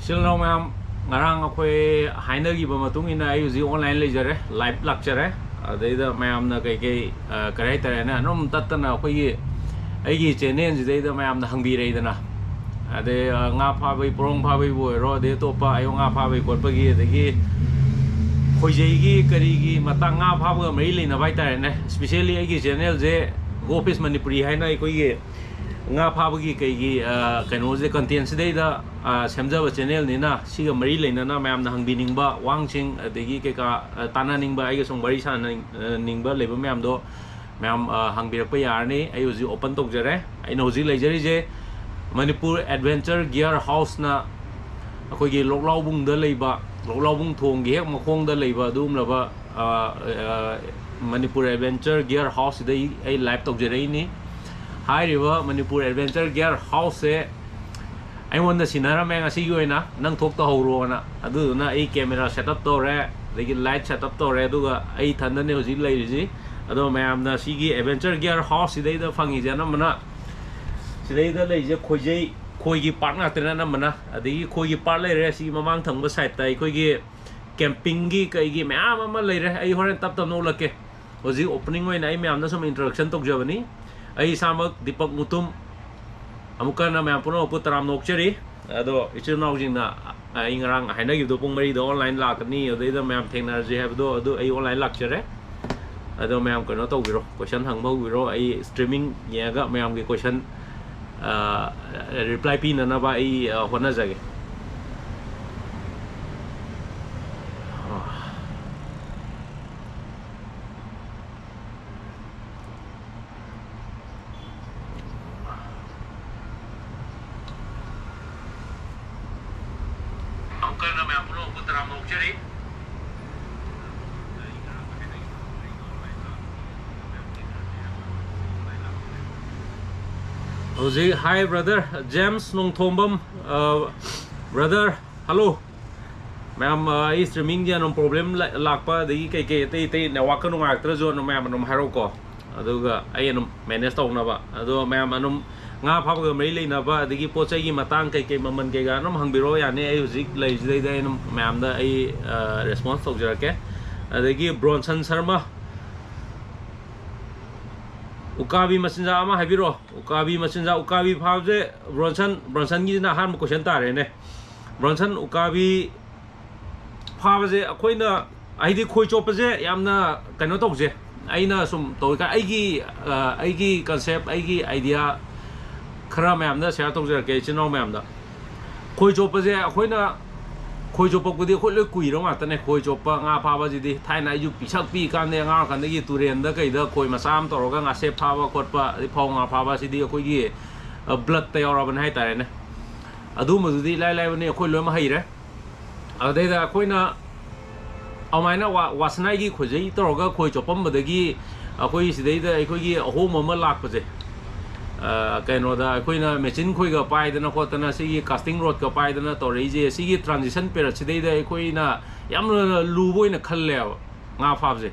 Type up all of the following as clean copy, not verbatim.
Children, ma'am, ngarang ako'y hainagi ba matungin na ayusi online lecture live lecture adayda ma'am na kay karay tare na anom tatana ako'y ay channel jidayda ma'am na hangbirak na ade nga phabay prong phabay boiro ade to pa ayo nga phabay korpagi adagi khoijegi karigi matang nga phabga mai leina bai tare na especially ay channel je Gofish Manipuri haina ako'y nga phabagi kaigi kaino je content sidayda semjaba channel ni na siga mari leina na ma'am na hangbiningba wahang adagi ka tananingba ai song bari san ningba leba ma'am do ma'am hangbirak pa yarni ai uji open tokjare ai no ji leijari je Manipur Adventure Gear House na akoi gi loklaubung da leiba loklaubung thong gi hek makhong da leiba dum laba Manipur Adventure Gear House dai ai live tokjare ni hai river Manipur Adventure Gear House se ai won da sinara me nga si yoina nang thok ta horo na adu na ai camera setup to re legi light setup to re duga ai thanda ne hoji lai ji ado ma'am na sigi Adventure Gear House dai da fangi jana mana sidai da lai je khojei khoigi part na tena na mana adigi khoigi part lai re si mamang thangba side tai khoigi camping gi kai gi ma'am ama lai re ai horen tap tap no lake hoji opening oi na ai ma'am na some introduction tok jabani ai samak Deepak Mutum amuka na ma'am puno putaram nokcheri ado ichil nau jing na ai ngarang haina gi do pung mari do online lak ni adai da ma'am thengna je have do ado ai online lak chere ado ma'am ko no to biro question hang mau biro ai streaming ya ga ma'am gi question reply pin na ba ai hona jage Hi brother James Nong Thombam brother hello ma'am is streaming dia no problem lakpa dagi kai te network no ngak tra zo no ma'am no haro ko aduga ai no manage taw na ba ado ma'am anum nga phab ga mai leina ba dagi pochai gi matang kai maman kai ga no hangbiro ya ne ai hujik lai jai dai no ma'am da ai response tok jara ke adagi Bronson Sharma Ukabi masinja ama habiro ukabi masinja ukabi phawje Bronson gi na han question tare ne Bronson ukabi phawje akoina aidi khoi chopaje yamna kaino tokje aina sum toika aigi concept aigi idea khara ma'am da share tokje ke chino ma'am da khoi chopaje akoina khoi chopa kudi khoi loi kui ro ngata ne khoi chopa nga phaba ji di thaina ju pisak pi kan ne nga kan gi turen da kai da khoi masam to ga nga se phaba khotpa ri phau nga phaba si di khoi gi blood te ora ban hai tare ne adu mu di lai lai ne khoi loi ma hai re adai da khoi na amaina wasnai gi khojei to ga khoi chopam ba da gi khoi si dei da khoi gi ahom ma lak pa je kaino da akoina machine khoi ga pai dana khotana sigi casting rod ga pai dana to rei je sigi transition period sidai da akoina yamna lu boina khalle nga phab je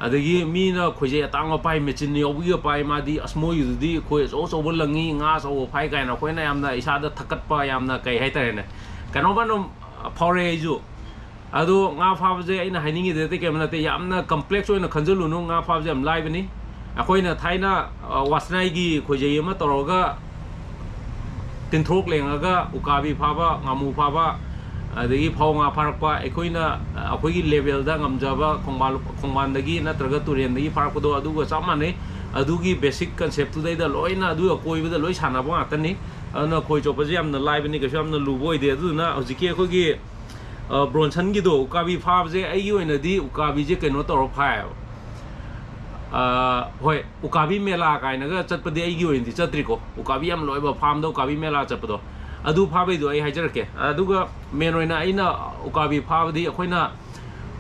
adagi mi na khoje atang pai machine ni obi ga pai ma di asmo yu di khoi so bolangi nga so pai kai na khoina yamna isa da thakat pa yamna kai hai tare ne kano ba no phore ju ado nga phab je aina hainingi de te kemna te yamna complex oina khanjulu no nga phab je am live ni akoina thaina wasnai gi khojei ma toroga tinthok lengaga ukabi phaba ngamu phaba adagi phau nga pharakpa akoina akoigi level da ngamjaba khongman dagi natraga turen dagi pharakdo aduga chamane adugi basic concept tu dai da loina adu koi bada loi sana ba atani ana khoi chopaji amna live ni gasam na luboi de adu na hojiki akoigi Bronson gi do ukabi phab je ai gi oina di ukabi je keno toro phai hoi ukabi mela kai na ga chatpadi ai gi oin di chatriko ukabi am loiba farm do ukabi mela chapdo adu phabai do ai haijarke aduga men oina aina ukabi phabdi akoina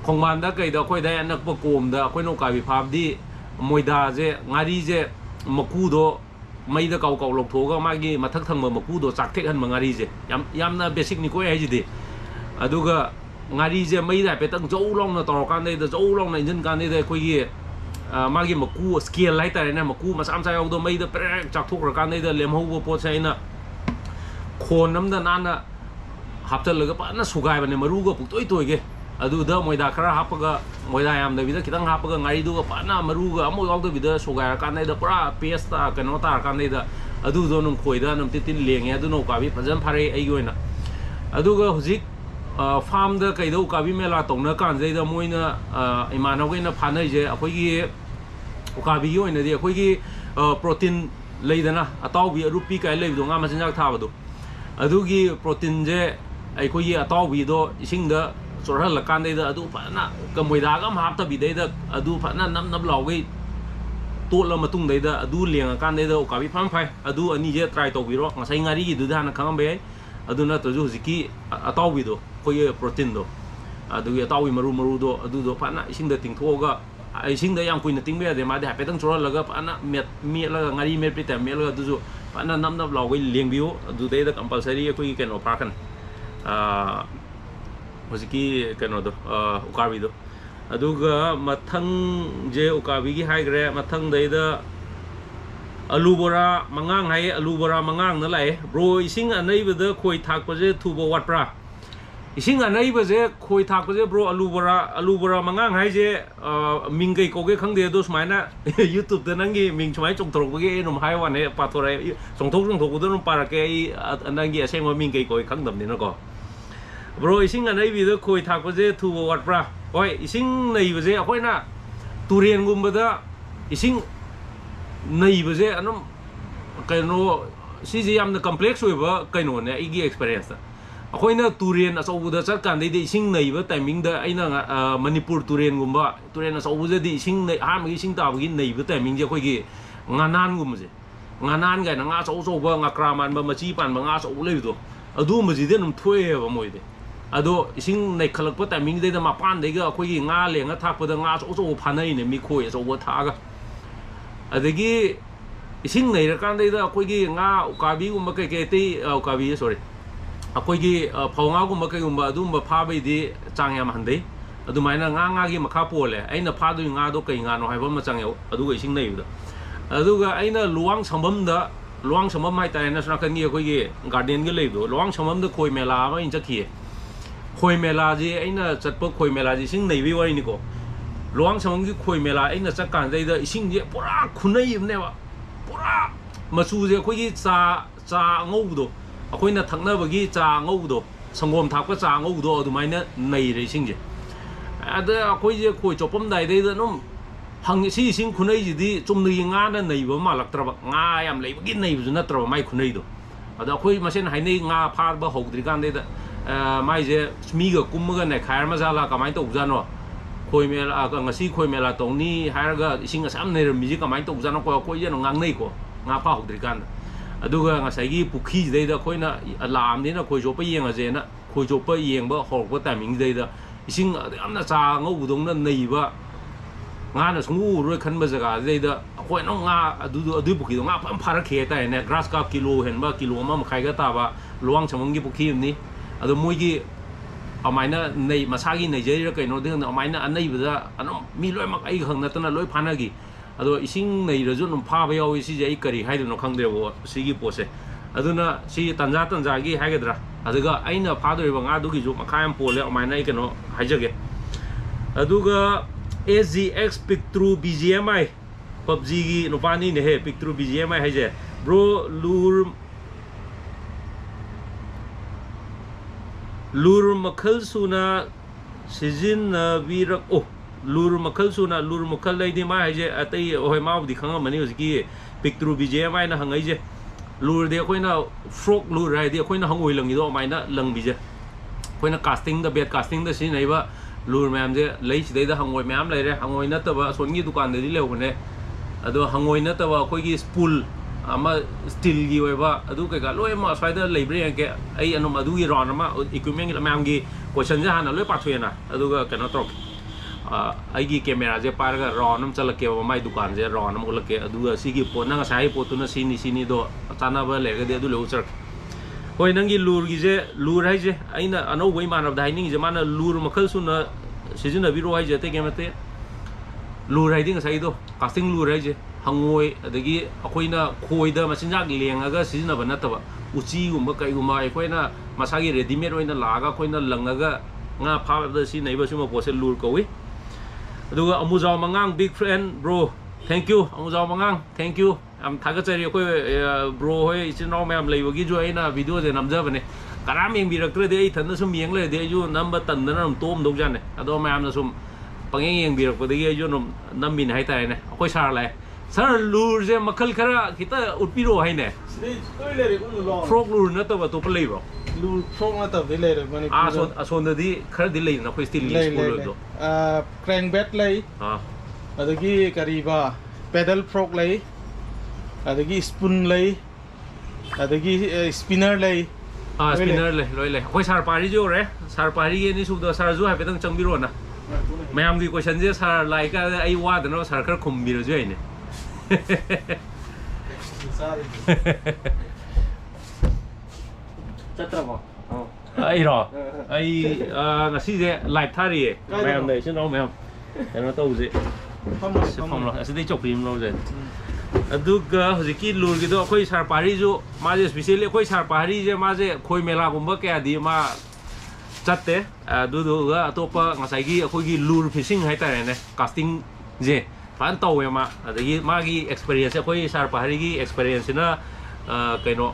khongman da kai da khoi da anak pa kom da akoina ukabi phabdi moida je ngari je maku do mai da kau lok thoga magi mathak thangma maku do chakthek han mangari je yamna basic ni koi haiji aduga ngari je mai da pe tang jou long na tor kan dei da jou long na injin kan dei da khoi gi magi maku skill lai tare na maku masam sa do mai da pre chak thok ra kan dei da lem ho po chai na khon nam da na hapchalaga pana sugai bane maruga puktoi toige aduda moida khara hapaga moida yamda bida kitang hapaga ngari duga pana maruga amo yawda bida sugai kanai da pura pesta kano tar kanai da adu do num khoida num titin lenge adu no kabi phajan phare ai goina aduga hujik farm da kaido kabi mela tongna kan jai da moina imanawena phanai je akhoi ukabi oina di akhoi gi protein leidana atawbi rupi kai leido nga machinjak thabado adugi protein je akhoi gi atawbi do isingda chorhal kan dei da adu phana kamoida gam hapta bi dei da adu phana nam lawgi tola matung dei da adu lenga kan dei da ukabi pham phai adu ani je try to biro ngasai ngari gi du dana khangam be adu na to ju hujiki atawbi do khoi protein do adu ya tawi maru do adu do phana isingda tingthoga isingda yang kuina tingbe de ma de hapetang chorhal laga phana met laga ngari met pita met laga du ju phana nam lawgi lengbio adu dei da compulsory khoi keno prakan hojiki keno do ukabi do aduga mathang je ukabi gi haigre mathang dei da alu bora mangang hai alu bora mangang na lai bro ising anai bada khoi thak pa je thubo wat pra ising anai ba je khoi thak pa je bro alu bora mangang hai je mingkai ko ge khang de do smaina youtube da nangi ming chmai chong thok ge num hai wan he pa thore chong thok do num para ke anangi aseng ma mingkai ko khang dam ni na ko bro ising anai bi da khoi thak pa je thubo wat pra oi ising nei ba je akhoi na turien gum ba da ising nei ba je anum kaino si je yamna complex oi ba kaino ne igi experience akhoi na turien asau da chat kan dei de ising nei ba timing da aina manipur turien gum ba turien asau je di ising nei ha ma ising ta ba gi nei ba timing je khoi gi nganan gum je nganan ga na nga asau ba nga kraman ba machi pan ba nga asau le do adu ma ji de num thoi ba moi de ado ising nei khalak pa timing de da ma pan de ga khoi gi nga le nga thak pa da nga asau phanai ne mi khoi asau ba tha ga adagi ising nei ra kan dei da khoi gi nga ukabi gum ba ke ti ukabi sorry akoi gi phonga gum ba ke gum ba dum ba pha bai di chang yam han dei adu mai na nga gi makha pole aina pha du nga do kai nga no hai ba ma chang yo adu ga ising nei da adu ga aina luang sambam mai ta na sna kan gi khoi gi garden gi lei do luang sambam da khoi mela ma in cha khi khoi mela ji aina chatpa khoi mela ji sing nei wi wai ni ko luang sambam gi khoi mela aina chak kan dei da ising ji pura khunai ne ba pura machu je khoi gi cha ngau do akhoi na thakna ba gi cha ngau do sangom thak pa cha ngau do adu mai na nei re sing je ada akhoi je khoi chopam dai dei da num hang si sing khunai ji di chum ni nga na nei ba ma lak tra ba nga yam lei ba gi nei bu na tra ba mai khunai do ada akhoi masen hai nei nga phar ba hogdri kan dei da mai je mi ga kum ga ne khair ma jala kamai to jano khoi mela ngasi khoi mela tong ni har ga ising asam nei mi ji kamai to jano ko khoi je no ngang nei ko nga pha hogdri kan aduga ngasai gi pukhi dei da khoi na alam ni na khoi jo pa yeng a je na khoi jo pa yeng ba hor ko timing dei da ising amna cha ngau dong na nei ba nga na sungu ro khan ba jaga dei da khoi no nga adu pukhi do nga pam phara khe ta ne grass cup kilo hen ba kilo ma khai ga ta ba luang chamang gi pukhi ni adu moi gi amaina nei masagi nei jei ra kaino de amaina anei ba anom mi loi mak ai khang na ta na loi phana gi ado ising nei ra ju num pha ba yawi si je kari hai no khang de bo si gi pose aduna si tanja gi hai ga dra aduga aina pha do ba nga du gi ju makhayam pole amaina ai kano hai jage aduga SGX pictru BGMI PUBG gi no pani ne he pictru BGMI hai je bro lur makhal suna sizin virak oh lur makhal suna lur makhal lai di mai je atai hoi mau di khang mani uski pictru BGMI na hangai je lur de khoi na frog lur rai de khoi na hangoi lang do mai na lang bi je khoi na casting da bed casting da si nei ba lur mam je lei si dei da hangoi mam lai re hangoi na ta ba son gi dukan de di leu ne ado hangoi na ta ba khoi gi spool ama steel gi oi ba adu kai ga loi ma sai da lei bre ke ai anum adu gi ron ma equipment gi mam gi question ja na loi pa thwe na adu ga kana tok ai gi camera je par ga ron nam chala ke ba mai dukan je ron nam ul ke adu si gi po na sai po tu na sini do chana ba le ga de adu le uchar hoi nang gi lur gi je lur hai je aina ano wei man of dining je mana lur makhal su na sizin abi ro hai je te ke mate lur hai ding sai do casting lur hai je hangoi adagi akoina khoida machinjak lengaga sizinaba nataba uchi gumba kaiguma akoina masagi ready made oina laga akoina langaga nga phaba si neiba suma pose lure kawi aduga amujao mangang big friend bro thank you amujao mangang thank you am thagachari akoi bro hoi ichino mayam leibagi jo aina video de namjabane karam yengbiraktre de ai thanna sum yeng le de ju number tandana nam tom dog jane ado mayam na sum pangeng yengbirakpadi ai ju namin hai tai ne akoi sar lai sar lure je makhal khara kita utpiro hai ne frog lure na to to play bro lure frog na to le re mani ason di khara di le na koi still lure do crankbait lai adagi kariba pedal frog lai adagi spoon lai adagi spinner lai spinner le loi le koi sar pari jo re sar pari ge ni subdo sar ju ha petang changbiro na mayam gi question je sar lai ka ai wa da no sar khar khumbiro jo ai ne chatrabo ai ro ai ngasi je live thari e mayam dai sin no mayam eno to je phong lo asidi chok pim lo je aduga hojiki lure gi do khoi sar pari jo ma je specially khoi sar pari je ma je khoi mela gumba kya di ma chatte adu ga atopa ngasai gi khoi gi lure fishing hai ta ne casting je fan to we ma adagi ma gi experience khoi sar pari gi experience na kaino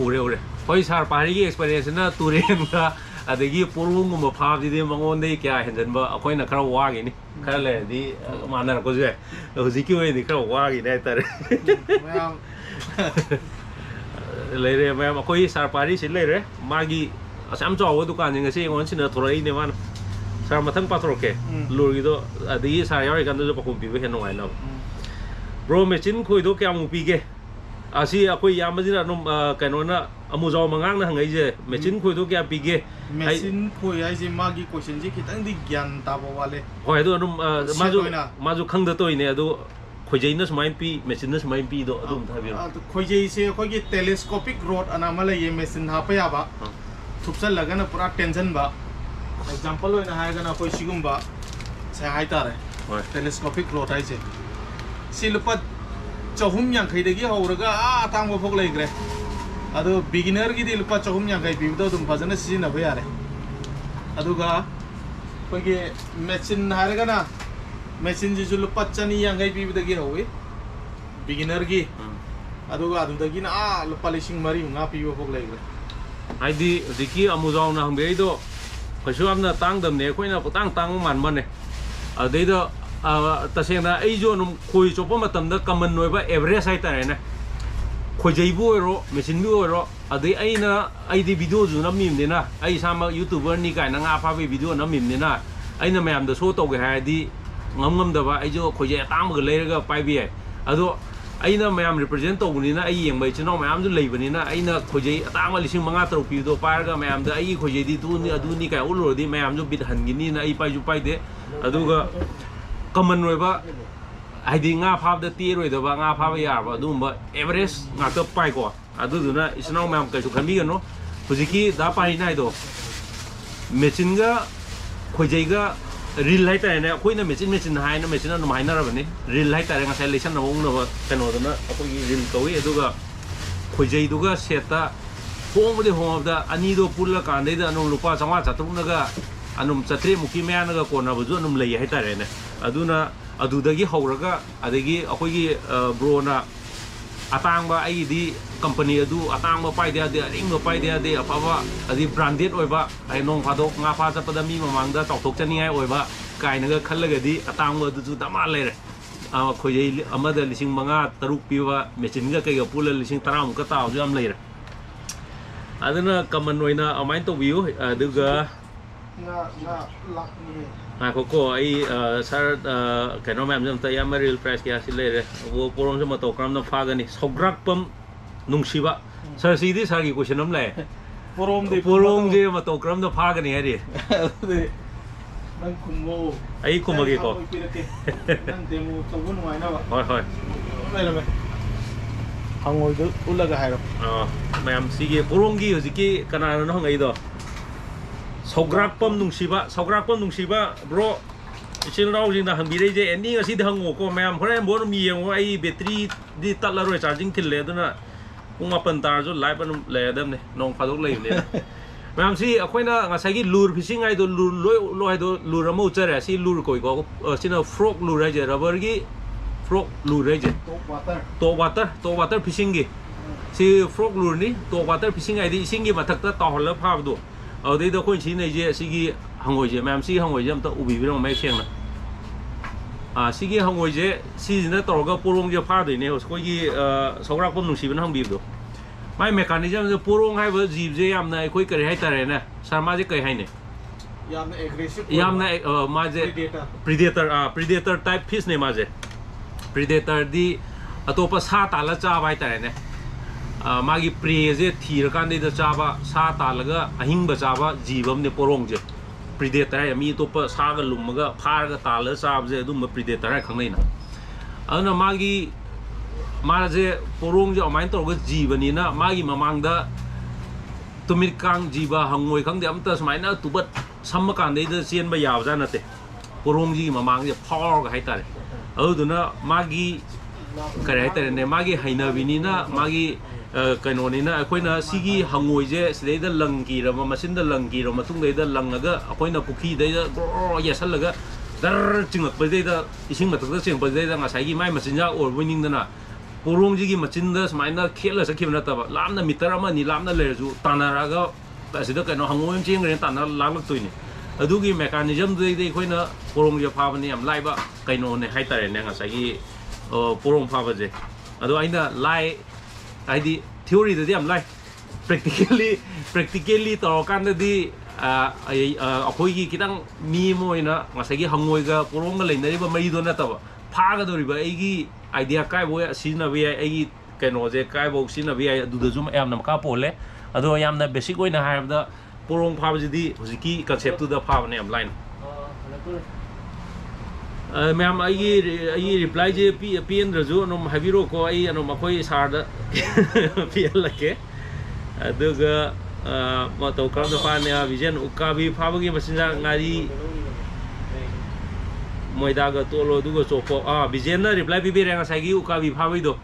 ure khoi sar pari gi experience na turen ga adagi porung gumba phab di mangon dei kya henjan ba akhoi na khara wa gi ni khara le di manar ko je hojiki we ni khara wa gi dai tar le re ma akhoi sar pari sin le re ma gi asam chaw wa dukan jing se ngon sin na thorai ne man sar mathang patroke lure gi do adagi sar yari kan do pakum pi we hen ngai na bro machine khoi do kya mu pi ge asi akhoi yam majina nom kaino na amujao mangang na hangai je machine khoi do kya pi ge machine khoi ai je magi question ji kitang di gyan ta ba wale hoi do nom maju khang da toi ne ado khoi jai na smai pi machine na smai pi do adum tha bi khoi jai se khoi gi telescopic rod anama le ye machine ha pa ya ba thupsal laga na pura tension ba example hoina ha ga na khoi sigum ba se hai ta re telescopic rod ai je silupat chahum yang khai de gi hauraga atang ba phok lai gre ado beginner gi di lupa chahum yang khai pi do dum phajana sina ba yare aduga khoi gi machine ha ga na machine ji lupa chani yang khai pi da gi hawi beginner gi aduga adu da gi na lupa lising mari nga pi ba phok lai gre ai di diki amujao na hang be do khasu amna tang dam ne khoi na tang man man ne adei do tasena ai jo num khoi chopa matam da common noiba average hai ta ne khoi jaibu ro machine bu ro adei aina ai di video ju na mim de na ai sama youtuber ni kai na nga pha be video na mim de na aina mayam da so to ge ha di ngam da ba ai jo khoi jai tam ga le ga pai bi ai ado aina mayam represent to ni na ai yeng bai chino mayam ju lei bani na aina khoi jai atang lising manga tro pi do par ga mayam da ai khoi jai di tu ni adu ni kai ulro di mayam ju bit han gi ni na ai pai ju pai de aduga common roiba haidi nga phab da ti roi da ba nga phab ya ba dum ba average nga to pai ko adu du na isnong mam ka su khami ga no hujiki da pai nai do machine ga khoi jai ga reel hai ta ne khoi na machine hai na machine na mai na ra ba ni reel hai ta nga sai lesson na ong na ba kano da na akoi reel ko wi adu ga khoi jai du ga set ta hong da ani do pul la kan dei da no lupa changwa chatung na ga anum chatre muki me na ga ko na bu ju anum lei hai ta re ne aduna adudagi hauraga adagi akoi gi bro na atangba ai di company adu atangba pai dia de ring pai dia de apawa adi branded oiba ai nong phadok nga pha chapada mi mamang da tok chani ai oiba kai na ga khallaga di atangba du ju dama le re khoi amada lising manga taruk piwa machine ga kai ga pula lising taram ka taw ju am le re aduna common oina amain to view aduga na lak ni koko ai sar kano ma'am jam tay real price kya sile re wo porom se mato kram na phaga ni sograk pam nungsiba sar sidi sar gi question am le porom je mato kram na phaga ni hari nang kumbo ai kumagi ko nang demo tawun wai na ba hoi mai la me hangoi du ulaga hai ro ma'am sige porom gi hojiki kana no ngai do sograk pam nungsiba bro Isin rausingda hangbirei je ending asi de hango ko mayam horen bon mi yengo ai battery di tatlaroi charging thille aduna pung 8 tar jo live an le dam ne nong phadok lei ne mayam si akoina ngasai gi lure fishing ai do loi do lure amo chare si lure koi ko sina frog lure je rubber gi frog lure je to water fishing gi si frog lure ni to water fishing ai di sing gi mathak ta ta hol pha do ở đây tôi khuyên chị này je sigi hangoi je ma'am si hangoi je to ubi bi mai kheng na sigi hangoi je si na to ga porong je pha de ne ko gi sokra pom nung si ban hang bi do mai mechanism je porong hai ba jib je yam na koi kare hai tare na sarma je kai hai ne yam na aggressive yam na ma je predator type fish ne ma je predator di atopa sa ta la cha bai tare ne magi prey je thir kan de chaba sa ta laga ahing ba chaba jibam ne porong je predator ai mi to pa sa ga lum ga phar ga ta la chab je dum predator ai khang nei na ana magi ma je porong je amain to ga jibani na magi mamang da tumir kang jiba hangoi khang de am ta smai na tubat sam kan de chen ba yaw ja na te porong ji mamang je phar ga hai ta re adu na magi kare hai ta ne magi haina bini na magi kano ni na akoina sigi hangoi je sidai da langki ra masin da langki ra matung dai da langaga akoina pukhi dai da yasal laga dar chingak ba dai da ising matak da ching ba dai da ngasai gi mai masin ja or winning da na porong ji gi machin da smaina khela sakhi na ta ba lamna mitar ama ni lamna le ju tanara ga asida kano hangoi ching re tanara lang lak tuini adugi mechanism dai dai akoina porong je pha ba ni am lai ba kaino ne hai tare ne ngasai gi porong pha ba je adu aina lai ID theory da am lai practically to kan da di akhoi gi kitang mi moina ngasai gi hangoi ga porong ga leinari ba mai do na ta ba pha ga do ri ba ai gi idea kai bo sina bi ai gi keno je kai bo sina bi ai du da zum am nam ka pole ado yam na basic oina ha da porong pha ji di hojiki concept tu da pha ne am line ma'am ai reply je pn raju no habiro ko ai no makoi sar da pn lake aduga ma to kram da pa ne vision ukabi phawagi masinja ngari moida ga tolo duga chopo vision na reply bi be rang sai gi ukabi phawai do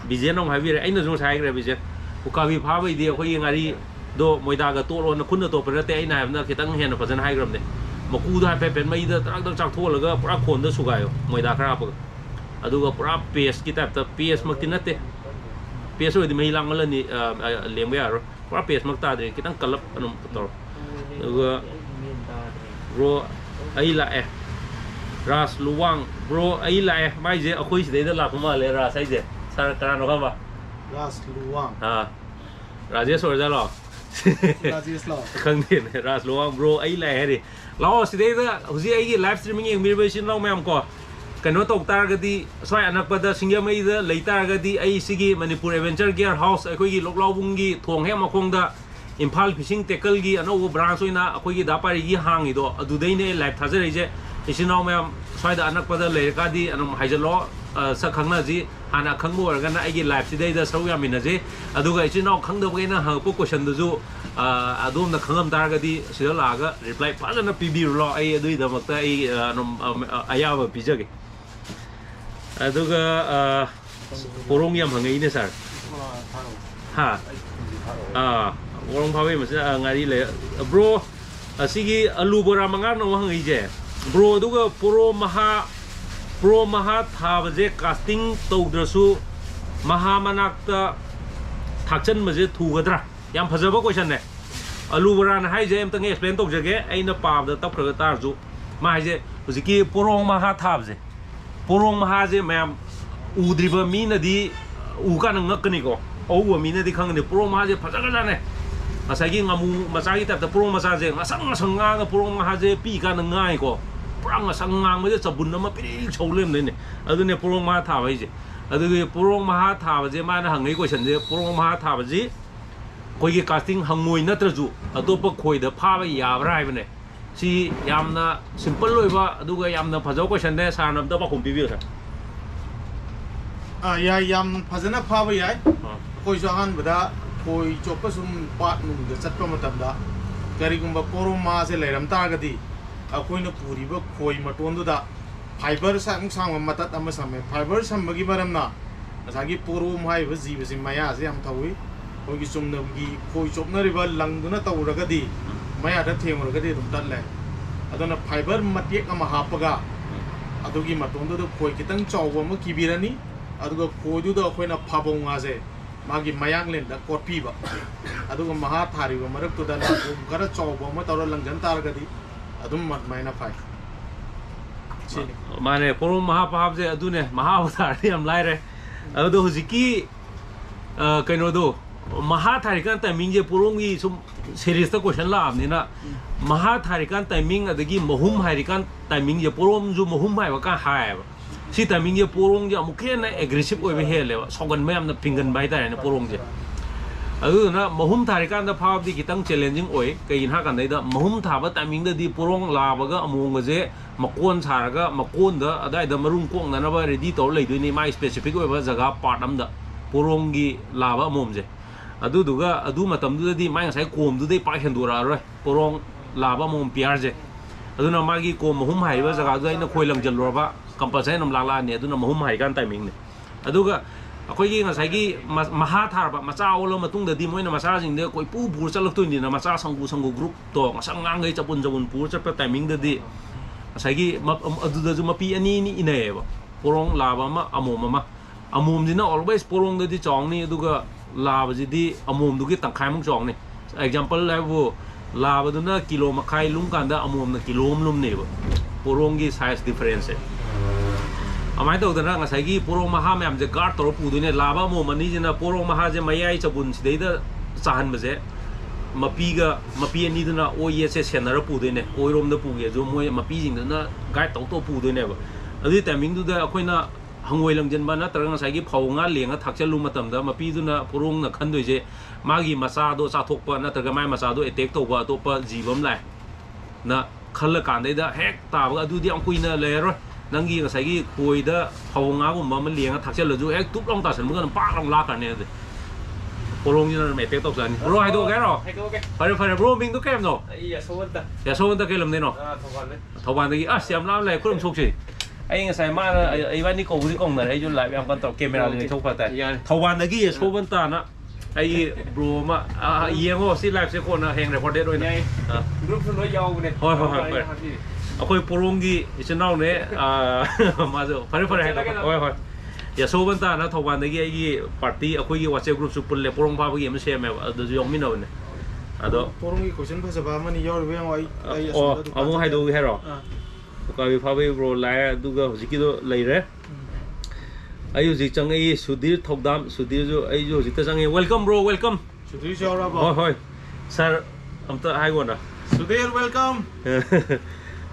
vision no habire ai na jo sai gra vision ukabi phawai di khoi ngari do moida ga tolo na khun to pa te ai na na kitang hen pa jan hai gram de maku da pe pen mai da trak trak chak thol ga pura khon da sugayo moida khara pa aduga pura paste ki type ta paste mak tinate paste oi di mai lang la ni lem ya ro pura paste mak ta de kitang kalap anum tor aduga bro ai la ras luwang bro ai la mai je akhoi si de la kuma le ras ai je sar kara no ba ras luwang rajesh or ja lo rajesh lo khang din ras luwang bro ai la he lao si dei da huji ai gi live streaming eng mir sin lao mem ko kano tok tar ga di swai anak pa da singya mai da leitar ga di ai sigi manipur adventure gear house akoi gi loklaw bung gi thong he ma khong da imphal fishing tackle gi ano branch oina akoi gi da pari gi hang i do adu dei ne live thajar ai je isinau mem swai da anak pa da le ka di anum haijalo sa khangna ji ana khangbo or ga na ai gi live si dei da sau ya min na je adu ga isinau khang da ga na ha po question da ju adom na khangam tar ga di sida la ga reply pa na pb lo ai adu da mak ta ai anum aya ba pi jage adu ga porong yam hangai ne sir ha porong phawe ma sa ngari le bro asigi alu bora mangar no hangai je bro adu ga pro maha tha ba je casting tawdrasu maha manakta thakchan ma je thu gadra yam phajaba question ne alu bora na hai je em tang explain tok jage aina pa da tap khra tar ju ma hai je hujiki porong maha thab je porong maha je ma'am udriba mi na di u ka na ngakni ko au mi na di khang ne porong maha je phajaga la ne asagi ngamu masagi tap da porong maha je ngasang nga porong maha je pi ka na ngai ko prang ngasang ngang ma je chabun na ma piril cholem ne adu ne porong maha thab hai je adu ge porong maha thab je ma na hangai question je porong maha thab ji koi gi casting hangoi natra ju atopa khoi da pha ba ya brai bane si yamna simple loi ba adu ga yamna phajau question ne sanam da ba khum pi bi sa ya yam phajana pha ba yai koi jahan bada koi chopa sum pat num da chatpa matam da kari gumba porong ma se leiram ta ga di akoi na puri ba khoi maton du da fibre sang matat ama same fiber sambagi maramna asagi porom hai ba jiba sim maya se am thawi hogi chumna gi khoi chopna riba langduna tawragadi maya da thenguragadi dum tatle adona fiber matiek ama hapaga adugi matonda do khoi kitang chawba ma kibirani aduga khoi du do khoina phabonga se magi mayang len da kopi ba aduga maha thari ba marak to da gara chawba ma tawra langjan taragadi adum mat maina phai mane porom maha phab je adune maha avatar yam lai re ado hujiki kaino do maha tharikan timing je porongi sum series ta question la amni na maha tharikan timing adagi mahum harikan timing je porom ju mahum hai wa ka hai ba si timing je porong je amukhe na aggressive oi be hele ba sogan mayam na pingan bai ta na porong je adu na mahum tharikan da phab di kitang challenging oi kain ha kan dai da mahum thaba timing da di porong la ba ga among je makon saraga makon da adai da marung kong na ba ready to lei dui ni mai specific oi ba jaga part am da porong gi la ba mom je adu duga adu matam du di mai sai kom du dei pa hendura roi porong la ba mom piar je adu na magi kom mahum hai ba jaga dai na khoi lang jal ro ba compulsory nam la la ne adu na mahum hai kan timing ne adu ga akoi gi nga sai gi maha thar ba macha olo matung da di moi na macha jing de koi pu bur chalak tu ni na macha sangu group to ngasang ngang gai chapun pur chap timing da di sai gi adu da ju mapi ani ni ine ba porong la ba ma amom dina always porong da di chong ni adu ga la ba ji di amom du gi tangkhai mung chong ni example la bu la ba du na kilo makhai lung kan da amom na kilo lum ne ba porong gi size difference amai tau da nga sai gi porong maha myam je guard tor pu du ne la ba mo mani jina porong maha je mayai chabun sidei da chahan ba je mapi ani du na oye se senara pu du ne oirom da pu ge jo moi mapi jing da na guide tau to pu du ne ba adu timing du da akoi na hangoi langjan ba na tar nga sai gi phau nga lenga thakchal lu matam da mapi du na porong na khan doi je magi macha do cha thok pa na tar ga mai macha do attack to ba to pa jibam lai na khal kan dai da hek ta ba adu di ang kuina le ro nangi nga sai gi khoi da phau nga gum ma man lenga thakchal lu ju hek tup long ta san mu ga pa long la kan ne de porong ni na me attack to san bro hai do ga ro pare bro ming do kem no ya so ta ke lam ne no thoban da gi a siam lam lai khulum chok chi ai nga sai ma ai ban ni ko bu kong na ai ju lai am kan to camera le chok pa ta thoban da gi so ban ta na ai bro ma yengo si live se ko na heng recorded oi na group lo yaw ne hoi akoi porong gi isenau ne ma jo pare hai hoi ya so ban ta na thoban da gi ai gi party akoi gi WhatsApp group su pul le porong pa gi am se me adu ju yong mi no ne ado porong gi question pa sa ba mani yaw we ai amu hai do he ro ka vi pha ve bro lai du ga hojiki do lai re ai ju chang ai sudir thodam sudir ju ai ju jita chang ai welcome bro welcome sudir jaw ra ba hoi sir am ta hai go na sudir welcome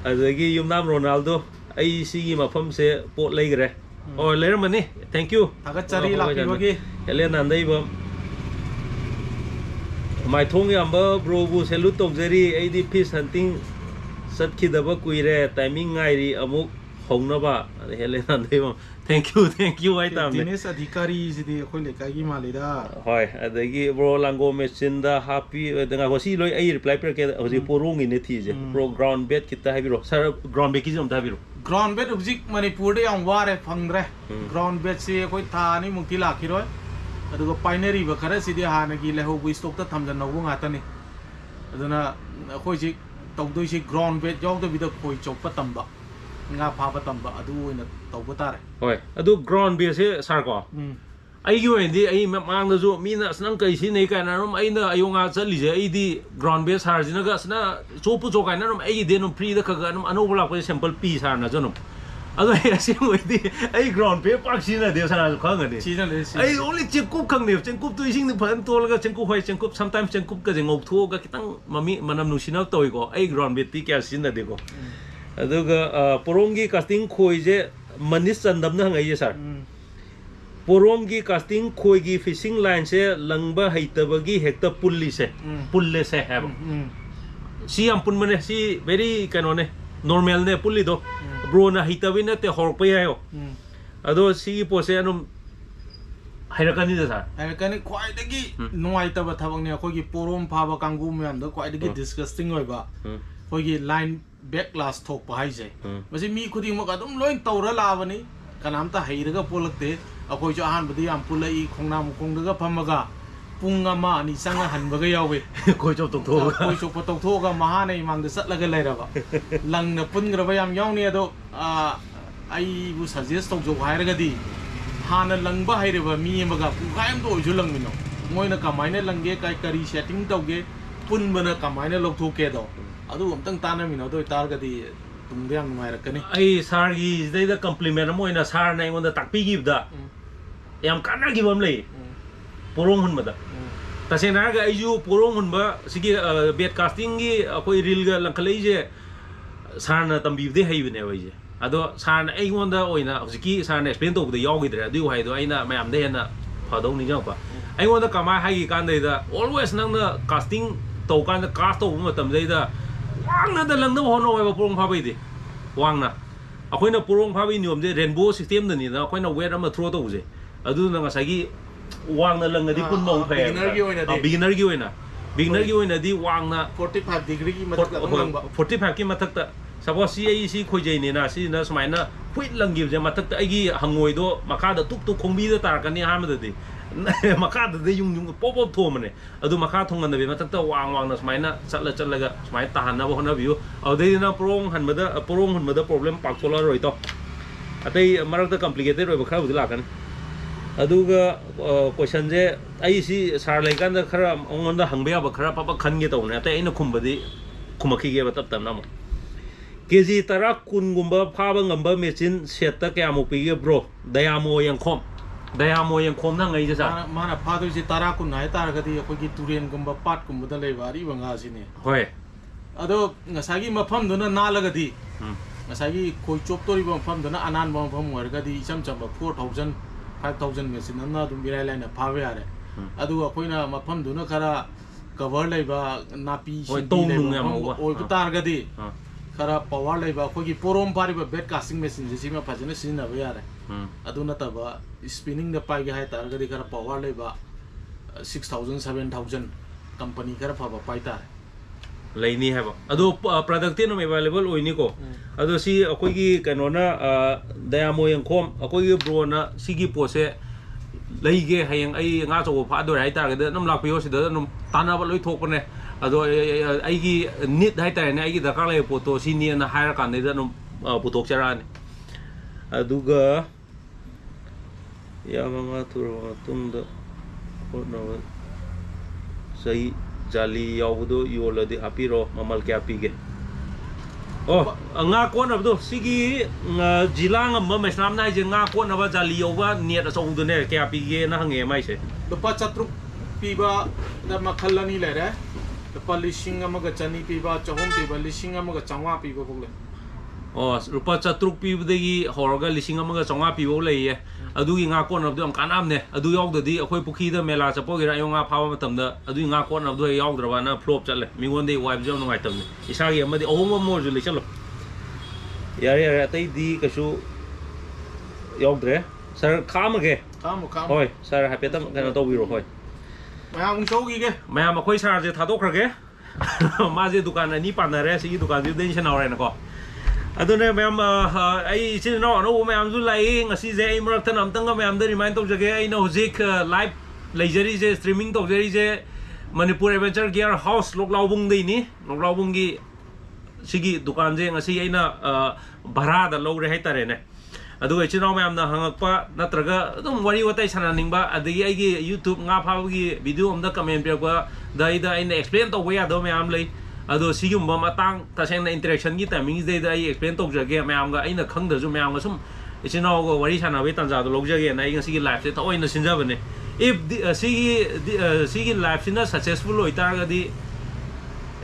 azagi yumnam ronaldo ai si gi mafam se pot lai gre oi lai mani thank you thagat chari la pi bagi hele nan dai ba mai thong yam ba bro bu salute tok jeri ai di fish hunting sat ki da ba kuire timing ngai ri amuk hongna ba hele nan dai ba thank you ai tam ne dinesh adhikari ji di khoi le ka gi mali da hoi adagi bro lango machine da happy da go si loi ai reply per ke hoji porong ni thi je pro ground bed kita ha biro sir ground bed ki jom da biro ground bed hujik manipur de yang ware phangre ground bed se khoi tha ni mukti la ki roi adugo binary ba khara si di ha na gi le ho bu stock ta tham jan no nga ta ni aduna khoi ji tau doi si ground bed jaw da bi da khoi chok pa tam ba nga pha pa tam ba adu ina tau ba tare hoi adu ground bed se sar ko ai gi wen di ai mang da ju mi na snang kai si nei ka na rom ai na ayonga chali je ai di ground bed sar ji na ga sna cho pu cho ka na rom ai de no free da ka ga no anu bla ko sample pi sar na jonum adu ai si ngoi di ai ground bed park si na de sar khang ga ni si na le si ai only chekup khang ne chekup tu sing ni phan tol ga chekup hoi chekup sometimes chekup ka jeng ok thu ga kitang mami manam nu sinau toi ko ai ground bed pi kya sin na de ko adu ga porongi casting khoi je manis chandam na ngai je sir पोरोंगी casting खोईगी fishing line से लंगबा हैतबगी हेक्ता pulley से पुल्ले से है सी हम पुन मने सी वेरी कनो ने नॉर्मल ने पुल्ली दो ब्रो ना हैतबी ने ते होर पे आयो अदो सी पोसे अनु हैरकनी दे सर हैरकनी ख्वाइदगी नुवाइतबा थबक ने खोगी पोरोम फाबा कांगु म्याम दो ख्वाइदगी डिस्गस्टिंग होइबा खोगी line back class talk bahai je masi mi khuding ma ka dum loin tawra labani kanam ta hairaga polakte akoi jo ahan budi am pulai khongnam khongdaga phamaga punga ma ni sanga hanbaga yawe koi chop tok tho koi chop tok tho ga mahana imang da satlaga lairaba langna pungraba yam yawni ado ai bu suggest tok jo hairaga di hana langba haireba mi maga pukaim do jo langmino moina kamaina langge kai kari setting tawge punbana kamaina lokthoke do adu amtang tanamino do targa di tungdang mairakani ai sar gi deida compliment moina sar na ingonda takpi gi da yam kana gi bam lei porong hun mada tasena ga aiju porong hun ba sigi bet casting gi akoi reel ga langkhalei je sar na tambi de hai bne wai je ado sar na ingonda oina hojiki sar na explain to da yaw gi dra du hai do aina mayam de na phadong ni jang pa ingonda kama hai gi kan de da always nang na casting to kan da cast to matam de da wangna da lang da hono wai ba porong pha bai de wangna akoina porong pha bai niom je rainbow system da ni da akoina weight ama throw to je adu na ngasagi wangna lang di kun mong phe beginner gi oina di wangna 45 degree gi mathak da lang ba 45 ki mathak ta suppose si khoi jai ni na si na smai na huit lang gi je mathak ta ai gi hangoi do makha da tuk tuk khongbi da tar kan ni ha ma da di makha da de yung pop pop tho mane adu makha thong na be mathak ta wang na smai na chatla ga smai ta han na bo na view au de na porong han ma da problem pak thola roi to atai marak ta complicated roi ba khara bu la kan aduga question je ai si sar lai kan da khara ongon da hangbe ba khara papa khan ge to na te ina khumbadi khumaki ge ba tap tam na mo keji tara kun gumba phaba ngamba machine set ta kya mo pi ge bro dayamo yang khom na ngai ja sa mana phadu si tara kun nai tar ga di akoi gi turen gumba pat kum da lei bari banga sine hoi ado ngasagi mafam duna na laga di ngasagi koi chop tori mafam duna anan mafam war ga di cham cham 4000 5000 machine na dum birai lai na phawe are adu akoi na mafam duna khara cover lai ba napi hoi tong nung ya mo oi ku tar ga di khara power lai ba khoi gi porom pari ba bed casting machine ji ma phajana sin na ba yare adu na ta ba spinning da pai ga hai tar ga di khara power lai ba 6000 7000 company khara pha ba pai tar leini hai ba adu product no available oini ko adu si akoi gi kano na dayamo yang khom akoi gi bro na sigi pose leige hayang ai nga cho pha do hai tar ga nam lak pio si da nam tana ba loi thok ne ado ai gi need hai tar ne ai gi da ka lai photo si ni na hai kan ne da nam putok chara ne aduga ya mga tur tung da ko no sai jali yabudo yoladi apiro mamal kya pige oh nga ko na do sigi jilang ma mesnam nai je nga ko na ba jali yoba net so du ne kya pige na hange mai se lupa chatruk piba da makhalani le re lupa lising amaga chani piba chahom piba lising amaga changwa piba bogle oh lupa chatruk piba de gi horga lising amaga changwa piba le ye adu gi nga ko na do am kanam ne adu yog da di akhoi pukhi da mela chapo gi ra yo nga phawa matam da adu nga ko na do yog dra na flop chale mi ngon de wipe jom ngai tam ne isa gi amadi ohom mo ju le chalo yare tai di ka su yog dre sir kham ge hoi sir happy tam kana to biro hoi mayam chou gi ge mayam akhoi sar je thadok khar ge ma je dukan ani pa na re si dukan ju den chana re na ko adune mayam ai sin no no mayam zu lai ngasi je ai marak tan amtang mayam da remind to jage ai no hojik live leisure je streaming to jeri je manipur adventure gear house loklaubung dei ni loklaubung gi sigi dukan je ngasi ai na bhara da lo re hai tare ne adu ai chino mayam na hangakpa natraga dum wari watai sana ningba adigi ai gi youtube nga phaw gi video am da comment pe ba dai da ai na explain to ya do mayam lei ado sigum ba matang taseng na interaction gi timing de da ai explain to jage mayam ga aina khang da ju mayam ga sum ichino go wari sana we tan ja do log jage na ai sigi live se to oina sinja bane if sigi live sina successful oi tar ga di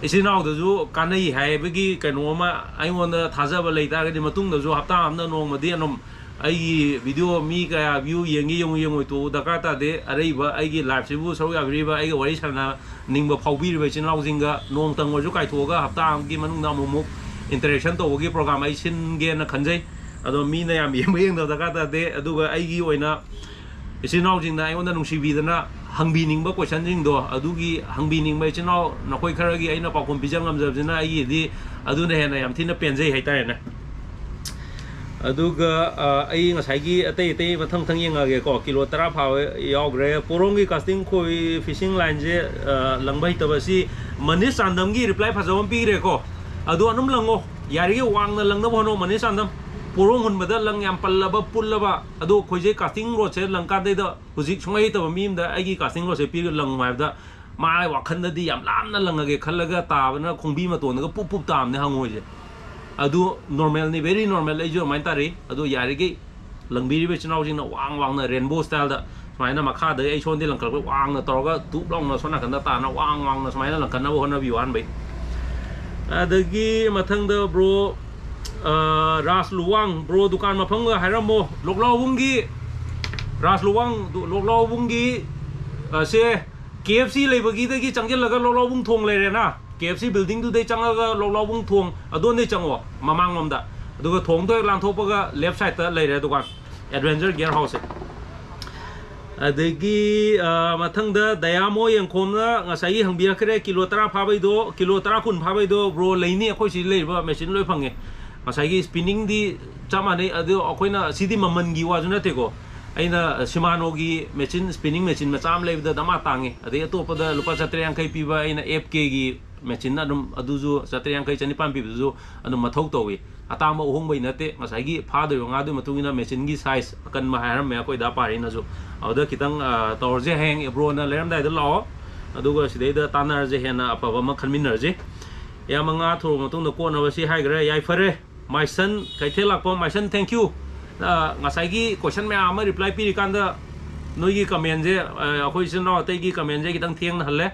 ichino da ju kanai hai ba gi kano ma ai won da thaja ba lei tar ga di matung da ju hapta am na nong ma di anom ai video mi ka view yengi yong oi to da ka ta de arei ba ai gi live se bu so ya ri ba ai ga wari sana ning ba phau bi ri ba chin lau jing ga nong tang ju kai tho ga hapta am gi manung na mu interaction to gi program ai sin ge na khanjai ado mi na yam yeng da ka ta de adu ga ai gi oina chin lau jing na ai won da nung si bi da na hangbiningba question jing do adu gi hangbiningba chin lau na koi khara gi ai na pa kom bijang ngam jab jina ai di ꯑꯗꯨꯅ ꯍꯦꯟꯅ ꯌꯥꯝ ꯊꯤꯅ ꯄꯦꯟꯖꯩ ꯍꯥꯏꯇꯥꯔꯦꯅꯦ ꯑꯗꯨꯒ ꯑꯩ ꯉꯁꯥꯏꯒꯤ ꯑꯇꯩ ꯃꯊꯪ ꯌꯦꯡꯉꯒꯦꯀꯣ ꯀꯤꯂꯣ 10 ꯐꯥꯕ ꯌꯥꯎꯈ꯭ꯔꯦ ꯄꯣꯔꯣꯝꯒꯤ ꯀꯥꯁꯇꯤꯡ ꯈꯣꯏ ꯐꯤꯁꯤꯡ ꯂꯥꯏꯟꯁꯦ ꯂꯪꯕ ꯍꯩꯇꯕꯁꯤ ꯃꯅꯤꯁ ꯆꯥꯟꯗꯝꯒꯤ ꯔꯤꯄ꯭ꯂꯥꯏ ꯐꯖꯕ ꯑꯃ ꯄꯤꯈ꯭ꯔꯦꯀꯣ ꯑꯗꯨ ꯑꯗꯨꯝ ꯂꯪꯉꯣ ꯌꯥꯔꯤꯒꯩ ꯋꯥꯡꯅ ꯂꯪꯅꯕ ꯍꯣꯠꯅꯧ ꯃꯅꯤꯁ ꯆꯥꯟꯗꯝ ꯄꯣꯔꯣꯝ ꯍꯨꯟꯕꯗ ꯂꯪ ꯌꯥꯝ ꯄꯜꯂꯕ ꯄꯨꯜꯂꯕ ꯑꯗꯣ ꯑꯩꯈꯣꯏꯁꯦ ꯀꯥꯁꯇꯤꯡ ꯔꯣꯗꯁꯦ ꯂꯪ ꯀꯥꯟꯗꯩꯗ ꯍꯧꯖꯤꯛ ꯁꯨꯡꯍꯩ ꯍꯩꯇꯕ ꯃꯤ ꯑꯃꯗ ꯑꯩꯒꯤ ꯀꯥꯁꯇꯤꯡ ꯔꯣꯗꯁꯦ ꯄꯤꯔꯒ ꯂꯪꯉꯨ ꯍꯥꯏꯕꯗ ꯃꯥ ꯋꯥꯈꯜꯗꯗꯤ ꯌꯥꯝ ꯂꯥꯞꯅ ꯂꯪꯉꯒꯦ ꯈꯜꯂꯒ ꯇꯥꯕꯅ ꯈꯣꯡꯕꯤ ꯃꯇꯣꯟꯗꯒ ꯄꯨꯞ ꯇꯥꯕꯅꯦ ꯍꯪꯉꯣꯏꯁꯦ ꯑꯗꯨ ꯅꯣꯔꯃꯦꯜꯅꯤ ꯚꯦꯔꯤ ꯅꯣꯔꯃꯦꯜ ꯑꯩꯁꯨ ꯑꯗꯨꯃꯥꯏꯅ ꯇꯥꯔꯤ ꯑꯗꯨ ꯌꯥꯔꯤꯈꯩ ꯂꯪꯕꯤꯔꯤꯕ ꯏꯆꯤꯜ ꯏꯅꯥꯎꯁꯤꯡꯅ ꯋꯥꯡꯅ ꯔꯦꯟꯕꯣ ꯁ꯭ꯇꯥꯏꯜꯗ ꯁꯨꯃꯥꯏꯅ ꯃꯈꯥꯗ ꯑꯩ ꯁꯣꯟꯗꯤ ꯂꯪꯈꯠꯂꯛꯄ ꯋꯥꯡꯅ ꯇꯧꯔꯒ ꯇꯨꯞ ꯂꯥꯎꯅ ꯁꯣꯝ ꯅꯥꯀꯟꯗ ꯇꯥꯅ ꯋꯥꯡꯅ ꯁꯨꯃꯥꯏꯅ ꯂꯪꯈꯠꯅꯕ ꯍꯣꯠꯅꯕꯤꯌꯨ ꯑꯍꯥꯟꯕꯩ ꯑꯗꯒꯤ ꯃꯊꯪꯗ ꯕ꯭ꯔꯣ ꯔꯥꯁ ꯂꯨꯋꯥꯡ ꯕ꯭ꯔꯣ ꯗꯨꯀꯥꯟ ꯃꯐꯝꯒ ꯍꯥꯏꯔꯝꯃꯣ ꯂꯣꯛꯂꯥꯎꯕꯨꯡꯒꯤ ꯔꯥꯁ ꯂꯨꯋꯥꯡ ꯂꯣꯛꯂꯥꯎꯕꯨꯡꯒꯤ ꯁꯦ KFC ꯂꯩꯕꯒꯤꯗꯒꯤ ꯆꯪꯁꯤꯜꯂꯒ ꯂꯣꯛꯂꯥꯎꯕꯨꯡ ꯊꯣꯡ ꯂꯩꯔꯦꯅ KFC ꯕꯤꯜꯗꯤꯡꯗꯨꯗꯩ ꯆꯪꯉꯒ ꯂꯣꯛꯂꯥꯎꯕꯨꯡ ꯊꯣꯡ ꯑꯗꯣꯝꯗꯩ ꯆꯪꯉꯣ ꯃꯃꯥꯡꯂꯣꯝꯗ ꯑꯗꯨꯒ ꯊꯣꯡꯗꯣ ꯍꯦꯛ ꯂꯥꯟꯊꯣꯛꯄꯒ ꯂꯦꯐ ꯁꯥꯏꯗꯇ ꯂꯩꯔꯦ ꯗꯨꯀꯥꯟ ꯑꯦꯗꯚꯦꯟꯆꯔ ꯒꯤꯌꯔ ꯍꯥꯎꯁꯁꯦ ꯑꯗꯒꯤ ꯃꯊꯪꯗ ꯗꯌꯥꯃꯣ ꯌꯦꯡꯈꯣꯝꯅ ꯉꯁꯥꯏꯒꯤ ꯍꯪꯕꯤꯔꯛꯈ꯭ꯔꯦ ꯀꯤꯂꯣ 10 ꯐꯥꯕꯩꯗꯣ ꯀꯤꯂꯣ 10 ꯀꯨꯟ ꯐꯥꯕꯩꯗꯣ ꯕ꯭ꯔꯣ ꯂꯩꯅꯤ ꯑꯩꯈꯣꯏ ꯁꯤꯗ ꯂꯩꯔꯤꯕ ꯃꯦꯆꯤꯟ ꯂꯣꯏ ꯐꯪꯉꯦ ꯉꯁꯥꯏꯒꯤ ꯁ꯭ꯄꯤꯅꯤꯡꯗꯤ ꯆꯞ ꯃꯥꯟꯅꯩ ꯑꯗꯣ ꯑꯩꯈꯣꯏꯅ ꯁꯤꯗꯤ ꯃꯃꯜꯒꯤ ꯋꯥꯁꯨ ꯅꯠꯇꯦꯀꯣ ꯑꯩꯅ ꯁꯤꯃꯥꯅꯣꯒꯤ ꯃꯦꯆꯤꯟ ꯁ꯭ꯄꯤꯅꯤꯡ ꯃꯦꯆꯤꯟ ꯃꯆꯥ ꯑꯃ ꯂꯩꯕꯗ ꯗꯃꯥ ꯇꯥꯡꯉꯦ ꯑꯗꯩ ꯑꯇꯣꯞꯄꯗ ꯂꯨꯄꯥ 750 ꯄꯤꯕ ꯑꯩꯅ FKꯒꯤ ꯃꯦꯆꯤꯟ ꯑꯗꯨꯝ ꯑꯗꯨꯁꯨ 750 7,500 ꯄꯤꯕꯗꯨꯁꯨ ꯑꯗꯨꯝ ꯃꯊꯧ ꯇꯧꯏ ꯑꯇꯥꯡꯕ ꯑꯍꯣꯡꯕꯩ ꯅꯠꯇꯦ ꯉꯁꯥꯏꯒꯤ ꯐꯥꯗꯣꯏꯕ ꯉꯥꯗꯨꯒꯤ ꯃꯇꯨꯡ ꯏꯟꯅ ꯃꯦꯆꯤꯟꯒꯤ ꯁꯥꯏꯖ ꯑꯀꯟꯕ ꯍꯥꯏꯔꯝꯃꯦ ꯑꯩꯈꯣꯏ ꯗꯥ ꯄꯥꯔꯤꯅꯁꯨ ꯑꯗꯨꯗ ꯈꯤꯇꯪ ꯇꯧꯔꯁꯦ ꯍꯌꯦꯡ ꯕ꯭ꯔꯣꯅ ꯂꯩꯔꯝꯗꯥꯏꯗ ꯂꯥꯛꯑꯣ ꯑꯗꯨꯒ ꯁꯤꯗꯩꯗ ꯇꯥꯟꯅꯔꯁꯦ ꯍꯦꯟꯅ ꯑꯐꯕ ꯑꯃ ꯈꯟꯃꯤꯟꯅꯔꯁꯤ ꯌꯥꯝ ꯉꯥ ꯊꯣꯛꯑ ꯃꯇꯨꯡꯗ ꯀꯣꯟꯅꯕꯁꯤ ꯍꯥꯏꯈ꯭ꯔꯦ ꯌꯥꯏꯐꯔꯦ ꯃꯥꯏꯁꯟ ꯀꯩꯊꯦꯜ ꯂꯥꯛꯄ ꯃꯥꯏꯁꯟ ꯊꯦꯡꯛꯌꯨ ꯉꯁꯥꯏꯒꯤ ꯀꯣꯏꯁꯟ ꯃꯌꯥꯝ ꯑꯃ ꯔꯤꯄ꯭ꯂꯥꯏ ꯄꯤꯔꯤꯀꯥꯟꯗ ꯅꯣꯏꯒꯤ ꯀꯃꯦꯟꯁꯦ ꯑꯩꯈꯣꯏ ꯏꯆꯤꯟ ꯏꯅꯥꯎ ꯑꯇꯩꯒꯤ ꯀꯃꯦꯟꯁꯦ ꯈꯤꯇꯪ ꯊꯦꯡꯅ ꯍꯜꯂꯦ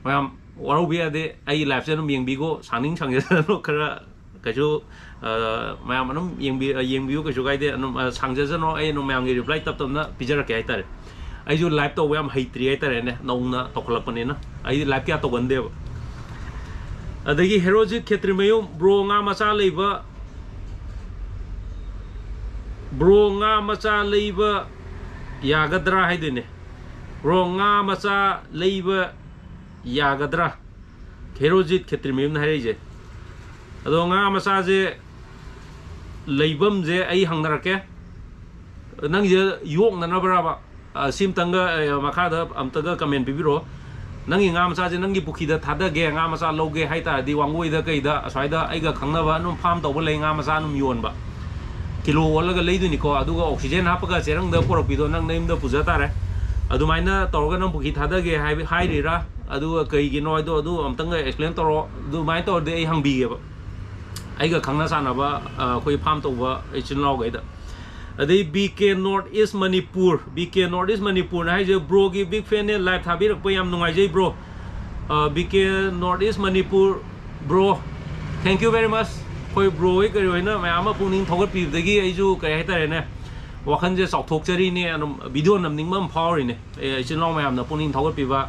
ꯃꯌꯥꯝ ꯋꯥꯔꯧꯕ ꯌꯥꯗꯦ ꯑꯩꯒꯤ ꯂꯥꯏꯐꯁꯦ ꯑꯗꯨꯝ ꯌꯦꯡꯕꯤꯒꯣ ꯁꯥꯡꯖꯁꯅꯨ ꯈꯔ ꯀꯩꯁꯨ ꯃꯌꯥꯝ ꯑꯗꯨꯝ ꯌꯦꯡꯕꯤꯌꯨ ꯀꯩꯁꯨ ꯀꯥꯏꯗꯦ ꯑꯗꯨꯝ ꯁꯥꯡꯖꯁꯅꯨ ꯑꯩ ꯑꯗꯨꯝ ꯃꯌꯥꯝꯒꯤ ꯔꯤꯄ꯭ꯂꯥꯏ ꯇꯞꯅ ꯄꯤꯖꯔꯛꯀꯦ ꯍꯥꯏꯇꯥꯔꯦ ꯑꯩꯁꯨ ꯂꯥꯏꯚ ꯇꯧꯕ ꯌꯥꯝ ꯍꯩꯇ꯭ꯔꯤ ꯍꯥꯏꯇꯥꯔꯦꯅꯦ ꯅꯧꯅ ꯇꯧꯈꯠꯂꯛꯄꯅꯤꯅ ꯑꯩꯗꯤ ꯂꯥꯏꯚ ꯀꯌꯥ ꯇꯧꯒꯟꯗꯦꯕ ꯑꯗꯒꯤ ꯍꯦꯔꯣꯖꯤꯠ ꯈꯦꯇ꯭ꯔꯤꯃꯌꯨꯝ ꯕ꯭ꯔꯣ ꯉꯥ ꯃꯆꯥ ꯂꯩꯕ ꯌꯥꯒꯗ꯭ꯔꯥ ꯍꯥꯏꯗꯣꯏꯅꯦ ꯕ꯭ꯔꯣ ꯉꯥ ꯃꯆꯥ ꯂꯩꯕ ꯌꯥꯒꯗ꯭ꯔꯥ ꯍꯦꯔꯣꯖꯤꯠ ꯈꯦꯇ꯭ꯔꯤꯃꯌꯨꯝꯅ ꯍꯥꯏꯔꯛꯏꯁꯦ ꯑꯗꯣ ꯉꯥ ꯃꯆꯥꯁꯦ ꯂꯩꯐꯝꯁꯦ ꯑꯩ ꯍꯪꯅꯔꯛꯀꯦ ꯅꯪꯁꯦ ꯌꯣꯛꯅꯅꯕ꯭ꯔꯕ ꯁꯤꯝꯇꯪꯒ ꯃꯈꯥꯗ ꯑꯝꯇꯒ ꯀꯃꯦꯟ ꯄꯤꯕꯤꯔꯛꯑꯣ ꯅꯪꯒꯤ ꯉꯥ ꯃꯆꯥꯁꯦ ꯅꯪꯒꯤ ꯄꯨꯈ꯭ꯔꯤꯗ ꯊꯥꯗꯒꯦ ꯉꯥ ꯃꯆꯥ ꯂꯧꯒꯦ ꯍꯥꯏꯇꯥꯔꯗꯤ ꯋꯥꯡꯒꯣꯏꯗ ꯀꯩꯗ ꯑꯁ꯭ꯋꯥꯏꯗ ꯑꯩꯒ ꯈꯪꯅꯕ ꯑꯗꯨꯝ ꯐꯥꯝ ꯇꯧꯕ ꯂꯩ ꯉꯥ ꯃꯆꯥ ꯑꯗꯨꯝ ꯌꯣꯟꯕ ꯀꯤꯂꯣ ꯑꯣꯜꯂꯒ ꯂꯩꯗꯣꯏꯅꯤꯀꯣ ꯑꯗꯨꯒ ꯑꯣꯛꯁꯤꯖꯦꯟ ꯍꯥꯞꯄꯒ ꯆꯦꯔꯪꯗ ꯄꯨꯔꯛꯄꯤꯗꯣ ꯅꯪ ꯅꯌꯨꯝꯗ ꯄꯨꯖ ꯇꯥꯔꯦ ꯑꯗꯨꯃꯥꯏꯅ ꯇꯧꯔꯒ ꯅꯪ ꯄꯨꯈ꯭ꯔꯤ ꯊꯥꯗꯒꯦ ꯍꯥꯏꯔꯤꯔꯥ ꯑꯗꯨꯒ ꯀꯩꯒꯤꯅꯣ ꯍꯥꯏꯗꯣ ꯑꯗꯨ ꯑꯝꯇꯪꯒ ꯑꯦꯛꯁꯄ꯭ꯂꯦꯟ ꯇꯧꯔꯛꯑꯣ ꯑꯗꯨꯃꯥꯏꯅ ꯇꯧꯔꯗꯤ ꯑꯩ ꯍꯪꯕꯤꯒꯦꯕ ꯑꯩꯒ ꯈꯪꯅ ꯆꯥꯟꯅꯕ ꯑꯩꯈꯣꯏ ꯐꯥꯝ ꯇꯧꯕ ꯏꯆꯤꯜ ꯏꯅꯥꯎꯈꯩꯗ ꯑꯗꯩ BK North East Manipur BK North East Manipurꯅ ꯍꯥꯏꯁꯦ ꯕ꯭ꯔꯣꯒꯤ ꯕꯤग ꯐꯦꯟꯅꯦ ꯂꯥꯏꯚ ꯊꯥꯕꯤꯔꯛꯄ ꯌꯥꯝ ꯅꯨꯡꯉꯥꯏꯖꯩ bro BK North East Manipur bro thank you very much ꯑꯩꯈꯣꯏ ꯕ꯭ꯔꯣ ꯍꯣꯏ ꯀꯔꯤ ꯍꯣꯏꯅ ꯃꯌꯥꯝ ꯑꯃ ꯄꯨꯛꯅꯤꯡ ꯊꯧꯒꯠꯄꯤꯕꯗꯒꯤ ꯑꯩꯁꯨ ꯀꯔꯤ ꯍꯥꯏꯇꯥꯔꯦꯅꯦ ꯋꯥꯈꯜꯁꯦ ꯆꯥꯎꯊꯣꯛꯆꯔꯤꯅꯦ ꯑꯗꯨꯝ ꯚꯤꯗꯤꯑꯣ ꯅꯝꯅꯤꯡꯕ ꯑꯃ ꯐꯥꯎꯔꯤꯅꯦ ꯏꯆꯤꯜ ꯏꯅꯥꯎ ꯃꯌꯥꯝꯅ ꯄꯨꯛꯅꯤꯡ ꯊꯧꯒꯠꯄꯤꯕ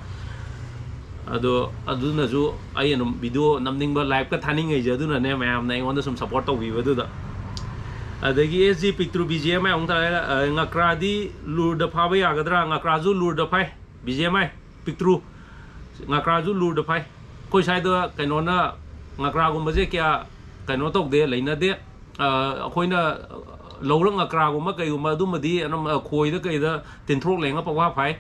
ꯑꯗꯣ ꯑꯗꯨꯅꯁꯨ ꯑꯩ ꯑꯗꯨꯝ ꯚꯤꯗꯤꯑꯣ ꯅꯝꯅꯤꯡꯕ ꯂꯥꯏꯚꯀ ꯊꯥꯅꯤꯡꯉꯩꯁꯦ ꯑꯗꯨꯅꯅꯦ ꯃꯌꯥꯝꯅ ꯑꯩꯉꯣꯟꯗ ꯁꯨꯝ ꯁꯞꯄꯣꯔꯠ ꯇꯧꯕꯤꯕꯗꯨꯗ ꯑꯗꯒꯤ SG ꯄꯤꯛꯇ꯭ꯔꯨ BGMI ꯑꯃꯨꯛ ꯇꯥꯔꯦ ꯉꯀ꯭ꯔꯥꯗꯤ ꯂꯨꯔꯗ ꯐꯥꯕ ꯌꯥꯒꯗ꯭ꯔꯥ ꯉꯀ꯭ꯔꯥꯁꯨ ꯂꯨꯔꯗ ꯐꯥꯏ BGMI ꯄꯤꯛꯇ꯭ꯔꯨ ꯉꯀ꯭ꯔꯥꯁꯨ ꯂꯨꯔꯗ ꯐꯥꯏ ꯑꯩꯈꯣꯏ ꯁ꯭ꯋꯥꯏꯗ ꯀꯩꯅꯣꯅ ꯉꯀ꯭ꯔꯥꯒꯨꯝꯕꯁꯦ ꯀꯌా ꯀꯩꯅꯣ ꯇꯧꯗꯦ ꯂꯩꯅꯗꯦ ꯑꯩꯈꯣꯏꯅ ꯂꯧꯔꯛ ꯉꯀ꯭ꯔꯥꯒꯨꯝꯕ ꯀꯩꯒꯨꯝꯕ ꯑꯗꯨꯝꯕꯗꯤ ꯑꯗꯨꯝ ꯈꯣꯏꯗ ꯀꯩꯗ ꯇꯤꯟꯊ꯭ꯔꯣꯛ ꯂꯦꯡꯉ ꯄꯪꯐꯥ ꯐꯥꯏ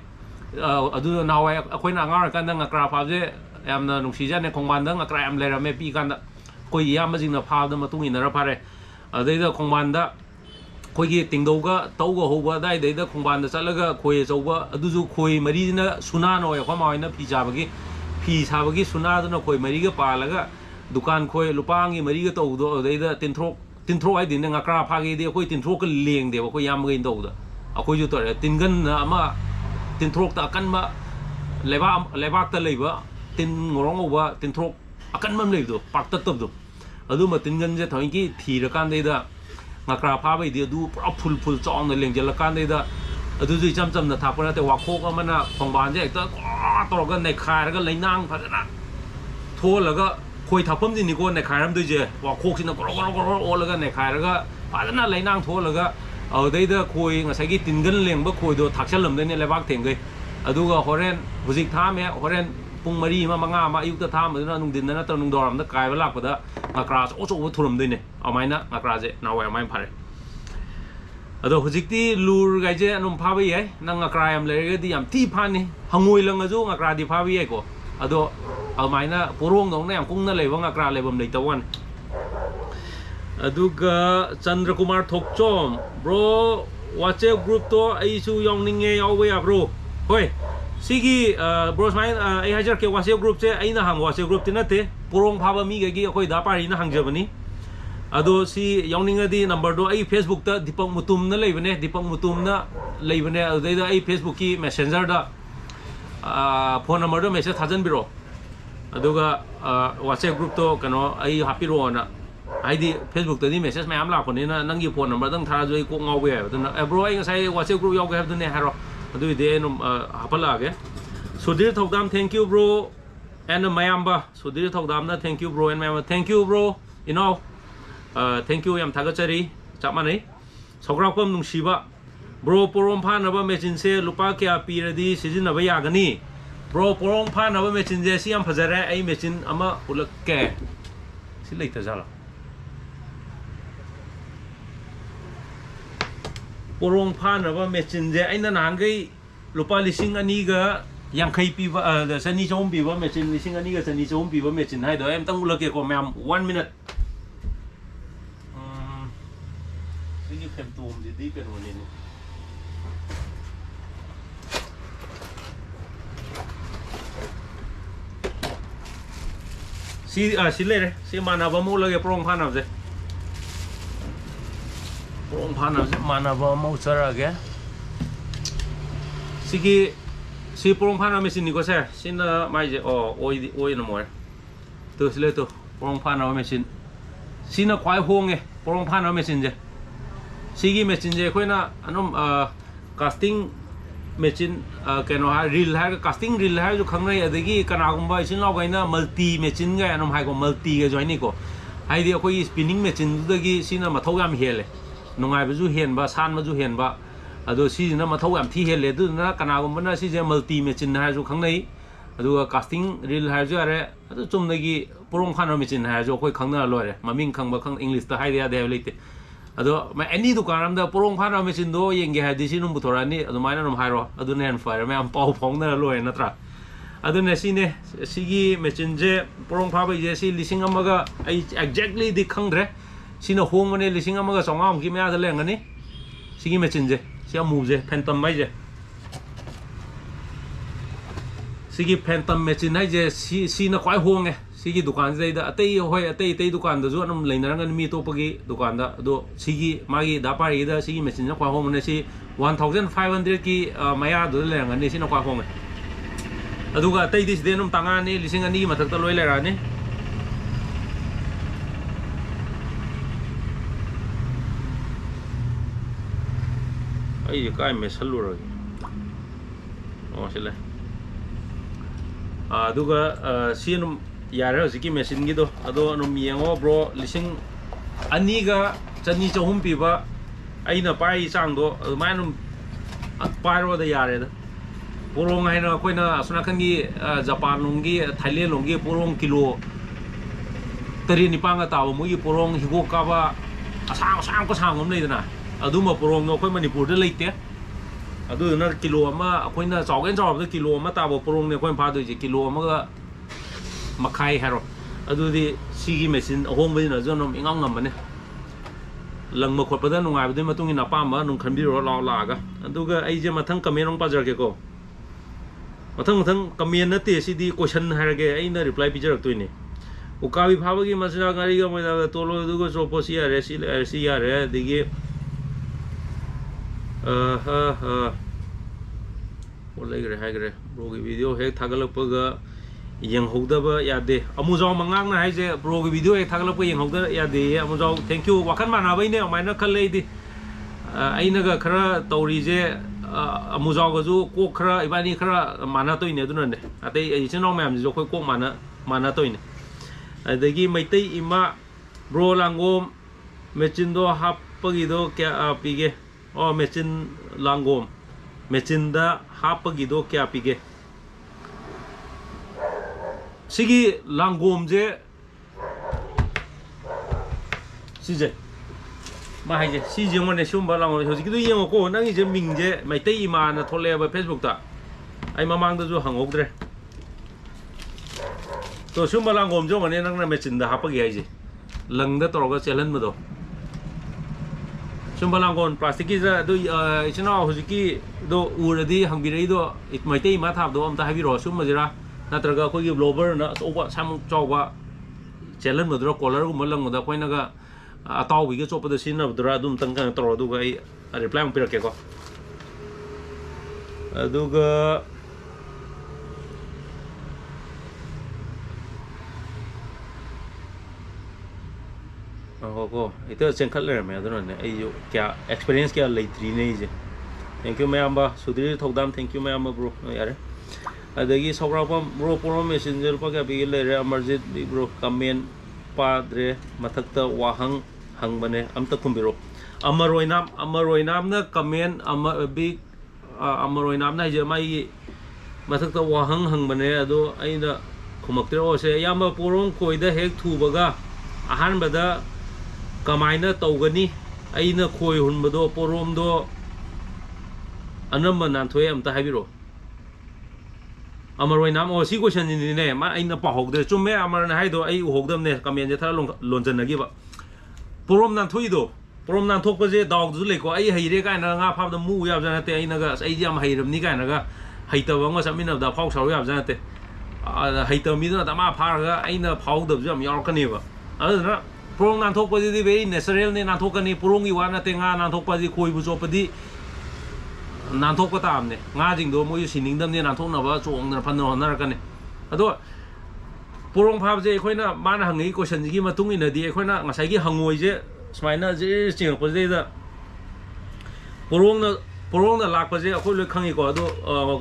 ꯑꯗꯨ ꯅꯍꯥꯟꯋꯥꯏ ꯑꯩꯈꯣꯏꯅ ꯑꯉꯥꯡ ꯑꯣꯏꯔꯤꯀꯥꯟꯗ ꯉꯀ꯭ꯔꯥ ꯐꯥꯕꯁꯦ ꯌꯥꯝꯅ ꯅꯨꯡꯁꯤꯖꯥꯠꯅꯦ ꯈꯣꯡꯕꯥꯟꯗ ꯉꯀ꯭ꯔꯥ ꯌꯥꯝ ꯂꯩꯔꯝꯃꯦ ꯄꯤꯀꯥꯟꯗ ꯑꯩꯈꯣꯏ ꯏꯌꯥꯝꯕꯁꯤꯡꯅ ꯐꯥꯕꯗ ꯃꯇꯨꯡ ꯏꯟꯅꯔ ꯐꯥꯔꯦ ꯑꯗꯩꯗ ꯈꯣꯡꯕꯥꯟꯗ ꯑꯩꯈꯣꯏꯒꯤ ꯇꯤꯡꯗꯧꯒ ꯇꯧꯒ ꯍꯧꯕ ꯑꯗꯥꯏꯗꯩꯗ ꯈꯣꯡꯕꯥꯟꯗ ꯆꯠꯂꯒ ꯈꯣꯏ ꯑꯆꯧꯕ ꯑꯗꯨꯁꯨ ꯈꯣꯏ ꯃꯔꯤꯁꯤꯅ ꯁꯨꯅꯥꯅ ꯑꯣꯏ ꯑꯩꯈꯣꯏ ꯃꯥꯍꯣꯏꯅ ꯐꯤ ꯁꯥꯕꯒꯤ ꯁꯨꯅꯥꯗꯨꯅ ꯈꯣꯏ ꯃꯔꯤꯒ ꯄꯥꯜꯂꯒ ꯗꯨꯀꯥꯟ ꯈꯣꯏ ꯂꯨꯄꯥꯒꯤ ꯃꯔꯤꯒ ꯇꯧꯕꯗꯣ ꯑꯗꯩꯗ ꯇꯤꯟꯊ꯭ꯔꯣꯛ ꯍꯥꯏꯗꯤꯅꯦ ꯉꯀ꯭ꯔꯥ ꯐꯥꯒꯦꯗꯤ ꯑꯩꯈꯣꯏ ꯇꯤꯟꯊ꯭ꯔꯣꯛꯀ ꯂꯦꯡꯗꯦꯕ ꯑꯩꯈꯣꯏ ꯏꯌꯥꯝꯕꯒꯩꯅ ꯇꯧꯕꯗ ꯑꯩꯈꯣꯏꯁꯨ ꯇꯧꯔꯦ ꯇꯤꯟꯒꯟꯅ ꯑꯃ ꯇꯤꯟꯊ꯭ꯔꯣꯛꯇ ꯑꯀꯟꯕ ꯂꯩꯕꯥꯛꯇ ꯂꯩꯕ ꯇꯤꯟ ꯉꯧꯔꯣꯛ ꯉꯧꯕ ꯇꯤꯟꯊ꯭ꯔꯣꯛ ꯑꯀꯟꯕ ꯑꯃ ꯂꯩꯕꯗꯣ ꯄꯥꯛꯇꯛꯇꯕꯗꯣ ꯑꯗꯨꯝꯕ ꯇꯤꯟꯒꯟꯁꯦ ꯊꯑꯣꯏꯀꯤ ꯊꯤꯔꯀꯥꯟꯗꯩꯗ ꯉꯀ꯭ꯔꯥ ꯐꯥꯕꯩꯗꯤ ꯑꯗꯨ ꯄꯨꯔꯥ ꯐꯨꯜ ꯆꯥꯎꯅ ꯂꯦꯡꯖꯜꯂꯀꯥꯟꯗꯩꯗ ꯑꯗꯨꯁꯨ ꯏꯆꯝ ꯆꯝꯅ ꯊꯥꯛꯄ ꯅꯠꯇꯦ ꯋꯥꯈꯣꯛ ꯑꯃꯅ ꯈꯣꯡꯕꯥꯟꯁꯦ ꯍꯦꯛꯇ ꯇꯧꯔꯒ ꯅꯩꯈꯥꯏꯔꯒ ꯂꯩꯅꯥꯡ ꯐꯖꯅ ꯊꯣꯛꯍꯜꯂꯒ ꯈꯣꯏ ꯊꯥꯛꯐꯝꯁꯤꯅꯤꯀꯣ ꯅꯩꯈꯥꯏꯔꯝꯗꯣꯏꯁꯦ ꯋꯥꯈꯣꯛꯁꯤꯅ ꯒꯣꯔꯣ ꯑꯣꯜꯂꯒ ꯅꯩꯈꯥꯏꯔꯒ ꯐꯖꯅ ꯂꯩꯅꯥꯡ ꯊꯣꯛꯍꯜꯂꯒ ꯑꯗꯨꯗꯩꯗ ꯈꯣꯏ ꯉꯁꯥꯏꯒꯤ ꯇꯤꯟꯒꯟ ꯂꯦꯡꯕ ꯈꯣꯏꯗꯣ ꯊꯥꯛꯆꯜꯂꯝꯗꯣꯏꯅꯦ ꯂꯩꯕꯥꯛ ꯊꯦꯡꯒꯩ ꯑꯗꯨꯒ ꯍꯣꯔꯦꯟ ꯍꯧꯖꯤꯛ ꯊꯥꯝꯃꯦ ꯍꯣꯔꯦꯟ pung mari manga ma ayuk ta tham aduna nung din na ta nung doram da kai ba lak pa da ngakra o cho thuram dine amaina ngakra je nawa mai phare ado hujikti lur gai je anum pha bai ai nang ngakra yam le ga di yam ti phan ni hangoi lang aju ngakra di pha bai ai ko ado amaina porong dong na yam kung na leba ngakra lebam lei tawan aduga Chandra Kumar Thokchom bro WhatsApp group to ai su yong ninge yaw ya bro hoi sigi bro smile ai hajar ke WhatsApp group che ai na hang WhatsApp group tin ate porong phaba mi ga gi khoi da pari na hang jabani ado si yong ninga di number do ai Facebook ta Deepak Mutum na leibane Deepak Mutum na leibane adai da ai Facebook ki messenger da phone number do message thajan biro aduga WhatsApp group to kano ai hapiro na ID Facebook tadi message mayam la phone na nangi phone number dang thara joi ko ngau ge tuna bro ai ngasai WhatsApp group yaw ge have ne haro adu de num hapala ge Sudir Thokdam thank you bro and mayamba Sudir Thokdam na thank you bro and mayamba thank you bro you know thank you yam thagachari chapmani sograkpam nungsiba bro porom phanaba machine se lupa kya piradi sijinaba yagani bro porom phanaba machine je si yam phajare ai machine ama ulak ke si leita jala porong phanaba machine je aina nangai lupa lising ani ga yangkai piba sani chom piba machine lising ani ga sani chom piba machine hai do em tang ulake ko mam 1 minute sigi phem tum di pen woni ni si le si manaba mo lage porong phanab je porong phanab je manaba mo chara ge sigi si porong phanab machine ni ko se sin mai je oi no more to sile to porong phanab machine sina kwai hong e porong phanab machine je sigi machine je khoina anum casting machine keno ha reel ha casting reel ha ju khangnai adagi kanagumba isin law gaina multi machine ga anum hai ko multi ga join ni ko hai di koi spinning machine dagi sina mathau yam hele nungai ba ju hen ba san ba ju hen ba ado si na mathau yam thi hele du na kanagumba na si je multi machine ha ju khangnai adu casting reel ha ju are adu chumnagi porong phanab machine ha ju koi khangna lore maming khangba khang english ta hai dia de leite ado ma any dukan da porong phanab machine do yenge ha di sinum buthorani adu maina num hairo adu nen fire ma am pau phong na loe natra adu ne sine sigi machine je porong phaba je si lising amaga ai exactly di khangre sina hong mane lising amaga songam ki mya da lengani sigi machine je sia mu je phantom mai je sigi phantom machine hai je si na kwai hong e sigi dukan zai da atei hoi atei dukan da zo nam leinarang mi to pagi dukan da do sigi magi da pari da sigi machine na kwa hong ne si 1500 ki maya do le ngani si na kwa hong aduga atei dis de nam tanga ni lising ani mathak ta loi le ra ni ai kai me salu ro sile aduga si num yara hojiki machine gi do ado no miengo bro lising ani ga chani chahum piba aina pai chang do mai num pairo da yare da porong hai na koina asuna khan gi Japan lungi Thailand lungi porong kilo tari ni panga taw mu gi porong higo ka ba asang ko sang ngom nei da na adu ma porong no koi Manipur da leite adu na kilo ama koina chawgen chaw da kilo ama taw porong ne koi pha do ji kilo ama ga makai hero adu di sigi machine hong bai na jonom ingam ngam ne lang ma khot pada nungai bde matung ina pa ma nung khanbi ro la la ga adu ga ai je mathang comment ong pajar ke ko mathang comment na te si di question har ge ai na reply pijar to ni ukabi phaba gi masra ngari ga moi da tolo du go so posi are si are digi olai gre hai gre bro gi video he thagalak pa ga yang houda ba yade amujau mangang na haije bro gi video ek thagla ko yang houda yade amujau thank you wakan mana bai ne maina khalei di aina ga khara tauri je amujau ga ju ko khara ibani khara mana toi ne dun ne atei ai chinong mayam jo khoi ko mana toi ne adagi maitai ima bro langom machine do hap pagi do kya pige o machine langom machine da hap pagi do kya pige Sigi langom je sije ma hai je si je mon ne sum ba langom hoji du yeng ko nang je ming je mai te ima na thole ba Facebook ta ai mamang da ju hangok dre to sum ba langom jo ne nang na machine da hapa gi ai je lang da tor ga chelan ma do sum ba langom plastic gi da du china hoji ki do uradi hangbirai do it mai te ima thap do am ta hai bi ro sum ma jira natraga ko gi blower na oba sam chawba chelan ma do collar gu malang ma da koi na ga atau wi ge chop da sin na dra dum tang kan tor du ga ai reply ang pira ke ko adu ga ko ito chen khal le me adu ne ai yo kya experience kya leitri nei je thank you mayam ba sudhir thodam thank you mayam bro yare adagi sograpam bro pro messenger pa ka bi le re amarjit bro comment padre mathakta wahang hangbane amta kumbiro amaroinam na comment amaroinam na je mai mathakta wahang hangbane ado aina khumaktro se yamba porong koida hek thubaga ahan bada kamaina tawgani aina khoi hunbado porom do anamba nan thoe amta habiro amaroi nam o si question ni ne ma aina pa hok de chumme amar na hai do ai hok dam ne comment je thara lonjan na gi ba porom nan thui do porom nan thok pa je dog du le ko ai hai re ka na nga phap da mu ya ja na te ai na ga ai jam hai ram ni ka na ga hai ta wa nga samin da phau sau ya ja na te hai ta mi da ma pha ga ai na phau da jam yaw ka ni ba adu na porom nan thok pa ji very natural ne nan thok ka ni porong gi wa na te nga nan thok pa ji khoi bu cho pa di nan thok pa tam ne nga jing do mo yu sining dam ne nan thok na ba chong na phan no na ka ne ado porong phab je khoi na ma na hangi question ji ma tung ina di khoi na ngasai gi hangoi je smai na je ching pa je da porong na lak pa je khoi le khangi ko ado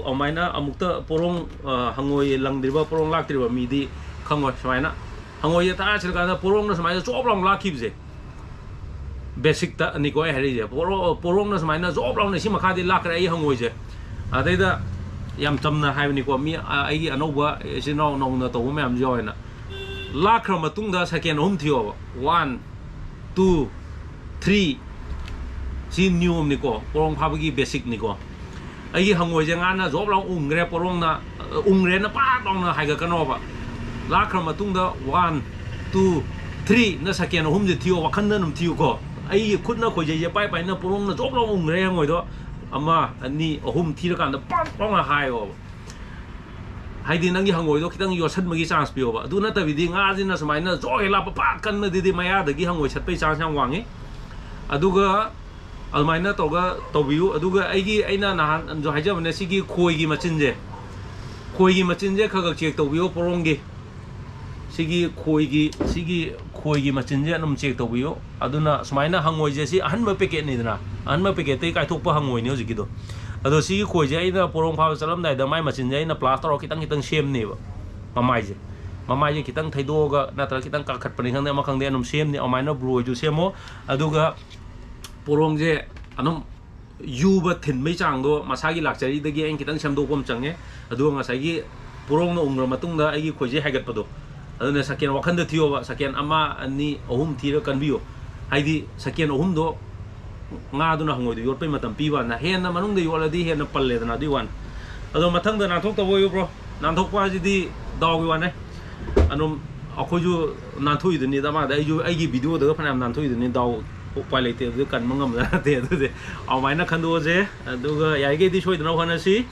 amai na amukta porong hangoi lang driba porong lak driba mi di khangoi smai na hangoi ta chil ka na porong na smai chop long lak khib je basic ta ni ko hari je porong na smai na job long na si makha di lak rai hangoi je adai da yam tamna hai ni ko mi ai gi anoba si no na to me am join na lak ra matung da second home thio 1 2 3 si new ni ko porong pha gi basic ni ko ai gi hangoi je nga na job long ungre porong na ungre na pa long na hai ga kano ba lak ra matung da 1 2 3 na second home je thio wa khan na num thio ko ai khut na khoi je pai pai na porong na job long ungre ngoi do ama ani ahum thira kan da pang pang hai o hai di nang gi hangoi do kitang yo sat magi chance pio ba du na ta vi di nga jin na samai na joy la pa kan na di maya da gi hangoi sat pe chance yang wangi aduga almaina to ga to view aduga ai gi aina na han jo haja ne si gi khoi gi machin je kha ga check to view porong gi sigi khoi gi machin je num check to view aduna smaina hangoi je si ahan ma packet ni dana ahan ma packet te kai thok pa hangoi ni hoji do ado si khoi je ina porong pha salam dai da mai machin je ina plaster kitang sem ni ba mamai je kitang thaido ga na tra kitang ka khat pani khang ne ma khang de num sem ni amai na bro ju semo aduga porong je anum yu ba thin mai chang do masagi lakchari da gi ang kitang sem do pom change adu nga sai gi porong no umra matung da ai gi khoi je hagat pa do aduna sakian wakhan da thio ba sakian ama ani ahum thira kan bio haidi sakian ahum do nga du na hangoi du yor pe matam pi ba na hen na manung de yola di hen na palle da na di wan ado mathang da na thok to boy bro nan thok pa ji di dog wi wan ne anum akhoi ju nan thui du ni da ma da ai gi video da phanam nan thui du ni daw pai le te du kan mangam da te du de au mai na khan do je adu ga yai ge di choi da na hana si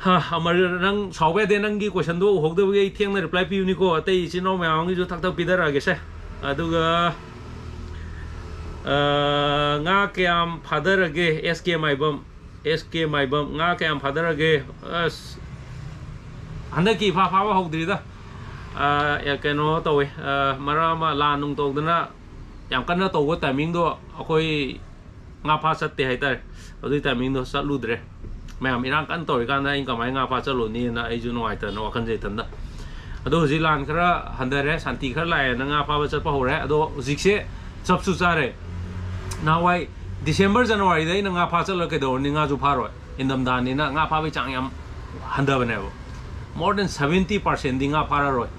ha amar rang chawbe de nang gi question do hok de ge theng na reply pi ni ko atei si no ma ang gi ju thak thak pi da ra ge se adu ga nga kyam father ge sk mai bam nga kyam father ge as handa ki pha wa hok dri da ya ke no to we mara ma la nung to da na yam kan na to go timing do akoi nga pha sat te hai ta adu timing do sat lu dre mayam irang kan to kan na in ka mai nga pha chalo ni na ai ju no ai ta no kan je tan da ado ji lan khara handa re santi khar lai na nga pha ba chat pa ho re ado zik se chap su cha re na wai December January dai na nga pha chalo ke do ni nga ju pha ro indam dan ni na nga pha bi chang yam handa ba ne bo more than 70% di nga fararoi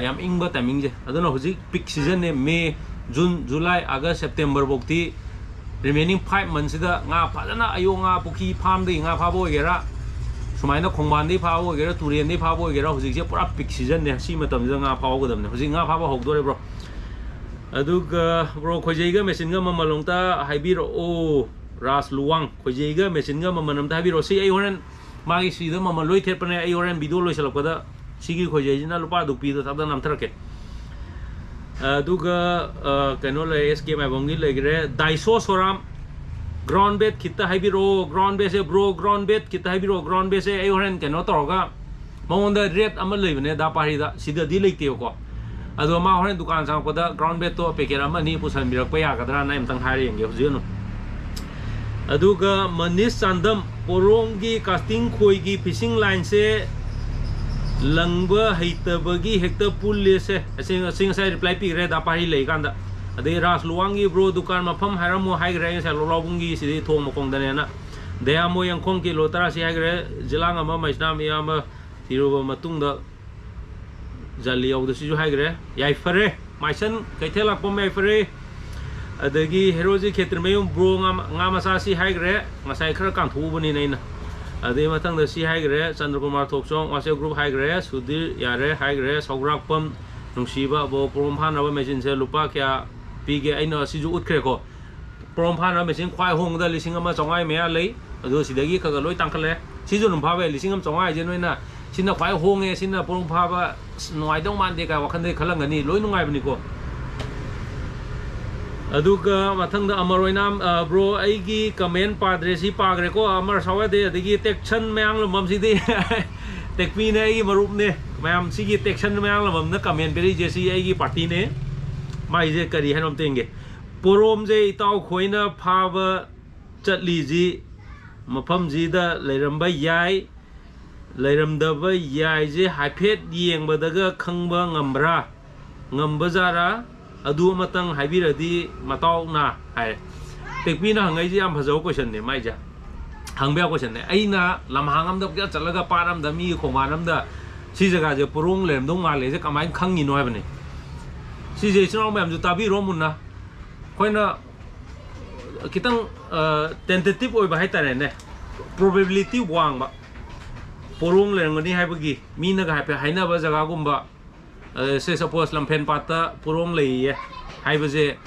yam ingba timing je aduna hojik peak season ne May June July August September bokti remaining 5 months da nga phajana ayo nga puki farm di nga phabo gera sumaina khongban di phabo gera turien di phabo gera hojik je pura peak season ne si matam ja nga phabo gadam ne hojik nga phabo hogdore bro aduga bro khojeiga machine ga mamalongta haibiro o ras luwang khojeiga machine ga mamanamta haibiro si ai horan magi sida mamal loi thepane ai horan video loi salakada sigi khojeijina lupa dupi do tabda nam thrake aduga kano le SK mai bongi legre daiso soram ground bed kita haibiro ground base bro ground bed kita haibiro ground base ai horan kano torga monda rate amal leibne da pari da sida di leite ko ado ma horen dukan sang pada ground bed to peker ama ni pusan birak pa ya kadra na imtang hari yang hujino aduga manis sandam porongi casting khoi gi fishing line se langba heita bagi hekta pulle se asing sai reply pi re da pari lei kanda ade ras luwangi bro dukan ma pham haramu hai gre sa lo bungi si thong ma kong dane na de amo yang khong ki lo tara si hai gre jilang ama maisnam ya ma tiruba matung da jali yaw da si ju hai gre yai fare maisan kaithela pom yai fare adagi heroji khetre mayum bro nga masa si hai gre ngasai khara kang thu bani nei na ade matang da si hai gre Chandra Kumar Thokchong wase group hai gre Sudir yare hai gre Sograk pam nungsiba bo prom phan aba machine se lupa kya pige aina si ju utkre ko prom phan aba machine khwai hong da lising ama chongai me lei ado sidagi khaga loi tangkhale si ju num pha ve lising am chongai je noina sina khwai hong e sina prom pha ba noi dong man de ka wakhan de khalangani loi nungai bani ko aduga mathang da amaroinam bro aigi comment padre si pagre ko amar sawa de adigi tection mayang lomam si de tekmi ne aigi marup ne mayam si gi tection mayang lomam na comment beri je si aigi party ne mai je kari hanom tenge porom je itaw khoina phaba chatli ji mafam ji da leiramba yai leiramdaba yai je haiphet yengba daga khangba ngambra ngamba jara adu matang haibiradi mataw na hai tekpi na hangai ji am phajau question ne mai ja hangbia question ne aina lamhangam da kya chalaga param da mi khomanam da si jaga je purung lem dong ma le je kamai khangi no hai bane si je chno mam ju tabi romun na khoina kitang tentative oi ba hai tare ne probability wang ba purung lem ngani hai bagi mi na ga hai na ba jaga gumba se suppose lampen pata purong lei hai baje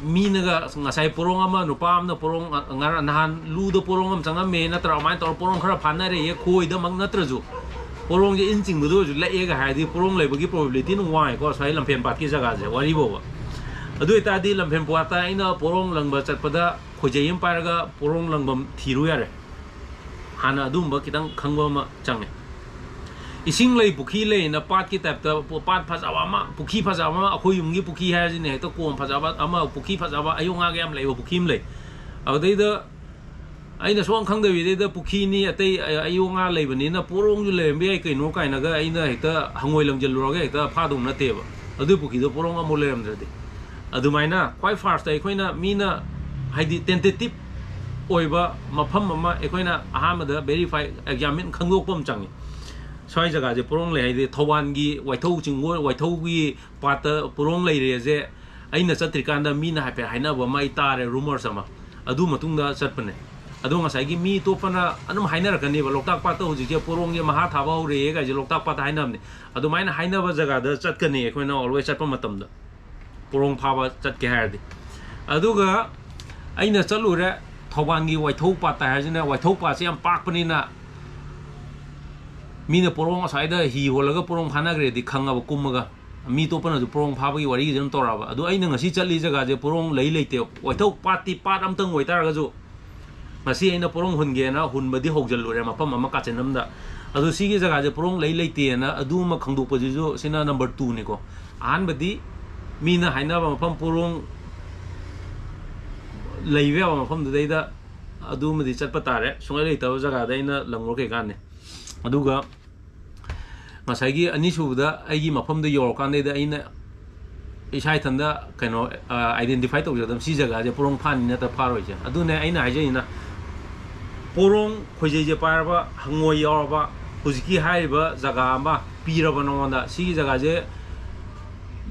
mi naga ngasai purong ama nupam na purong ngar nahan lu do purong am changa me na tra mai tor purong khara phana re ye khoi da mang na tra ju purong je in ching bu ju le ye ga hai di purong lei bagi probability nu wai ko sai lampen pat ki jaga je wari bo adu ita di lampen pata ina purong langba chat pada khojeyim paraga purong langbam thiru yare hana adum ba kitang khangba ma change ising lei pukhi lei na pat ki tap ta pat phajawa ma pukhi phajawa ma akhoi yumgi pukhi ha ji ne to kom phajawa ama pukhi phajawa ayunga ge am lei pukhim lei adai da aina song khang de wi de pukhi ni atai ayunga lei bani na purong ju lei be kai no kai na ga aina heta hangoi langjel ro ge heta phadum na te ba adu pukhi do purong amol lei am de adu maina quite fast ai khoina mina haidi tentative oiba mafam ama ekoina ahamada verify examine khangok pom changi soi jaga je purong le de thowan gi waithau chingwo waithau gi pata purong le re je aina chatrikanda mi na hape haina ba mai tare rumor sama adu matungda chatpane adu ngasai gi mi topana anum haina rakani ba loktak pata hoji je purong ge maha thaba hore ga je loktak pata haina ne adu maina haina ba jaga da chatkani ekoina always chatpa matam da purong phaba chatke hardi adu ga aina chalure thowan gi waithau pata ha jina waithau pa se am pak pani na mina porong asaida hi holaga porong phana gre di khanga ba kumaga mi to pana ju porong pha ba gi wari jam tora ba adu aina ngasi chali jaga je porong lei leite waithau pati pat am tang waitara ga ju ngasi aina porong hunge na hun badi hogjal lure ma pam ma ka chenam da adu si gi jaga je porong lei leite na adu ma khangdu pa ju sina number 2 ni ko an badi mina haina ba pam porong leiwe ba pam du dei da adu ma di chat pa tare sungai leita jaga da ina langro ke kan ne aduga masagi ani suda aigi mafam da yor kan de aina isai thanda kano identify to jadam si jaga je porong phan na ta pharoi je adu ne aina haje ina porong khoje je parba hangoi yor ba हुजिकी हाइबा जगह अमा पीरबा नोंदा सिगी जगह जे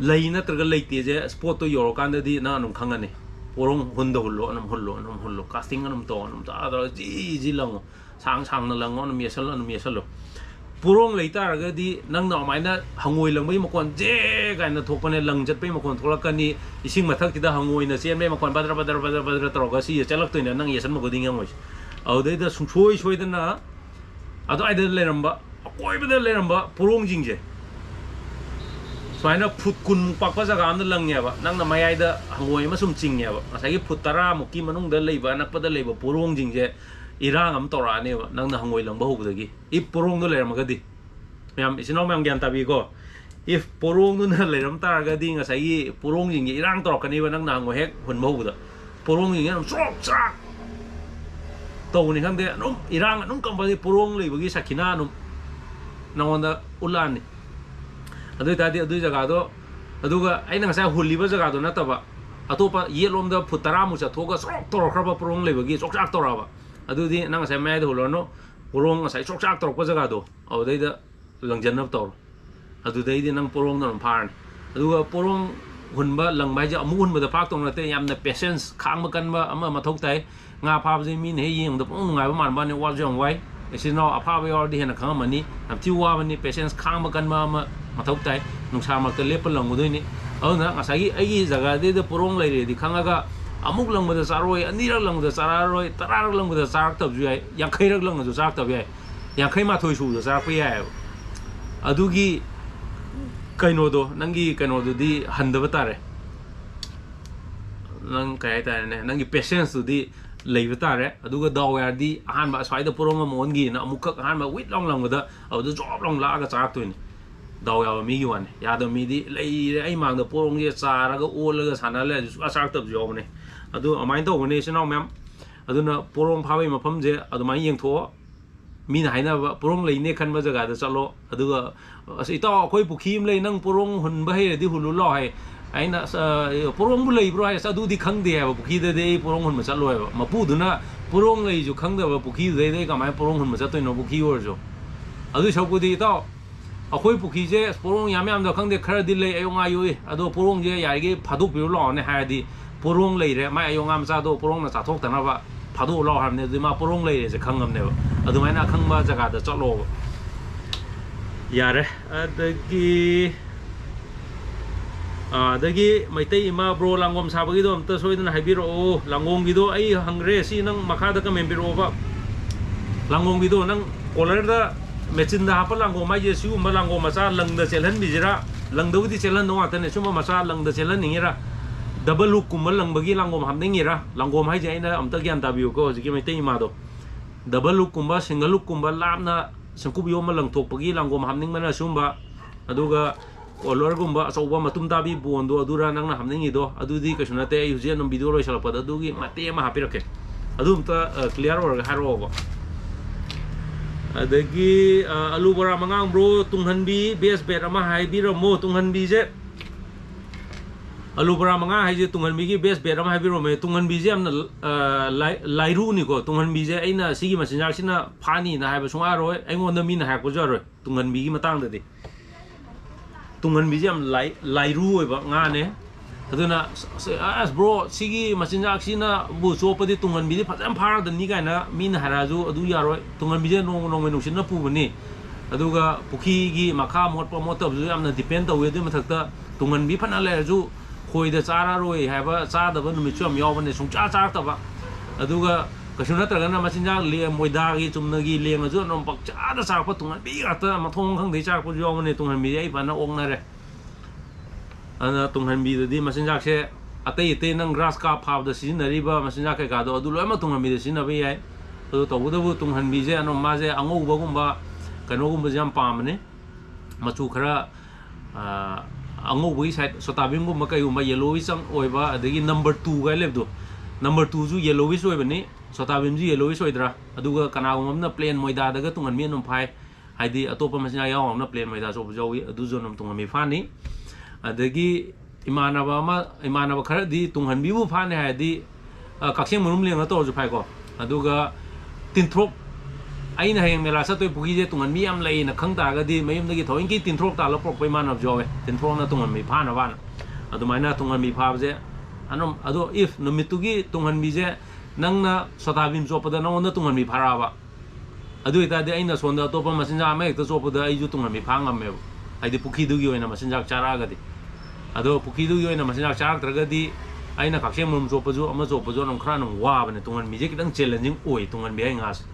लई नत्रगा लेते जे spot तो your कांददी ना नुम खंगने पोरोंग हुंदो हुल्लो casting Anam तो अनम ता जी लंगो सांग न लंगो अनम येसलो पोरोंग लेता रगदी नंग ना माइना हंगोई लंगबई मकोन जे गाइना थोपने लंग जटपई मकोन थोलकनी इसिंग मथक तिदा हंगोई न चेनबे मकोन बदर तरोगा सी चलक्तोइना नंग येसन मगोदिंग मोइस औदैदा सुंसोई सोइदना अदो आइदा लेरंबा अकोइबदा लेरंबा पोरोंग जिंगजे स्वाइना फुट कुन पाकपा जगह आमदा लंगेबा नंगना मयाइदा हंगोई मसुम चिंगेबा असागी फुट 10 मुकी मनुंगदा लेबा नकपदा लेबा पोरोंग जिंगजे इरांग अम तौरानेबा नंगना हंगोई लंगबा होगदगी इ पोरोंग दो लेरमगदी मैम इसिनो मैम ग्यान ताबीको इफ पोरोंग दुना लेरम तारगदी ngसागी पोरोंग जिंगे इरांग तौरकनीबा नंगना हंगो हेक हुनबा होगदा पोरोंग जिंगे स्ट्रोक स्ट्राक तौनी खंदे नुम इरांग नुम कंबदी पोरोंग लेबगी सखिना नुम नंगोंदा उलानी अदु तादी अदु जगह अदुगा आइना ngसा हुलिबा जगह दो नतबा अतोपा येलोमदा फुट 10 मु चथोगा स्ट्रोक तौरखरबा पोरोंग लेबगी चोकचाक तौराबा अदुदी नंग ngसा मैद हुलोनो पोरोंग ngसा चोकचाक तौरकपा जगह दो औदैदा लंजनब तौर अदुदैदी नंग पोरोंग नम फारन अदुगा पोरोंग हुनबा लंगबा जे अमु हुनबदा फाक तौर नते यामना पेशेंस खांगबा कनबा अमा मथौक ताइ nga फाबजे मीन हे येंगदा पोंग ngai ba manba ne wa jong wai इसino अफाबा yordi hena खंगमनी namti वाबनी पेशेंस खांगबा कनबा अमा मथौक ताइ नुंसा मक्ता लेपल लंगुदोइनी अदुना ngसागी अगी जगह दे पोरोंग लेरेदि खंगागा अमुक लंगबदा चारोय अनिरक लंगबदा चारारोय 10 रक लंगबदा चारक तबजु याय 50 रक लंगजु चारक तब याय 50 माथोय सुदा चारक याय अदुगी कइनोदो नंगी कइनोदुदी हंदबा तारे नंग काय तारे नंगी पेशेंस दुदी लेबा तारे अदुगा दाव यादी अहान बा स्वाइदा पोरोंग मोनगी ना अमुक अहान बा विट लंग लंगबदा अदु जॉब लंग लागा चारक तोइनी दाव याबा मीगी वाने यादो मीदी लेरे आई मांगदा पोरोंग जे चारागा ओलगा सानाले चारक तब जॉबने अदु अमाइन तौबने सिनाव मैम अदुना पोरोंग फाबै मफम जे अदुमाइ येंथो मीना हाइनाबा पोरोंग लेने खनबा जगहदा चलो अदुगा इताव अखोय पुखीम ले नंग पोरोंग हुनबा हेरदि हुलु लो हाय आइना पोरोंग बु लेब्रो हाय अदुदि खंगदे हाय पुखीदा दे पोरोंग हुनबा चलो हाय मपुदुना पोरोंग लेजु खंगदबा पुखी दे कमाय पोरोंग हुनबा चतोइनो पुखी ओरजो अदु सौकुदि इताव अखोय पुखी जे पोरोंग याम याम द खंगदे खरदि ले अयोंगा युइ अदो पोरोंग जे याइगे फादुक बिरो लाने हायदि पोरोंग लेरे माय अयोंगा मचादो पोरोंग ना चाथोक तनाबा फादु लो हामने दिमा पोरोंग लेरे जे खंगमनेबा अदुमाइना खंगबा जगहदा चलो यारे अदगी मैतै इमा ब्रो लांगोम साबगिदो अमता सोइदना हाइबिरो लांगोंगिदो आई हंग्रे सी नंग मखादा कमें बिरोबा लांगोंगिदो नंग कोलरदा मेचिन दा हापा लांगो माइजे सिगुम लांगो मचा लंगदा चेलहन बिजिरा लंगदबुदी चेलहन नो आतने सुमा मचा लंगदा चेलहन निंगिरा डबल हुक कुम लंगबगी लांगोम हामनिंगिरा लांगोम हाइजे आइना अमता ग्यान ताबियो को जिकि मैतै इमादो डबल हुक कुम सिंगल हुक कुम लापना संकुबियो म लंगथोकपगी लांगोम हामनिंगमना सुमबा अदुगा कोलरगुम्बा अचौबा मतुम ताबी बोंदो अदुरा नंगना हामनिंगिदो अदुदी कैसु नते आई हुजे नम वीडियो लोइसलपदा अदुगी मते मा हापिरके अदुमता क्लियर ओरगा हारोबा अदगी आलू बरा मंगांग ब्रो तुंगहनबी बेस बेट अमा हाइबिरमो तुंगहनबी जे आलू बरा मंगा हाइजे तुंगहनबी की बेस बेट अमा हाइबिरमो तुंगहनबी जे हमना लाइरू निको तुंगहनबी जे अइना सिगी मसिनजाक सिना फानी ना हाइबा सुंगा रोय अइंगोंदा मीना हाइको जरोय तुंगहनबी की मतंगददी तुंगहनबी जे हम लाइरू ओइबा ngaने अदुना अस ब्रो सिगी मसिनजाक सिना बु चोपदि तुंगहनबी दि फजन फारदनि गायना मीना हाराजु अदु यारोय तुंगहनबी जे नोंग नोंग नुसिना पुबनि अदुगा पुखी गी मखा मोटपा मोटबजु यामना डिपेंड तौवे दु मथक्ता तुंगहनबी फना लेरजु खोइदा चारा रोय हाइबा चादबा नुमिचु हम यावबने सुंचा चारतबा अदुगा कछु नत्रगना मसिनजाक ले मोइदागी चुमनगी लेंगजु नों पक्चादा चारपा तुंगहनबी गाता मथोंग खंगदे चारपा यावबने तुंगहनबी आई फना ओंगनारे अना तुंगहनबी दि मसिनजाक से अतै अतै नंग ग्रास का फाबदा सिजिनरिबा मसिनजाक कैकादो अदु लोइमा तुंगहनबी दि सिजिनबा याय अदु तौबदबु तुंगहनबी जे अनो माजे अंगौबगुम्बा कनोगुम्बा जाम पामने मचु खरा अंगौबगी साइड सोताबिंगुम्बा कैगुम्बा येलोवी संग ओइबा अदगी नंबर 2 गाय लेबदो नंबर 2 जु येलोविश ओइबनी सोताबिंजु येलोविश ओइद्रा अदुगा कनागुम्बना प्लेन मोइदादगा तुंगहनबी नुम फाय हाइदि अतोपा मसिना यावना प्लेन मोइदा सोब जौवी अदु जो नुम तुंगहनबी फानी अदगी इमानबा खरदी तुंगहनबीबु फाने हायदि कक्सेंग मनुम लेंगा तौरजु फाइको अदुगा तिनथ्रोक ꯑꯩꯅ ꯍꯌꯦꯡ ꯃꯦꯂꯥ ꯆꯠꯇꯣꯏ ꯄꯨꯈ꯭ꯔꯤꯁꯦ ꯇꯨꯡꯍꯟꯕꯤ ꯌꯥꯝ ꯂꯩꯅ ꯈꯪ ꯇꯥꯔꯒꯗꯤ ꯃꯌꯨꯝꯗꯒꯤ ꯊꯑꯣꯏꯀꯤ ꯇꯤꯟꯊ꯭ꯔꯣꯛ ꯇꯥꯜꯂꯒ ꯄꯨꯔꯛꯄꯩ ꯃꯥꯟꯅꯕꯁꯨ ꯌꯥꯎꯋꯦ ꯇꯤꯟꯊ꯭ꯔꯣꯛꯅ ꯇꯨꯡꯍꯟꯕꯤ ꯐꯥꯅꯕꯅ ꯑꯗꯨꯃꯥꯏꯅ ꯇꯨꯡꯍꯟꯕꯤ ꯐꯥꯕꯁꯦ ꯑꯗꯣ if ꯅꯨꯃꯤꯠꯇꯨꯒꯤ ꯇꯨꯡꯍꯟꯕꯤꯁꯦ ꯅꯪꯅ ꯁꯣꯇꯥꯕꯤꯝ ꯆꯣꯞꯄꯗ ꯅꯪꯉꯣꯟꯗ ꯇꯨꯡꯍꯟꯕꯤ ꯐꯥꯔꯛꯑꯕ ꯑꯗꯨ ꯑꯣꯏꯇꯥꯔꯗꯤ ꯑꯩꯅ ꯁꯣꯟꯗ ꯑꯇꯣꯞꯄ ꯃꯆꯤꯟꯖꯥꯛ ꯑꯃ ꯍꯦꯛꯇ ꯆꯣꯞꯄꯗ ꯑꯩꯁꯨ ꯇꯨꯡꯍꯟꯕꯤ ꯐꯥ ꯉꯝꯃꯦꯕ ꯍꯥꯏꯗꯤ ꯄꯨꯈ꯭ꯔꯤꯗꯨꯒꯤ ꯑꯣꯏꯅ ꯃꯆꯤꯟꯖꯥꯛ ꯆꯥꯔꯛꯑꯒꯗꯤ ꯑꯗꯣ ꯄꯨꯈ꯭ꯔꯤꯗꯨꯒꯤ ꯑꯣꯏꯅ ꯃꯆꯤꯟꯖꯥꯛ ꯆꯥꯔꯛꯇ꯭ꯔꯒꯗꯤ ꯑꯩꯅ ꯀꯛꯆꯦꯡ ꯃꯔꯨꯝ ꯆꯣꯞꯄꯁꯨ ꯑꯃ ꯆꯣꯞꯄꯁꯨ ꯑꯗꯨꯝ ꯈꯔ ꯑꯗꯨꯝ ꯋꯥꯕꯅꯦ ꯇꯨꯡꯍꯟꯕꯤꯁꯦ ꯈꯤꯇꯪ ꯆꯦꯂꯦꯟꯖꯤꯡ ꯑꯣꯏ ꯇꯨꯡꯍꯟꯕꯤ ꯍꯥꯏ ꯉꯥꯁꯦ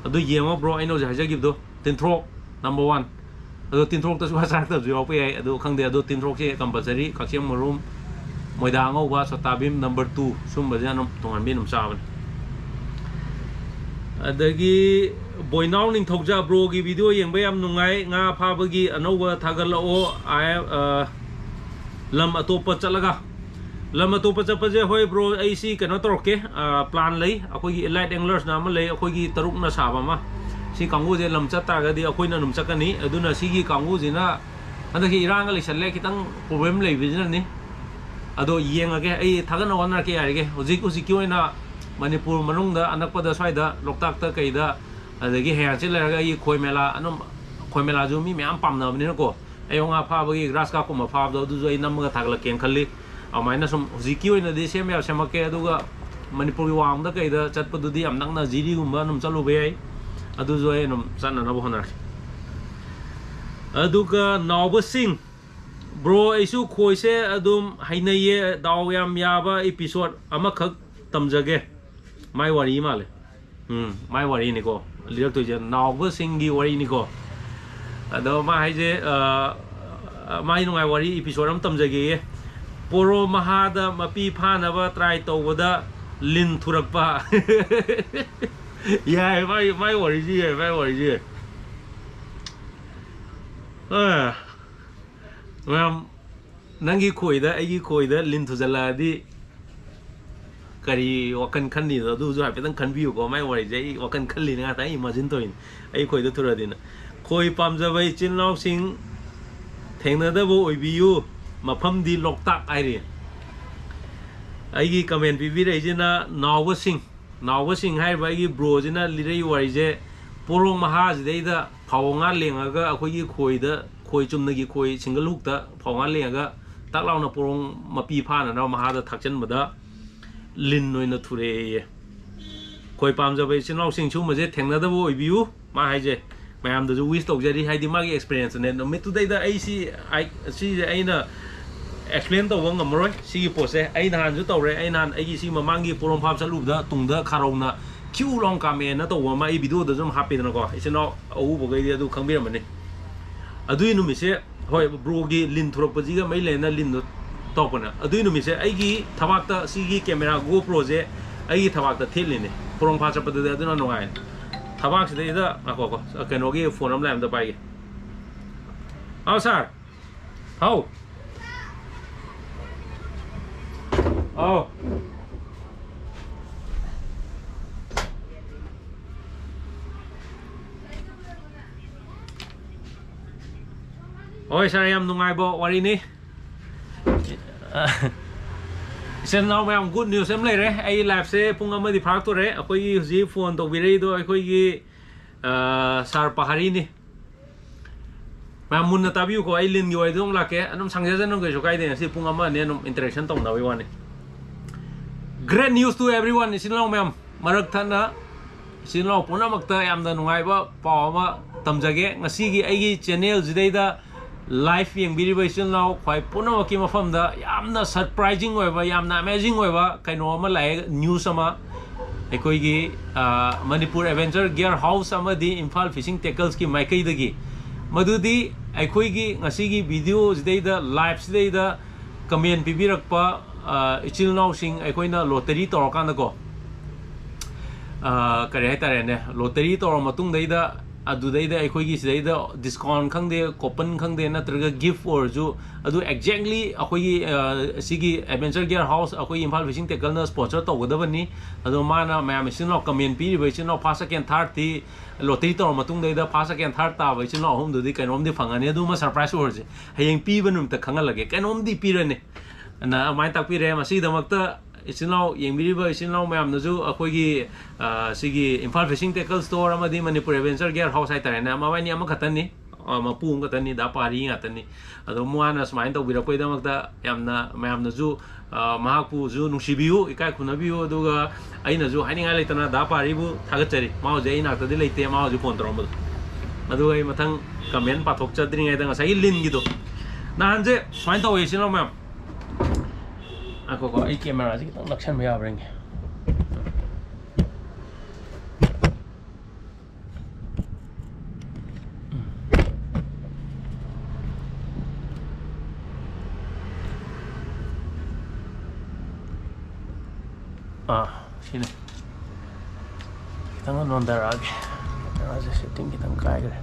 ꯑꯗꯨ ꯌꯦꯡꯉꯣ ꯕ꯭ꯔꯣ ꯑꯩꯅ ꯍꯧꯖꯤꯛ ꯍꯥꯏꯖꯈꯤꯕꯗꯣ ꯇꯤꯟꯊ꯭ꯔꯣꯛ ꯅꯝꯕꯔ 1 ꯑꯗꯣ ꯇꯤꯟꯊ꯭ꯔꯣꯛꯇꯁꯨ ꯆꯥꯔꯛꯇꯕꯁꯨ ꯌꯥꯎꯔꯛꯄ ꯌꯥꯏ ꯑꯗꯣ ꯈꯪꯗꯦ ꯑꯗꯣ ꯇꯤꯟꯊ꯭ꯔꯣꯛꯁꯦ ꯀꯝꯄꯜꯁꯔꯤ ꯀꯛꯆꯦꯡ ꯃꯔꯨꯝ ꯃꯣꯏꯗꯥ ꯑꯉꯧꯕ ꯁꯣꯇꯥꯕꯤꯝ ꯅꯝꯕꯔ 2 ꯁꯨꯝꯕꯁꯦ ꯑꯗꯨꯝ ꯇꯨꯡꯍꯟꯕꯤ ꯑꯗꯨꯝ ꯆꯥꯕꯅꯦ ꯑꯗꯒꯤ ꯕꯣꯏꯅꯥꯎ ꯅꯤꯡꯊꯧꯖꯥ ꯕ꯭ꯔꯣꯒꯤ ꯚꯤꯗꯤꯑꯣ ꯌꯦꯡꯕ ꯌꯥꯝ ꯅꯨꯡꯉꯥꯏ ꯉꯥ ꯐꯥꯕꯒꯤ ꯑꯅꯧꯕ ꯊꯥꯒꯠꯂꯛꯑꯣ ꯂꯝ ꯑꯇꯣꯞꯄ ꯆꯠꯂꯒ ꯂꯝ ꯑꯇꯣꯞꯄ ꯆꯠꯄꯁꯦ ꯍꯣꯏ ꯕ꯭ꯔꯣ ꯑꯩꯁꯤ ꯀꯩꯅꯣ ꯇꯧꯔꯛꯀꯦ ꯄ꯭ꯂꯥꯟ ꯂꯩ ꯑꯩꯈꯣꯏꯒꯤ ꯏꯂꯥꯏꯠ ꯑꯦꯡꯂꯔꯁꯅ ꯑꯃ ꯂꯩ ꯑꯩꯈꯣꯏꯒꯤ 3ꯅ ꯁꯥꯕ ꯑꯃ ꯁꯤ ꯀꯥꯡꯕꯨꯁꯦ ꯂꯝ ꯆꯠ ꯇꯥꯔꯒꯗꯤ ꯑꯩꯈꯣꯏꯅ ꯑꯗꯨꯝ ꯆꯠꯀꯅꯤ ꯑꯗꯨꯅ ꯁꯤꯒꯤ ꯀꯥꯡꯕꯨꯁꯤꯅ ꯍꯟꯗꯛꯀꯤ ꯏꯔꯥꯡꯒ ꯂꯩꯁꯜꯂꯦ ꯈꯤꯇꯪ ꯄ꯭ꯔꯣꯕ꯭ꯂꯦꯝ ꯂꯩꯕꯁꯤꯅꯅꯤ ꯑꯗꯣ ꯌꯦꯡꯉꯒꯦ ꯑꯩ ꯊꯥꯒꯠꯅ ꯍꯣꯠꯅꯔꯛꯀꯦ ꯌꯥꯔꯤꯒꯦ ꯍꯧꯖꯤꯛꯀꯤ ꯑꯣꯏꯅ ꯃꯅꯤꯄꯨꯔ ꯃꯅꯨꯡꯗ ꯑꯅꯛꯄꯗ ꯁ꯭ꯋꯥꯏꯗ ꯂꯣꯛꯇꯥꯛꯇ ꯀꯩꯗ ꯑꯗꯒꯤ ꯍꯌꯥꯡꯆꯤꯠ ꯂꯩꯔꯒ ꯑꯩꯒꯤ ꯈꯣꯏ ꯃꯦꯂꯥ ꯑꯗꯨꯝ ꯈꯣꯏ ꯃꯦꯂꯥꯁꯨ ꯃꯤ ꯃꯌꯥꯝ ꯄꯥꯝꯅꯕꯅꯤꯅꯀꯣ ꯑꯌꯣ ꯉꯥ ꯐꯥꯕꯒꯤ ꯒ꯭ꯔꯥꯁ ꯀꯥꯞꯀꯨꯝꯕ ꯐꯥꯕꯗꯣ ꯑꯗꯨꯁꯨ ꯑꯩ ꯅꯝꯃꯒ ꯊꯥꯒꯠꯂꯛꯀꯦꯅ ꯈꯜꯂꯤ ꯑꯗꯨꯃꯥꯏꯅ ꯁꯨꯝ ꯍꯧꯖꯤꯛꯀꯤ ꯑꯣꯏꯅꯗꯤ ꯁꯦꯝꯕ ꯌꯥꯕ ꯁꯦꯝꯃꯛꯀꯦ ꯑꯗꯨꯒ ꯃꯅꯤꯄꯨꯔꯒꯤ ꯋꯥꯡꯃꯗ ꯀꯩꯗ ꯆꯠꯄꯗꯨꯗꯤ ꯌꯥꯝ ꯅꯛꯅ ꯖꯤꯔꯤꯒꯨꯝꯕ ꯑꯗꯨꯝ ꯆꯠꯂꯨꯕ ꯌꯥꯏ ꯑꯗꯨꯁꯨ ꯑꯩ ꯑꯗꯨꯝ ꯆꯠꯅꯅꯕ ꯍꯣꯠꯅꯔꯛꯀꯦ ꯑꯗꯨꯒ ꯅꯥꯎꯕꯁꯤꯡ ꯕ꯭ꯔꯣ ꯑꯩꯁꯨ ꯈꯣꯏꯁꯦ ꯑꯗꯨꯝ ꯍꯩꯅꯩꯌꯦ ꯗꯥꯎ ꯌꯥꯝ ꯌꯥꯕ episode ꯑꯃꯈꯛ ꯇꯝꯖꯒꯦ ꯃꯥꯏ ꯋꯥꯔꯤ ꯃꯥꯜꯂꯦ ꯃꯥꯏ ꯋꯥꯔꯤꯅꯤꯀꯣ ꯂꯤꯔꯛꯇꯣꯏꯁꯦ ꯅꯥꯎꯕꯁꯤꯡꯒꯤ ꯋꯥꯔꯤꯅꯤꯀꯣ ꯑꯗꯣ ꯃꯥ ꯍꯥꯏꯁꯦ ꯃꯥꯏ ꯅꯨꯡꯉꯥꯏ ꯋꯥꯔꯤ episode ꯑꯃ ꯇꯝꯖꯒꯦꯌꯦ ꯄꯣꯔꯣ ꯃꯍꯥꯗ ꯃꯄꯤ ꯐꯥꯅꯕ ꯇ꯭ꯔꯥꯏ ꯇꯧꯕꯗ ꯂꯤꯟ ꯊꯨꯔꯛꯄ ꯌꯥꯏ ꯃꯥꯏ ꯋꯥꯔꯤꯁꯤ ꯌꯥꯏ ꯃꯥꯏ ꯋꯥꯔꯤꯁꯤ ꯌꯥꯏ ꯃꯌꯥꯝ ꯅꯪꯒꯤ ꯈꯣꯏꯗ ꯑꯩꯒꯤ ꯈꯣꯏꯗ ꯂꯤꯟ ꯊꯨꯖꯜꯂꯛꯑꯗꯤ ꯀꯔꯤ ꯋꯥꯈꯜ ꯈꯟꯅꯤꯗꯣ ꯑꯗꯨꯁꯨ ꯍꯥꯏꯐꯦꯠꯇꯪ ꯈꯟꯕꯤꯌꯨꯀꯣ ꯃꯥꯏ ꯋꯥꯔꯤꯁꯦ ꯑꯩ ꯋꯥꯈꯜ ꯈꯜꯂꯤꯅꯤ ꯉꯥꯛꯇ ꯑꯩ ꯏꯃꯥꯖꯤꯟ ꯇꯧꯔꯤꯅꯤ ꯑꯩ ꯈꯣꯏꯗ ꯊꯨꯔꯗꯤꯅ ꯈꯣꯏ ꯄꯥꯝꯖꯕ ꯏꯆꯤꯜ ꯏꯅꯥꯎꯁꯤꯡ ꯊꯦꯡꯅꯗꯕ ꯑꯣꯏꯕꯤꯌꯨ ꯃꯐꯝꯗꯤ ꯂꯣꯛꯇꯥꯛ ꯍꯥꯏꯔꯤ ꯑꯩꯒꯤ ꯀꯃꯦꯟ ꯄꯤꯕꯤꯔꯛꯏꯁꯤꯅ ꯅꯥꯎꯕꯁꯤꯡ ꯍꯥꯏꯔꯤꯕ ꯑꯩꯒꯤ ꯕ꯭ꯔꯣꯁꯤꯅ ꯂꯤꯔꯛꯏ ꯋꯥꯔꯤꯁꯦ ꯄꯣꯔꯣꯡ ꯃꯍꯥꯁꯤꯗꯩꯗ ꯐꯥꯎ ꯉꯥ ꯂꯦꯡꯉꯒ ꯑꯩꯈꯣꯏꯒꯤ ꯈꯣꯏꯗ ꯈꯣꯏ ꯆꯨꯝꯅꯒꯤ ꯈꯣꯏ ꯁꯤꯡꯒꯜ ꯍꯨꯛꯇ ꯐꯥꯎ ꯉꯥ ꯂꯦꯡꯉꯒ ꯇꯥꯛ ꯂꯥꯎꯅ ꯄꯣꯔꯣꯡ ꯃꯄꯤ ꯐꯥꯅꯅꯕ ꯃꯍꯥꯗ ꯊꯥꯛꯆꯟꯕꯗ ꯂꯤꯟ ꯑꯣꯏꯅ ꯊꯨꯔꯛꯑꯦꯌꯦ ꯈꯣꯏ ꯄꯥꯝꯖꯕ ꯏꯆꯤꯜ ꯏꯅꯥꯎꯁꯤꯡ ꯁꯤꯒꯨꯝꯕꯁꯦ ꯊꯦꯡꯅꯗꯕ ꯑꯣꯏꯕꯤꯌꯨ ꯃꯥ ꯍꯥꯏꯁꯦ ꯃꯌꯥꯝꯗꯁꯨ ꯋꯤꯁ ꯇꯧꯖꯔꯤ ꯍꯥꯏꯗꯤ ꯃꯥꯒꯤ ꯑꯦꯛꯁꯄꯤꯔꯤꯌꯦꯟꯁꯅꯦ ꯅꯨꯃꯤꯠꯇꯨꯗꯩꯗ ꯑꯩ ꯁꯤꯁꯦ ꯑꯩꯅ ꯑꯦꯛꯁꯄ꯭ꯂꯦꯟ ꯇꯧꯕ ꯉꯝꯃꯔꯣꯏ ꯁꯤꯒꯤ ꯄꯣꯠꯁꯦ ꯑꯩ ꯅꯍꯥꯟꯁꯨ ꯇꯧꯔꯦ ꯑꯩ ꯅꯍꯥꯟ ꯑꯩꯒꯤ ꯁꯤ ꯃꯃꯥꯡꯒꯤ ꯄꯣꯔꯣꯝ ꯐꯥꯕ ꯆꯠꯂꯨꯕꯗ ꯇꯨꯡꯗ ꯈꯥꯔꯧꯅ ꯀ꯭ꯌꯨ ꯂꯥꯎ ꯀꯥꯝꯃꯦꯅ ꯇꯧꯕ ꯑꯃ ꯑꯩ ꯚꯤꯗꯤꯑꯣꯗꯁꯨ ꯑꯗꯨꯝ ꯍꯥꯞꯄꯤꯗꯅꯀꯣ ꯏꯆꯤꯜ ꯏꯅꯥꯎ ꯑꯎꯕꯈꯩꯗꯤ ꯑꯗꯨ ꯈꯪꯕꯤꯔꯝꯃꯅꯤ ꯑꯗꯨꯒꯤ ꯅꯨꯃꯤꯠꯁꯦ ꯍꯣꯏ ꯕ꯭ꯔꯣꯒꯤ ꯂꯤꯟ ꯊꯨꯔꯛꯄꯁꯤꯒ ꯃꯩ ꯂꯩꯅ ꯂꯤꯟꯗꯣ ꯇꯧꯔꯛꯄꯅꯦ ꯑꯗꯨꯒꯤ ꯅꯨꯃꯤꯠꯁꯦ ꯑꯩꯒꯤ ꯊꯕꯥꯛꯇ ꯁꯤꯒꯤ ꯀꯦꯃꯦꯔꯥ GoProꯁꯦ ꯑꯩꯒꯤ ꯊꯕꯥꯛꯇ ꯊꯦꯠꯂꯤꯅꯦ ꯄꯣꯔꯣꯡ ꯐꯥ ꯆꯠꯄꯗꯗꯤ ꯑꯗꯨꯅ ꯅꯨꯡꯉꯥꯏ ꯊꯕꯥꯛꯁꯤꯗꯩꯗ ꯉꯥꯏꯈꯣ ꯀꯩꯅꯣꯒꯤ ꯐꯣꯟ ꯑꯃ ꯂꯩ ꯑꯝꯇ ꯄꯥꯏꯒꯦ ꯁꯥꯔ ꯍꯥꯎ ꯑꯥꯎ ꯍꯣꯏ ꯁꯥꯔ ꯌꯥꯝ ꯅꯨꯡꯉꯥꯏꯕ ꯋꯥꯔꯤꯅꯤ ꯏꯆꯤꯜ ꯏꯅꯥꯎ ꯃꯌꯥꯝ ꯒꯨꯗ ꯅ꯭ꯌꯨꯁ ꯑꯃ ꯂꯩꯔꯦ ꯑꯩ ꯂꯥꯏꯐꯁꯦ ꯄꯨꯡ ꯑꯃꯗꯤ ꯐꯥꯔꯛꯇꯣꯔꯦ ꯑꯩꯈꯣꯏꯒꯤ ꯍꯧꯖꯤꯛ ꯐꯣꯟ ꯇꯧꯕꯤꯔꯛꯏꯗꯣ ꯑꯩꯈꯣꯏꯒꯤ ꯁꯥꯔ ꯄꯍꯥꯔꯤꯅꯤ ꯃꯌꯥꯝ ꯃꯨꯟꯅ ꯇꯥꯕꯤꯌꯨꯀꯣ ꯑꯩ ꯂꯤꯟꯒꯤ ꯋꯥꯔꯤꯗꯣ ꯑꯃꯨꯛ ꯂꯥꯛꯀꯦ ꯑꯗꯨꯝ ꯁꯪꯖꯖꯅꯨ ꯀꯩꯁꯨ ꯀꯥꯏꯗꯦ ꯉꯁꯤ ꯄꯨꯡ ꯑꯃ ꯑꯅꯤ ꯑꯗꯨꯝ ꯏꯟꯇꯔꯦꯛꯁꯟ ꯇꯧꯅꯕꯒꯤ ꯋꯥꯅꯤ ꯒ꯭ꯔꯦꯠ ꯅ꯭ꯌꯨꯁ ꯇꯨ ꯑꯦꯚ꯭ꯔꯤꯋꯥꯟ ꯏꯆꯤꯜ ꯏꯅꯥꯎ ꯃꯌꯥꯝ ꯃꯔꯛ ꯊꯠꯅ ꯏꯆꯤꯜ ꯏꯅꯥꯎ ꯄꯨꯝꯅꯃꯛꯇ ꯌꯥꯝꯅ ꯅꯨꯡꯉꯥꯏꯕ ꯄꯥꯎ ꯑꯃ ꯇꯝꯖꯒꯦ ꯉꯁꯤꯒꯤ ꯑꯩꯒꯤ ꯆꯦꯅꯦꯜꯁꯤꯗꯩꯗ ꯂꯥꯏꯐ ꯌꯦꯡꯕꯤꯔꯤꯕ ꯏꯆꯤꯜ ꯏꯅꯥꯎ ꯈ꯭ꯋꯥꯏ ꯄꯨꯝꯅꯃꯛꯀꯤ ꯃꯐꯝꯗ ꯌꯥꯝꯅ ꯁꯔꯄ꯭ꯔꯥꯏꯖꯤꯡ ꯑꯣꯏꯕ ꯌꯥꯝꯅ ꯑꯃꯦꯖꯤꯡ ꯑꯣꯏꯕ ꯀꯩꯅꯣ ꯑꯃ ꯂꯥꯛꯑꯦ ꯅ꯭ꯌꯨꯁ ꯑꯃ ꯑꯩꯈꯣꯏꯒꯤ ꯃꯅꯤꯄꯨꯔ ꯑꯦꯗꯚꯦꯟꯆꯔ ꯒꯤꯌꯔ ꯍꯥꯎꯁ ꯑꯃꯗꯤ ꯏꯝꯐꯥꯜ ꯐꯤꯁꯤꯡ ꯇꯦꯀꯜꯁꯀꯤ ꯃꯥꯏꯀꯩꯗꯒꯤ ꯃꯗꯨꯗꯤ ꯑꯩꯈꯣꯏꯒꯤ ꯉꯁꯤꯒꯤ ꯚꯤꯗꯤꯑꯣꯁꯤꯗꯩꯗ ꯂꯥꯏꯐꯁꯤꯗꯩꯗ ꯀꯃꯦꯟ ꯄꯤꯕꯤꯔꯛꯄ ꯏꯆꯤꯜ ꯏꯅꯥꯎꯁꯤꯡ ꯑꯩꯈꯣꯏꯅ ꯂꯣꯇꯔꯤ ꯇꯧꯔꯀꯥꯟꯗꯀꯣ ꯀꯔꯤ ꯍꯥꯏꯇꯥꯔꯦꯅꯦ ꯂꯣꯇꯔꯤ ꯇꯧꯔ ꯃꯇꯨꯡꯗꯩꯗ ꯑꯗꯨꯗꯩꯗ ꯑꯩꯈꯣꯏꯒꯤ ꯁꯤꯗꯩꯗ ꯗꯤꯁꯀꯥꯎꯟ ꯈꯪꯗꯦ ꯀꯣꯄꯟ ꯈꯪꯗꯦ ꯅꯠꯇ꯭ꯔꯒ ꯒꯤꯐ ꯑꯣꯏꯔꯁꯨ ꯑꯗꯨ ꯑꯦꯛꯖꯦꯛꯂꯤ ꯑꯩꯈꯣꯏꯒꯤ ꯁꯤꯒꯤ ꯑꯦꯗꯚꯦꯟꯆꯔ ꯒꯤꯌꯔ ꯍꯥꯎꯁ ꯑꯩꯈꯣꯏꯒꯤ ꯏꯝꯐꯥꯜ ꯐꯤꯁꯤꯡ ꯇꯦꯀꯜꯅ ꯁ꯭ꯄꯣꯟꯁꯔ ꯇꯧꯒꯗꯕꯅꯤ ꯑꯗꯣ ꯃꯥꯅ ꯃꯌꯥꯝ ꯏꯆꯤꯜ ꯏꯅꯥꯎ ꯀꯃꯦꯟ ꯄꯤꯔꯤꯕ ꯏꯆꯤꯜ ꯏꯅꯥꯎ ꯐꯥꯔꯁ ꯁꯦꯀꯦꯟ ꯊꯥꯔꯠꯇꯤ ꯂꯣꯇꯔꯤ ꯇꯧꯔ ꯃꯇꯨꯡꯗꯩꯗ ꯐꯥꯔꯁ ꯁꯦꯀꯦꯟ ꯊꯥꯔꯠ ꯇꯥꯕ ꯏꯆꯤꯜ ꯏꯅꯥꯎ ꯑꯍꯨꯝꯗꯨꯗꯤ ꯀꯩꯅꯣꯝꯗꯤ ꯐꯪꯉꯅꯤ ꯑꯗꯨꯃ ꯁꯔꯄ꯭ꯔꯥꯏꯖ ꯑꯣꯏꯔꯁꯦ ꯍꯌꯦꯡ ꯄꯤꯕ ꯅꯨꯃꯤꯠꯇ ꯈꯪꯍꯜꯂꯒꯦ ꯀꯩꯅꯣꯝꯗꯤ ꯄꯤꯔꯅꯤ ꯑꯗꯨꯃꯥꯏꯅ ꯇꯥꯛꯄꯤꯔꯦ ꯃꯁꯤꯒꯤꯗꯃꯛꯇ isinau yengmiriba isinau mayam naju akhoi sigi Imphal Fishing Tackle Store amadi Manipur Adventure Gear House haitare mamai ni ama khatani mapu ngatani da pari ngatani ado muana smain to birakoi damakta yamna mayam naju mahakpu ju nungsibiu ikai khunabiu aduga aina ju haininga leitana da pari bu thagachari mau je ina ta di leite mau ju phone torombu aduga ai mathang comment pathok chadri ngai da ngasai lin gi do nahan je smain to isinau mayam ako ko ai camera ji kitang lakshan bhaya breng sini kita nonton lagi aja setting kita kayak gitu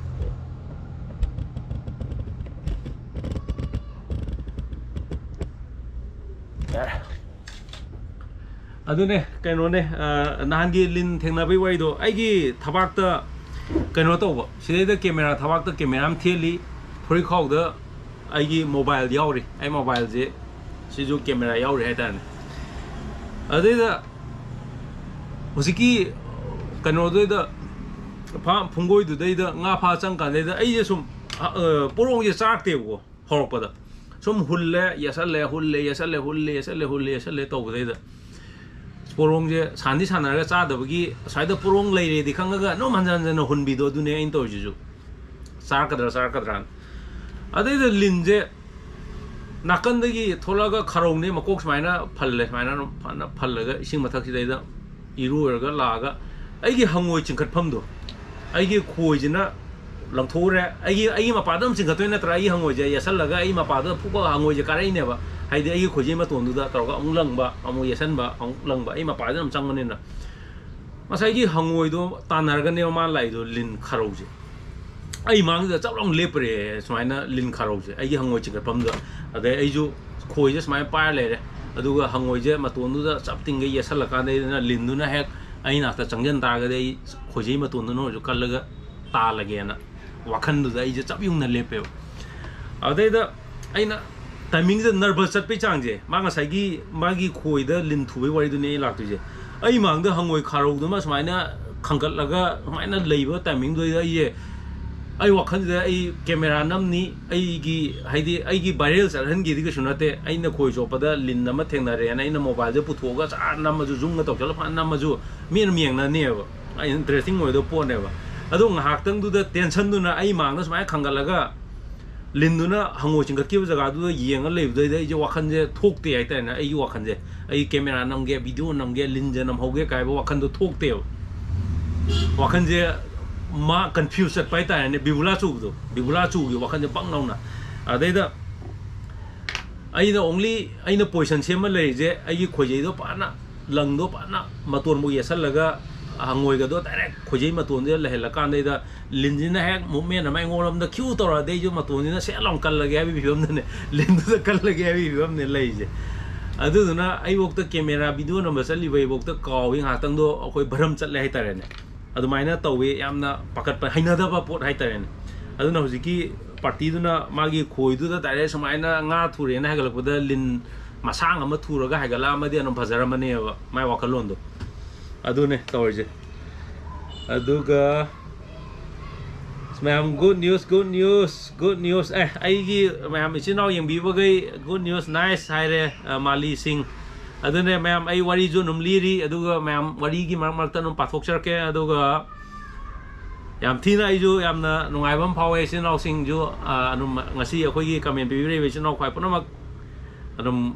ya adune kaino ne nahangi lin thengna bai wai do aigi thabak ta kaino to bo sidai da camera thabak ta camera am theli phuri khau da aigi mobile yauri ai mobile je siju camera yauri hai ta adai da Musiki kano da pa phungoi du da nga pha chang kan da ai je sum porong je chak te bo horpa da sum hulle yasalle to da porong je sandi sana ga cha da gi sai da porong lai re di khang ga no manjan jan hun bi do du ne in to ju sar kadra adai da lin je nakan da gi thola ga kharong ne makok smaina phalle ga ising mathak si da iru ga la ga ai hangoi chingkhat pham do ai khoi jina langthore ai ma padam chingkhat toina tra ai hangoi je yasal laga ai ma pada phuko hangoi je karai ne ba hai de ai khoji ma ton du da tar ga ong lang ba amu yasan ba ong lang ba ai ma padam chang ne na masai gi hangoi do tanar ga ne ma lai do lin kharau je ai mang da chap long lepre smaina lin kharau je ai hangoi chingkhat pham do ade ai ju khoi je smai pa le re aduga hangoi je maton du da chap ting ge yasal ka ne na lin du na hek ai na ta changjan ta ga dei khoji maton du no ju kal ga ta lage na wakhan du da ai je chap yung na lepe ade da ai na timing je nervous chat pe chang je ma nga sai gi ma gi khoi da lin thu bai wari du ne lak tu je ai mang da hangoi kharau du ma smai na khangkat laga smai na leiba timing du ai je ai wakhan da ai camera nam ni ai gi haidi ai gi viral sarhan gi di sunate ai na khoi chopa da lin na ma thengna re na ai na mobile je putho ga cha nam ma ju jung ga tok chala phan nam ma ju mien mieng na ne ba ai interesting oi do po ne ba adu ngahak tang du da tension du na ai mang na smai khangal laga lin du na hango ching ga ki jaga du yeng a leib dai je wakhan je thok te ai ta na ai wakhan je ai camera nam ge video nam ge lin je nam ho ge kai ba wakhan du thok te wakhan je ma confused pai ta ne bibula chu gi wakhan je pang nau na adai da ai da only ai na position sem ma le je ai gi khojei do pa na lang do pa na maton mu yesal laga hangoi ga do direct khojei maton je le hela kan dai da linjin na hek movement na mai ngolam da kyu to ra dai ju maton ni na se long kal lage bi bim ne lin da kal lage bi bim ne lai je adu na ai wok ta camera video number sali bai wok ta kaw wi ha tang do akoi bharam chat le hai tare ne adumaina tawe yamna pakat pa hainada ba pot hai tare ne aduna hojiki party du na magi khoi du da tare samaina nga thure na hagal ko da lin masang ama thuraga hagala ma de anum phajara mane ba mai wakalon do adune tawje aduga ma'am good news ai gi ma'am ichino yang bi ba gai good news nice haire mali sing adune ma'am ai wari ju num liri aduga ma'am wari gi mar tan num pathok char ke aduga yam thina ai ju yamna nungai bam phawe sinau sing ju anum ngasi akhoi gi comment bi re be sinau khwai punamak anum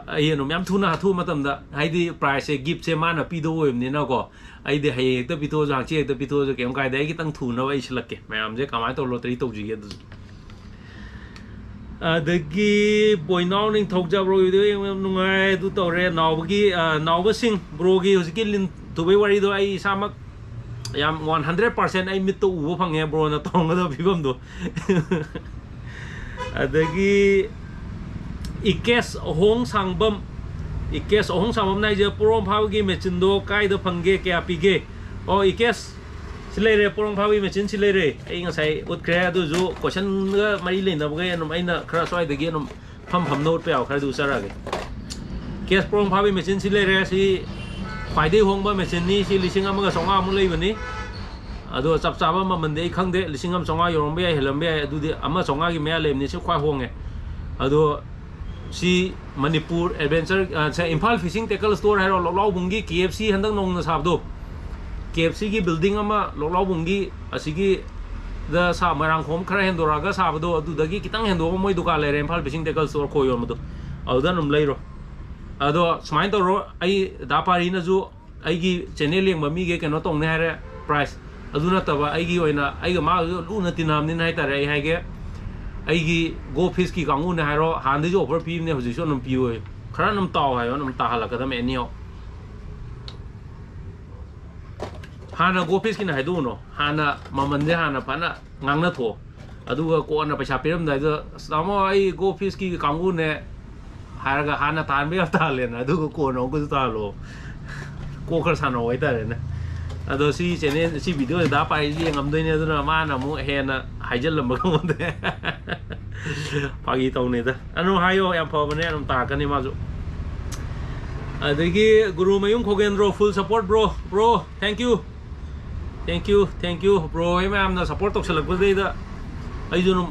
ai anum yam thuna thu matam da haidi price gift se mana pi do em ni na ko ai de hai ta pi to jang che ta pi to kem kai dai gi tang thu na wai silak ke ma'am je kamai to lottery to ji ge du adagi boinau ning thok ja bro yu de nungai du to re naw gi naw ba sing bro gi hojiki lin tu bai wari do ai samak yam 100% ai mit to u phang he bro na tong da bibam do adagi ikes hong sangbam nai je porong phau gi mechin do kai do phangge ke apige o ikes silere porong phau gi mechin silere ai ngasai ut kre du ju question ga mari le na bge anum aina khra swai de gi anum pham note pe au khra du sara ge gas ꯄ꯭ꯔꯣꯡ ꯐꯥꯕꯒꯤ ꯃꯦꯆꯤꯟꯁꯤ ꯂꯩꯔꯦ ꯁꯤ ꯈ꯭ꯋꯥꯏꯗꯒꯤ ꯍꯣꯡꯕ ꯃꯦꯆꯤꯟꯅꯤ ꯁꯤ 1,200,000 ꯃꯨꯛ ꯂꯩꯕꯅꯤ ꯑꯗꯣ ꯆꯞ ꯆꯥꯕ ꯃꯃꯟꯗꯤ ꯑꯩ ꯈꯪꯗꯦ 1,200,000 ꯌꯧꯔꯝꯕ ꯌꯥꯏ ꯍꯦꯜꯂꯝꯕ ꯌꯥꯏ ꯑꯗꯨꯗꯤ 1,200,000ꯒꯤ ꯃꯌꯥ ꯂꯩꯕꯅꯤ ꯁꯤ ꯈ꯭ꯋꯥꯏ ꯍꯣꯡꯉꯦ ꯑꯗꯣ ꯁꯤ ꯃꯅꯤꯄꯨꯔ ꯑꯦꯗꯚꯦꯟꯆꯔ ꯏꯝꯐꯥꯜ ꯐꯤꯁꯤꯡ ꯇꯦꯀꯜ ꯁ꯭ꯇꯣꯔ ꯍꯥꯏꯔꯣ ꯂꯣꯛꯂꯥꯎꯕꯨꯡꯒꯤ KFC ꯍꯟꯗꯛ ꯅꯧꯅ ꯁꯥꯕꯗꯣ KFCꯒꯤ ꯕꯤꯜꯗꯤꯡ ꯑꯃ ꯂꯣꯛꯂꯥꯎꯕꯨꯡꯒꯤ ꯑꯁꯤꯒꯤ ꯗ ꯃꯣꯏꯔꯥꯡꯈꯣꯝ ꯈꯔ ꯍꯦꯟꯗꯣꯔꯛꯑꯒ ꯁꯥꯕꯗꯣ ꯑꯗꯨꯗꯒꯤ ꯈꯤꯇꯪ ꯍꯦꯟꯗꯣꯛꯑꯒ ꯃꯣꯏ ꯗꯨꯀꯥꯟ ꯂꯩꯔꯦ ꯏꯝꯐꯥꯜ ꯐꯤꯁꯤꯡ ꯇꯦꯀꯜ ꯁ꯭ꯇꯣꯔ ꯈꯣꯏ ꯌꯣꯟꯕꯗꯣ ꯑꯗꯨꯗ ꯑꯗꯨꯝ ꯂꯩꯔꯣ ꯑꯗꯣ ꯁꯨꯃꯥꯏꯅ ꯇꯧꯔꯣ ꯑꯩ ꯗꯥ ꯄꯥꯔꯤꯅꯁꯨ ꯑꯩꯒꯤ ꯆꯦꯅꯦꯜ ꯌꯦꯡꯕ ꯃꯤꯒꯤ ꯀꯩꯅꯣ ꯇꯧꯅꯤ ꯍꯥꯏꯔꯦ ꯄ꯭ꯔꯥꯏꯁ ꯑꯗꯨ ꯅꯠꯇꯕ ꯑꯩꯒꯤ ꯑꯣꯏꯅ ꯑꯩꯒ ꯃꯥꯒꯁꯨ ꯂꯨꯅ ꯇꯤꯟꯅꯕꯅꯤꯅ ꯍꯥꯏꯇꯥꯔꯦ ꯑꯩ ꯍꯥꯏꯒꯦ ꯑꯩꯒꯤ ꯒꯣꯐꯤꯁꯀꯤ ꯀꯥꯡꯕꯨꯅꯦ ꯍꯥꯏꯔꯣ ꯍꯥꯟꯅꯗꯩꯁꯨ ꯑꯣꯐꯔ ꯄꯤꯕꯅꯦ ꯍꯧꯖꯤꯛꯁꯨ ꯑꯗꯨꯝ ꯄꯤꯌꯨ ꯈꯔ ꯑꯗꯨꯝ ꯇꯥꯎ ꯍꯥꯏꯌꯣ ꯑꯗꯨꯝ ꯇꯥꯍꯜꯂꯛꯀꯗꯕꯅꯦ ꯑꯦꯅꯤꯍꯥꯎ ꯍꯥꯟꯅ ꯒꯣꯐꯤꯁꯀꯤꯅ ꯍꯥꯏꯗꯣꯛꯎꯅꯣ ꯍꯥꯟꯅ ꯃꯃꯟꯁꯦ ꯍꯥꯟꯅ ꯐꯅ ꯉꯥꯡꯅꯊꯣꯛꯑꯣ ꯑꯗꯨꯒ ꯀꯣꯟꯅ ꯄꯩꯁꯥ ꯄꯤꯔꯝꯗꯥꯏꯗ ꯇꯥꯃꯣ ꯑꯩ ꯒꯣꯐꯤꯁꯀꯤ ꯀꯥꯡꯕꯨꯅꯦ ꯍꯥꯏꯔꯒ ꯍꯥꯟꯅ ꯇꯥꯍꯟꯕ ꯌꯥꯝ ꯇꯥꯍꯜꯂꯦꯅ ꯑꯗꯨꯒ ꯀꯣꯟꯅ ꯑꯃꯨꯛꯀꯁꯨ ꯇꯥꯍꯜꯂꯣ ꯀꯣꯛ ꯈꯔ ꯁꯥꯟꯅꯧ ꯍꯥꯏꯇꯥꯔꯦꯅꯦ ꯑꯗꯣ ꯁꯤ ꯆꯦꯅꯦꯜ ꯁꯤ ꯚꯤꯗꯤꯑꯣꯁꯤ ꯗꯥ ꯄꯥꯔꯤꯁꯤ ꯌꯦꯡꯉꯝꯗꯣꯏꯅꯦ ꯑꯗꯨꯅ ꯃꯥꯅ ꯑꯃꯨꯛ ꯍꯦꯟꯅ ꯍꯥꯏꯖꯤꯜꯂꯝꯕ ꯈꯪꯉꯣꯟꯗꯦ ꯐꯥꯒꯤ ꯇꯧꯅꯤꯗ ꯑꯗꯨꯝ ꯍꯥꯏꯌꯣ ꯌꯥꯝ ꯐꯕꯅꯦ ꯑꯗꯨꯝ ꯇꯥꯔꯛꯀꯅꯤ ꯃꯥꯁꯨ ꯑꯗꯒꯤ ꯒꯨꯔꯨꯃꯌꯨꯝ Khogendro full support bro thank you bro ꯍꯣꯏ ꯃꯌꯥꯝꯅ ꯁꯞꯄꯣꯔꯠ ꯇꯧꯁꯜꯂꯛꯄꯗꯩꯗ ꯑꯩꯁꯨ ꯑꯗꯨꯝ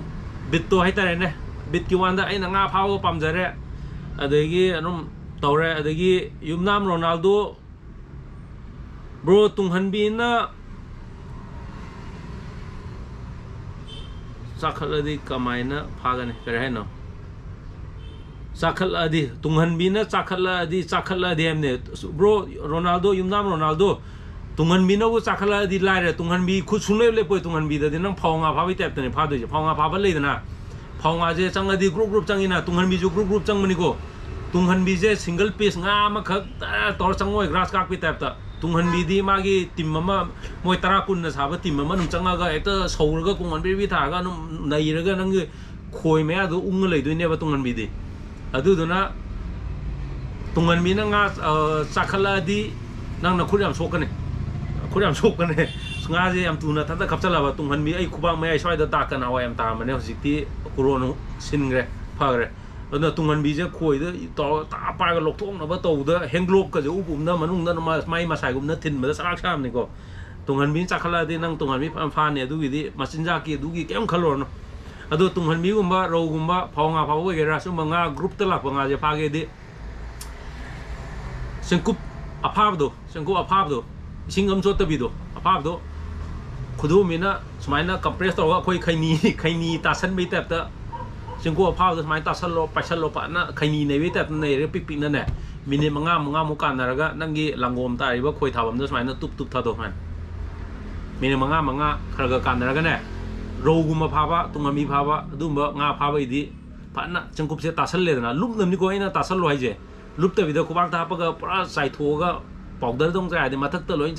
ꯕꯤꯠꯇꯣ ꯍꯥꯏꯇꯥꯔꯦꯅꯦ ꯕꯤꯠꯀꯤ ꯋꯥꯟꯗ ꯑꯩꯅ ꯉꯥ ꯐꯥꯕ ꯄꯥꯝꯖꯔꯦ ꯑꯗꯒꯤ ꯑꯗꯨꯝ ꯇꯧꯔꯦ ꯑꯗꯒꯤ ꯌꯨꯝꯅꯥꯝ ꯔꯣꯅꯥꯜꯗꯣ ꯕ꯭ꯔꯣ ꯇꯨꯡꯍꯟꯕꯤꯅ ꯆꯥꯈꯠꯂꯗꯤ ꯀꯃꯥꯏꯅ ꯐꯥꯒꯅꯤ ꯀꯔꯤ ꯍꯥꯏꯅꯣ ꯆꯥꯈꯠꯂꯛꯑꯗꯤ ꯇꯨꯡꯍꯟꯕꯤꯅ ꯆꯥꯈꯠꯂꯛꯑꯗꯤ ꯍꯥꯏꯕꯅꯦ ꯕ꯭ꯔꯣ ꯔꯣꯅꯥꯜꯗꯣ ꯌꯨꯝꯅꯥꯝ ꯔꯣꯅꯥꯜꯗꯣ ꯇꯨꯡꯍꯟꯕꯤꯅꯕꯨ ꯆꯥꯈꯠꯂꯛꯑꯗꯤ ꯂꯥꯏꯔꯦ ꯇꯨꯡꯍꯟꯕꯤ ꯈꯨꯠ ꯁꯨꯡꯂꯦꯞ ꯂꯦꯞꯄꯣꯏ ꯇꯨꯡꯍꯟꯕꯤꯗꯗꯤ ꯅꯪ ꯐꯥꯎ ꯉꯥ ꯐꯥꯕꯩ ꯇꯥꯏꯞꯇꯅꯦ ꯐꯥꯗꯣꯏꯁꯦ ꯐꯥꯎ ꯉꯥ ꯐꯥꯕ ꯂꯩꯗꯅ ꯐꯥꯎ ꯉꯥꯁꯦ ꯆꯪꯉꯗꯤ ꯒ꯭ꯔꯨꯞ ꯆꯪꯉꯤ나 ꯇꯨꯡꯍꯟꯕꯤꯁꯨ ꯒ꯭ꯔꯨꯞ ꯆꯪꯕꯅꯤꯀꯣ ꯇꯨꯡꯍꯟꯕꯤꯁꯦ ꯁꯤꯡꯒꯜ ꯄꯤꯁ ꯉꯥ ꯑꯃꯈꯛ ꯇꯧꯔ ꯆꯪꯉꯣꯏ ꯒ꯭ꯔꯥꯁ ꯀꯥꯛꯄꯤ ꯇꯥꯏꯞꯇ ꯇꯨꯡꯍꯟꯕꯤꯗꯤ ꯃꯥꯒꯤ ꯇꯤꯝ ꯑꯃ ꯃꯣꯏ 10-20ꯅ ꯁꯥꯕ ꯇꯤꯝ ꯑꯃ ꯑꯗꯨꯝ ꯆꯪꯉꯒ ꯍꯦꯛꯇ ꯁꯧꯔꯒ ꯀꯨꯡꯍꯟꯕꯤ ꯊꯥꯔꯒ ꯑꯗꯨꯝ ꯅꯩꯔꯒ ꯅꯪꯒꯤ ꯈꯣꯏ ꯃꯌꯥꯗꯣ ꯎꯡꯉ ꯂꯩꯗꯣꯏꯅꯦꯕ ꯇꯨꯡꯍꯟꯕꯤꯗꯤ ꯑꯗꯨꯗꯨꯅ ꯇꯨꯡꯍꯟꯕꯤꯅ ꯉꯥ ꯆꯥꯈꯠꯂꯛꯑꯗꯤ ꯅꯪꯅ ꯈꯨꯠ ꯌꯥꯝ ꯁꯣꯛꯀꯅꯤ ꯉꯥꯁꯦ ꯌꯥꯝ ꯇꯨꯅ ꯊꯛꯇ ꯀꯞꯆꯜꯂꯕ ꯇꯨꯡꯍꯟꯕꯤ ꯑꯩ ꯈꯨꯕꯥꯛ ꯃꯌꯥꯏ ꯁ꯭ꯋꯥꯏꯗ ꯇꯥꯛꯀꯅ ꯍꯋꯥꯏ ꯌꯥꯝ ꯇꯥꯔꯝꯕꯅꯦ ꯍꯧꯖꯤꯛꯇꯤ ꯀꯣꯔꯣꯅ ꯁꯤꯟꯈ꯭ꯔꯦ ꯐꯈ꯭ꯔꯦ ꯑꯗꯨꯅ ꯇꯨꯡꯍꯟꯕꯤꯁꯦ ꯈꯣꯏꯗ ꯇꯧꯔꯒ ꯇꯥ ꯄꯥꯏꯔꯒ ꯂꯧꯊꯣꯛꯅꯕ ꯇꯧꯕꯗ ꯍꯦꯡꯒ꯭ꯂꯣꯞꯀꯁꯦ ꯎꯄꯨꯝꯅ ꯃꯅꯨꯡꯗ ꯃꯥꯏ ꯃꯁꯥꯏꯒꯨꯝꯅ ꯊꯤꯟꯕꯗ ꯆꯔꯥꯛ ꯁꯥꯕꯅꯤꯀꯣ ꯇꯨꯡꯍꯟꯕꯤꯅ ꯆꯥꯈꯠꯂꯛꯑꯗꯤ ꯅꯪ ꯇꯨꯡꯍꯟꯕꯤ ꯐꯥꯅꯤ ꯑꯗꯨꯒꯤꯗꯤ ꯃꯆꯤꯟꯖꯥꯛꯀꯤ ꯑꯗꯨꯒꯤ ꯀꯩꯝ ꯈꯜꯂꯨꯔꯅꯨ ꯑꯗꯣ ꯇꯨꯡꯍꯟꯕꯤꯒꯨꯝꯕ ꯔꯧꯒꯨꯝꯕ ꯐꯥꯎ ꯉꯥ ꯐꯥꯕ ꯑꯣꯏꯒꯦꯔꯥ ꯁꯨꯝꯕ ꯉꯥ ꯒ꯭ꯔꯨꯞꯇ ꯂꯥꯛꯄ ꯉꯥꯁꯦ ꯐꯥꯒꯦꯗꯤ ꯆꯦꯡꯀꯨꯞ ꯑꯐꯥꯕꯗꯣ ꯏꯁꯤꯡ ꯑꯃ ꯆꯣꯠꯇꯕꯤꯗꯣ ꯑꯐꯥꯕꯗꯣ ꯈꯨꯗꯣꯝꯕꯤꯅ ꯁꯨꯃꯥꯏꯅ ꯀꯝꯄ꯭ꯔꯦꯁ ꯇꯧꯔꯒ ꯑꯩꯈꯣꯏ ꯈꯩꯅꯤ ꯇꯥꯁꯟꯕꯩ ꯇꯥꯏꯞꯇ ꯆꯦꯡꯀꯨꯞ ꯑꯐꯥꯕꯗꯣ ꯁꯨꯃꯥꯏꯅ ꯇꯥꯁꯜꯂꯣ ꯄꯥꯏꯁꯜꯂꯣ ꯐꯖꯅ ꯈꯩꯅꯤ ꯅꯩꯕꯩ ꯇꯥꯏꯞꯇ ꯅꯩꯔꯒ ꯄꯤꯛꯅꯅꯦ ꯃꯤꯅꯤꯠ 5-5ꯃꯨꯛ ꯀꯥꯟꯅꯔꯒ ꯅꯪꯒꯤ ꯂꯪꯒꯣꯝ ꯇꯥꯔꯤꯕ ꯈꯣꯏ ꯊꯥꯐꯝꯗ ꯁꯨꯃꯥꯏꯅ ꯇꯨꯞ ꯊꯥꯗꯣꯛ ꯁꯨꯃꯥꯏꯅ ꯃꯤꯅꯤꯠ 5 ꯈꯔ ꯀꯥꯟꯅꯔꯒꯅꯦ ꯔꯧꯒꯨꯝꯕ ꯐꯥꯕ ꯇꯨꯡꯍꯟꯕꯤ ꯐꯥꯕ ꯑꯗꯨꯝꯕ ꯉꯥ ꯐꯥꯕꯩꯗꯤ ꯐꯖꯅ ꯆꯦꯡꯀꯨꯞꯁꯦ ꯇꯥꯁꯜꯂꯦꯗꯅ ꯂꯨꯞꯅꯕꯅꯤꯀꯣ ꯑꯩꯅ ꯇꯥꯁꯜꯂꯣ ꯍꯥꯏꯁꯦ ꯂꯨꯞꯇꯕꯤꯗ ꯈꯨꯕꯥꯛꯇ ꯍꯥꯞꯄꯒ ꯄꯨꯔꯥ ꯆꯥꯏꯊꯣꯛꯑꯒ ꯄꯥꯎꯗꯔꯗꯧ ꯆꯥꯏꯔꯗꯤ ꯃꯊꯛꯇ ꯂꯣꯏ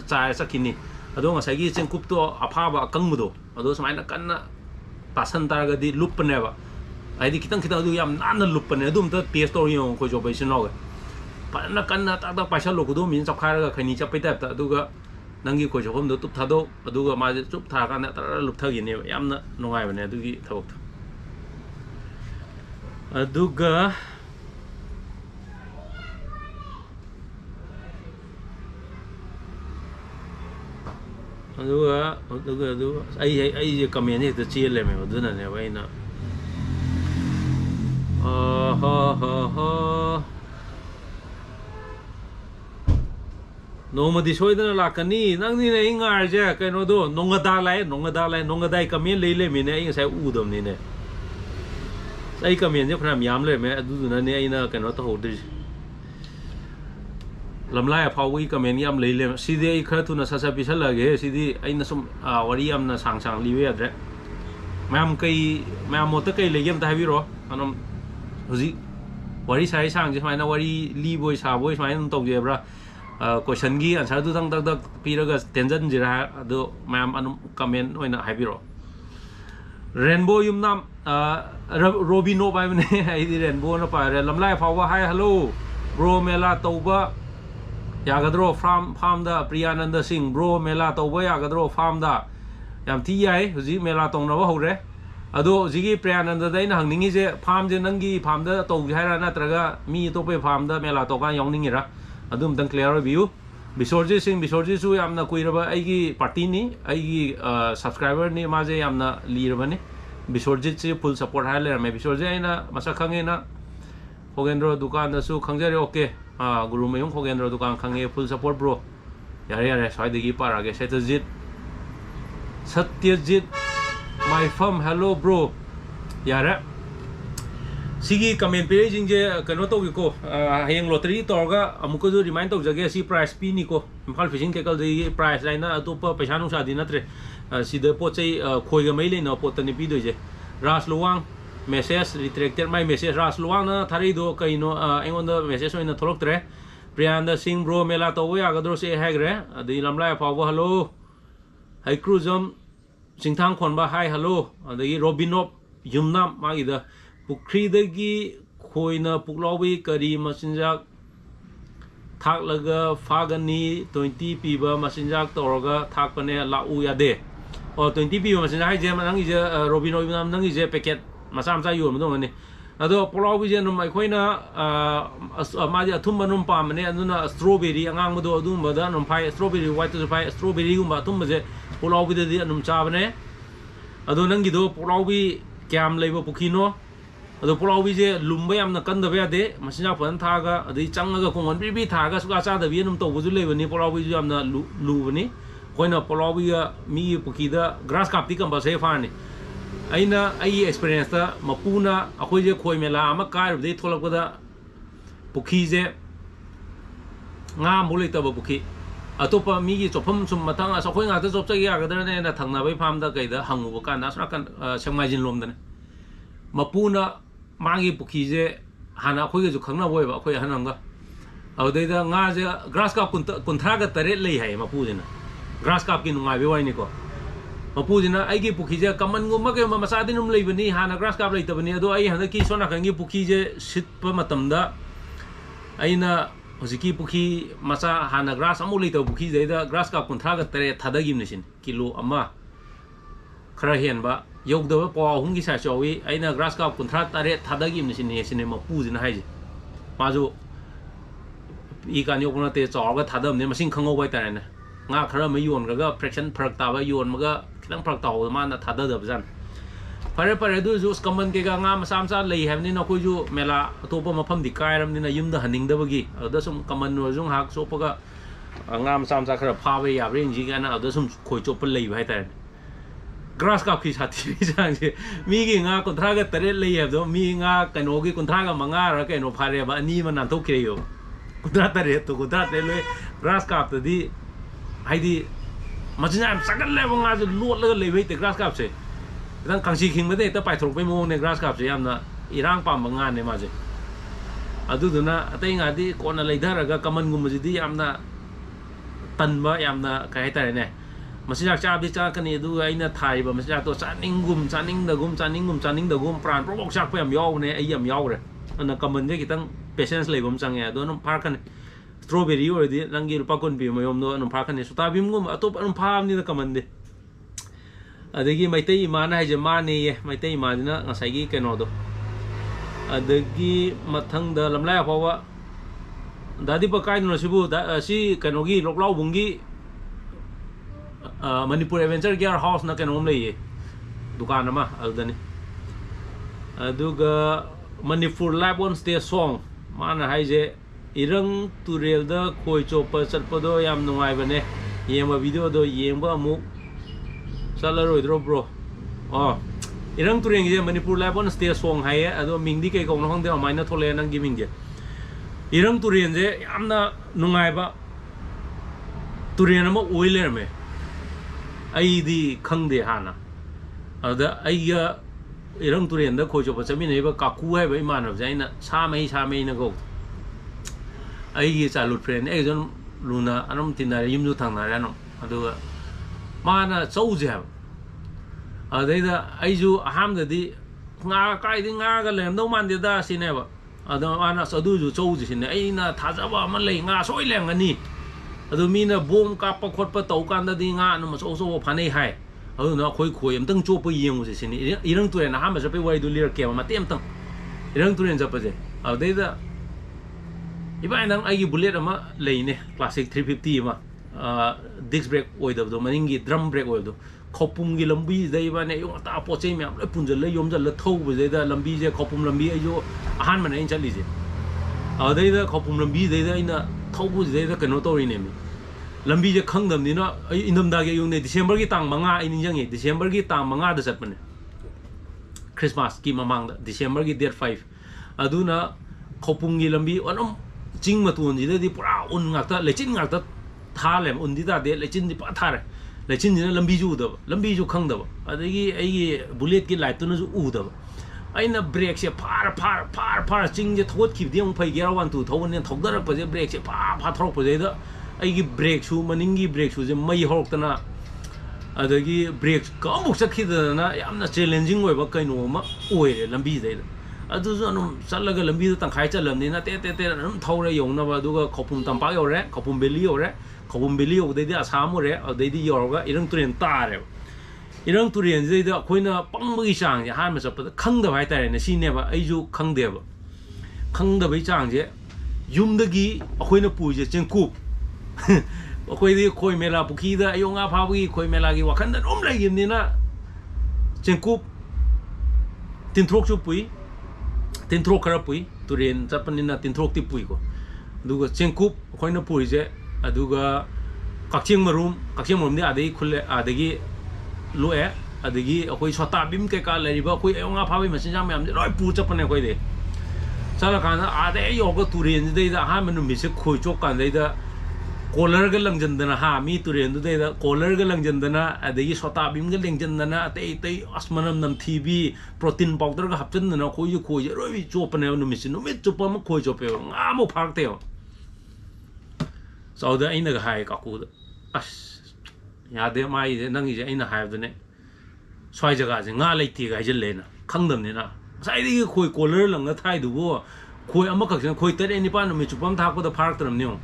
ꯆꯥꯏꯔ ꯆꯠꯈꯤꯅꯤ ꯑꯗꯣ ꯉꯁꯥꯏꯒꯤ ꯆꯦꯡꯀꯨꯞꯇꯣ ꯑꯐꯥꯕ ꯑꯀꯪꯕꯗꯣ ꯑꯗꯣ ꯁꯨꯃꯥꯏꯅ ꯀꯟꯅ ꯇꯥꯁꯟ ꯇꯥꯔꯒꯗꯤ ꯂꯨꯞꯄꯅꯦꯕ ꯍꯥꯏꯗꯤ ꯈꯤꯇꯪ ꯑꯗꯨ ꯌꯥꯝ ꯅꯥꯟꯅ ꯂꯨꯞꯄꯅꯦ ꯑꯗꯨ ꯑꯝꯇ ꯇꯦꯁ ꯇꯧꯔ ꯌꯦꯡꯉꯣ ꯑꯩꯈꯣꯏ ꯆꯣꯞꯄ ꯏꯆꯤꯟ ꯏꯅꯥꯎꯒ ꯐꯖꯅ ꯀꯟꯅ ꯇꯥꯛ ꯄꯥꯏꯁꯜꯂꯣ ꯈꯨꯗꯣꯝꯕꯤꯅ ꯆꯞꯈꯥꯏꯔꯒ ꯈꯩꯅꯤ ꯆꯞꯄꯩ ꯇꯥꯏꯞꯇ ꯑꯗꯨꯒ ꯅꯪꯒꯤ ꯈꯣꯏ ꯆꯣꯞꯐꯝꯗꯣ ꯇꯨꯞ ꯊꯥꯗꯣꯛ ꯑꯗꯨꯒ ꯃꯥꯁꯦ ꯆꯨꯞ ꯊꯥꯔꯀꯥꯟꯗ ꯇꯔꯥ ꯂꯨꯞꯊꯈꯤꯅꯦꯕ ꯌꯥꯝꯅ ꯅꯨꯡꯉꯥꯏꯕꯅꯦ ꯑꯗꯨꯒꯤ ꯊꯕꯛꯇꯣ ꯑꯗꯨꯒ ꯑꯩꯁꯦ ꯀꯃꯦꯟ ꯍꯦꯛꯇ ꯆꯦꯜꯂꯦꯃꯦꯕ ꯑꯗꯨꯅꯅꯦꯕ ꯑꯩꯅ ꯅꯣꯡꯃꯗꯤ ꯁꯣꯏꯗꯅ ꯂꯥꯛꯀꯅꯤ ꯅꯪꯅꯤꯅꯦ ꯑꯩ ꯉꯥꯏꯔꯤꯁꯦ ꯀꯩꯅꯣꯗꯣ ꯅꯣꯡꯒꯗꯥꯏ ꯀꯃꯦꯟ ꯂꯩ ꯂꯩꯃꯤꯅꯦ ꯑꯩ ꯉꯁꯥꯏ ꯎꯗꯕꯅꯤꯅꯦ ꯑꯩ ꯀꯃꯦꯟꯁꯦ ꯐꯅꯌꯥꯝ ꯌꯥꯝ ꯂꯩꯔꯝꯃꯦ ꯑꯗꯨꯗꯨꯅꯅꯦ ꯑꯩꯅ ꯀꯩꯅꯣ ꯇꯧꯍꯧꯗ꯭ꯔꯤꯁꯦ ꯂꯝꯂꯥꯏ ꯑꯐꯥꯎꯕꯒꯤ ꯀꯃꯦꯟ ꯌꯥꯝ ꯂꯩ ꯂꯩꯔꯝꯃꯦ ꯁꯤꯗꯤ ꯑꯩ ꯈꯔ ꯊꯨꯅ ꯁꯠ ꯄꯤꯁꯜꯂꯛꯑꯒꯦ ꯁꯤꯗꯤ ꯑꯩꯅ ꯁꯨꯝ ꯋꯥꯔꯤ ꯌꯥꯝꯅ ꯁꯥꯡ ꯂꯤꯕ ꯌꯥꯗ꯭ꯔꯦ ꯃꯌꯥꯝ ꯃꯣꯠꯇ ꯀꯩ ꯂꯩꯒꯦ ꯑꯝꯇ ꯍꯥꯏꯕꯤꯔꯛꯑꯣ ꯑꯗꯨꯝ ꯍꯧꯖꯤꯛ ꯋꯥꯔꯤ ꯁꯥꯏ ꯁꯥꯡꯁꯦ ꯁꯨꯃꯥꯏꯅ ꯋꯥꯔꯤ ꯂꯤꯕꯣꯏ ꯁꯥꯕꯣꯏ ꯁꯨꯃꯥꯏꯅ ꯑꯗꯨꯝ ꯇꯧꯖꯦꯕ꯭ꯔꯥ ꯀꯣꯏꯁꯟꯒꯤ ꯑꯟꯁꯔꯗꯨꯗꯪ ꯗꯛ ꯄꯤꯔꯒ ꯇꯦꯟꯖꯟꯁꯤꯔꯥ ꯑꯗꯣ ꯃꯌꯥꯝ ꯑꯗꯨꯝ ꯀꯃꯦꯟ ꯑꯣꯏꯅ ꯍꯥꯏꯕꯤꯔꯛꯑꯣ ꯔꯦꯟꯕꯣ ꯌꯨꯝꯅꯥꯝ ꯔꯣꯕꯤꯅꯣꯞ ꯍꯥꯏꯕꯅꯦ ꯑꯩꯗꯤ ꯔꯦꯟꯕꯣꯅ ꯄꯥꯏꯔꯦ ꯂꯝꯂꯥꯏ ꯐꯥꯎꯕ ꯍꯥꯏ ꯍꯜꯂꯣ ꯕ꯭ꯔꯣ ꯃꯦꯂꯥ ꯇꯧꯕ ꯌꯥꯒꯗ꯭ꯔꯣ ꯐꯥꯝꯗ ꯄ꯭ꯔꯤꯌꯥꯅꯟꯗ ꯁꯤꯡ ꯕ꯭ꯔꯣ ꯃꯦꯂꯥ ꯇꯧꯕ ꯌꯥꯒꯗ꯭ꯔꯣ ꯐꯥꯝꯗ ꯌꯥꯝ ꯊꯤ ꯌꯥꯏ ꯍꯧꯖꯤꯛ ꯃꯦꯂꯥ ꯇꯧꯅꯕ ꯍꯧꯔꯦ Ado zigi Priyananda dai na hangningi je farm je nangi farm da to haira natraga mi to pe farm da mela to kan yawningi ra adum dang clear review Bisorji Singh Bisorji su yamna kuiraba aigi party ni aigi subscriber ni ma je yamna liraba ni Bisorji se full support ha le me Bisorji aina masa khange na Khogendro dukan da su khangjare okay Guru Mayung Khogendro dukan khange full support bro yare yare sai degi parage Satyajit my firm hello bro yara sigi comment page je kano to ko hayang lottery torga amuko jo remind to jage si price pi ni ko imphal fishing ke kal de price laina atopa paisa nu sa di natre si de po chei khoi ga mai le no pot ni pi do je ras luwang message retracted my message ras luwang na thari do kai no engon da message oina tholok tre Priyananda Singh bro mela to ya ga dro se hagre adi lamla pa hello hai cruzum Singthang Khonba hi hello adagi Robinop Yumnam magida Pukri dagi khoina puklawi kari masinjak thaklaga fagani 20 piba masinjak toroga thakpane lau yade o 20 piba masinjak je manang je Robinop Yumnam nang je packet masam sa yom dong ni ado puklawi je num mai khoina maji athum banum pamne aduna strawberry angang modo adum bada num phai strawberry white to phai strawberry gumba thum je Pulau bi de num chabane ado nangi do pulau bi kyam leiba pukhino ado pulau bi je lumba yamna kan da ba de masina phan tha ga adi changa ga kongon bi tha ga suka cha da bi num to bu ju leiba ni pulau bi ju yamna lu bani koina pulau bi mi pukhi da grass kap ti kam ba se fa ni aina ai experience ta mapuna akhoi je khoi mela ama kar de tholak da pukhi je nga mulai ta ba pukhi atopa migi chopam sum matang asa khoi nga ta chop chagi agadra ne na thangna bai pham da kaida hangu ba kan asra kan semajin lom da mapuna magi pukhi je hana khoi ge ju khangna boi ba khoi hananga audai da nga je grass cup kunthra ga tare lei hai mapu je na grass cup ki nungai be wai ni ko mapu je na ai gi pukhi je kaman ngu ma ke ma masa dinum lei bani hana grass cup lei ta bani ado ai hana ki sona kan gi pukhi je sit pa matam da aina Hojiki pukhi masa hana grass amu lei to pukhi jaida grass ka kunthra ga tare thadagi mnisin kilo ama khara hen ba yog da pa hung gi sa chawi aina grass ka kunthra tare thadagi mnisin ne sine ma pu jin haije majo I kan yok na te chaw ga thadam ne masing khango bai tare na nga khara ma yon ga fraction pharak ta ba yon ma ga khitang pharak ta ho ma na thada da jan pare pare du ju common ke ga nga masam sa lei have ni na ko ju mela topa mafam di kairam ni na yum da haning da bagi da sum common no jung hak so pa ga nga masam sa khara pha we ya ren ji ga na da sum khoi chop lei bai ta grass ka khi sathi jang je mi gi nga ko thra ga tare lei have do mi nga kano gi kun thra ga manga ra ke no phare ba ani ma nan thok kre yo kudra tare to kudra te le grass ka ta di hai di majina sagal le nga ju lot la lei bai te grass ka se dan kangsi king bade ta pai thok pe mo ne grass cup je yamna irang pam bangan ne ma je adu duna atai nga di kona leidara ga kaman gum ji di yamna tan ba yamna kai ta ne masija cha bi cha kani du aina thai ba masija to chaning da gum pran pro bok sak pe am yaw ne ai yam yaw re ana kaman je kitang patience le bom chang ya do no par kan strawberry or di nangi rupa kon bi mo yom no no par kan ne suta bim gum atop an pham ni da kaman de adagi maitai imana haije mane ye maitai imana ngasai gi keno do adagi mathang da lamla pawa dadi pa kai no sibu si keno gi loklau bungi Manipur Adventure Gear House na keno mle ye dukan ma aldani aduga Manipur Live on Stage Song mana haije irang turel da khoi chopa chatpado yam nungai bane yema video do yemba mu Salary drop bro. Oh, irang turing je Manipur Live on Stage Song hai ado mingdi ke kong hong de maina thole nang giming je. Irang turing je yamna nungai ba. Turing ma oiler me. Ai di khang de hana. Ada ai ga irang turing da khoi chopa chami nei ba kaku hai ba iman ba jaina sa mai na go. Ai gi cha lut friend ai jon luna anam tinare yimju thang na ra no. Ado mana chau je adai da aiju aham da di nga kai di nga ga lem do man de da sine ba ado ana sadu ju chau ji sine ai na thaja ba man lei nga soi leng ani ado mi na bom ka pa khot pa tau kan da di nga no ma so phanei hai ꯑꯗꯨꯅ ꯑꯩꯈꯣꯏ ꯈꯣꯏ ꯑꯝꯇꯪ ꯆꯣꯞꯄ ꯌꯦꯡꯉꯨꯁꯦ ꯁꯤꯅꯤ ꯏꯔꯪ ꯇꯨꯔꯦꯟ ꯑꯍꯥꯟꯕ ꯆꯠꯄꯩ ꯋꯥꯔꯤꯗꯨ ꯂꯤꯔꯛꯀꯦꯕ ꯃꯇꯦꯛ ꯑꯃꯇꯪ ꯏꯔꯪ ꯇꯨꯔꯦꯟ ꯆꯠꯄꯁꯦ ꯑꯗꯨꯗꯩꯗ ꯏꯕꯥꯏ ꯅꯪ ꯑꯩꯒꯤ ꯕꯨꯂꯦꯠ ꯑꯃ ꯂꯩꯅꯦ ꯀ꯭ꯂꯥꯁꯤꯛ 350 ꯑꯃ ꯗꯤꯁ ꯕ꯭ꯔꯦꯛ ꯑꯣꯏꯗꯕꯗꯣ ꯃꯅꯤꯡꯒꯤ ꯗ꯭ꯔꯝ ꯕ꯭ꯔꯦꯛ ꯑꯣꯏꯕꯗꯣ ꯈꯧꯄꯨꯝꯒꯤ ꯂꯝꯕꯤꯁꯤꯗ ꯏꯕꯥꯅꯤ ꯑꯌꯨꯛ ꯉꯟꯇꯥ ꯄꯣꯠ ꯆꯩ ꯃꯌꯥꯝ ꯂꯣꯏ ꯄꯨꯟꯁꯤꯜꯂ ꯌꯣꯝꯁꯤꯜꯂ ꯊꯧꯕꯁꯤꯗꯩꯗ ꯂꯝꯕꯤꯁꯦ ꯈꯧꯄꯨꯝ ꯂꯝꯕꯤ ꯑꯩꯁꯨ ꯑꯍꯥꯟꯕꯅꯦ ꯑꯩꯅ ꯆꯠꯂꯤꯁꯦ ꯑꯗꯨꯗꯩꯗ ꯈꯧꯄꯨꯝ ꯂꯝꯕꯤꯗꯩꯗ ꯑꯩꯅ ꯊꯧꯕꯁꯤꯗꯩꯗ ꯀꯩꯅꯣ ꯇꯧꯔꯤꯅꯦꯃꯤ ꯂꯝꯕꯤꯁꯦ ꯈꯪꯗꯕꯅꯤꯅ ꯑꯩ ꯏꯪꯊꯝꯊꯥꯒꯤ ꯑꯌꯨꯛꯅꯦ ꯗꯤꯁꯦꯝꯕꯔꯒꯤ ꯇꯥꯡ 5 ꯑꯩ ꯅꯤꯡꯁꯤꯡꯉꯦ ꯗꯤꯁꯦꯝꯕꯔꯒꯤ ꯇꯥꯡ 5ꯗ ꯆꯠꯄꯅꯦ ꯈ꯭ꯔꯤꯁꯃꯥꯁꯀꯤ ꯃꯃꯥꯡꯗ ꯗꯤꯁꯦꯝꯕꯔꯒꯤ ꯗꯦꯠ 5 ꯑꯗꯨꯅ ꯈꯧꯄꯨꯝꯒꯤ ꯂꯝꯕꯤ ꯑꯗꯨꯝ ꯆꯤꯡ ꯃꯇꯣꯟꯁꯤꯗꯗꯤ ꯄꯨꯔꯥ ꯎꯟ ꯉꯥꯛꯇ ꯂꯩꯆꯤꯟ ꯉꯥꯛꯇ ꯊꯥꯂꯦ ꯎꯟꯗꯤ ꯇꯥꯗꯦ ꯂꯩꯆꯤꯟꯗꯤ ꯄꯨꯔꯥ ꯊꯥꯔꯦ ꯂꯩꯆꯤꯟꯁꯤꯅ ꯂꯝꯕꯤꯁꯨ ꯎꯗꯕ ꯂꯝꯕꯤꯁꯨ ꯈꯪꯗꯕ ꯑꯗꯒꯤ ꯑꯩꯒꯤ ꯕꯨꯂꯦꯠꯀꯤ ꯂꯥꯏꯠꯇꯨꯅꯁꯨ ꯎꯗꯕ ꯑꯩꯅ ꯕ꯭ꯔꯦꯛꯁꯦ ꯐꯥꯔ ꯆꯤꯡꯁꯦ ꯊꯧꯒꯠꯈꯤꯕꯗꯤ ꯑꯃꯨꯛ ꯐꯩ ꯒꯤꯌꯔ 1 2 ꯊꯧꯕꯅꯤꯅ ꯊꯧꯗꯔꯛꯄꯁꯦ ꯕ꯭ꯔꯦꯛꯁꯦ ꯐꯥ ꯊꯧꯔꯛꯄꯁꯤꯗ ꯑꯩꯒꯤ ꯕ꯭ꯔꯦꯛ ꯁꯨ ꯃꯅꯤꯡꯒꯤ ꯕ꯭ꯔꯦꯛ ꯁꯨꯁꯦ ꯃꯩ ꯍꯧꯔꯛꯇꯅ ꯑꯗꯒꯤ ꯕ꯭ꯔꯦꯛ ꯑꯃꯨꯛ ꯆꯠꯈꯤꯗꯗꯅ ꯌꯥꯝꯅ ꯆꯦꯂꯦꯟꯖꯤꯡ ꯑꯣꯏꯕ ꯀꯩꯅꯣ ꯑꯃ ꯑꯣꯏꯔꯦ ꯂꯝꯕꯤꯗꯩꯗ ꯑꯗꯨꯁꯨ ꯑꯗꯨꯝ ꯆꯠꯂꯒ ꯂꯝꯕꯤꯗ ꯇꯪꯈꯥꯏ ꯆꯠꯂꯕꯅꯤꯅ ꯇꯦꯠ ꯑꯗꯨꯝ ꯊꯧꯔ ꯌꯧꯅꯕ ꯑꯗꯨꯒ ꯈꯧꯄꯨꯝ ꯇꯝꯄꯥꯛ ꯌꯧꯔꯦ ꯈꯧꯄꯨꯝ ꯕꯦꯂꯤ ꯌꯧꯔꯦ ꯈꯧꯄꯨꯝ ꯕꯦꯂꯤ ꯌꯧꯕꯗꯩꯗꯤ ꯑꯁꯥꯝ ꯑꯣꯏꯔꯦ ꯑꯗꯨꯗꯩꯗꯤ ꯌꯧꯔꯒ ꯏꯔꯪ ꯇꯨꯔꯦꯟ ꯇꯥꯔꯦꯕ ꯏꯔꯪ ꯇꯨꯔꯦꯟꯁꯤꯗꯩꯗ ꯑꯩꯈꯣꯏꯅ ꯄꯪꯕꯒꯤ ꯆꯥꯡꯁꯦ ꯑꯍꯥꯟꯕ ꯆꯠꯄꯗ ꯈꯪꯗꯕ ꯍꯥꯏꯇꯥꯔꯦꯅꯦ ꯁꯤꯅꯦꯕ ꯑꯩꯁꯨ ꯈꯪꯗꯦꯕ ꯈꯪꯗꯕꯩ ꯆꯥꯡꯁꯦ ꯌꯨꯝꯗꯒꯤ ꯑꯩꯈꯣꯏꯅ ꯄꯨꯔꯤꯁꯦ ꯆꯦꯡꯀꯨꯞ ꯑꯩꯈꯣꯏꯗꯤ ꯈꯣꯏ ꯃꯦꯂꯥ ꯄꯨꯈ꯭ꯔꯤꯗ ꯑꯌꯨꯛ ꯉꯥ ꯐꯥꯕꯒꯤ ꯈꯣꯏ ꯃꯦꯂꯥꯒꯤ ꯋꯥꯈꯟꯗ ꯑꯗꯨꯝ ꯂꯩꯈꯤꯕꯅꯤꯅ ꯆꯦꯡꯀꯨꯞ ꯇꯤꯟꯊ꯭ꯔꯣꯛꯁꯨ ꯄꯨꯏ ꯇꯤꯟꯊ꯭ꯔꯣꯛ ꯈꯔ ꯄꯨꯏ ꯇꯨꯔꯦꯟ ꯆꯠꯄꯅꯤꯅ ꯇꯤꯟꯊ꯭ꯔꯣꯛꯇꯤ ꯄꯨꯏꯀꯣ ꯑꯗꯨꯒ ꯆꯦꯡꯀꯨꯞ ꯑꯩꯈꯣꯏꯅ ꯄꯨꯔꯤꯁꯦ ꯑꯗꯨꯒ ꯀꯛꯆꯦꯡ ꯃꯔꯨꯝꯗꯤ ꯑꯥꯗꯒꯤ ꯈꯨꯜꯂꯦ ꯑꯥꯗꯒꯤ ꯂꯣꯛꯑꯦ ꯑꯗꯒꯤ ꯑꯩꯈꯣꯏ ꯁꯣꯇꯥꯕꯤꯝ ꯀꯩꯀꯥ ꯂꯩꯔꯤꯕ ꯑꯩꯈꯣꯏ ꯑꯌꯨꯛ ꯉꯥ ꯐꯥꯕꯒꯤ ꯃꯆꯤꯟꯖꯥꯛ ꯃꯌꯥꯝꯁꯦ ꯂꯣꯏ ꯄꯨ ꯆꯠꯄꯅꯦ ꯑꯩꯈꯣꯏꯗꯤ ꯆꯠꯂꯀꯥꯟꯗ ꯑꯥꯗ ꯌꯧꯔꯒ ꯇꯨꯔꯦꯟꯁꯤꯗꯩꯗ ꯑꯍꯥꯟꯕ ꯅꯨꯃꯤꯠꯁꯦ ꯈꯣꯏ ꯆꯣꯞꯀꯥꯟꯗꯩꯗ ꯀꯣꯂꯔꯒ ꯂꯪꯖꯟꯗꯅ ꯃꯤ ꯇꯨꯔꯦꯟꯗꯨꯗꯩꯗ ꯀꯣꯂꯔꯒ ꯂꯪꯖꯟꯗꯅ ꯑꯗꯒꯤ ꯁꯣꯇꯥꯕꯤꯝꯒ ꯂꯦꯡꯖꯟꯗꯅ ꯑꯇꯩ ꯑꯁ ꯃꯅꯝ ꯅꯝꯊꯤꯕꯤ ꯄ꯭ꯔꯣꯇꯤꯟ ꯄꯥꯎꯗꯔꯒ ꯍꯥꯞꯆꯤꯟꯗꯅ ꯑꯩꯈꯣꯏꯁꯨ ꯈꯣꯏꯁꯦ ꯂꯣꯏ ꯆꯣꯞꯄꯅꯦꯕ ꯅꯨꯃꯤꯠ ꯆꯨꯞꯄ ꯑꯃ ꯈꯣꯏ ꯆꯣꯞꯄꯦꯕ ꯉꯥ ꯑꯃꯨꯛ ꯐꯥꯔꯛꯇꯦꯕ ꯆꯥꯎꯗ ꯑꯩꯅꯒ ꯍꯥꯏ ꯀꯥꯀꯨꯗ ꯑꯁ ꯌꯥꯗꯦ ꯃꯥꯒꯤꯁꯦ ꯅꯪꯒꯤꯁꯦ ꯑꯩꯅ ꯍꯥꯏꯕꯗꯅꯦ ꯁ꯭ꯋꯥꯏ ꯖꯒꯥꯁꯦ ꯉꯥ ꯂꯩꯇꯦꯒ ꯍꯥꯏꯖꯤꯜꯂꯦꯅ ꯈꯪꯗꯕꯅꯤ나 ꯉꯁꯥꯏꯗꯒꯤ ꯈꯣꯏ ꯀꯣꯂꯔ ꯂꯪꯉ ꯊꯥꯏꯗꯨꯕꯨ ꯈꯣꯏ ꯑꯃꯈꯛꯁꯤꯅ ꯈꯣꯏ 3 4 ꯅꯨꯃꯤꯠ ꯆꯨꯞꯄ ꯑꯃ ꯊꯥꯛꯄꯗ ꯐꯥꯔꯛꯇ꯭ꯔꯕꯅꯦ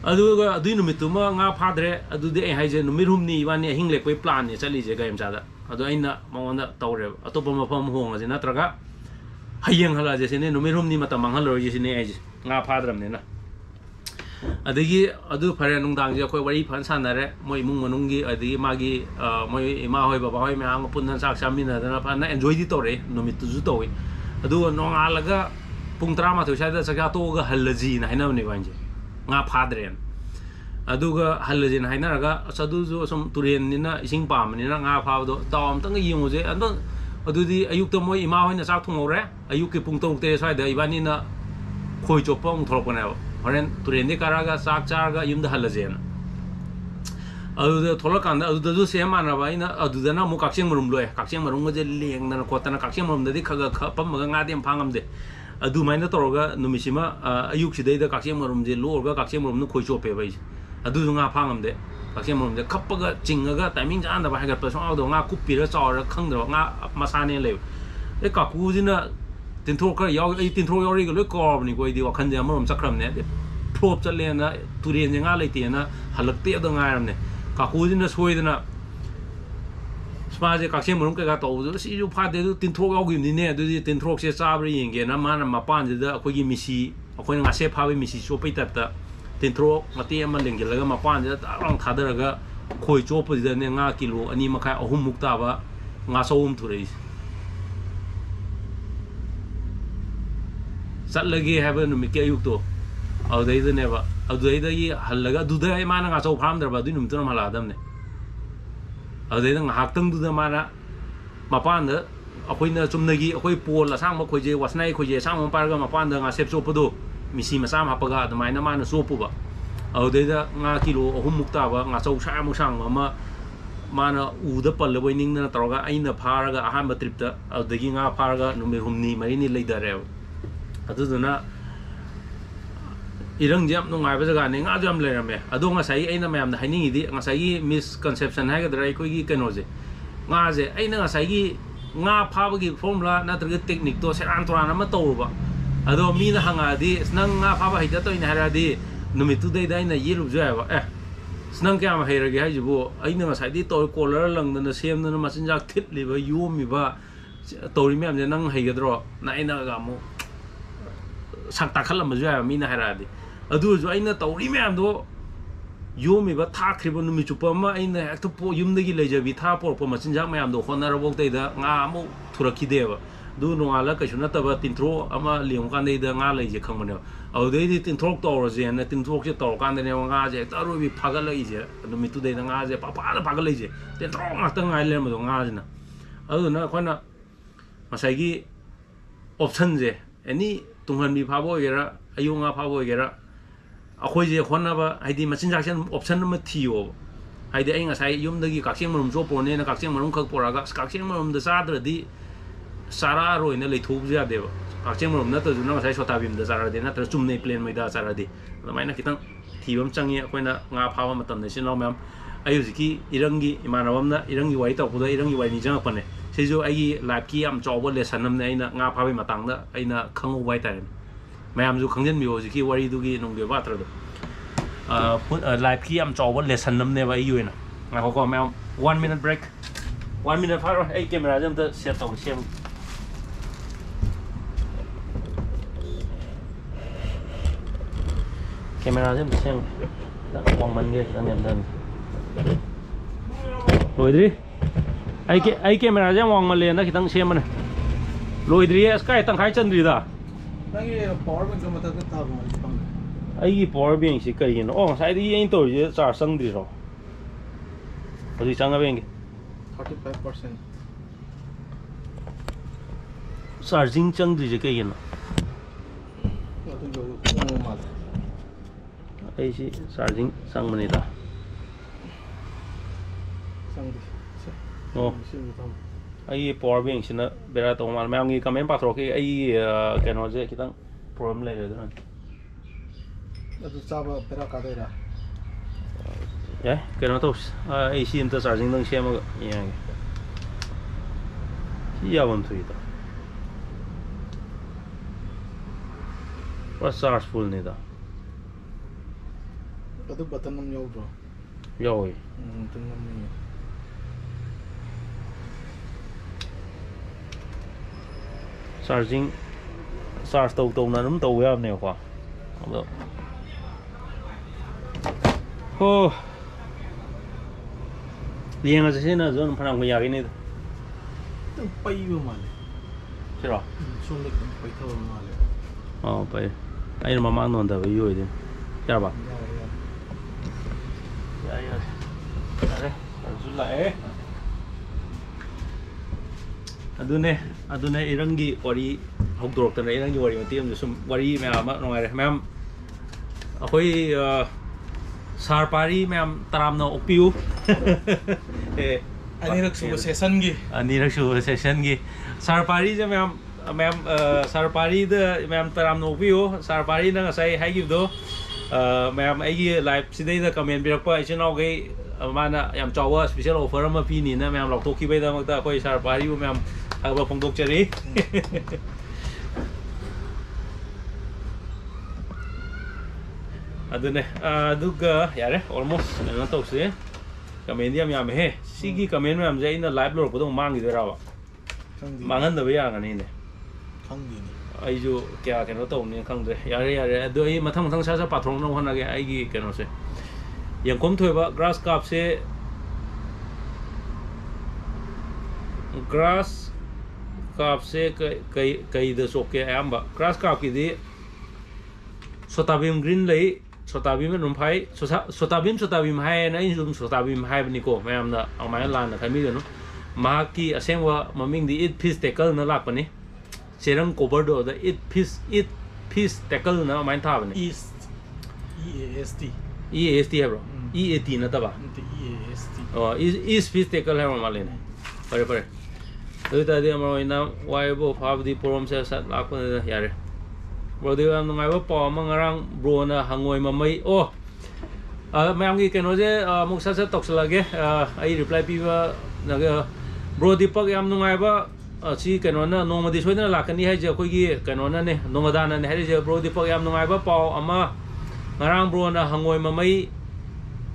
ꯑꯗꯨꯒ ꯑꯗꯨꯏ ꯅꯨꯃꯤꯠꯇꯨꯃ ꯉꯥ ꯐꯥꯗ꯭ꯔꯦ ꯑꯗꯨꯗꯤ ꯑꯩ ꯍꯥꯏꯁꯦ ꯅꯨꯃꯤꯠ ꯍꯨꯝꯅꯤ ꯏꯕꯥꯅꯤ ꯑꯍꯤꯡ ꯂꯦꯛꯄꯩ ꯄ꯭ꯂꯥꯟꯅꯦ ꯆꯠꯂꯤꯁꯦ ꯒꯥꯔꯤꯃꯆꯥꯗ ꯑꯗꯣ ꯑꯩꯅ ꯃꯉꯣꯟꯗ ꯇꯧꯔꯦꯕ ꯑꯇꯣꯞꯄ ꯃꯐꯝ ꯍꯣꯡꯉꯁꯦ ꯅꯠꯇ꯭ꯔꯒ ꯍꯌꯦꯡ ꯍꯜꯂꯛꯑꯁꯦ ꯁꯤꯅꯦ ꯅꯨꯃꯤꯠ ꯍꯨꯝꯅꯤ ꯃꯇꯝ ꯃꯥꯡꯍꯜꯂꯔꯣꯏꯁꯦ ꯁꯤꯅꯦ ꯑꯩꯁꯦ ꯉꯥ ꯐꯥꯗ꯭ꯔꯕꯅꯤꯅ ꯑꯗꯒꯤ ꯑꯗꯨ ꯐꯔꯦ ꯅꯨꯡꯗꯥꯡꯁꯦ ꯑꯩꯈꯣꯏ ꯋꯥꯔꯤ ꯐꯖꯅ ꯁꯥꯟꯅꯔꯦ ꯃꯣꯏ ꯏꯃꯨꯡ ꯃꯅꯨꯡꯒꯤ ꯑꯗꯒꯤ ꯃꯥꯒꯤ ꯃꯣꯏ ꯏꯃꯥ ꯍꯣꯏ ꯕꯕꯥ ꯍꯣꯏ ꯃꯌꯥꯝꯒ ꯄꯨꯟꯅ ꯆꯥꯛ ꯆꯥꯃꯤꯟꯅꯗꯅ ꯐꯖꯅ ꯑꯦꯟꯖꯣꯏꯗꯤ ꯇꯧꯔꯛꯑꯦ ꯅꯨꯃꯤꯠꯇꯨꯁꯨ ꯇꯧꯏ ꯑꯗꯨꯒ ꯅꯣꯡꯉꯥꯜꯂꯒ ꯄꯨꯡ 11 ꯁ꯭ꯋꯥꯏꯗ ꯆꯥꯛꯆꯥ ꯇꯣꯛꯑꯒ ꯍꯜꯂꯁꯤꯅ ꯍꯥꯏꯅꯕꯅꯦꯕ ꯑꯩꯁꯦ ꯉꯥ ꯐꯥꯗ꯭ꯔꯦꯅ ꯑꯗꯨꯒ ꯍꯜꯂꯁꯦꯅ ꯍꯥꯏꯅꯔꯒ ꯑꯁ ꯑꯗꯨꯁꯨ ꯁꯨꯝ ꯇꯨꯔꯦꯟꯅꯤꯅ ꯏꯁꯤꯡ ꯄꯥꯝꯕꯅꯤꯅ ꯉꯥ ꯐꯥꯕꯗꯣ ꯗꯥꯎ ꯑꯝꯇꯪꯒ ꯌꯦꯡꯉꯨꯁꯦ ꯑꯗꯨꯗꯤ ꯑꯌꯨꯛꯇ ꯃꯣꯏ ꯏꯃꯥ ꯍꯣꯏꯅ ꯆꯥꯛ ꯊꯣꯡꯍꯧꯔꯦ ꯑꯌꯨꯛꯀꯤ ꯄꯨꯡ 6 ꯁ꯭ꯋꯥꯏꯗ ꯏꯕꯥꯅꯤꯅ ꯈꯣꯏ ꯆꯣꯞꯄ ꯑꯃꯨꯛ ꯊꯣꯛꯂꯛꯄꯅꯦꯕ ꯍꯣꯔꯦꯟ ꯇꯨꯔꯦꯟꯗꯩ ꯀꯥꯔꯛꯑꯒ ꯆꯥꯛ ꯆꯥꯔꯒ ꯌꯨꯝꯗ ꯍꯜꯂꯁꯦꯅ ꯑꯗꯨꯗ ꯊꯣꯛꯂꯛꯀꯥꯟꯗ ꯑꯗꯨꯗꯁꯨ ꯁꯦꯝ ꯃꯥꯟꯅꯕ ꯑꯩꯅ ꯑꯗꯨꯗꯅ ꯑꯃꯨꯛ ꯀꯛꯆꯦꯡ ꯃꯔꯨꯝ ꯂꯣꯏ ꯀꯛꯆꯦꯡ ꯃꯔꯨꯝꯒꯁꯦ ꯂꯦꯡꯗꯅ ꯈꯣꯠꯇꯅ ꯀꯛꯆꯦꯡ ꯃꯔꯨꯝꯗꯗꯤ ꯈꯔ ꯄꯝꯃꯒ ꯉꯥꯗꯤ ꯌꯥꯝ ꯐꯥ ꯉꯝꯗꯦ ꯑꯗꯨꯃꯥꯏꯅ ꯇꯧꯔꯒ ꯅꯨꯃꯤꯠꯁꯤꯃ ꯑꯌꯨꯛꯁꯤꯗꯩꯗ ꯀꯛꯆꯦꯡ ꯃꯔꯨꯝꯁꯦ ꯂꯣꯛꯑꯒ ꯀꯛꯆꯦꯡ ꯃꯔꯨꯝꯅ ꯈꯣꯏ ꯆꯣꯞꯄꯦꯕ ꯑꯩꯁꯦ ꯑꯗꯨꯁꯨ ꯉꯥ ꯐꯥ ꯉꯝꯗꯦ ꯀꯛꯆꯦꯡ ꯃꯔꯨꯝꯁꯦ ꯈꯞꯄꯒ ꯆꯤꯡꯉꯒ ꯇꯥꯏꯃꯤꯡ ꯆꯥꯅꯗꯕ ꯍꯥꯏꯒꯠꯄ ꯁꯨꯡꯌꯥꯎꯗꯕ ꯉꯥ ꯀꯨꯞꯄꯤꯔ ꯆꯥꯎꯔ ꯈꯪꯗꯕ ꯉꯥ ꯃꯁꯥꯅꯦ ꯂꯩꯕ ꯑꯗꯩ ꯀꯥꯀꯨꯁꯤꯅ ꯇꯤꯟꯊ꯭ꯔꯣꯛ ꯈꯔ ꯌꯥꯎꯏ ꯑꯩ ꯇꯤꯟꯊ꯭ꯔꯣꯛ ꯌꯥꯎꯔꯤꯒ ꯂꯣꯏ ꯀꯥꯎꯔꯕꯅꯤꯀꯣ ꯑꯩꯗꯤ ꯋꯥꯈꯟꯁꯦ ꯑꯃꯔꯣꯝ ꯆꯠꯈ꯭ꯔꯕꯅꯦ ꯑꯗꯩ ꯐ꯭ꯂꯣꯞ ꯆꯠꯂꯦꯅ ꯇꯨꯔꯦꯟꯁꯦ ꯉꯥ ꯂꯩꯇꯦꯅ ꯍꯜꯂꯛꯇꯦꯗ ꯉꯥꯏꯔꯕꯅꯦ ꯀꯥꯀꯨꯁꯤꯅ ꯁꯣꯏꯗꯅ ꯃꯥꯁꯦ ꯀꯛꯆꯦꯡ ꯃꯔꯨꯝ ꯀꯩꯀꯥ ꯇꯧꯕꯗꯨ ꯁꯤꯁꯨ ꯐꯥꯗꯦ ꯑꯗꯨ ꯇꯤꯟꯊ꯭ꯔꯣꯛ ꯌꯥꯎꯈꯤꯕꯅꯤꯅꯦ ꯑꯗꯨꯗꯤ ꯇꯤꯟꯊ꯭ꯔꯣꯛꯁꯦ ꯆꯥꯕ꯭ꯔꯥ ꯌꯦꯡꯒꯦꯅ ꯃꯥꯅ ꯃꯄꯥꯟꯁꯤꯗ ꯑꯩꯈꯣꯏꯒꯤ ꯃꯤꯁꯤ ꯑꯩꯈꯣꯏꯅ ꯉꯥꯁꯦꯞ ꯐꯥꯕꯒꯤ ꯃꯤꯁꯤ ꯆꯣꯞꯄꯩ ꯇꯥꯏꯞꯇ ꯇꯤꯟꯊ꯭ꯔꯣꯛ ꯃꯇꯦꯛ ꯑꯃ ꯂꯦꯡꯁꯤꯜꯂꯒ ꯃꯄꯥꯟꯁꯤꯗ ꯇꯥꯛ ꯂꯥꯎ ꯊꯥꯗꯔꯒ ꯈꯣꯏ ꯆꯣꯞꯄꯁꯤꯗꯅꯦ ꯉꯥ ꯀꯤꯂꯣ 2 ꯃꯈꯥꯏ 3 ꯃꯨꯛ ꯇꯥꯕ ꯉꯥꯆꯧ ꯑꯃ ꯊꯨꯔꯛꯏꯁꯦ ꯆꯠꯂꯒꯦ ꯍꯥꯏꯕ ꯅꯨꯃꯤꯠꯀꯤ ꯑꯌꯨꯛꯇꯣ ꯑꯗꯨꯗꯩꯗꯅꯦꯕ ꯑꯗꯨꯗꯩꯗꯒꯤ ꯍꯜꯂꯒ ꯑꯗꯨꯗ ꯃꯥꯅ ꯉꯥꯆꯧ ꯐꯥꯔꯝꯗ꯭ꯔꯕ ꯑꯗꯨꯏ ꯅꯨꯃꯤꯠꯇꯨꯅ ꯍꯜꯂꯛꯑꯗꯕꯅꯦ ꯑꯗꯨꯗꯩꯗ ꯉꯥꯏꯍꯥꯛꯇꯪꯗꯨꯗ ꯃꯥꯅ ꯃꯄꯥꯟꯗ ꯑꯩꯈꯣꯏꯅ ꯆꯨꯝꯅꯒꯤ ꯑꯩꯈꯣꯏ ꯄꯣꯜ ꯑꯁꯥꯡꯕ ꯈꯣꯏꯖꯦ ꯋꯥꯁꯅꯥꯏ ꯈꯣꯏꯖꯦ ꯑꯁꯥꯡꯕ ꯑꯃ ꯄꯥꯏꯔꯒ ꯃꯄꯥꯟꯗ ꯉꯥꯁꯦꯞ ꯆꯣꯞꯄꯗꯣ ꯃꯤꯁꯤ ꯃꯆꯥ ꯑꯃ ꯍꯥꯞꯄꯒ ꯑꯗꯨꯃꯥꯏꯅ ꯃꯥꯅ ꯆꯣꯞꯄꯨꯕ ꯑꯗꯨꯗꯩꯗ ꯉꯥ ꯀꯤꯂꯣ 3 ꯃꯨꯛ ꯇꯥꯕ ꯉꯥꯆꯧ ꯁꯥꯡꯃꯨꯛ ꯁꯥꯡꯕ ꯑꯃ ꯃꯥꯅ ꯎꯗ ꯄꯜꯂꯕꯣꯏ ꯅꯤꯡꯗꯅ ꯇꯧꯔꯒ ꯑꯩꯅ ꯐꯥꯔꯒ ꯑꯍꯥꯟꯕ ꯇ꯭ꯔꯤꯞꯇ ꯑꯗꯨꯗꯒꯤ ꯉꯥ ꯐꯥꯔꯒ ꯅꯨꯃꯤꯠ 5 4 ꯂꯩꯊꯔꯦꯕ ꯑꯗꯨꯗꯨꯅ ꯏꯔꯪꯁꯦ ꯌꯥꯝ ꯅꯨꯡꯉꯥꯏꯕ ꯖꯒꯥꯅꯤ ꯉꯥꯁꯨ ꯌꯥꯝ ꯂꯩꯔꯝꯃꯦ ꯑꯗꯣ ꯉꯁꯥꯏꯒꯤ ꯑꯩꯅ ꯃꯌꯥꯝꯗ ꯍꯥꯏꯅꯤꯡꯉꯤꯗꯤ ꯉꯁꯥꯏꯒꯤ ꯃꯤꯁꯀꯟꯁꯦꯞꯁꯟ ꯍꯥꯏꯒꯗ꯭ꯔꯥ ꯑꯩꯈꯣꯏꯒꯤ ꯀꯩꯅꯣꯁꯦ ꯉꯥꯁꯦ ꯑꯩꯅ ꯉꯁꯥꯏꯒꯤ ꯉꯥ ꯐꯥꯕꯒꯤ ꯐꯣꯔꯃꯨꯂꯥ ꯅꯠꯇ꯭ꯔꯒ ꯇꯦꯛꯅꯤꯛꯇꯣ ꯁꯦꯔꯥꯟ ꯇꯨꯔꯥꯟ ꯑꯃ ꯇꯧꯔꯨꯕ ꯑꯗꯣ ꯃꯤꯅ ꯍꯪꯉꯛꯑꯗꯤ ꯅꯪ ꯉꯥ ꯐꯥꯕ ꯍꯩꯇ ꯇꯧꯔꯤꯅꯦ ꯍꯥꯏꯔꯛꯑꯗꯤ ꯅꯨꯃꯤꯠꯇꯨꯗꯩꯗ ꯑꯩꯅ ꯌꯦꯜꯂꯨꯕꯁꯨ ꯌꯥꯏꯕ Snang kya ma hairage haijibu aina ngasai to collar langdana semdana machinjak thitliba yomiba tori myam je nang haigadro na aina ga mu sak takhalamaju ya mina hairadi adu ju aina tori myam do yomiba thakriba numi chupama aina hekto po yumdagi lejabi tha porpo machinjak myam do honarabok teida nga mu thurakideba du nongala kaishuna taba tintro ama liam kandai da nga leje khangmane audei tintrok toroje na tintrok je tor kandane nga je taru bi phagal leje numi tu dei nga je papa da phagal leje tintrok ngata ngai le mo nga jina adu na khona masai gi option je any tunghan bi phabo gera ayunga phabo gera akhoi je khona ba haidi machinjak chen option ma thiyo haidi ai ngasai yumdagi kakseng marum jo porne na kakseng marum khak poraga kakseng marum da sadradi Sara ro ina le thup ja deba akcheng marum na ta juna sai sota bim da sara de na tra chumne plane mai da sara de maina kitang thibam changi akoina nga phawa matam ne sin lom ayuziki irangi imanawam na irangi wai ta puda irangi wai ni jang pane sejo ai live ki am chaw lesson nam ne aina nga phawi matang da aina khangu wai ta mayam ju khangjen mi hojiki wari du gi nong de ba tra do live ki am chaw lesson nam ne ba yuina nga ko mayam 1 minute break 1 minute pharo ai camera jam ta set to sem camera jam xem quang man ge anh em thân lôi đi ai camera jam quang man lên đó khi tăng xem này lôi đi cái tăng khai chân gì đó power bank mà ta cứ thao mà ai power bank chỉ cái nó sai đi anh tôi chứ trả sang đi rồi có gì sang cái bên 35% charging chang đi cái nó ai sih charging sang menit dah. Oh, ai power bank sih na berat tu mal. Memang ini kami patro ke ai kena je kita problem lagi tu kan. Itu coba berat kado dah. Ya, kena tu. Ai sih itu charging dong siapa yang. Siapa tu itu? Pas charge full ni dah. Itu button nam jauh bro. Jauh. Button nam ni. Charging, charge tàu nằm tàu em này quá. Không được. Oh. Liang aja sih na zon pernah punya ini. Itu pai mana? Sira. Sulit pai tahu mana. Oh, pai. Air mama non dah bayu ini. Siapa? Ya. Ada. Harus lah Adune irangi wari hokdrok tan irangi wari matiam sum wari ma'am nongai ma'am akoi sarpari ma'am taram no opiu Anirak suba session gi sarpari je ma'am sarpari de ma'am taram no opiu sarpari na ngasai haigi do ma'am aigi live sidai da comment birakpa ichinaw ge mana yam chawa special offer ma pi ni na ma'am loktok ki bai da makta akoi sarpari ma'am agak pondok ceri. Aduga ya deh almost nang tahu sih. Kamen dia miam he. Sigi kamen miam jadi na live lor potong mang gitu rawa. Mangan dah biar kan ini. Ayo kya kena tahu ni kang deh. Ya deh. Aduh matang saya patrong nong hana ke aigi kena sih. Yang kom tu apa grass cup se grass cup se kay de soke amba grass cup ki di sotabim green lei sotabim num phai sotabim hai na in sotabim hai ni ko mayam na amai lan na khami no ma ki asengwa maming di it fish tackle na lak pani serang cover do the it fish tackle na amai tha bani EAST hai bro EAT na ta ba oh is fish tackle hai male ne pare itu tadi amaro ina waibo fab di program se sat lakon yare bro de am ngai bo pa mangarang bro na hangoi mamai oh mayam gi keno je muksa se tok lage ai reply pi ba na bro dipak yam ngai ba si keno na nong madi soina lakani hai je koi gi keno na ne nongada na ne hai je bro dipak yam ngai ba pa ama ngarang bro na hangoi mamai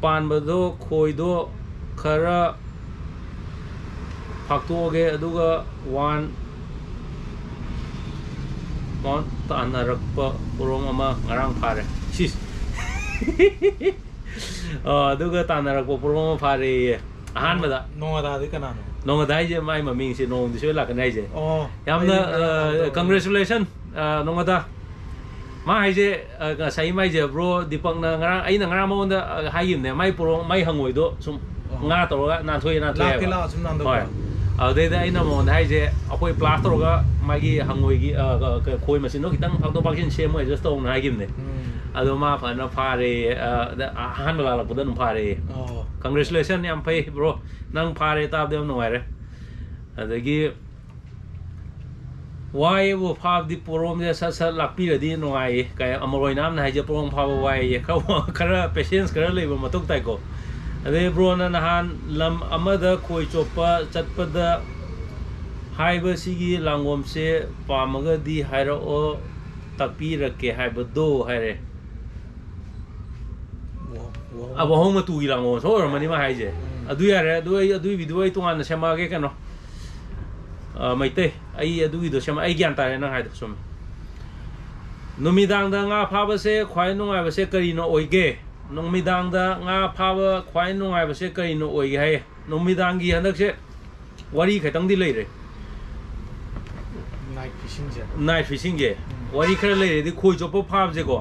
पानबदो खोइदो खरा फाक्तोगे अदुगा वान तानरक्पा पुरोम अमा ngarang phare sis अदुगा तानरक्पा पुरोम फारे ahan bada नोंगदा दि कनानो नोंगदा जे माइ ममिंग से नोंग दिसो लाकनाइ जे यामना congratulation नोंगदा मा हाइजे साइ माइ जे bro दीपक ना ngarang ai na ngarang mon da haiyim ne mai pro mai hangoi do sum nga toroga na thoi la sum nan do अदे अना मोन है अखोई प्लास तौर मागी हंगोगी खोई मशीन खितंग फाक्तो फाक्सिन सेम एडजस्ट तौना हाइगिमने अदो मा फना फारे अहान लालपद फारे कंग्रेचुलेशन याम फै ब्रो नंग फारे ताबदे नुवारे अदगी वाई वो फाबदी पोरोम जे सत सत लाक्पीरदी नुवाई काय अमरोय नाम हाइजे पोरोम फाब वाई खरा पेशेंस खरा लेबो मतुक ताइको अदे ब्रोना नहान लम अमदा खोई चोपा चटपदा हाइबा सिगी लांगोम से पामगदी हाइरो तापी रखे हाइबदो हाइरे अब होंग तुगी लांगोम सोर मनी मा हाइजे अदु यारे अदु वीडियो आई तोंगान सेमागे कनो मैते आई अदु वीडियो सेमा आई ज्ञान तारे ना हाइदो सुम नुमिदांग दा nga फाबसे ख्वाइ नुंगाबसे करिनो ओइगे नोंमिदांग दा nga फाबा ख्वाइ नुंगाबसे करिनो ओइगे हाय नोंमिदांग गी हंदकसे वारी खतंग दि लेरे नाइट फिशिंग जे वारी खर लेरे दि खोइ चोप फाब जे को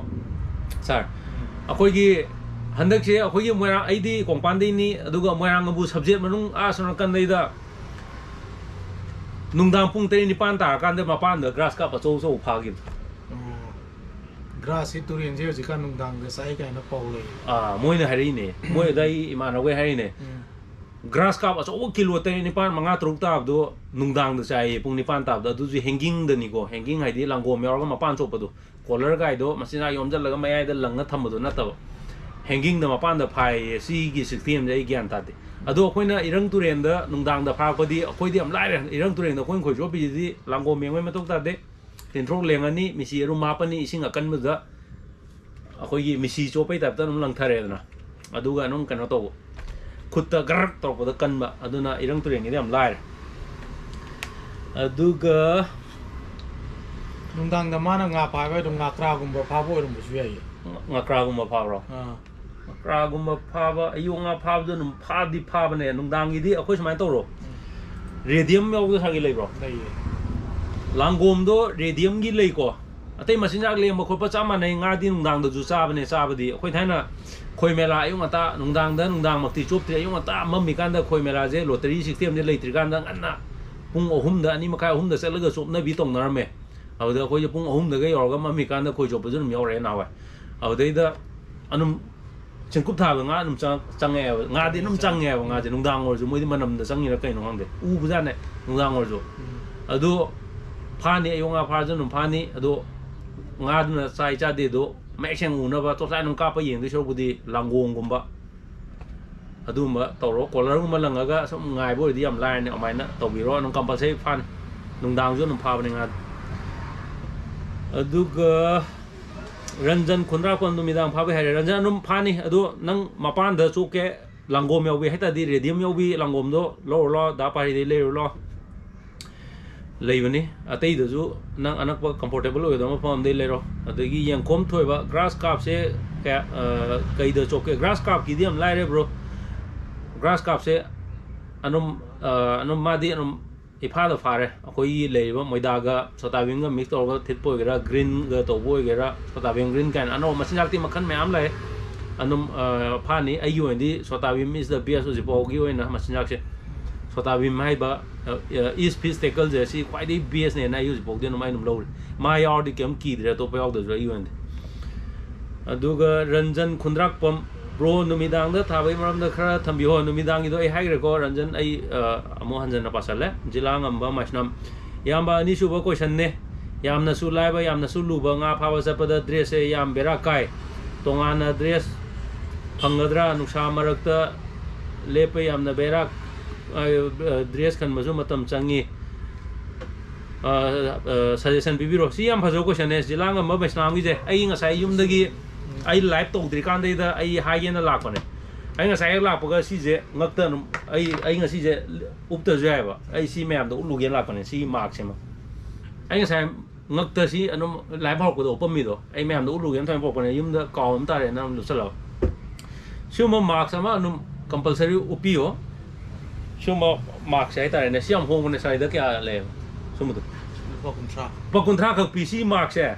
सर अखोइ गी हंदक से अखोइ गी मोरा आइदी कोंपान दि नि अदुगा मोरांग बु सब्जेक्ट मनुंग आसन कन दैदा नुंगदांग पुंग 3-4 ता कान दे मपान द ग्रास का पचौ चौ फागिब ग्रास हि तुरिन जे जिका नुंगदांग ग साइ काइना पौले मोइना हरिने मोइ दाइ इमानगै हरिने ग्रास का अचौ किलो 3-4 मंगा तरुक ताबदो नुंगदांग द चाइ पुंग 9 ताबदा दुजि हैंगिंग द निको हैंगिंग हाइदि लांगोम यारगा मपान चोपदो कॉलर गाइदो मसिना योमजलगा मयाइ द लंगना थमदो नतब हैंगिंग द मपान द फाइ सी गी सिस्टम जे ज्ञान तादे अदो अखोइना इरंग तुरेन द नुंगदांग द फाकपदि अखोइदि हम लाइरे इरंग तुरेन द खोइन खोइ जोपिदि लांगोम मेंगै मतुक तादे तिनथ्रोक लेंगनी मिसी रु मापनी इसिंग अकन बदा अखोइगी मिसी चोपै ताबता नुम लंगथरेदना अदुगा नुम कनो तो खुत्ता गरक तोपदा कनबा अदुना इरंग तुरेंगी हम लाइरे अदुगा नुंगदांग द माना nga फाबा दु nga क्रागुम्बा फाबो ओरमबसु याय nga क्रागुम्बा फाबरो क्रागुम्बा फाबा अयो nga फाबदो नुम फादि फाबने नुंगदांगी दि अखोइ समाय तोरो रेडियम यावदो सागी लेब्रो लैये लांगोम दो रेडियम की लेको अतै मसिनजाक लेम खोप चामा नै ngaदी नुंगदांग दजु चाबने चाबदी अखोइ थाइना खोइ मेला अयु ngata नुंगदांग द नुंगदांग मक्ति चोपत्रि अयु ngata मम्मी कान द खोइ मेला जे लॉटरी सिस्टम ने लेत्रि कान द अन्ना पुंग 3 द अनि मखाय 3 द चलगा चोपना बि तोंग नरमे अबद अखोइ पुंग 3 द ग योरगा मम्मी कान द खोइ चोप जुम योरे नावा अबदै द अनुम चिंकुप थाब nga अनुम चंगे ngaदी अनुम चंगे nga जे नुंगदांग ओरजु मोइदि मनम द चंगिरा कैनो हंगदे उ बुजाने नुंगदांग ओरजु अदु फानी अयोंगा फाजन फानी अदो ngaदुना चाइ चादे दो मैक्सेंग उनबा तोसाय नुं कापा येंदि सोबुदि लांगोंगुंबा अदुमा तौरो कॉलरगुंबा लंगागा सम ngaइबो दि याम लाइने अमाइना तौबिरो नुं कंपलसरी फान नुंगदांगजु नुं फाबने nga अदुगा रंजन खुंद्रा कोन नुमिदांग फाबे हारे रंजन नुं फानी अदो नंग मपान द चोके लांगोम यावबि हेता दि रेडियम यावबि लांगोम दो लो दा पारि दे ले लो लेबनी अतई दजु नंग अनक कंफर्टेबल हो दम फम दे लेरो अदगी यंगकोम थोइबा ग्रास काप से कई द चोके ग्रास काप की दिम लाइरे ब्रो ग्रास काप से अनुम मादी अनुम इफा द फारे अखोई लेबा मैदागा सोताबिंग ग मिक्स तौर थित पोगेरा ग्रीन ग तौबो गेरा सोताबिंग ग्रीन काइन अनो मसिनाक्ति मखन मैम लाए अनुम फानी अयुंदी सोताबिंग इज द बेस्ट उजि पोगी ओइना मसिनाक से सोताबिम हाइबा ईस्ट फिश टेकल जैसी क्वाइदी बेस ने ना यूज पोगदे नो माइनुम लौर मा यावदि केम कीदरे तो पे यावदो युंदे अदुगा रंजन खुंद्राक पम ब्रो नुमिदांग द थाबै मरम द खरा थंबिहो नुमिदांग दो ए हाइग्रे को रंजन आई अमो हंजन न पासले जिलांग अम्बा मासनम यामबा अनि सुबो क्वेश्चन ने यामना सु लाइबा यामना सु लुबा nga फाबा चपद ड्रेस ए याम बेरा काय तोंगाना ड्रेस फंगद्रा नुसा मरकता लेपे यामना बेरा ड्रेस खन मजु मतम चंगी सजेशन पिबिरो सी याम फजो क्वेश्चन ने जिलांग अम्बा मासनम गी जे आई ngसाय युमदगी आई live तौद्रि can't दैदा I हाइगेना लाखने ai ngasai lakpaga sije ngakta ai ngasije upta jaiba ai si mayam da ulugen lakpane si mark sema ai ngasai ngakta si anum lai bhok ko opam mi do ai mayam da ulugen thai bhok ne yum da kaum ta re nam lusala shuma mark sama anum compulsory upio shuma mark sai ta ne siam hong ne sai da kya le shuma do pakuntra ka pc mark se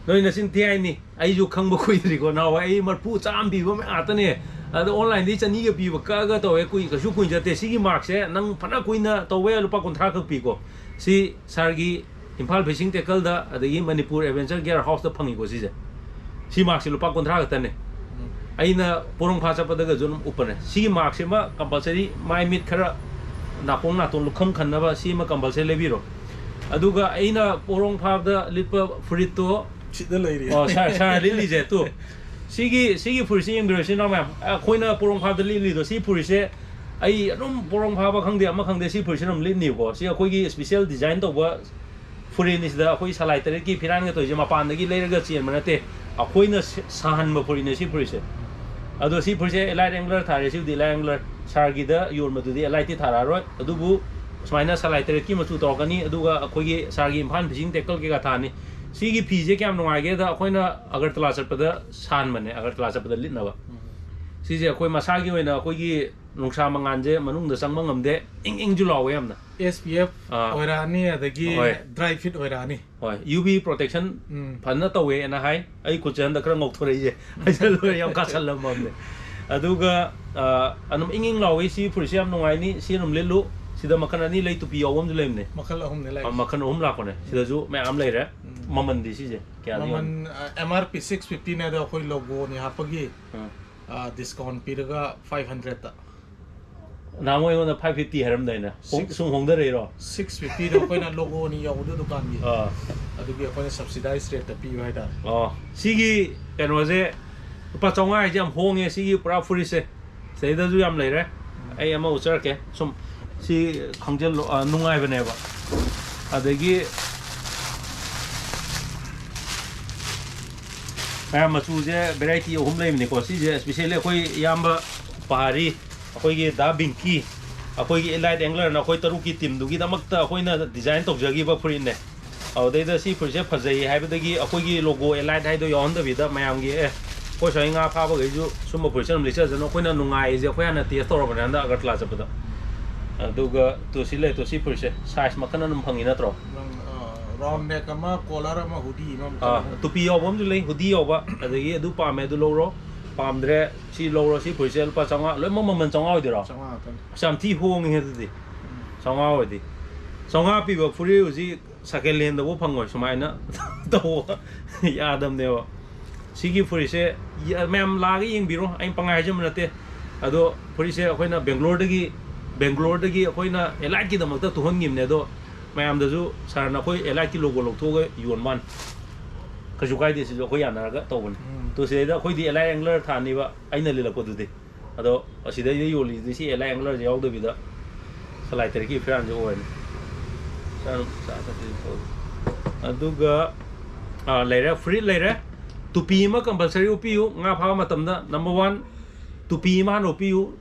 noi na sin tiai ni ai ju khang ba khui ri ko na wa ai mar pu cham bi ba me atane ada online di chani ga pi ba ka ga to e kui ka su kui jate si gi mark se nang phana kui na to we lupa kontra ka pi ko si sargi Imphal fishing tackle da adagi Manipur adventure gear house da phangi ko si mark se lupa kontra ka tane aina porong pha chapa da ga jun upane si mark se ma compulsory mai mit khara na pong na ton lukham khan na ba si ma compulsory lebi ro aduga aina porong pha da lipa frito chida lei ri oh sa li je tu sigi purisi yang biro sina ma khoina porong pha da li do si purisi ai adum porong pha ba khangde ama khangde si purisi nam li ni ko si khoi gi special design to ba furini da khoi salai tare ki phiran ga to je ma pan da gi leir ga chen manate khoina sahan ma furini si purisi ado si purisi elite angler thare si di elite angler sargi da yor ma du di elite thara ro adubu smaina salai tare ki ma chu to kani aduga khoi gi sargi Imphal fishing tackle ke ga thani sigi pije kyam nungai da akoina Agartala chapda san mane Agartala chapda litna ba sije akoi masagi oina akoi gi nungsa mangan je manung da sangma ngamde ing ju lawe amna SPF oirani adagi dry fit oirani hoi UV protection phanna tawe na hai ai kuchan da kra ngok thore je ai lo yam ka sal lam ne aduga anum ing lawe si purisiam nungai ni si num lelu sida makan ani lei tupi awam ju lem ne makal ahum ne lai makan la ko ne sida ju me am lei re maman di si je kya maman MRP 650 ne da koi logo ni hapagi discount piraga 500 ta na mo yona 550 haram dai na sung hong da re ro 650 do koi na logo ni yaw du dukan gi adu gi koi subsidized rate ta pi hai da sigi kano je pa chonga ai jam hong e sigi pura furi se sei da ju yam lei re ai ama uchar ke sum si khangjel nungai bane ba adagi machu je variety ahum lei ni ko si je especially koi yamba pahari akoi gi da binki akoi gi elite angler na koi taru ki team du gi damakta akoi na design tok jagi ba furin ne au dei da si project phajai haibadagi akoi gi logo elite hai do yon da bi da mayam gi koi sai nga pha ba ge ju sum project nam lisa jano koi na nungai je koi na test tor ba na da Agartala chapda aduga to si le to si purse size makana num phangi na tro round neck ama collar ama hoodie mam tupi yo bom ju le hoodie yo ba adagi adu pa me du lo ro pam dre si lo ro si purse pa changa lo mo man changa di ro sam ti hong he di changa di changa pi ba furi uji second lane da wo phangoi sumai na to ya dam ne wa sigi purse mem la gi yeng biro ai pangai jam na te ado purse akoina Bangalore dagi akoina elite ki damakta tuhon ngim ne do mayam da ju sarna koi elite ki logo lok thoge yon man ka ju kai de si jo koi yana ga to bun to se da koi di elite angler thani ba aina lila ko du de ado asida ye yoli di si elite angler jaw do bi da salai ter ki fran jo wen san sa ta ti so aduga leira free leira tupi ma compulsory upiu nga pha matam da number 1 tupi ma no piu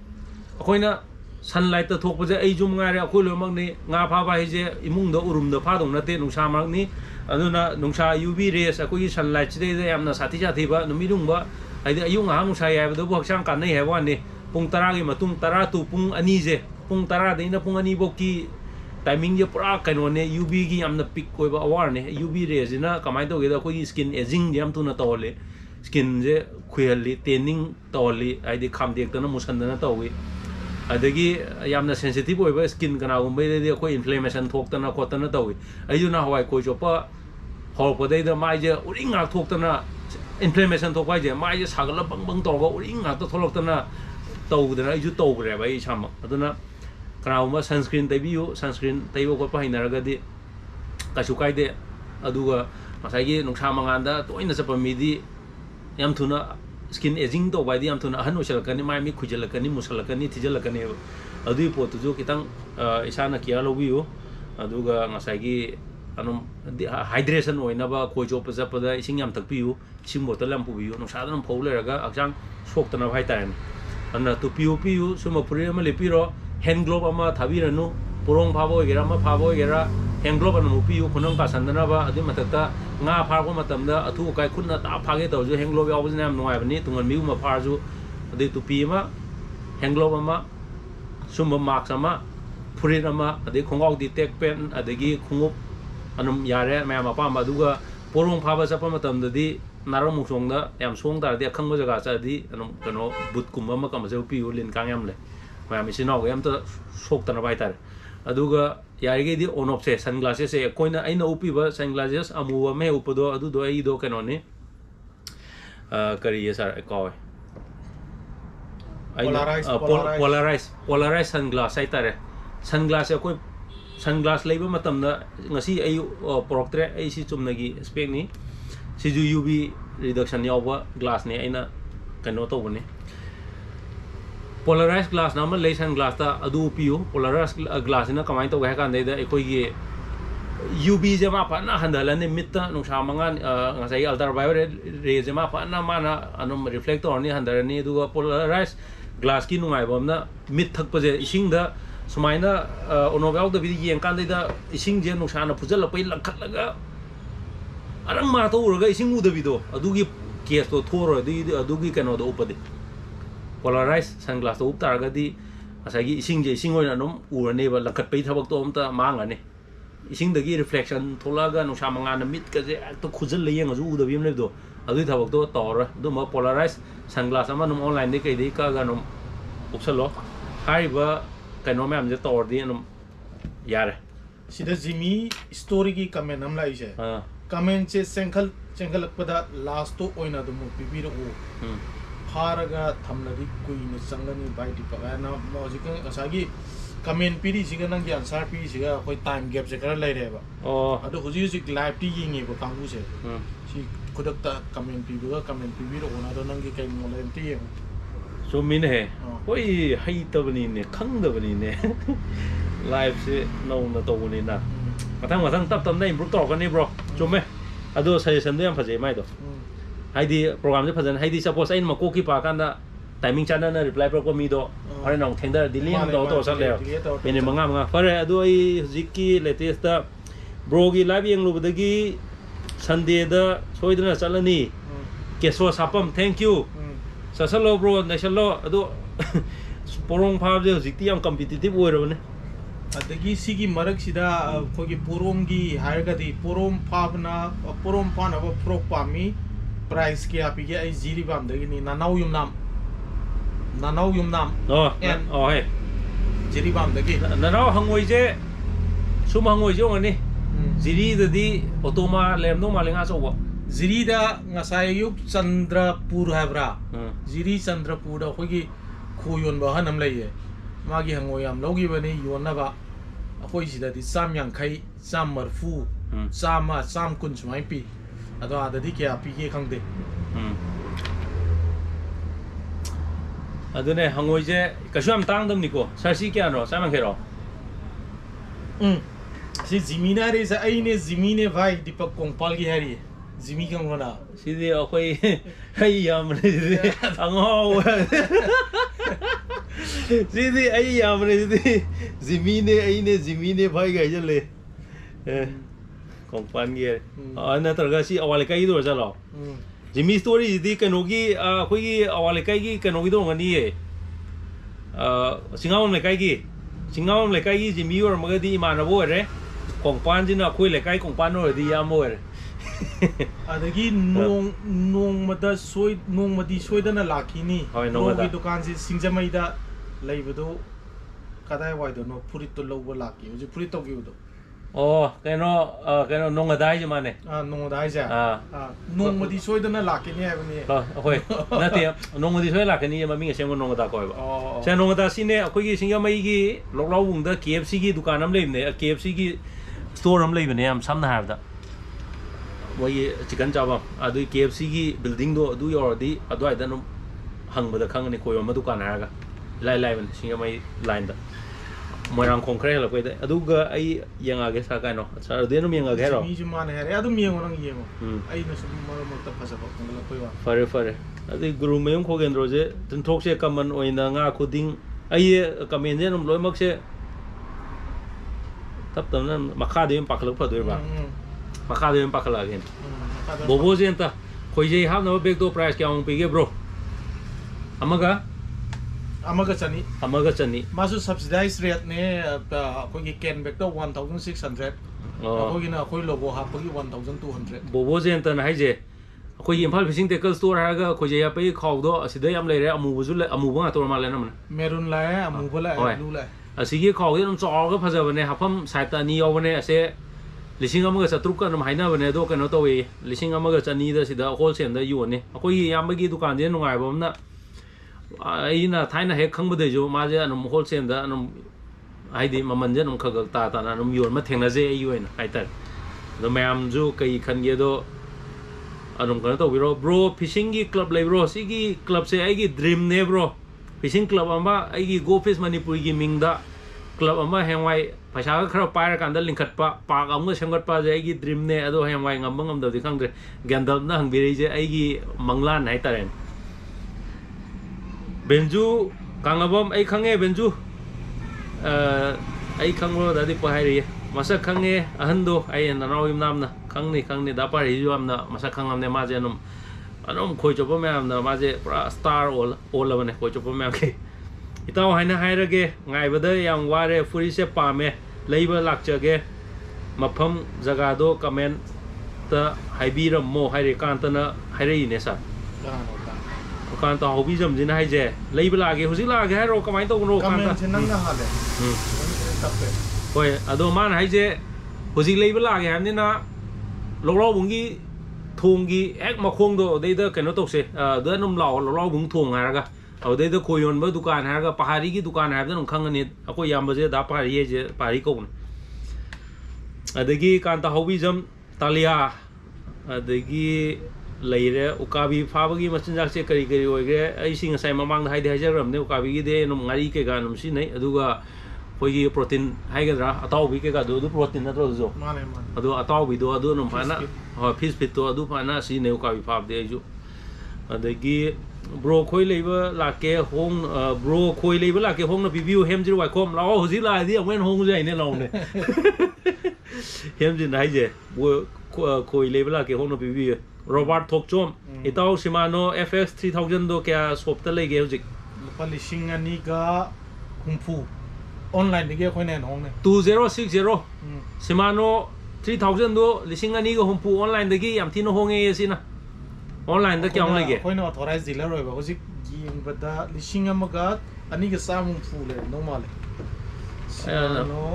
akoina sunlight ta thok paje ai jum nga re akoi lo mak ni nga pha ba je imung da urum da pha dong na te nungsa mak ni aduna nungsa UV rays akoi sunlight chide de yamna sathi ba numi dung ba ai de ayung ha nungsa ya ba do bok sang kan nei he wa ni pung 10 gi matung 10 tu pung ani je pung 10 de na pung ani bok ki timing je pura kaino ne UV gi yamna pick koi ba awar ne UV rays na kamai to ge da koi skin aging jam tu na to le skin je khuyali tanning to le ai de kham dek ta na musan na to wi adagi yamna sensitive oiba skin kana gumbai de ko inflammation thoktana khotana tawi ayuna hawai ko chopa hor podai da mai je uring ngak thoktana inflammation thokpai je mai je sagala bang bang torga uring ngak to tholoktana tawdana ayu tawgre bai chama aduna kana uma sunscreen taibiu sunscreen taibo ko pa hinaraga di kasukai de aduga masagi nungsa manganda toina chapa midi yam thuna skin aging to bai di am thuna han usal kani mai mi khujal kani musal kani thijal kani adu po tu jo kitang isana kia lobiu aduga ngasai gi anum hydration oina ba ko jo pa ising yam takpiu ising bottle am pubiu no sa dan phole raga akjang sok tana bhai tan Ana tu piu suma puri ama lepiro hand glove ama thabiranu porong phabo gera ama phabo gera hand glove anu piu khunang ka sandana ba adi matakta nga phar ko matamda athu kai khunna ta phage tawju hand glove yaw bujna am nuai bani tungan miu ma pharju adi tu pi ma hand glove ama suma mask ama puri ama adi khongau di tek pen adagi khungup anum yare mayam apa ma duga porong phaba chapa matamda di narang musong da yam song tar dia khang ba jaga cha di anum kano but kumba ma kam jau piu lin kang yam le mayam isino yam ta sok ta na bai tar aduga yari ge di on off se sunglasses se koina aina upi ba sunglasses amu me upodo adu do ai do kano ni kari ye sar ko polarized sunglass ai tare sunglass ko sunglass leiba matam da ngasi ai poroktre ai si chumnagi spec ni si ju UV reduction yawa glass ne aina kano to bone polarized glass na ma lei sunglass ta adu piu polarized glass na kamai to ga kan dei da ekoi gi UV je ma pa na handala ne mitta nu sa mangan ngasai ultraviolet ray je ma pa na mana anum reflector ni handara ni du polarized glass ki nu ngai bom na mit thak pa je ising da sumaina ono yaw da bi yeng kan dei da ising je nu sa na phujal la pai lakhat laga arang ma to ur ga ising u da bi do adu gi case to thoro di adu gi kano do upade polarized sunglass to up tar ga di asai gi ising je ising oina num ur ne ba lakhat pai thabak to amta mang ane ising dagi reflection tholaga nu sa manga na mit ka je to khujal le yeng aju u da bi le do adu thabak to tor du ma polarized sunglass ama num online de kai de ka ga num upsalo hai ba kano me am je tor di num yare sida Jimmy story ki comment am lai je comment che senkhal lakpada last to oina du mu pipi ro pharaga thamnadi kuina sangani bai di pa na logic asagi comment piri siga nang gi answer piri siga koi time gap je kara lai re ba adu huji live ti yingi ba kangu se si kudak ta comment pi ro ona do nang gi kai mo lai ti yeng so min he koi hai ta bani ne khang da bani ne live se no na to ni na matang tap na improve to kan ni bro chume adu suggestion do yam phaje mai do haidi program je phajan haidi suppose ain ma ko ki pa kan da timing channel na reply pro ko mi do are nong thengda diliam do to sat le ene manga fare adu ai ziki latest da bro gi live yeng lu badagi sunday da soidna chalani keso sapam thank you sasalo bro naisalo adu porong phab je zikti yam competitive oiro ne adagi sigi marak sida khogi porom gi haiga di porom phapna porom pana ba prok pami price ke api ge ai jiri bam dagi ni nanau yum nam he jiri bam dagi nanau hangoi je sum hangoi je ngani jiri dadi otoma lemno malinga so jiri da ngasai yuk chandrapur habra jiri chandrapur da khogi khoyon ba hanam lai magi hangoi am logi bani yonna ba akoi sida di sam yang khai sam marfu sam kun sumai pi ado adadi kya pi ke khangde adune hangoi je kasu am tang dam niko sarsi kya no sam khero si zimina re sa aine zimine vai dipak kongpal gi hari zimi kang rona sidi akoi hai yam ne ango sidi ai yam ne sidi zimine bhai ga jale kongpan ge ana targa si awale kai do jalo jimi story di kanogi khoi gi awale kai gi kanogi do ngani e singawam le kai gi jimi or magadi manabo re kongpan jina khoi le kai kongpan no di yam mo re adagi nong madi soidana lakini nogi dukan si singjamai da leibado kadai wai do no purit to lobo laki uji purit to giudo kano nong adai je mane nong adai ja nong madi soidana lakini hai bani hoi nate nong madi soi lakini ma minga sem nong ada ko ba se nong ada sine akoi gi singjamai gi loklau bung da KFC gi dukan am leibne KFC gi store am leibne am samna habda wai chicken chawam adu KFC gi building do adu yordi adu aida no hangbada khangani koyo ma dukan haraga lai ban singamai line da moirang konkret la koida adu ga ai yanga ge sa kaino sa de no yanga ge ro mi jumane hare adu mi ngorang yengo ai no sum maro makta phasa ba ngala koiwa fare ꯑꯗꯩ ꯒꯨꯔꯨ ꯃꯌꯨꯝ ꯈꯣꯒꯦꯟꯗ꯭ꯔꯣꯁꯦ ꯇꯤꯟꯊꯣꯛꯁꯦ ꯀꯃꯟ ꯑꯣꯏꯅ ꯉꯥ ꯈꯨꯗꯤꯡ ꯑꯩ ꯀꯃꯦꯟꯁꯦ ꯑꯗꯨꯝ ꯂꯣꯏꯅꯃꯛꯁꯦ ꯇꯞ ꯇꯞꯅ ꯃꯈꯥꯗ ꯑꯣꯏꯅ ꯄꯥꯈꯠꯂꯛ ꯐꯗꯣꯏꯕ ꯃꯈꯥꯗ ꯑꯣꯏꯅ ꯄꯥꯈꯠꯂꯛꯑꯒꯦ ꯕꯣꯕꯣꯁꯦ ꯑꯝꯇ ꯈꯣꯏꯖꯩ ꯍꯥꯞꯅꯕ ꯕꯦꯒꯇꯣ ꯄ꯭ꯔꯥꯏꯁ ꯀꯌꯥꯃꯨꯛ ꯄꯤꯒꯦ ꯕ꯭ꯔꯣ ꯑꯃꯒ ꯆꯅꯤ मासु सब्सिडाइज रेट ने अखोगी कैन बैग तो 1600 अखोगी ना अखोई लोगो हापगी 1200 बोबो जे अंतन हाइजे अखोई इम्फाल फिशिंग टेकल स्टोर हागा खोजे या पे खावदो असिदा याम लेरे अमुबुजु अमुबा गा तोर माले ना मन मेरून लाए अमुबा लाए ब्लू लाए असिगे खावदे नम चावगा फजबने हाफम साइट अनि यौबने असे लिसिंग अमगा सत्रुक का नम हाइना बने दो कनो तोवे लिसिंग अमगा चनी दा सिदा होलसेल दा योने अखोई यामबगी दुकान जे नुगाइबमना अइना थाइना हेक खंगबदेजो माजे अनम होलसेल दा अनम हाइदि ममनजे नम खगक ता ताना नम योन मा थेंगनाजे अइ योइना हाइतर द मैम जो कई खनगे दो अनम कनो तो बिरो ब्रो फिशिंग की क्लब ले ब्रो सिगी क्लब से आइगी ड्रीम ने ब्रो फिशिंग क्लब अमा आइगी गोफिश मणिपुरी की मिंगदा क्लब अमा हेंवाई पैसा खरा पायर कांदा लिंखटपा पाक अमगा सेमगटपा जे आइगी ड्रीम ने अदो हेंवाई ngam ngam दि खंगद्रे गेंदल ना हंगबिरै जे आइगी मंगलान हाइतरेन बेंजू कांगबम आई खंगे बेंजू आई खंगो दादी पहाइरि मसक खंगे अहंदो आई ननाव नामना खंगनी दा पारि जो हमना मसक खंगमने माजे अनम खोइ चोप मैमना माजे पुरा स्टार ओलबने खोइ चोप मैम के इताव हाइना हाइरगे गाइबदा याम वारे फुरी से पामे लेबा लाक्चगे मफम जगादो कमेंट ता हाइबिरमो हाइरे कांतना हाइरेइने सा कांता हॉबी जमजिन हाइजे लेबा लागे हुजि लागे हाइरो कमाइ तोनो कांता कमेंट नंगा हाले तपे होय अदो मान हाइजे हुजि लेबा लागे हमनिना लोलाव बुंगी थोंगी एक मखोंदो देदा कनो तोसे द नम लोलाव बुंग थोंग हारगा अवदेदा कोयोन ब दुकान हारगा पहाड़ी की दुकान हाबदा नं खंगनी अको यामबजे दा पहाड़ी जे पहाड़ी कोन अदगी कांता हॉबी जम तालिया अदगी लेरे उकाबी फाबगी मचिनजाक से करी करी होगे आई सिंग साइ ममांग हाइदे हाइजरमने उकाबी गी दे नम ngari के गा नम सि नै अदुगा खोगी प्रोटीन हाइगद्रा अताउबी के गा दो प्रोटीन नत्रो जो माने अदु अताउबी दो अदु नम फाना ह फिश फिट तो अदु फाना सि नै उकाबी फाब दे आइजु अदगी ब्रो खोइ लेबा लाके होंग ब्रो खोइ लेबा लाके होंग न पिबिउ हेमजिर वाइखोम लाओ हुजि लादि अमेन होंग जाइने लाउने हेमजिन हाइजे वो खोइ लेबा लाके होंग न पिबिउ रॉबर्ट थोकचोम इताउ सिमानो FX 3000 दो क्या सोपता लेगे हुजिक लुपा लिसिंग अनि गा हुंफु ऑनलाइन दिगे खोइ नेन होंग ने 2060 सिमानो 3000 दो लिसिंग अनि गा हुंफु ऑनलाइन दगी याम थिनो होंगे येसिना ऑनलाइन द क्या होंग लेगे खोइ न ऑथराइज डीलर होइबा हुजिक यिंगबदा लिसिंग अमगा अनि गा साम हुंफु ले नॉर्मल सिमानो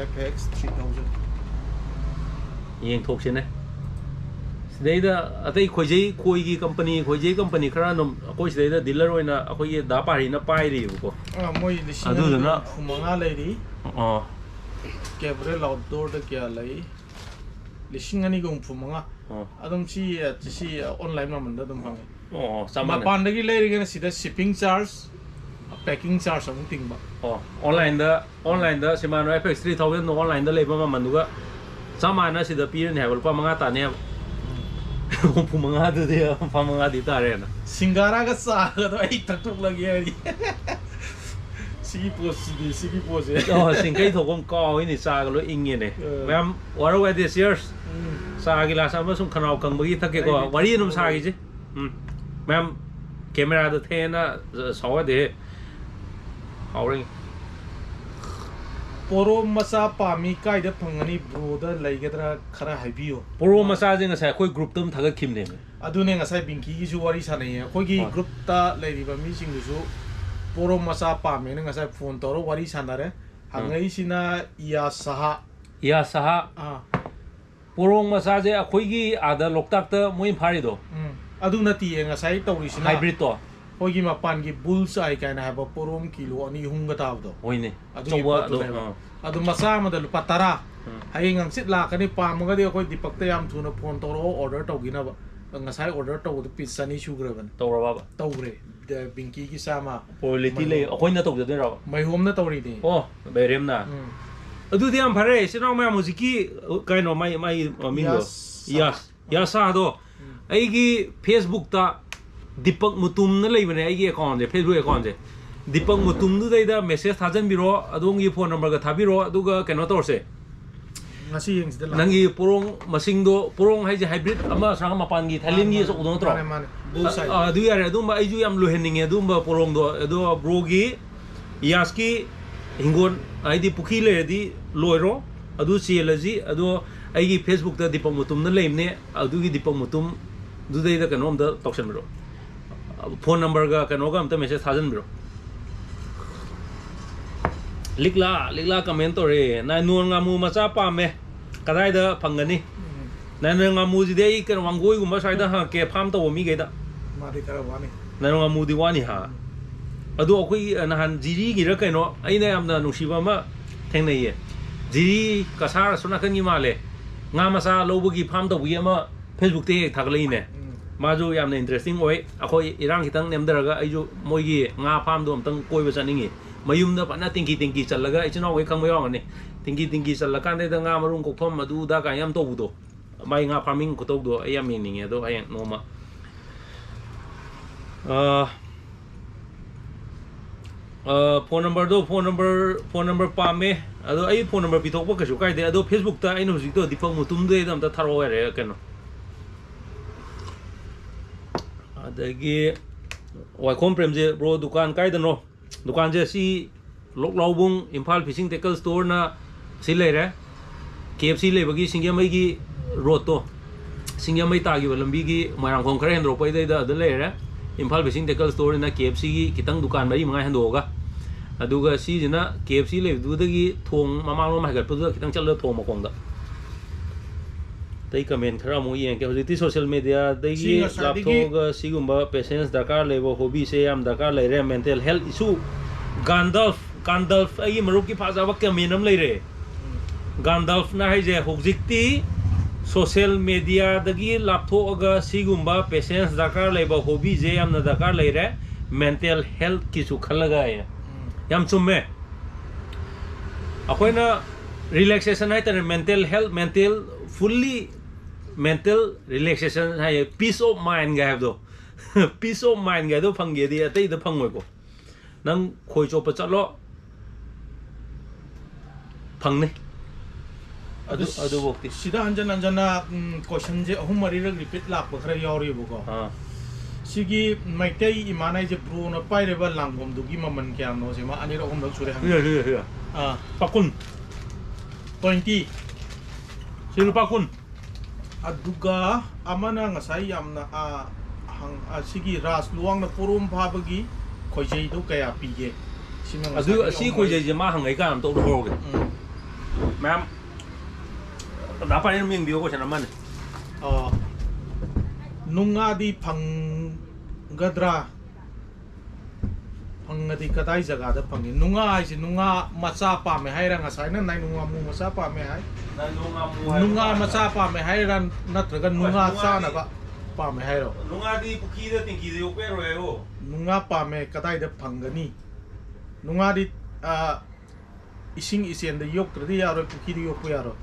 FX 3000 येंग थोकसिने सिदैदा अतै खोइजै खोइगी कंपनी खरा नम अकोइ सिदैदा डीलर होइना अकोइ दा पारि न पाइरि बको मोइ लिसिंग अदुना फुमंगा लेरि कैब्रेल आउटडोर द क्या लई लिसिंग अनि गुम फुमंगा अदम सी ऑनलाइन ममन दम फंगे सामान पांडगी लेरि गने सिदा शिपिंग चार्ज पैकिंग चार्ज अमु तिंगबा ऑनलाइन दा सिमानो FX 3000 नो ऑनलाइन दा लेबा ममन दुगा सामान सिदा पीरन हैबल पा मंगा ताने हुंफु मंगा दे फा मंगा दी तारे ना सिंगारा का साग तो आई तक लगी है सिगी पोस ओ सिंगै थोगम काउ नि साग लो इंगे ने मैम वारो वे दिस इयर्स सागी लासा अमसुम खनाव कंबगी थके को वरी नुम सागी जे मैम कैमरा द थेना सवा दे हाउरिंग पोरो मसा पामी काइदा फंगनी ब्रोदा लैगद्रा खरा हाइबियो पोरो मसा जे ngasa khoi group tum thaga khimne adune ngasa binki gi ju wari sanai khoi gi group ta leiriba mi sing ju पोरो मसा पामे ने ngasa phone toro wari sanare hangai sina ya saha पोरो मसा जे khoi gi ada loktak ta moi phari do adu nati ngasa tawri sina hybrid to होगी मपान की bulls आई कहना है पोरोम kilo अनि हुंगा ताबदो होइने अदु मसा मदल पतरा हाइंग अंसित लाकनी पामगदि अखोइ दीपकते याम थुना फोन तोरो ऑर्डर तौगिनाबा ngасai ऑर्डर तौद पीस सनी सुग्रबन तौरबाबा तौरे बिंकी की सामा क्वालिटी ले अखोइना तौदे रा मैहोमना तौरी दे ओ बेरेमना अदु दियाम फरे सिनाव मा मुजिकी काइनो माई मिंगो यासा दो आइगी फेसबुक ता Deepak Mutum na leibane aigi account je Facebook account je Deepak Mutum du dai da message thajan biro adongi phone number ga thabiro aduga keno torse ngasi yeng sida nangi porong masing do porong hai je hybrid ama sang mapan gi thalin gi sok do tro adu yare adu ma aiju yam lohening adu ba porong do adu bro gi yaski hingon aidi pukhi le di loiro adu chelaji adu aigi Facebook da Deepak Mutum na leimne adu gi Deepak Mutum du dai da kanom da toksan biro phone number ga kanoga amta message thajan biro likla comment ore na nuan ngamu macha pa me kadai da phangani na ngamu ji dei kan wangoi gumba sai da ha ke farm to mi ge da mari kara wani na ngamu di wani ha adu akoi na han jiri gi ra kaino aina yamna nusiba ma thengnai ye jiri kasar suna kan gi male nga masa lobugi farm to wi ma Facebook te thaglai ne mazu yamna interesting oi akoi irang hitang nemdaraga aiju moigi nga farm do amtang koi ba chaningi mayum da pana tingki challaga ichino wei khang mayong ani tingki challa kan de nga marung ko phom madu da ka yam to do mai nga farming ko to do ayam meaning do ayang noma phone number pa me ado ai phone number pitok ba ka su kai de ado Facebook ta ai no ji to Deepak Mutum de dam ta tharo re keno adagi wai khom prem je bro dukan kai da no dukan je si lok laubung Imphal Fishing Tackle Store na si le re KFC le bagi singyamai gi road to singyamai ta gi lambi gi marang khong khare hendro pai dai da le re Imphal Fishing Tackle Store na KFC gi kitang dukan mari mangai hendo ga aduga si jina KFC le du da gi thong mamang lo mai ga pu da kitang chal le thong ma kong da tei comment khara mo yen ke hojiti social media dai gi laptop ga sigumba patience dakar lebo hobby se yam dakar le re mental health issue Gandalf ai maruki phaja ba keminam le re Gandalf na hai je hojiti social media dagi laptop ga sigumba patience dakar lebo hobby je yam na dakar le re mental health ki su khalaga ya yam chumme akoina relaxation hai tan mental health fully mental relaxation hai peace of mind ga do peace of mind ga do phangge di atai da phangoi ko nang khoi cho pa chalo phangne adu bokti sida anjana question je ahum mari ra repeat lak ba khara yori bu ko sigi maitai imanai je pro na pai re ba langom du gi maman kya no se ma ani ro hom dak sure hang pakun 20 silu pakun aduga amana ngasai yamna hang sigi ras luang na purum phabagi khoijei do kaya pige adu si khoijei je ma hangai ka am to ro ge ma'am da pa ni ming bio ko chana man nunga di phang gadra phangadi kadai jaga da phangi nunga ai si nunga macha pa me hai ra ngasai na nai nunga mu macha pa me hai nunga macha pa me hai ran natraga nunga cha na ba pa me hai ro nunga di puki da tingki de pe ro yo nunga pa me kadai da phangani nunga di ising isen da yok tradi ya ro puki di yok ya ro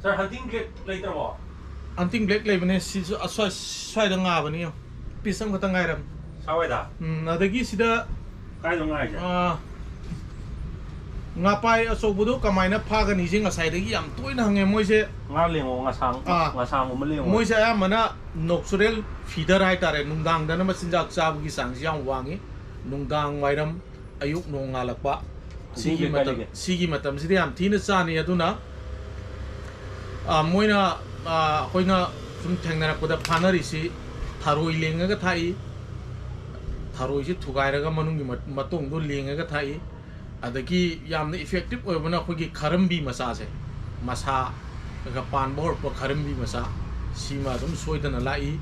sir hunting black later bo hunting black lai bane si swai da nga bani yo pisam khata ngai ram sawai da adagi sida kai dong ngai nga pai asobudo kamaina phagani jing asai dagi yam toina hange moise nga lengo nga sang mo lengo moise ya mana natural feeder hai tare nungdang dana masinjak chabu gi sang yang wangi nungdang wairam ayuk no ngalakpa sigi matam sidi am thina chani aduna moina koina sum thengna ko da phanari si tharoi lenga ga thai tharoi si thugai raga manungi matong do lenga ga thai adagi yamna effective oibana khogi kharambi masa se masa ga pan bor po kharambi masa sima dum soidana lai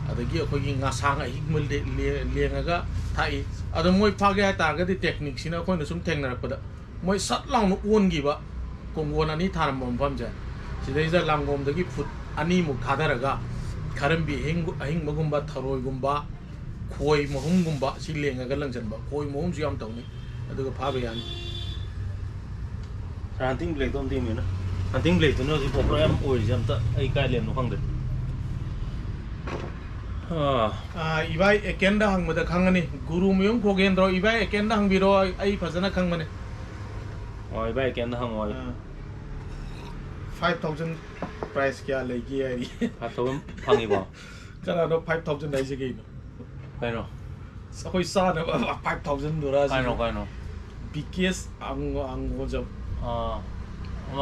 adagi khogi ngasang a hikmul de lenga ga thai adam moi phage ta ga di technique sina khoina sum thengna ko da moi sat lang no on gi ba kongwon ani tharam bom pham ja sidai ja langom dagi foot ani muk thadaraga kharambi hing magumba tharoi gumba khoi mahum gumba si lenga ga langjan ba khoi mahum ju yam tawni aduga phaba yan hunting black dom tim na hunting black no si program oi jam ta ai kai lem no khang de ibai ekenda hang mada khangani guru muyung khogendro ibai ekenda hang biro ai phajana khangmane oi ibai ekenda hang oi 5000 price kya legi ai 5000 phangi ba kana no 5000 dai se geino kai no sakoi sa na 5000 dora kai no BKS ang job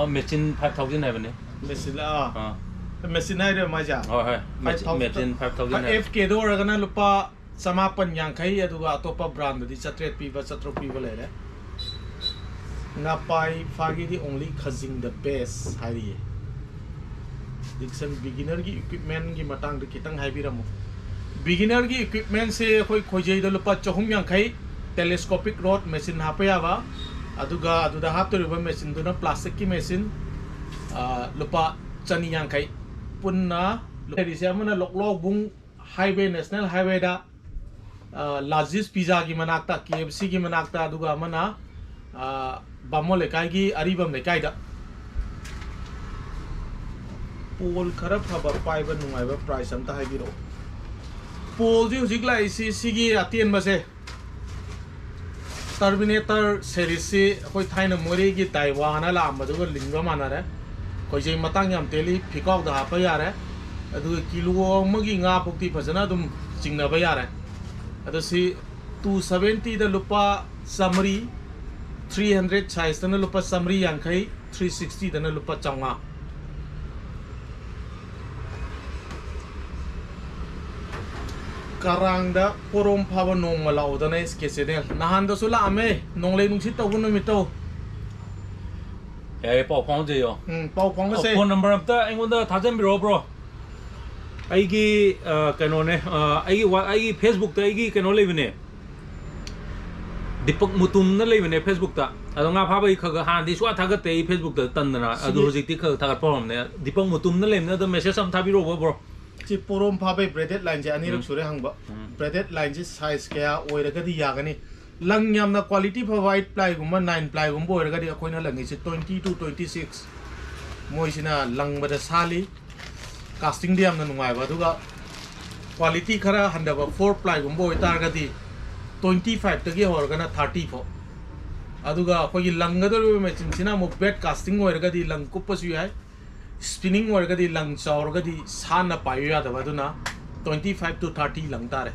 machine 5000 hai bane machine machine hai re ma ja hoi machine 5000 hai FK do ra kana lupa samapan yankai aduga atopa brand di chatret pi ba chatro pi ba le nga pai fagi di only khazing the best hai ri diksan beginner gi equipment gi matang de kitang hai biramu beginner gi equipment se khoi khojei da lupa chahum yankai telescopic rod machine hapaya ba aduda haptoriba machine duna plastic ki machine lupa chani yankai punna ri se amana loklok bung highway national highway da Lazis pizza gi manakta KFC gi manakta aduga amana bamo lekai gi aribam lekai da pol khara phaba paiba nungai ba price am ta haibiro pol ji hujik lai si atien ba se Terminator series se koi thaina more gi Taiwan la amadu go lingwa manare koi jei matang yam teli phikok da pa yare adu kilo magi nga pukti phajana dum chingna ba yare adu si 270 da lupa summary 300 size dana lupa summary yankai 360 dana lupa changa karangda porom phaba nong mala odana sketchenel nahan da sula ame nonglei nungsi tawun mi to pau phong je yo pau phong se phone number amta aingonda thajan biro bro aigi kano ne aigi Facebook ta aigi kano leibne Deepak Mutum na leibne Facebook ta ado nga phaba I khaga han di swa thaga te Facebook ta tandana ado hojikti kha thaga pom ne Deepak Mutum na leibne da message am thabiro bro chi porom phabai braided line je ani rak sure hangba braided line je size kaya oiraga di yagani lang yamna quality for white ply gumma 9 ply gumbo oiraga di akoina langi se 20 to 26 moisina lang bada sali casting di amna nungai ba duga quality khara handaba 4 ply gumbo itarga di 25 tagi horgana 30 fo aduga akogi langada machine sina mo bed casting oiraga di lang kuppasu yai spinning warga di lang chaurga di sana payu ya da baduna 25 to 30 lang tare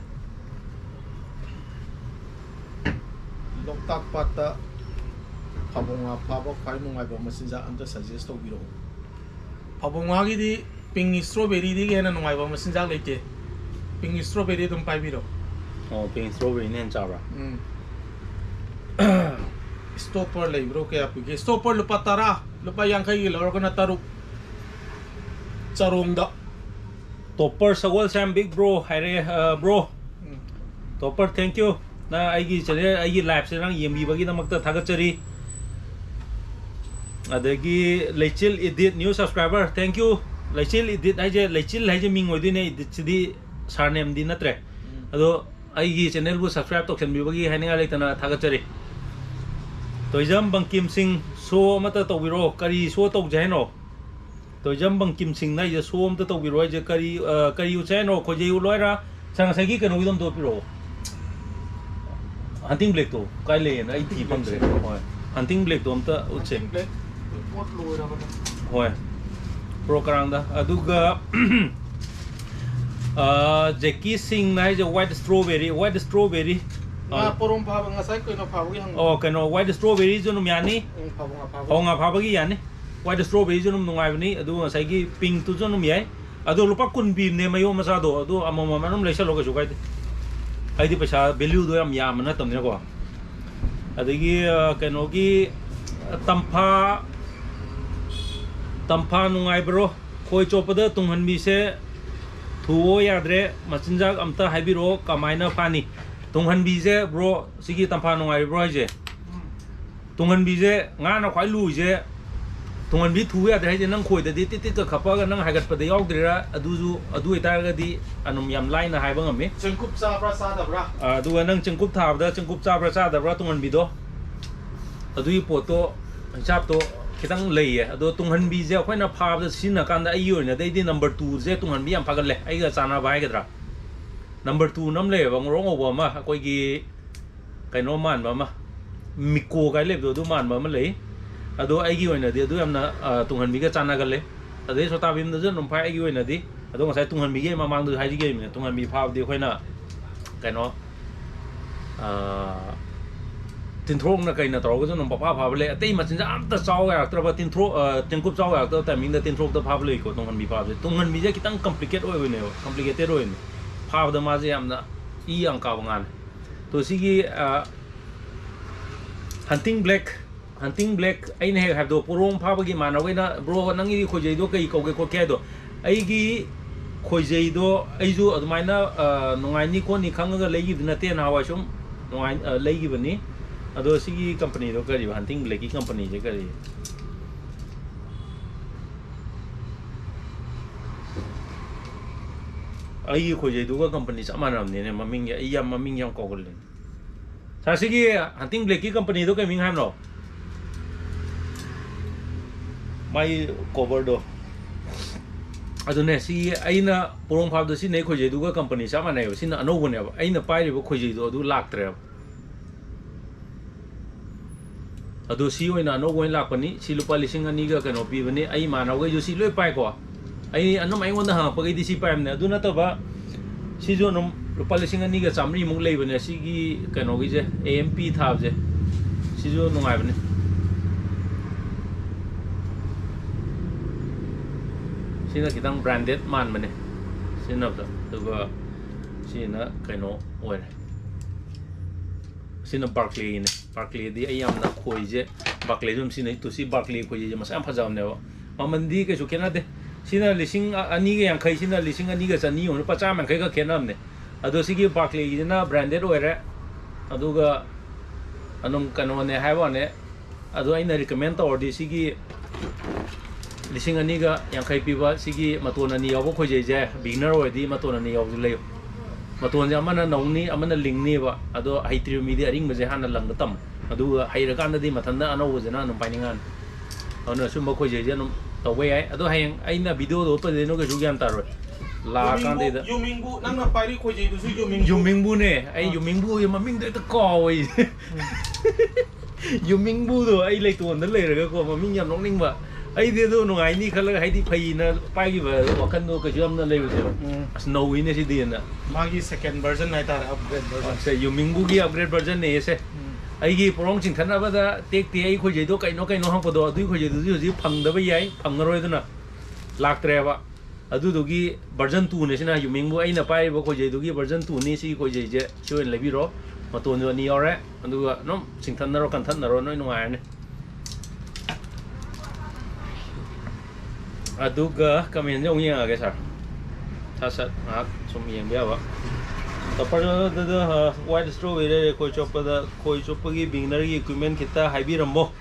loktak pata phabonga phabo khai nungai ba masinja anta suggest to biro phabonga gi di pink strawberry di gena nungai ba masinja leite pink strawberry dum pai biro pink strawberry nen chara stopper le bro ke api stopper lupa tara lupa yang khai gi lor kana taruk Charongda Topper Sagol Sam Big Bro Hare Bro Topper thank you na aigi chale aigi live se rang yemi bagi namakta thagachari adagi Lechil edit new subscriber thank you Lechil edit haije Lechil haije ming oidine edit chidi surname di natre ado aigi channel bu subscribe to khen bi bagi haninga leitana thagachari toijam Bangkim Singh show mata tobiro kari show tok jaino to jambang Kim Singh nai je som ta to biro je kari u cheno ko je u loira sang sai gi kan u dom to biro hunting black to kai le na I thi pam dre hoi hunting black to amta u che pot loira ba hoi pro karang da aduga Jackie Singh nai je white strawberry porom phaba ngasai ko no phaba gi hang kano white strawberry jo no myani phaba phaba gi yani white strawberry jo num nungai bani adu sai gi pink tu jo num yai adu lupa kun bi ne mayo masa do adu amama manum leisa lo ga ju kai ai di paisa value do yam na tam ne ko adagi kano gi tampha nungai bro khoi chopada tunghan bi se thuo yadre machinjak amta haibiro kamaina fani tunghan bi je bro sigi tampha nungai bro je tunghan bi je nga na khwai lu je tunghan bi thu ya dai je nang khoi da di tit ka khapa ga nang hagat pa de yaw dira adu itar ga di anum yam lai na hai ba ngam me chengkup sa bra sa da bra adu nang chengkup tha da chengkup cha bra cha da bra tunghan bi do adu I poto chap to kitang lei ya adu tunghan bi je khoi na pha da sin na kan da ai yor na dai di number 2 je tunghan bi yam pha ga le ai ga chana bai ga dra number 2 nam le bang rong over ma koi gi kai no man ba ma miko kai le do man ba ma le ado ai gi oina di ado yamna tunghan mi ga chana ga le ade sota bim da jon phai ai gi oina di ado ngasai tunghan mi ge ma mang du hai ji ge mi tunghan mi phao di khoi na kai no tin throng na kai na tro ga jon pa pha le atei ma chin ja am ta chaw ga tra ba tin thro tin kup chaw ga ta timing da tin throng ta pha le ko tunghan mi pha tunghan mi je kitang complicate oi ne complicated oi ne pha da ma je amna I ang ka bangan to sigi hunting black ai ne have do purong pha ba gi mana we na bro nang I khoi jei do kai ko ke ko ke do ai gi khoi jei do ai ju admai na nongai ni ko ni khang ga lei gi na te na wa sum nongai lei gi bani ado sigi company do kari hunting black ki company je kari ai khoi jei do ga company sa ma ram ne maming ya ai yam maming yang ko gol le sa sigi hunting black ki company do kai ming ham no mai cover do adune si aina porong phab do si nei khoi jei do ga company sa ma nei sin ano bone ba aina pai ri ba khoi jei do du lak tre ado si oina ano goin lak pani si lupa lising ani ga kano pi bani ai ma na ga ju si loi pai ko ai ano mai won ha pa ga di si pai ne adu na to ba si jo no lupa lising ani ga chamri mung lei bane si gi kano gi je AMP thab je si jo no ngai bane sina kitang branded man mane sina da duga sina kaino oire sina Barclay ne Barclay di ayam na khoi je Barclay jum sina tu si Barclay khoi je masam phajam ne wa mandi ke su kena de sina lising ani ge yang khai sina lising ani ge chani on pa cha man khai ga kenam ne ado sigi Barclay na branded oire aduga anum kano ne haiwa ne ado aina recommend to ordi sigi lising ani ga yang khai piwa sigi maton ani yaw khoi je je beginner odi maton ani yaw le maton ja mana nongni amana lingni ba ado haitri mi di aring baje hana lang tam adu haira kan di mathanda ano jena num painingan ono sum khoi je je num to we ai ado hayang aina video do pa de no ga jugyam tar la kan de da yumingbu nang na pairi khoi je du su yumingbu ne ai yumingbu ma ming de ta ko oi yumingbu do ai le ton da le ra ko ma ming yam nong ning ba ai de do no ai ni khala hai di phai na pai gi ba wakan do ka jam na le je snow in si di na magi second version nai tar upgrade version se yumingbu gi upgrade version ne se ai gi porong ching thana ba da tek ti ai khoi je do kai no hang po do du khoi je du ji phang da ba yai phang roi da na lak tre ba adu do gi version 2 ne sina yumingbu ai na pai ba khoi je do gi version 2 ni si khoi je je shoen le bi ro ma to no ni ore adu ga no ching than na ro kan than na ro noi no ai ne aduga kamen jong yang aga sar thasat ak sum yang bia ba tapar da white strawberry koi chop gi beginner gi equipment kita haibi rambo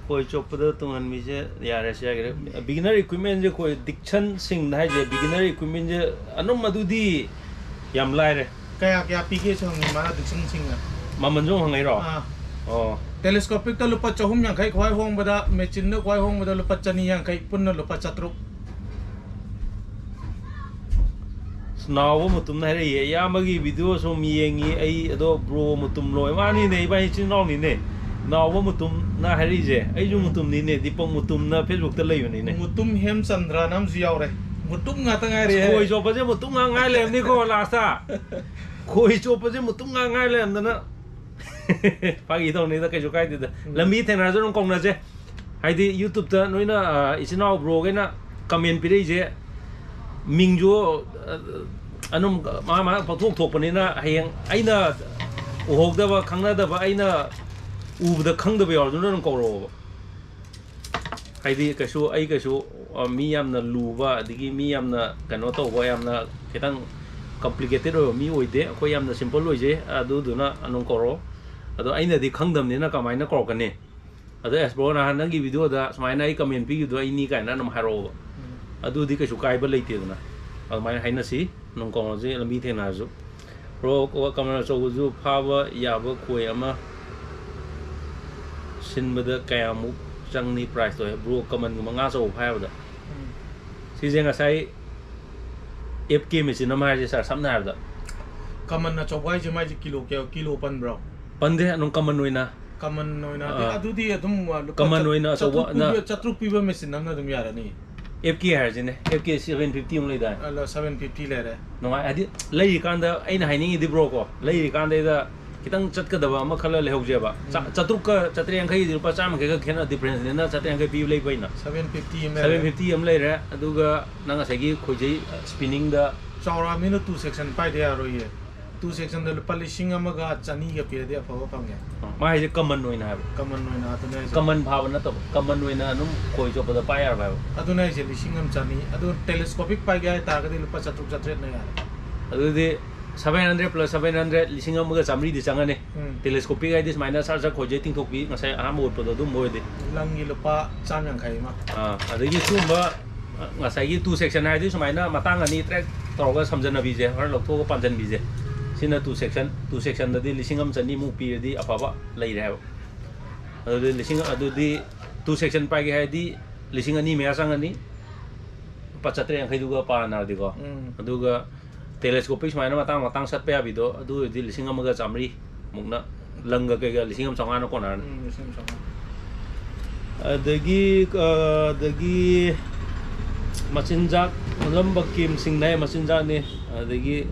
koi chop da tungan mi je yare se agre beginner equipment je koi diction sing dai je beginner equipment je anum madu di yam lai re kaya pike song ni mana diction sing ma man jong hangai ro oh telescopic ta lupa chahum yang kai khoi hong bada machine na khoi hong bada lupa chani yang kai punna lupa chatruk snawo mutum na re ya magi video so mi yengi ai ado bro mutum loi mani ne bai chin no ni ne nawo mutum na hari je ai ju mutum ni ne dipong mutum na Facebook ta lei ni ne mutum hem chandra nam ziaw re mutum nga ta ngai re koi jo pa je mutum nga ngai lem ni ko la sa koi jo pa je mutum nga ngai lem da na pagi tong ni da kai jo kai de lambi theng na jo kong na je hai di YouTube ta noi na isinau bro ge na comment pi je ming jo anum ma pathok thok pani na hayang aina uhok da ba khangna da ba aina ubda khang da ba yor jo ko ro hai di ka su ai ka su mi yam na lu ba digi mi yam na kano to ba yam na kitang complicated ro mi oi de ko yam na simple oi je adu du na anum ko ro ado aina di khangdam ni na kamai na ko ka ne ado explore na nang gi video da smai na I comment pi gi do ai ni ka na nam haro adu di ka su kai ba leite na ado mai hai na si nong ko je lambi the na ju ro ko kamera so ju pha ba ya ba khoi ama sin ba da kaya mu chang ni price to bro comment ma nga so pha ba da si je nga sai FK machine am hai sir samna har da common na chawai je mai kilo pan bro pande anong common oina common oina adu di adum common oina so na chatruk piba machine namna adum yara ni FK har jine FK 750 um lai da 750 le re no adi lai kan da aina haini di bro ko lai kan da kitang chat ka daba ma khala le hokje ba chatruk ka chatriang khai rupa cham ka khena difference ne na chatriang khai pi lai bai na 750 am lai re aduga nang asai gi khojei spinning da chawra minu 2 section pai de aro ye 2 section da palising amaga chani ga pi de afa phang ya ma hai je common oina ha common oina atu ne common bhav na to common oina num khoi cho pa da pai ar ba atu ne je lising am chani adu telescopic pai ga ta ga de lupa chatruk chatre na ya adu de 700 plus 700 lising amaga chamri di changane telescopic ai dis minus ar sa khojei ting thok pi ngasai a mod pa do dum moi de langi lupa cham yang khai ma adagi chumba ngasai gi 2 section hai di sumaina matang ani track tawga samjana bi je har lokto ko panjan bi je sina 2 section da di lising am chani mu pi di apaba lai re ha adu lising adu di 2 section pai ge hai di lising ani me asang ani pachatre yang khai du ga pa na di ko adu ga telescopic sumaina matang sat pa bi do adu di lising am ga chamri mukna langa ke ga lising am changa na ko na adagi machinjak lamba kim singnai machinjak ne adagi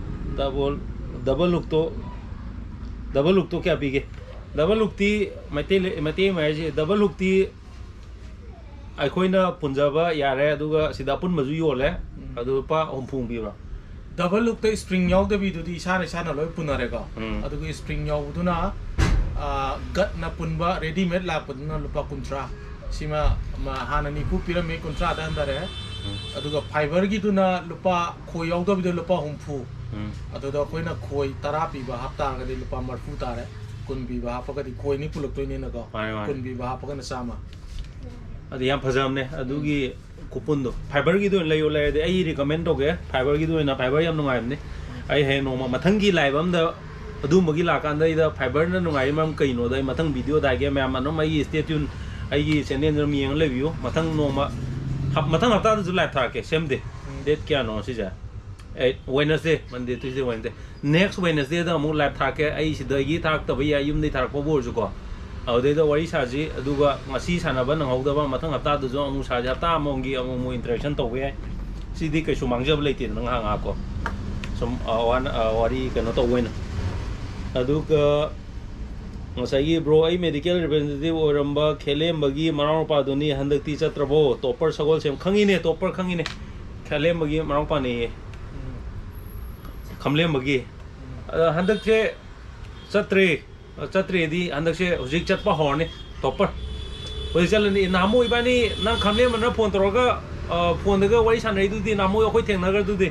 double look to kya bige double look ti mate mai ji double look ti aikoina punjaba yare aduga sida pun maju yole adu pa homphung bi ba double look te spring yaw de bi du di sana loi punare ga aduga spring yaw du na gut na punba ready made la punna lupa kuntra sima ma hanani pu pyramid kuntra da andare aduga fiber gi du na lupa khoi yaw de bi lupa homfu aduda koina khoi tara pi ba hapta ga de lupa marfu tare kun bi ba hapga di khoi ni pulak toi ni na ga kun bi ba hapga na sama adi yam phajam ne adugi kupun do fiber gi do layo lai de ai recommend to ge fiber gi do na fiber yam nungai ne ai he no ma mathang gi lai bam da adu magi la kan da fiber na nungai mam kai no da mathang video da ge ma no mai stay tune ai gi channel mi yang review mathang no ma mathang hafta da live thar ke same day date kya no si ja Wednesday Monday Tuesday Wednesday next Wednesday da mu live thar ke ai si da gi thar ta ba ya yum ni thar ko bor ju ko audai da wari sa ji aduga ngasi sana ba nang hauda ba mathang hafta da jo amu sa ja ta mongi amu interaction to we si di kai su mangjab leite nang ha nga ko som wan wari kano to wena aduga ngasai bro ai medical representative oramba khelem bagi marang pa doni handak ti chatrabo topper sagol sem khangi ne topper khangi ne khelem bagi marang pa ne khamlem bagi handak che chatre di handak che hojik chatpa horne topper hoi chalani namu ibani nang khamlem man phone toroga phone daga wari sanai du di namu khoi thengna gar du di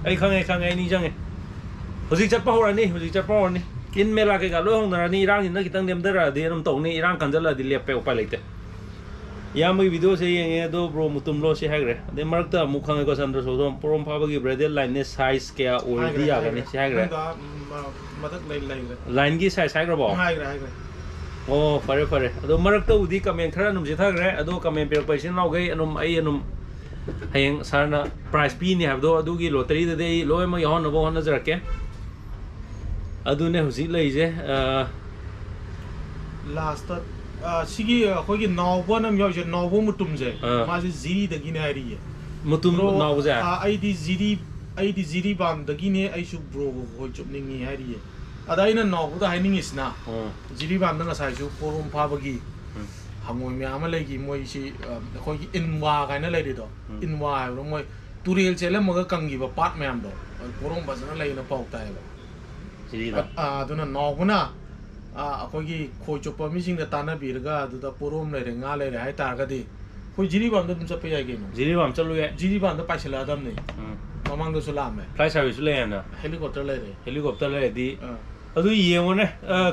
ai khangai ni jange hojik chatpa horani in mela ke ga lo hong na ni irang ni na kitang dem dara de ram tong ni irang kanjala di lepe upa leite ya mai video se ye do bro mutum lo se hagre de markta mukhang ko sandra so dom prom pha bagi bradel line ne size kya or di ya ga ni se hagre madak line gi size hagre bo hagre oh fare ado markta udi comment khara num je thagre ado comment per paisa lau gai anum hayeng sarna price pi ni have do adu gi lottery de lo ma yon no bo na jarake adune husi leije last sigi khoi nawbo nam yo je nawbo mutum je ma je ziri da gi ne ari ye mutum nawbo ja ai di ziri bam da gi ne ai su bro go chup ningi ari ye ada ina nawbo da hai ningi sna ziri bam da sai su forum pha bagi hangoi me ama legi moi si khoi inwa ga na lai do inwa ro moi turel chele maga kangi ba pat me am do forum bazna lai na pau tai ba aduna nawbuna akogi khoi chopa mising da tana birga aduda porom le re nga le re hai tar ga di khoi jiri bam da dum chape ya ge no jiri bam chalu ye jiri bam da paisala adam ne mamang do sulam me flight service le na helicopter le di adu yengo ne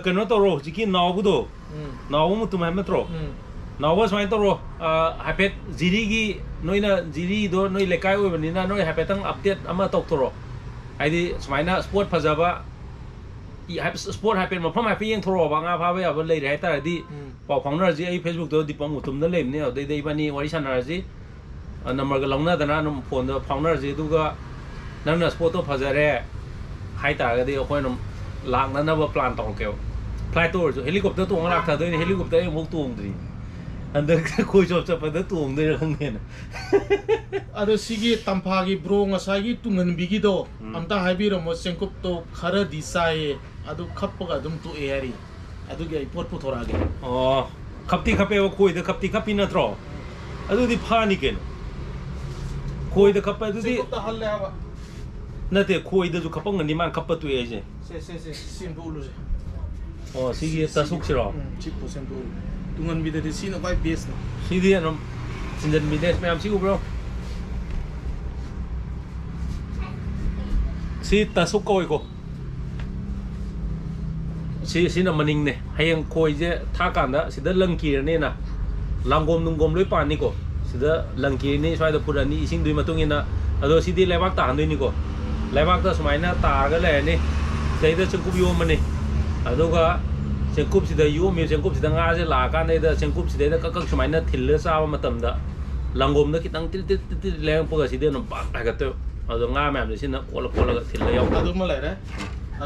kano to ro jiki nawbu do nawbu mutum ha metro nawbu smai to ro hapet jiri gi noina jiri do noi lekai oi bani na noi hapetang update ama tok to ro ai di smai na sport phajaba sport happen ma pham happy yang thoro ba nga pha ba ya ba lei re ta di paw phangna ji ai Facebook do dipam mutum da lem ne dei bani wari sanar ji number ga longna da na num phone da phangna ji du ga นั่นน่ะสปอร์ตตัวพาเจอร์ให้ตาก็ดีเอาคนหลังนั้นนะว่า plan ต่อเกี่ยวฟลายตัวเฮลิคอปเตอร์ตัวงรักถ้าด้วยเฮลิคอปเตอร์ยังพกตัวงดีอันเด็กคุยจบจะไปตัวตัวงได้เรื่องนี้นะอันเดสิกีตัมพากีบรูงอาศัยกีตุเงินบิกิโดอันตาให้บีรมเซนกุปโตคาร์ดีไซน์อันดูขับปะกันดุมตัวเอรีอันดูเกี่ยปวดพุทธราเกอ๋อขับที่ขับไปว่าคุยแต่ขับที่ขับปีนัดรออันดูที่พานิกันคุยแต่ขับไปดูที่นั่นแต่คุยแต่ดูขับปะเงินนี่มันขับปะตัวเอเจซิมพูลูเจอ๋อสิกีตาสุกใช่หรอ10% พูลูตุเงินบิดที่สิ่งอะไรเบสนะสิดีอันนั้นสินเดินบิดไม่ทำสิกู bro สิตาสุกก็อีกสิน้ำมันนิ่งเนี่ยให้ยังคุยจะท่ากันนะสิเดินลังกีนี่นะลังกลมนุ่งกลมลุยปานนี่ก็สิเดินลังกีนี่ช่วยตัวพูดนี่สิ่งดูมาตรงนี้นะแล้วสิดีเลวักตาด้วยนี่ก็เลวักตัวสมัยนั้นตาก็เลยนี่ใช้ตัวเชิงกุบโยมมันนี่แล้วก็เชิงกุบสิเดียวมีเชิงกุบสิเดียงาจะหลากันได้เชิงกุบสิเดียวก็สมัยนั้นถิ่นเลือดซาว่ามาตั้มเด้อลังกลมนั่นคิดตั้งติดแรงพวกสิเดียวน้ำปากอะไรกันเต้าแล้วงาแม่เลยสินะโอละก็ถิ่นเลยเอาดูมาเลยนะ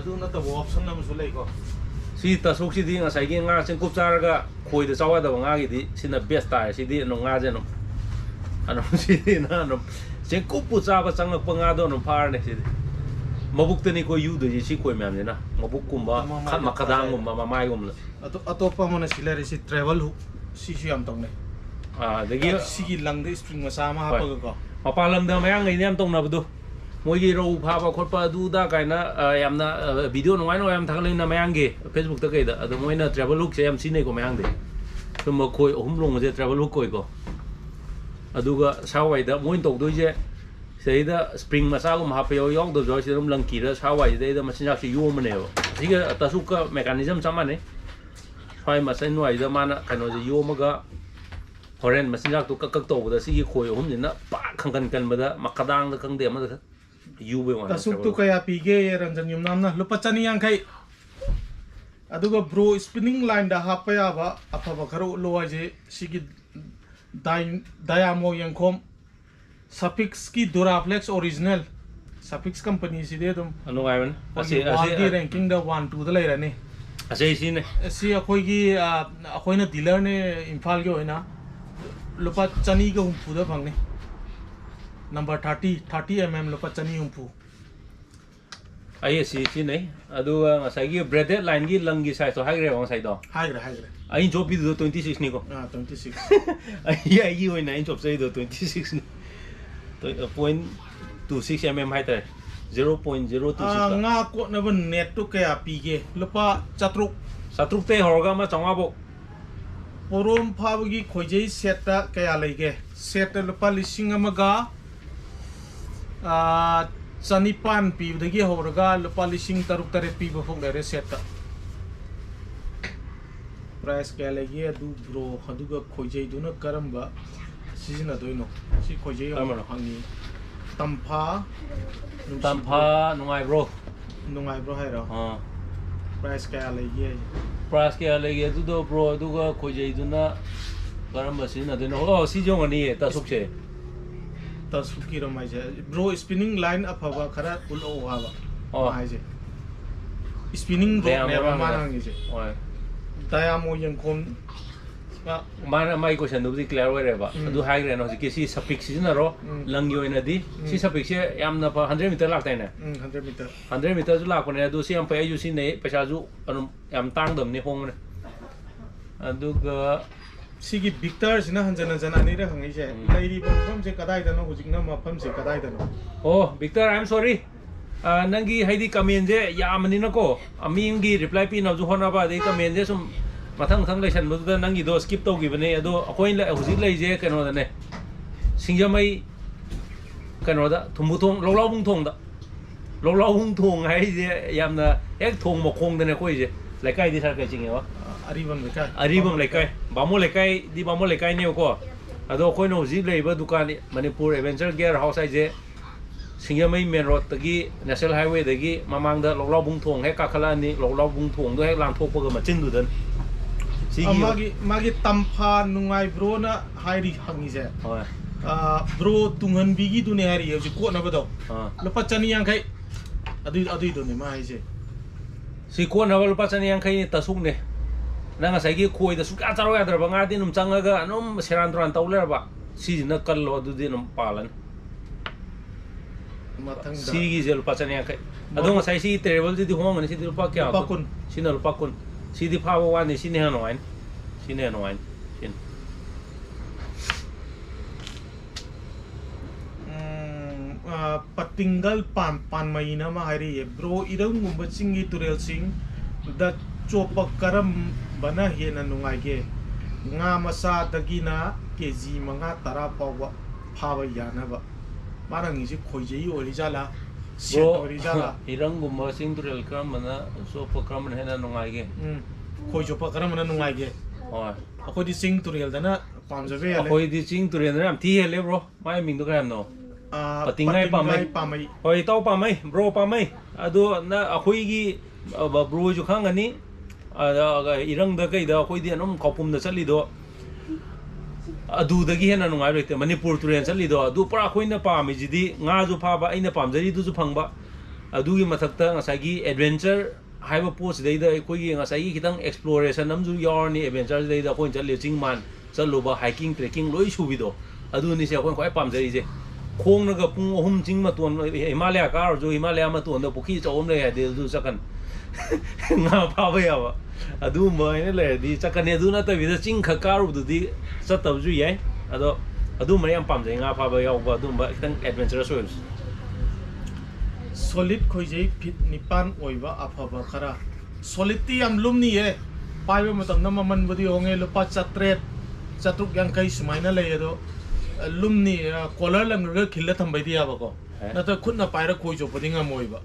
ดูนั่นตัวออปชั่นนั่นมันสุดเลยก็สิตาสุกสิดีงาใส่กินงาเชิงกุบซาร์ก็คุยแต่เช้าว่าแต่ว่างากี่ดีสินะเบสตายสิดีน้องงาเจนอันนั้นสิดีนะน้องเชิงกุบปุจาประสังกับงาโดนน้องพาร์เนี่ยสิมาบุกตัวนี้ก็อยู่ด้วยสิคุยแม่เนี่ยนะมาบุกกุมบ้าขัดมาขัดดังกุมมาไม่กุมเลยอัตโปะมันสิเลริสิทราเวลหุสิชิอัมตรงนี้เด็กยี่สิกิลังได้สปริงมาสามาฮับก็มาปาลัมเดิมยังไงเนี่ยตรงนั้นดูมวยเราพาไปคนไปดูได้กันนะยามนะวิดีโอน้อยน้อยยามทั้งเรื่องนั้นไม่ยังเกี่ย Facebook ตะเกียบแต่มวยน่ะ travel look ใช้ยามซีนี่ก็ไม่ยังเด็กคือมาคุยอุ้มลงมาจะ travel look คุยก็ดูก็เช้าไว้เด้อมวยตกด้วยเจ้ใช่เด้อสปริงมาซาก็มาหาไปยองตัวจอยสิเราลังกีเด้อเช้าไว้เด้อมาสินค้าสิยูมันเนี่ยที่ก็แต่สุกก็เมคานิซึมสามอันนี้ช่วยมาใส่หน่วยเด้อมันนะกันว่าจะยูมันก็พอเรนมาสินค้าตัวก็โตเด้อสิคุยอุ้มเนี่ยนะปะขังกันมาเด้อมากระดังเด้อขังเดียวมาเด้อยูไปวันแต่สุกตัวก็ยาปีเกย์รันจันยมน้ำนะลุปจันยังใครอะดูก็บรูสปินนิ่งไลน์ดาฮับไปอ่ะวะอัพพะคารุโลอาเจสิกิดายามยังคมsuffix की duraflex original suffix company से दे तुम अनुगाय मन असे की ranking the 1 2 the ले रहने असे इसी ने असे अखोई की अखोई ना डीलर ने इंफाल के होइना लुपा चनी के हुंफु द फंगने नंबर 30 mm लुपा चनी हुंफु आई सी नहीं अदु ngasai की braided line की लंग की साइज तो हाई रे वंग साइड दो हाई रे आई जॉब भी 26 ni ko 26 आई होइना इन जॉब से 26 ni 0.26 mm ให้แต่ 0.026 งากดนะบนเน็ตตุกแกปีเกลปะจัตรุเตหอร์ก็มาจังว่าบ่ปรมพาบกีข่อยใจเซตตะแกอะไรแกเซตลปะลิซิงมกาสันนิปันปีดกี้หอร์ก็ลปะลิซิงตรุกตะเรปีบฟงเดเรเซตตะ price แกอะไรแกดูบรอดูก็ข่อยใจดูนะกรัมบะซีซั่นตัวนี้สิข่อยใจยังมันหังนี้ตัมพานุ่งไง bro ให้เราprice แกอะไรเงี้ยดูตัว bro ดูก็ข่อยใจดูนะกรัมบะซีซั่นตัวนี้โอ้ซีจงอันนี้ตาสุกเชตาสุกี้เราไม่ใช่ bro spinning line อัพว่าขนาดอุลโอฮาวะไม่ใช่ spinning rope เนี่ยประมาณนั้นใช่แต่ยามยังคงมันไม่ก็ฉันดูที่ clear ไว้เลยป่ะดู high เลยนะสิคือsuffix สินะรอลังยูเอ็นดีสิ suffix ยามนับ100 meter ลักได้เนี่ย100 meter จุดลักคนเนี่ยดูสิยามไปอยู่สิเนี่ยประชาชนอันยามตั้งเดิมเนี่ยห้องเนี่ยดูก็สิกิบิ๊กเตอร์สินะฮันจันอันนี้เรื่องของไอ้เจ้ในรีบผมจะกระไดแต่น้องหุ่นจิงน้ำมาผมจะกระไดแต่น้องโอ้บิ๊กเตอร์ I'm sorry นั่งกี้ให้ดีคอมเมนต์เจ้ยามันนี่นะก็มีนกี้ reply ปีนเอาจุฮอนาบ้าดีคอมเมนต์เจ้สมมาทั้งเลยฉันรู้ว่านั่งกี่ตัวสกิปตัวกี่วันนี้ตัวคนเลยหุ่นจิเลยเจ้กันว่าเนี่ยสิ่งจะไม่กันว่าทุ่มบุทงเราบุ้งทงด่ะเราบุ้งทงให้เจ้ยามน่ะทงหมกคงแต่เนี่ยคุยเจ้เลยใกล้ที่สักจริงเหรอวะอารีบังเลยใกล้บาโมเลยใกล้ดีบาโมเลยใกล้เนี่ยก็ตัวคนหุ่นจิเลยว่าดูการนี้มณีปูร์เอเวนเจอร์เกียร์เฮาส์ไอเจ้สิ่งที่ไม่เมนรถตะกี้ national highway ตะกี้มามังเดอเราบุ้งทงให้กักขลานี่เราบุ้งทงด้วยให้ลานทกพวกมันจิ้นดูเดินมากิตัมพานุงไงบรูนะไฮรีหังนี่เจ้ bro tungan bigi tu ne hari je ko na bado lupa chani yang kai adu do ne ma ise si ko na lupa chani yang kai ni tasuk ne nang sai gi khoi da suka charo ya dra banga din changa ga anum seran tran tawler ba si na kal lo du din palan matang da si gi je lupa chani yang kai adu sai si travel di hong ne si di lupa kya kun si na lupa kun si di pa wa ni si ne no ain si ne no ain sin patinggal pan mai na ma hari bro irang ngumba singi turel sing da chopa karam bana he na nungai ge nga masa dagina kg manga tara pawa phawa yana ba marang isi khoijei ori jala bro irang gumba sing turel karam mana so pakram he na nungai ge khoi chopa karam na nungai ge oi akoi di sing turel dana pamjabe ale akoi di sing turel na am thi hele bro mai ming do karam no patingai pamai hoi tau pamai bro pamai adu na akoi gi bro ju khangani irang da kai da akoi di anum khopum da chali do adu da gi hena nungai rete manipur turen chali do adu pura khoi na pami jidi nga ju pha ba aina pamjari du ju phangba adu gi mathakta ngasai gi adventure haiba post dei da akoi gi ngasai gi kitang exploration nam ju yorni adventure dei da khoi chali chingman chaluba hiking trekking loi subi do adu ni se khoi khoi pamjari je khong na ga pung ohum ching ma ton himalaya ka jo himalaya ma ton da pukhi chom le de du chakan nga pa ba ya ba adu ma ne le di chakan ne du na ta bi da ching kha ka ru du di sa ta ju yai adu ma yam pam jai nga pa ba ya ba du ba kitang adventurous ways solid khoijei fit nipan oiba afaba khara solid ti am lumni e paiba matam na maman budi honge lupa chatret chatuk yang kai sumaina le do lumni collar lang ga khilla thambai dia ba ko na ta khutna paira khoi jo padinga moiba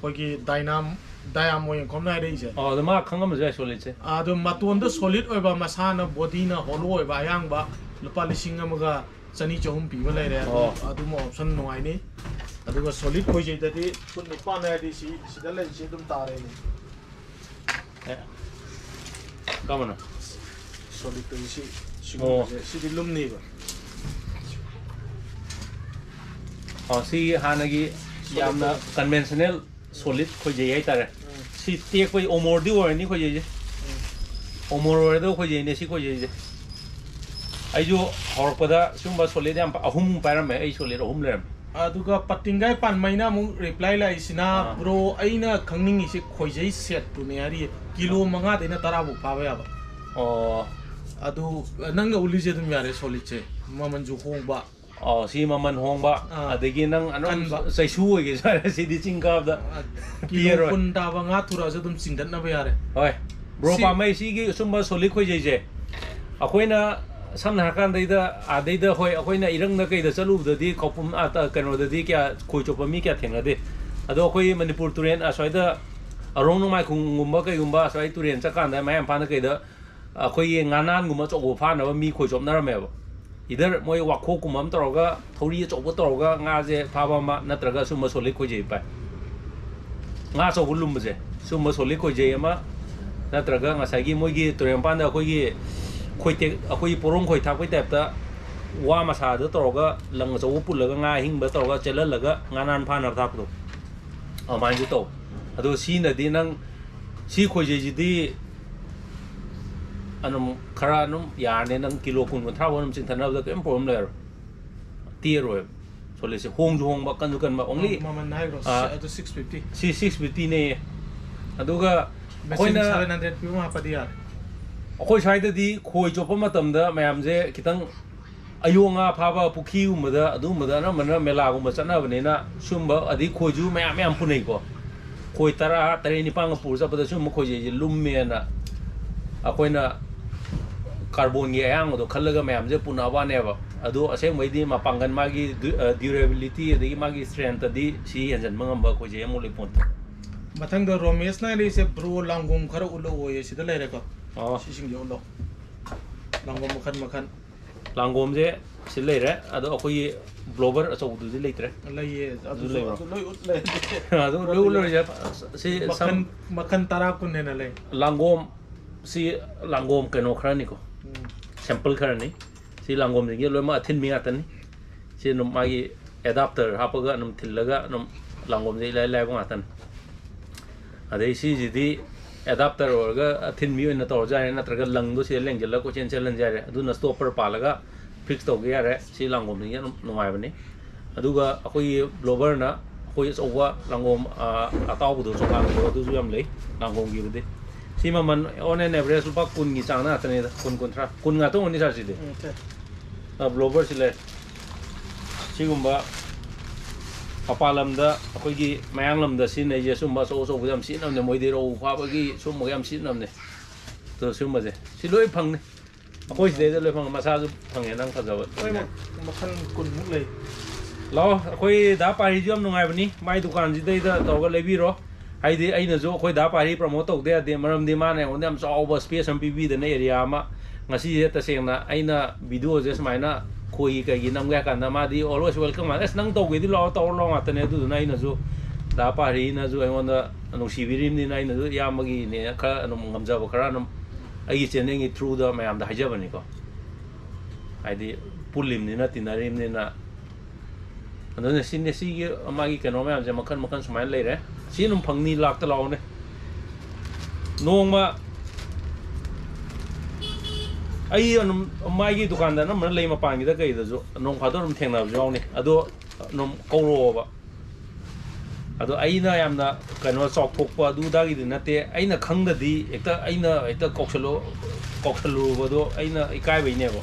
khogi dynamo yang komna re je da ma khangam je solid che adu maton da solid oiba masana body na holo oiba yang ba lupa lising amaga chani chahum pi ba lai re adu mo option no ai ni adu ga solid khoi je da di kun ni pa na di si da lai si dum ta re ni kamana solid to si si di lumni ba si hanagi yamna conventional solid khojei ai tare si te koi omor di or ni khojei je omor or do khojei ne si khojei je ai jo horpada sumba solid yam ahum param ai solid ahum lem aduga patingai pan maina mu reply la isina bro aina khangning isi khojei set tu ne ari kilo manga deina tara bu pa ba adu nanga ulije dum yare solid che maman ju hong ba si maman hong ba adagi nang anong sai su ge sa si di chingkap da kilo kun da ba nga thura je dum singdan na ba yare hoi bro pa mai si gi sumba solid khojei je akoina samna kan dai da hoi akoina irang na kai da chalu da di khopum ata kano da di kya khoi chopa mi kya thengna de ado khoi manipur turen asoi da arong no mai khung ngumba kai gumba asoi turen chakan da mai am pa na kai da akhoi nganan gumba chogo pha na mi khoi chop na ra me ba इधर मोय वाखो कुमम तरोगा थौरी चौब तरोगा nga je phaba ma natraga summa solid khojei pa nga so gulum je summa solid khojei ma natraga nga sagi moy gi torem pan da khoi gi khoite akhoi porong khoi thak pai tap ta wa ma sa da toroga lang so pulaga nga hing ba toroga chelal laga nga nan pha nar thap do amai ju to ado si na di nang si khojei ji di anum khara anum yarne nang kilo kun thra won ching thana da kem problem le ti ro so le se hong ju hong ba kan ju kan ba only maman nai ro adu 650 si 650 ne aduga koina 700 pi ma padia akoi sai da di khoi chopa matam da mayam je kitang ayonga phaba pukhi um da adu ma da na mana mela gum chana bane na sumba adi khoi ju mayam punai ko khoi tara tare ni pang pur sa pada sum khoi je lum me na akoina carbon ye yang do khallaga mayam je punawa ne ba adu aseng mai di ma pangan magi durability adi magi strength adi si yanjan mangam ba ko je mo le pon mathang da romesh na le se bro langom khara ulo oye sida le re ko si sing jo lo langom makhan langom je si le re adu akoi blower aso du ji le tre le ye adu loi ut le adu loi je si makhan tara kun ne na le langom si langom keno khara ni ko sample khara ni si langom je lo ma thin mi atan ni si num magi adapter hapaga num thillaga num langom je lai lai bang atan adai si jidi adapter orga thin mi na tor jare na traga lang do si leng jala ko chen chen jare adu na stopper palaga fix to ge yare si langom ni nungai bani aduga akoi blower na koi sowa langom ataw bu so kang do du yam lei langom gi bde si man on an average lupa kun gi chang na atane kun kontra kun nga to oni sa si de blower si le sigumba apalamda akoigi mayanglamda sin ne je sumba so so budam sin namne moide ro fa bagi sum mo yam sin namne to sumba je si loi phang ne akoi de loi phang masa ju phang nang thajaw oi makhan kun muk lei lo akoi da pari jom nungai bani mai dukan ji dei da to ga lebi ro ai de ai na jo akoi da pari promote tok de maram de ma ne on yam so space am pb de ne area ma ngasi ta seng na aina video je smaina koi ka gi nam ga kan na ma di always welcome ma es nang to ge di lo to lo ma tane du na ina ju da pari na ju ai on da no si birim ni na ina ju ya ma gi ne kha no ngam ja ba khara no ai chen ngi through da mayam da haja bani ko ai di pulim ni na tinarim ni na ando ne sin ne si gi ma gi kano mayam ja makan makan smain le re si num phang ni lak ta lo ne nong ma ai num mai gi dukan da na man lei ma pang gi da kai da jo nong pha do num theng na jo ne ado num ko ro ba ado ai na yam na kano chok thok pa du da gi na te ai na khang da di ekta ai na ekta kokchalo ba do ai na ikai bai ne bo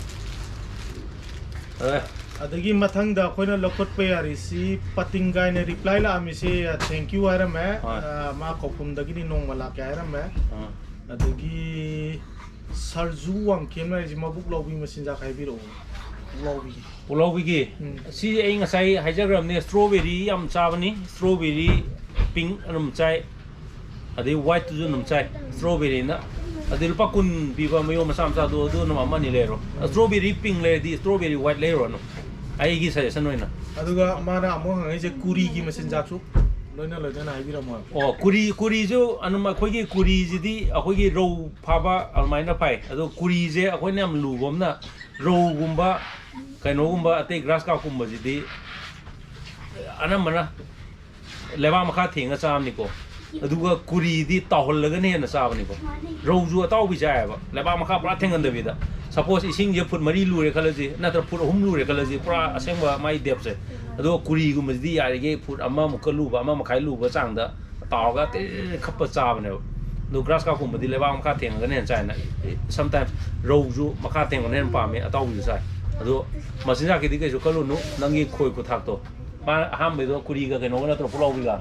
adagi mathang da khoina lokot pe ari si patingai ne reply la ami se thank you ara me ma kopum dagi ni nong mala ka ara me adagi sarju wang kemna ji mabuk lobi machine ja khai biro lobi gi si ai ngasai hajagram ne strawberry yam chabani strawberry pink anum chai adi white ju num chai strawberry na adi lupa kun biba mayo masam sa do num amani lero strawberry pink le di strawberry white lero no ai gi suggestion noina aduga mana amo hangai je kuri gi machine ja su loina na ai bira mo kuri jo anuma khoi gi kuri ji di akhoi gi ro phaba almaina pai ado kuri je akhoi nam lu bom na ro gumba kaino gumba ate grass ka kumba ji di anamana leba makha thinga cham ni ko aduga kuri di tawhol laga ne na chab ni ko ro ju taw bi jai ba leba makha pura thengan de bi da suppose ising je phut mari lu re khala ji na tra phut hum lu re khala ji pura asengba mai dep se ado kuri gumba di ya ge phut amma mukalu ba amma makhai lu ba chang da taw ga te khap cha ba ne do grass ka kumba di leba makha thenga ne chai na sometimes ro ju makha thenga ne pa me ataw bi sai ado masinja ki di ke ju kalu nu nangi khoi ku thak to ma ham be do kuri ga ke no na tro pulau bi ga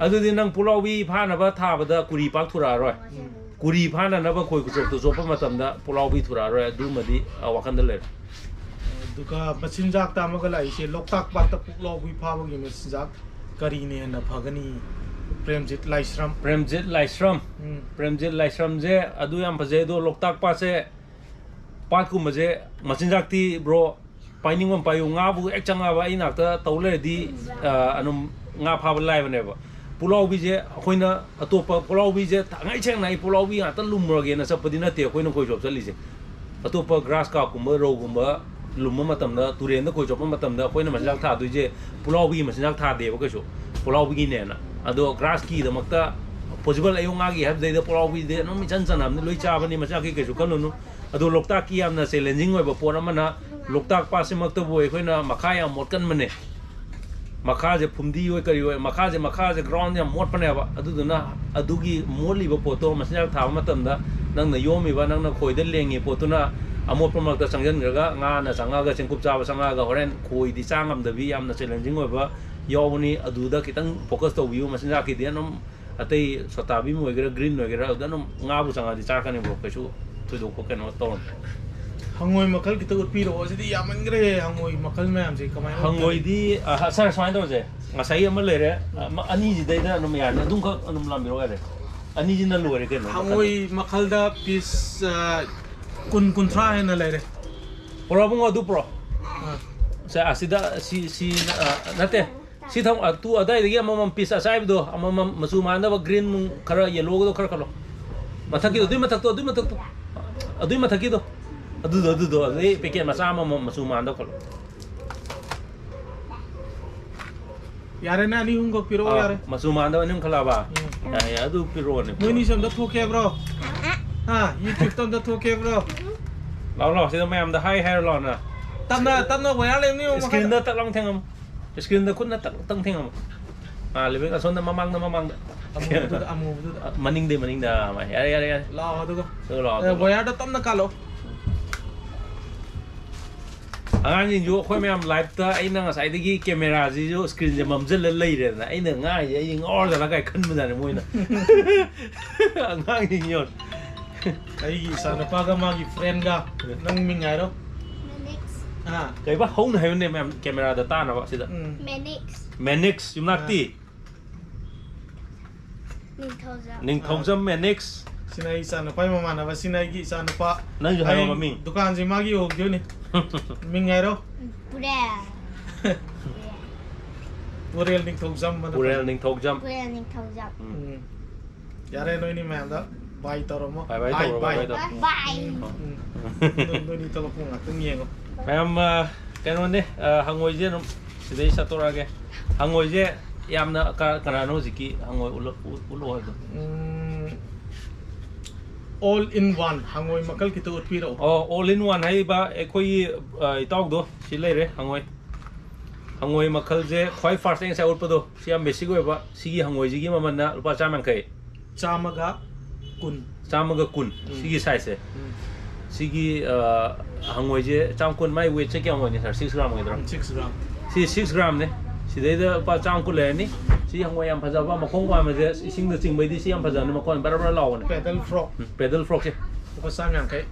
adu di nang pulau bi pha na ba tha ba da kuri pak thura roi kuri pha na ba khoi ku chok to zo pa matam da pulau bi thura roi du ma di wakan da le duka masinja ta ma ga lai se loktak pa ta pulau bi pha ba gi masinja kari ne na phagani premjit laisram je adu yam phaje do loktak pa se pat ku ma je masinja ti bro painning one payu nga bu ek changa ba ina ta tole di anum nga pha ba lai ba ne ba pulau bi je khoina atopa pulau bi je ngai cheng nai pulau bi ata lum ro ge na sapadi na te khoina khoi job chali je atopa grass ka kumba ro kumba lum ma matam da turen da khoi job ma matam da khoina manjak tha du je pulau bi manjak tha de ba ka so pulau bi ne na ado grass ki da makta possible ayo nga gi have de pulau bi de no mi chan chan am ni loi cha ba ni ma cha ki ke so kan no ado lokta ki am na challenging oi ba por amana loktak pa se makta boy khoina makha ya mot kan mane makha je phumdi oi kari oi makha je ground ya mot pane ba adu na adugi moli ba poto masnya tha matam da nang na yomi ba nang na khoi da lengi poto na amot pa makta sangjan ga nga na sanga ga chengkup cha ba sanga ga horen khoi di changam da bi am na challenging oi ba yawni adu da kitang focus to view masnya ki de nom atei sotabi mo ga green no ga da nom nga bu sanga di cha kan bo ka chu tu do ko kan ton hangoi makal kita utpi ro sidi yaman gre hangoi makal mayam je kamai hangoi di sar swain do je ngasai ama le re ani ji dai da num ya na dung ka num lam ro re ani ji na lu re ke no hangoi makal da pis kun tra he na le re pro bung adu pro sa asida si nate si thong tu adai de ama mam pis asai do ama masu man da green mung khara yellow do khara khalo mathaki do dui mathak adui mathaki do adu peke masa ma masu man do khalo यारे ना नहीं हूँ पिरो यारे मसू मांदा निम खलाबा या अदु पिरो ने मोनी सम द थोके ब्रो हाँ YouTube तम द थोके ब्रो लाओ से मैम द हाई हेयर लॉन ना तम ना वया ले नहीं स्क्रीन द तक लॉन्ग थेंगम स्क्रीन द खुद न तक तंग थेंगम लेबे असोन द ममांग मनिंग दे मा यारे लाओ दो लाओ वया द तम ना कालो angan yin jo khoi myam live ta ai na ngasai dagi camera ji jo screen je mamjel le lai re na ai na nga ye yin or da la kai khan ma da moi na angan yin yo ai gi sa na pa ga ma gi friend ga nang min ngai ro ha kai ba hong na hai ne myam camera da ta na ba sida manix yum nak ti ning thongzam manix sinai sa na pa ma na ba sinai gi sa na pa nang jo hai ma mi dukan ji ma gi ho jo ni mình nghe đâu Purel ning thâu jam mana Purel ning thâu jam ya re noi ni mẹ đó bay tao rồi bay noi ni tao cũng ngắt tiếng nhiều ma'am cái nó đi hangoi je nó sidai satora ke hangoi je yamna kana no jiki hangoi ulo ha all in one hangoi makal ki to utpi ro all in one hai ba ekoi itok do silai re hangoi makal je khoi first thing sa utpa do sia basic we ba sigi hangoi ji gi maman na rupa chaman kai chamaga kun sigi size se sigi hangoi je cham kun mai weight che kyang ni sir 6 gram ngai dro 6 gram si 6 gram ne sidai da pa cham kun le ni si hangoi yam phaja ba makong wa ma je ising da ching bai di si yam phaja ni makon barabar law ne pedal frog se ko sang yang kai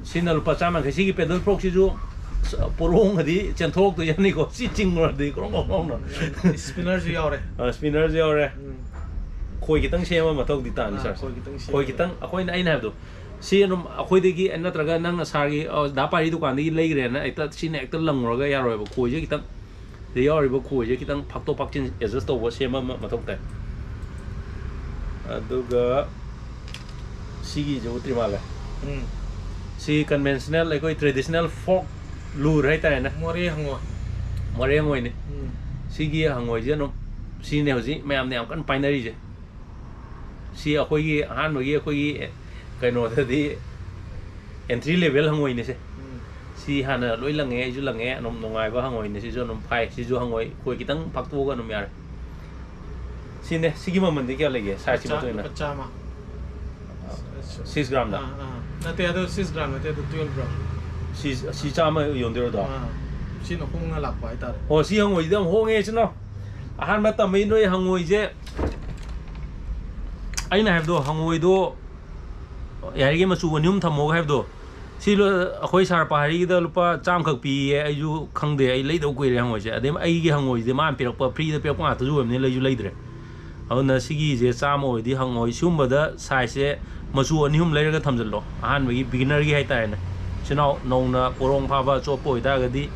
sinal pa chaman kai sigi pedal frog si ju porong di chen thok to yan ni ko si ching ro di krong krong no spinner ji yaw re khoi kitang sema ma thok di ta ni sir khoi kitang akoi na ai na do si anum akoi de gi anna traga nang asar gi da pari dukan di lei re na eta si ne ekta lang ro ga ya ro ba khoi je kitang de yaw ri ba khoi je kitang phak to phak chin adjust to bo sema ma thok ta aduga sigi jo trimala si conventional like traditional folk lure hai ta na more hangoi ni sigi hangoi je no si ne hoji mayam ne am kan binary je si akoi gi han ma gi akoi gi kai no the di entry level hangoi ni se si hana loi lange ju lange nom nongai ba hangoi ni si jo nom phai si jo hangoi koi kitang phak tu ga nom yar si ne sigi ma man de kya lege sa chi ma to na 6 gram da na te ado 6 gram na te ado 12 gram si cha ma yon de da si no hung na lak pai ta o si hangoi dam ho nge chno ahan ma tam noi hangoi je ai na have do hangoi do yari ge ma chu wanium thamo have do si lo akhoi sar pari da lupa cham khak pi ai ju khang de ai lei do koi re hangoi je adem ai ge hangoi de ma pirak pa free da pirak pa ta ju ne lei ju lei dre auna sigi je cham oi di hangoi sum ba da size se ma chu anihum lei ga thamjal lo ahan gi beginner gi hai ta ne sinau no na porong pha ba cho poi da ga di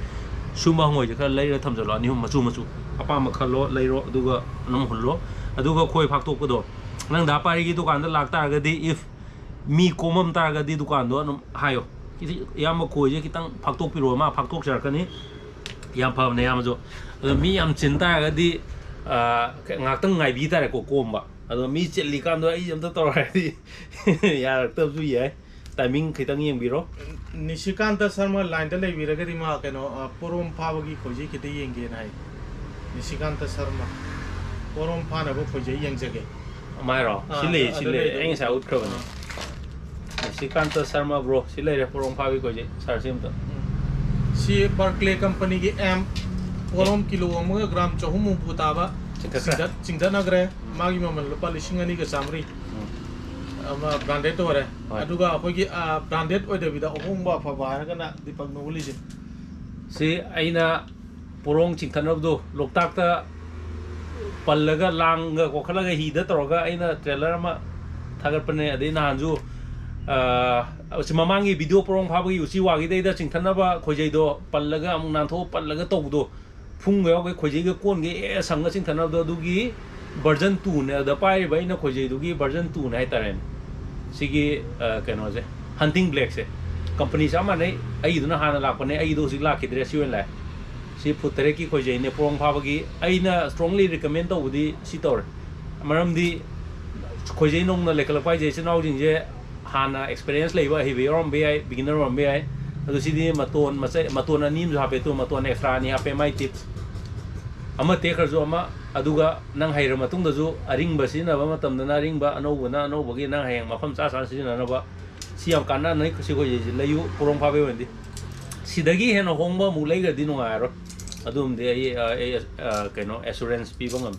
sum hangoi je kha lei ga thamjal lo anihum ma chu apa ma khalo lei ro aduga nam hullo aduga khoi phak tok do nang da pari gi dukan da lak ta ga di if mi komam ta ga di dukan do nam hayo yam ma khoi je kitang phak tok pi ro ma phak tok jar ka ni yam pha ne yam jo mi yam chin ta ga di ngak tang ngai bi ta re ko kom ba ado mi cheli kan do ai jam ta tor ra di ya ta ju ye timing khitang yeng bi ro Nishikanta Sharma line da lei bira ga di ma keno porom pha ba gi khoji ki de yeng ge nai Nishikanta Sharma porom pha na ba khoji yeng jage mai ro sile ai sa ut kro ba Nishikanta Sharma bro sile re porom pha bi khoji sar sim to si Berkeley company gi m porom kilo amga gram chahum puta ba chingda nagre magi mamal lupa lising ani ga samri ama branded to re aduga akoi gi branded oi de bida ohong ba pha ba ga na dipak no li ji si aina porong chingthan do loktak ta pallaga lang ga ko khala ga hi da tor ga aina trailer ma thagar pane ade na hanju si mamangi video porong pha ba gi uchi wa gi dei da chingthan ba khojai do pallaga amung nan tho pallaga to do phung ga ga khojai ga kon ge sang ga chingthan do du gi version 2 ne da pai ba ina khojai du gi version 2 ne taren sigi keno je hunting black se company sa ma nei ai du na hana lak pane ai do sig lak kidre siwen la si food tereki khoi ne porong phaba gi aina strongly recommend to udi si tor maram di khoi nong na lekal pai je chinau jing je hana experience leiba hi be rom be ai beginner rom be ai adu si di maton anim ha pe tu maton extra ni ha pe mai tips ama te khar zo ama aduga nang haira matung da zo aring ba sin na ba matam da na ring ba ano ba gi nang hayang mafam sa sin na ba si am kana nai si khoi je layu porong pha be wendi sidagi hen hong ba mu lai ga di nunga ro adum de ai kaino assurance pi bangam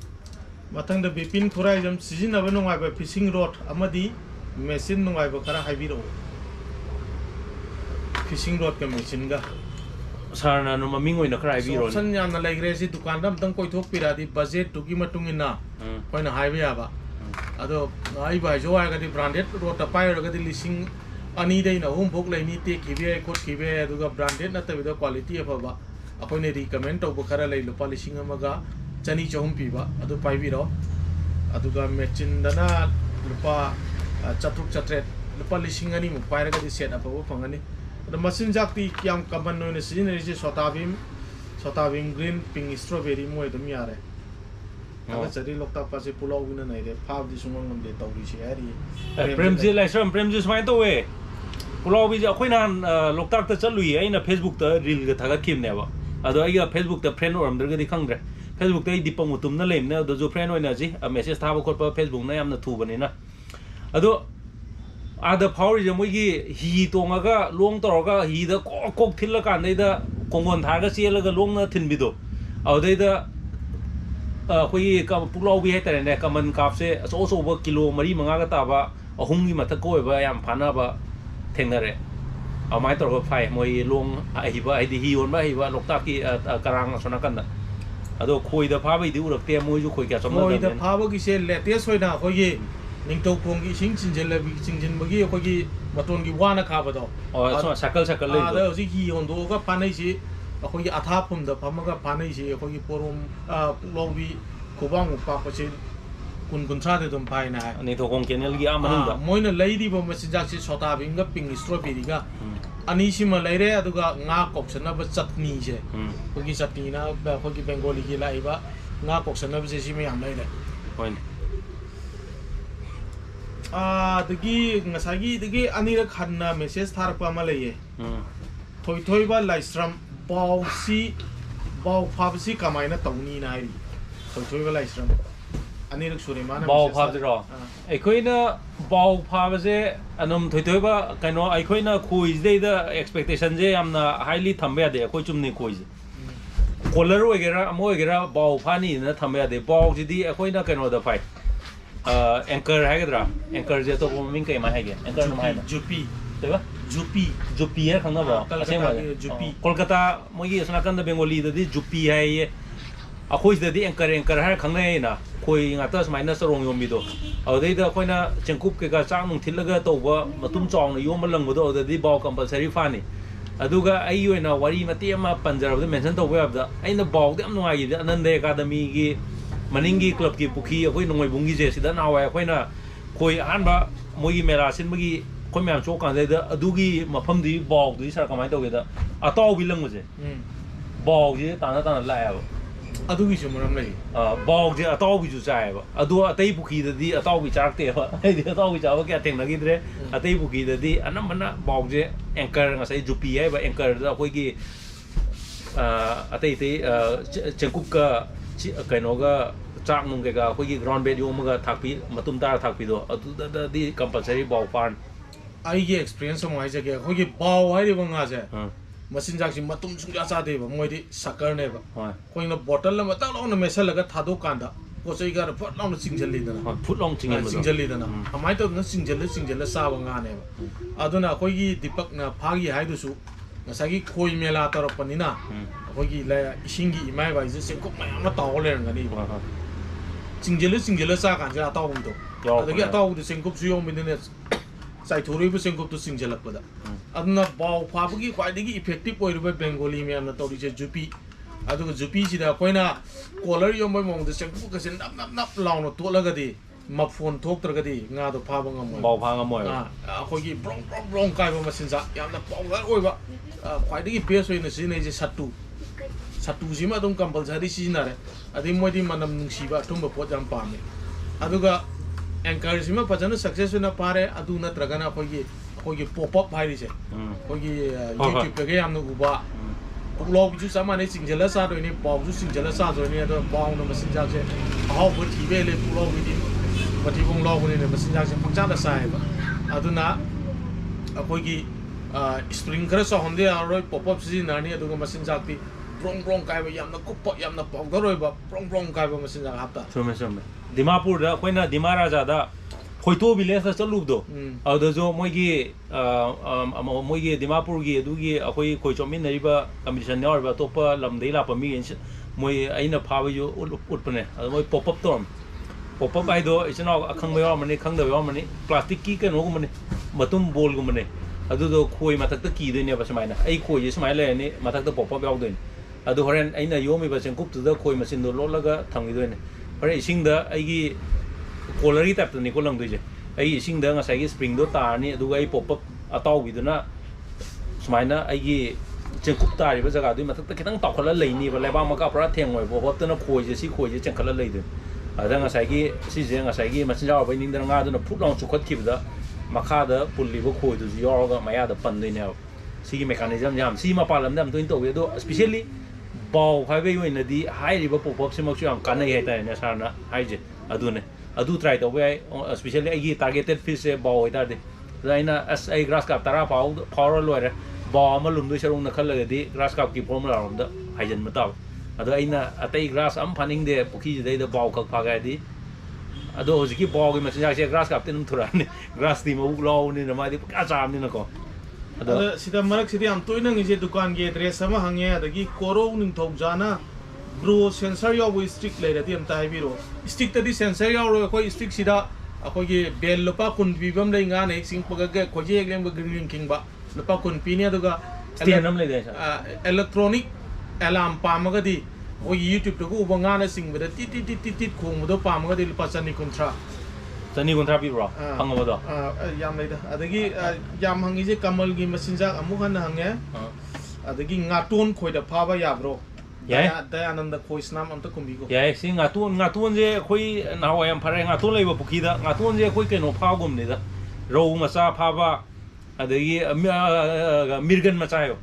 matang da bipin thurai jam season aba nungai ba fishing rod amadi machine nungai ba khara haibiro fishing rod ka machine ga sarna no maming oina khara haibiro option yam na laigre si dukan dam tang koi thok pira di budget tu ki matung ina koina haibe aba ado ai ba jo ai ga di branded rod ta pai ga di lising ani dai na hum bok lai ni te ki be ko ki be aduga branded na ta bi da quality afa ba akoi ne recommend to bu khara lai lupa lising amaga chani chahum pi ba adu pai bi ro aduga machine dana lupa chatruk chatre lupa lising ani mu pai ra ga di set apa bu phangani adu machine jak ti kyam kaman no ne sin ne sotabim green pink strawberry mo edum yare aga chari lokta pa se pulau guna nai re phab di sungong ngam de tawri si ari premji lai sam premji smai to we pulau bi ja khoina loktak ta chalui ai na facebook ta reel ga thaga kim ne ba ado ai ga facebook ta friend oram der ga di khangre facebook ta dipang mutum na lem na do jo friend oina ji a message tha ba khot pa facebook na yamna thu bani na ado ada power je moi gi hi tonga ga long tor ga hi da kok thil ka nei da kongon tha ga chel ga long na thin bi do au dei da khoi ka pulau bi he tare ne kaman kap se so ba kilo mari manga ga ta ba ahung gi mathak ko ba yam phana ba thengnare amai tor ba phai moi long ai ba ai di hi on ba hi ba lokta ki karang sona kan da ado khoi da pha bai di urak te moi ju khoi kya somna moi da pha ba gi se latest hoina khoi gi ningtau khong gi sing chinjel la bi chinjin ba gi khoi gi maton gi wana kha ba do so sakal le da ji hi on do ga panai si khoi gi atha phum da phamaga panai si khoi gi porom lobi khubang pa pa si kun tra de dum pai na ani to kong kenel gi amanung da moina lei di ba masijak si sota bing ga pink strawberry ga ani si ma leire aduga nga kopsana ba chutney je khoi gi chutney na ba khoi gi bengali gi lai ba nga kopsana ba je si me am leire point dagi ngasagi dagi ani ra khanna message thar pa ma leiye thoi ba laistram bau phab si kamaina tawni na ai thoi ba laistram ani rak suri mana bau phab ro aikoina bau phab je anum thoi ba kaino aikoina khui dei da expectation je amna highly thambe de koi chumni koi je color ogera amo ogera bau phani na thambe de bau ji di aikoina kaino da phai anchor hagadra anchor je to ming kai ma hage anchor na mai jupi teba jupi ya khangna ba asema jupi kolkata mogi asna kan da bengali da di jupi hai akhoi da di anchor har khangna na khoi nga ta smaina sarong yom mi do audei da khoina chengkup ke ga chang nung thilaga to ba matum chong na yom lang bo da di baw compulsory fani aduga ai yoina wari mati ama panjar da mention to web da aina baw de am nungai da anande academy gi maningi club ki pukhi khoi nongoi bungi je sida na wa khoina khoi an ba mogi mera sin magi khoi myam chok kan da adugi mafam di baw di sar kamai to ge da ataw bi lang je baw je ta na la ya adugi sumuram lai baw je ataw bi ju chai ba adu atai pukhi da di ataw bi chak te ba ai di ataw bi chaw ka teng na gi dre atai pukhi da di anamana baw je anchor nga sai jupi ai ba anchor da khoi gi atai chengkup ka kaino ga chak nung ke ga khoi gi ground bed yom ga thakpi matum tar thakpi do adu da di compulsory baw fan ai ge experience mo ai je ge khoi gi baw ai ri banga je machine jak si matum sung ja cha de ba moi di sakar ne ba khoi na bottle la mata long na mesal la ga thado kan da ko sei ga phot long na singjal li da na phut long singjal li da na amai to na singjal la sa ba nga ne ba aduna khoi gi dipak na phagi hai du su ngasagi khoi mela tar pani na khoi gi la isingi imai ba ji se ko ma ma taw le nga ni ba singjal sa kan ja taw bum to adagi taw du sengkup su yom bin ne sai thuri bu sengkup tu singjal pa da aduna baw phab gi kwai digi effective oi ru bengali me na tori je jupi aduga jupi si da koina color yom bai mong de sengkup ka sen nap law no to la ga di ma phone thok tar ga di nga do phab ngam baw phang amoy khoi gi brong kai ba masin sa yam na baw ga oi ba kwai digi best oi na si ne je satu ꯁꯇꯨꯁꯤꯃ ꯑꯗꯨꯝ compulsory ꯁꯤꯖꯤꯟꯅꯔꯦ ꯑꯗꯩ ꯃꯣꯏꯗꯤ ꯃꯅꯝ ꯅꯨꯡꯁꯤꯕ ꯑꯊꯨꯝꯕ ꯄꯣꯠ ꯌꯥꯝ ꯄꯥꯝꯃꯦ ꯑꯗꯨꯒ ꯑꯦꯡꯀꯔꯁꯤꯃ ꯐꯖꯅ ꯁꯛꯁꯦꯁ ꯑꯣꯏꯅ ꯐꯥꯔꯦ ꯑꯗꯨ ꯅꯠꯇ꯭ꯔꯒꯅ ꯑꯩꯈꯣꯏꯒꯤ ꯄꯣꯞ ꯑꯞ ꯍꯥꯏꯔꯤꯁꯦ ꯑꯩꯈꯣꯏꯒꯤ ꯌꯨꯇ꯭ꯌꯨꯕꯇꯒ ꯌꯥꯝꯅ ꯎꯕ ꯄꯨꯛꯂꯥꯎꯕꯤꯁꯨ ꯆꯞ ꯃꯥꯟꯅꯩ ꯆꯤꯡꯖꯜꯂ ꯆꯥꯗꯣꯏꯅꯤ ꯄꯥꯎꯁꯨ ꯆꯤꯡꯖꯜꯂ ꯆꯥꯗꯣꯏꯅꯤ ꯑꯗꯣ ꯄꯥꯎꯅ ꯃꯆꯤꯟꯖꯥꯛꯁꯦ ꯑꯍꯥꯎꯕ ꯊꯤꯕ ꯍꯦꯜꯂꯦ ꯄꯨꯛꯂꯥꯎꯕꯤꯗꯤ ꯃꯊꯤꯕꯣꯡ ꯂꯥꯎꯕꯅꯤꯅ ꯃꯆꯤꯟꯖꯥꯛꯁꯦ ꯄꯪꯆꯥꯗ ꯆꯥꯏꯌꯦꯕ ꯑꯗꯨꯅ ꯑꯩꯈꯣꯏꯒꯤ ꯁꯄ꯭ꯔꯤꯡ ꯈꯔ ꯆꯥꯎꯍꯟꯗ ꯌꯥꯔꯔꯣꯏ ꯄꯣꯞ ꯑꯞ ꯁꯤꯖꯤꯟꯅꯔꯅꯤ ꯑꯗꯨꯒ ꯃꯆꯤꯟꯖꯥꯛꯇꯤ ꯕ꯭ꯔꯣꯡ ꯕ꯭ꯔꯣꯡ ꯀꯥꯏꯕ ꯌꯥꯝꯅ ꯀꯨꯞꯄ ꯌꯥꯝꯅ ꯄꯥꯎꯗꯔ ꯑꯣꯏꯕ ꯕ꯭ꯔꯣꯡ ꯕ꯭ꯔꯣꯡ ꯀꯥꯏꯕ ꯃꯆꯤꯟꯖꯥꯛ ꯍꯥꯞꯇꯥꯔꯦ ꯆꯨꯝꯃꯦ ꯆꯨꯝꯃꯦ ꯗꯤꯃꯥꯄꯨꯔꯗ ꯑꯩꯈꯣꯏꯅ ꯗꯤꯃꯥ ꯔꯥꯖꯥꯗ ꯈꯣꯏꯇꯣ ꯚꯤꯂꯦꯖꯇ ꯆꯠꯂꯨꯕꯗꯣ ꯑꯗꯨꯗꯁꯨ ꯃꯣꯏꯒꯤ ꯗꯤꯃꯥꯄꯨꯔꯒꯤ ꯑꯗꯨꯒꯤ ꯑꯩꯈꯣই ꯈꯣꯏ ꯆꯣꯠꯃꯤꯟꯅꯔꯤꯕ ꯀꯝꯄꯤꯇꯤꯁꯟ ꯌꯥꯎꯔꯤꯕ ꯑꯇꯣꯞꯄ ꯂꯝꯗꯒꯤ ꯂꯥꯛꯄ ꯃꯤꯒꯩ ꯃꯣꯏ ꯑꯩꯅ ꯐꯥꯕꯁꯨ ꯎꯠꯄꯅꯦ ꯑꯗꯣ ꯃꯣꯏ ꯄꯣꯞ ꯑꯞ ꯇꯧꯔꯝꯃꯦ ꯄꯣꯞ ꯑꯞ ꯍꯥꯏꯗꯣ ꯏꯆꯤꯟ ꯏꯅꯥꯎ ꯑꯈꯪꯕ ꯌꯥꯎꯔꯝꯃꯅꯤ ꯈꯪꯗꯕ ꯌꯥꯎꯔꯝꯃꯅꯤ ꯄ꯭ꯂꯥꯁꯇꯤꯛꯀꯤ ꯀꯩꯅꯣꯒꯨꯝꯕꯅꯦ ꯃꯇꯨꯝ ꯕꯣꯜꯒꯨꯝꯕꯅꯦ ꯑꯗꯨꯗꯣ ꯈꯣꯏ ꯃꯊꯛꯇ ꯀꯤꯗꯣꯏꯅꯦꯕ ꯁꯨꯃꯥꯏꯅ ꯑꯩ ꯈꯣꯏꯁꯦ ꯁꯨꯃꯥꯏꯅ ꯂꯩꯔꯅꯤ ꯃꯊꯛꯇ ꯄꯣꯞ ꯑꯞ ꯌꯥꯎꯗꯣꯏꯅꯤ ꯑꯗꯨ ꯍꯣꯔꯦꯟ ꯑꯩꯅ ꯌꯣꯝꯃꯤꯕ ꯆꯦꯡꯀꯨꯞꯇꯨꯗ ꯈꯣꯏ ꯃꯆꯤꯟꯗꯣ ꯂꯣꯠꯂꯒ ꯊꯝꯈꯤꯗꯣꯏꯅꯦ ꯍꯣꯔꯦꯟ ꯏꯁꯤꯡꯗ ꯑꯩꯒꯤ ꯀꯣꯂꯔꯒꯤ ꯇꯥꯏꯞꯇꯅꯤꯀꯣ ꯂꯪꯗꯣꯏꯁꯦ ꯑꯩ ꯏꯁꯤꯡꯗ ꯉꯁꯥꯏꯒꯤ ꯁꯄ꯭ꯔꯤꯡꯗꯣ ꯇꯥꯔꯅꯤ ꯑꯗꯨꯒ ꯑꯩ ꯄꯣꯞ ꯑꯞ ꯑꯇꯥꯎꯕꯤꯗꯨꯅ ꯁꯨꯃꯥꯏꯅ ꯑꯩꯒꯤ ꯆꯦꯡꯀꯨꯞ ꯇꯥꯔꯤꯕ ꯖꯒꯥꯗꯨꯒꯤ ꯃꯊꯛꯇ ꯈꯤꯇꯪ ꯇꯥꯎꯈꯠꯂ ꯂꯩꯅꯤꯕ ꯂꯩꯕꯥꯛ ꯃꯀꯥ ꯄꯨꯔꯥ ꯊꯦꯡꯉꯣꯏ ꯄꯣꯞ ꯑꯞꯇꯅ ꯈꯣꯏꯁꯦ ꯁꯤ ꯈꯣꯏꯁꯦ ꯆꯦꯡꯈꯠꯂ ꯂꯩꯗꯣꯏꯅꯤ ꯑꯗ ꯉꯁꯥꯏꯒꯤ ꯁꯤꯁꯦ ꯉꯁꯥꯏꯒꯤ ꯃꯆꯤꯟꯖꯥꯛ ꯑꯣꯏꯕꯩ ꯅꯤꯡꯗꯅ ꯉꯥꯗꯨꯅ ꯐꯨꯠ ꯂꯥꯎꯅ ꯆꯨꯈꯠꯈꯤꯕꯗ ꯃꯈꯥꯗ ꯄꯨꯜꯂꯤꯕ ꯈꯣꯏꯗꯨꯁꯨ ꯌꯥꯎꯔꯒ ꯃꯌꯥꯗ ꯄꯟꯗꯣꯏꯅꯦꯕ ꯁꯤꯒꯤ ꯃꯦꯀꯥꯅꯤꯖꯝ ꯌꯥꯝ ꯁꯤ ꯃꯄꯥꯟ ꯂꯝꯗ ꯌꯥꯝ ꯇꯣꯏꯅ ꯇꯧꯋꯤ ꯑꯗꯣ ꯁ꯭ꯄꯦꯁꯤꯌꯦꯜꯂꯤ ꯕꯥꯎ ꯍꯥꯏꯕꯒꯤ ꯑꯣꯏꯅꯗꯤ ꯍꯥꯏꯔꯤꯕ ꯄꯣꯞ ꯑꯞꯁꯤꯃꯛꯁꯨ ꯌꯥꯝ ꯀꯥꯟꯅꯩ ꯍꯥꯏꯇꯥꯔꯦꯅꯦ ꯁꯥꯔꯅ ꯍꯥꯏꯁꯦ ꯑꯗꯨꯅꯦ ꯑꯗꯨ ꯇ꯭ꯔꯥꯏ ꯇꯧꯕ ꯌꯥꯏ ꯁ꯭ꯄꯦꯁꯤꯌꯦꯜꯂꯤ ꯑꯩꯒꯤ ꯇꯥꯔꯒꯦꯇꯦꯠ ꯐꯤꯁꯁꯦ ꯕꯥꯎ ꯑꯣꯏꯇꯥꯔꯗꯤ ꯑꯗ ꯑꯩꯅ ꯑꯁ ꯑꯩ ꯒ꯭ꯔꯥꯁ ꯀꯥꯞ 10 ꯐꯥꯎꯔ ꯂꯣꯏꯔꯦ ꯕꯥꯎ ꯑꯃ ꯂꯨꯝꯗꯣꯏ ꯁꯔꯨꯛꯅ ꯈꯜꯂꯒꯗꯤ ꯒ꯭ꯔꯥꯁ ꯀꯥꯞꯀꯤ ꯐꯣꯔꯃꯨꯂꯥꯔꯣꯝꯗ ꯍꯥꯏꯖꯟꯕ ꯇꯥꯕ ꯑꯗꯣ ꯑꯩꯅ ꯑꯇꯩ ꯒ꯭ꯔꯥꯁ ꯑꯃ ꯐꯥꯅꯤꯡꯗꯦ ꯄꯨꯈ꯭ꯔꯤꯁꯤꯗꯩꯗ ꯕꯥꯎ ꯈꯛ ꯐꯥꯒꯦ ꯍꯥꯏꯔꯗꯤ ꯑꯗꯣ ꯍꯧꯖꯤꯛꯀꯤ ꯕꯥꯎꯒꯤ ꯃꯆꯤꯟꯖꯥꯛꯁꯦ ꯒ꯭ꯔꯥꯁ ꯀꯥꯞꯇꯤ ꯑꯗꯨꯝ ꯊꯨꯔꯛꯑꯅꯤ ꯒ꯭ꯔꯥꯁꯇꯤ ꯃꯕꯨꯛ ꯂꯥꯎꯕꯅꯤꯅ ꯃꯥꯗꯤ ꯄꯨꯡꯆꯥ ꯆꯥꯕꯅꯤꯅꯀꯣ ꯑꯗꯣ ꯁꯤꯗ ꯃꯔꯛꯁꯤꯗ ꯌꯥꯝ ꯇꯣꯏꯅ ꯍꯪꯉꯤꯁꯦ ꯗꯨꯀꯥꯟꯒꯤ ꯑꯦꯗ꯭ꯔꯦꯁ ꯑꯃ ꯍꯪꯉꯦ ꯑꯗꯒꯤ ꯀꯣꯔꯧ ꯅꯤꯡꯊꯧꯖꯥꯅ ꯕ꯭ꯔꯣ ꯁꯦꯟꯁꯔ ꯌꯥꯎꯕ ꯁ꯭ꯇꯤꯛ ꯂꯩꯔꯗꯤ ꯑꯝꯇ ꯍꯥꯏꯕꯤꯔꯛꯑꯣ ꯁ꯭ꯇꯤꯛꯇꯗꯤ ꯁꯦꯟꯁꯔ ꯌꯥꯎꯔꯣꯏ ꯑꯩꯈꯣꯏ ꯁ꯭ꯇꯤꯛꯁꯤꯗ ꯑꯩꯈꯣꯏꯒꯤ ꯕꯦꯜ ꯂꯨꯄꯥ 10 ꯄꯤꯕ ꯑꯃ ꯂꯩ ꯉꯥꯅ ꯍꯦꯛ ꯆꯤꯡꯄꯒ ꯈꯣꯏꯖꯦ ꯍꯦꯛ ꯂꯦꯡꯕ ꯒ꯭ꯔꯤꯡ ꯈꯤꯡꯕ ꯂꯨꯄꯥ 10 ꯄꯤꯅꯤ ꯑꯗꯨꯒ electronic alarm ꯄꯥꯝꯃꯒꯗꯤ ꯑꯩꯈꯣꯏꯒꯤ ꯌꯨꯇ꯭ꯌꯨꯕꯇꯒ ꯎꯕ ꯉꯥꯅ ꯆꯤꯡꯕꯗ ꯇꯤꯠ ꯇꯤꯠ ꯇꯤꯠ ꯇꯤꯠ ꯇꯤꯠ ꯈꯣꯡꯕꯗꯣ ꯄꯥꯝꯃꯒꯗꯤ ꯂꯨꯄꯥ 150 150 ꯄꯤꯕ꯭ꯔꯣ ꯐꯪꯉꯕꯗꯣ ꯌꯥꯝ ꯂꯩꯗ ꯑꯗꯒꯤ ꯌꯥꯝ ꯍꯪꯉꯤꯁꯦ ꯀꯃꯜꯒꯤ ꯃꯆꯤꯟꯖꯥꯛ ꯑꯃꯨꯛ ꯍꯟꯅ ꯍꯪꯉꯦ ꯑꯗꯒꯤ ꯉꯥꯇꯣꯟ ꯈꯣꯏꯗ ꯐꯥꯕ ꯌꯥꯕ꯭ꯔꯣ ꯌꯥꯏ ꯗꯌꯥꯅꯟꯗ ꯈꯣꯏ ꯁꯅꯥꯝ ꯑꯝꯇ ꯀꯨꯝꯕꯤꯒꯣ ꯌꯥꯏ ꯁꯤ ꯉꯥꯇꯣꯟꯁꯦ ꯑꯩꯈꯣꯏ ꯅꯍꯥꯟꯋꯥꯏ ꯌꯥꯝ ꯐꯔꯦ ꯉꯥꯇꯣꯟ ꯂꯩꯕ ꯄꯨꯈ꯭ꯔꯤꯗ ꯉꯥꯇꯣꯟꯁꯦ ꯑꯩꯈꯣꯏ ꯀꯩꯅꯣ ꯐꯥꯒꯨꯝꯅꯤꯗ ꯔꯧ ꯃꯆꯥ ꯐꯥꯕ ꯑꯗꯒꯤ ꯃꯤꯔꯒꯟ ꯃꯆꯥ ꯍꯥꯏꯌꯣ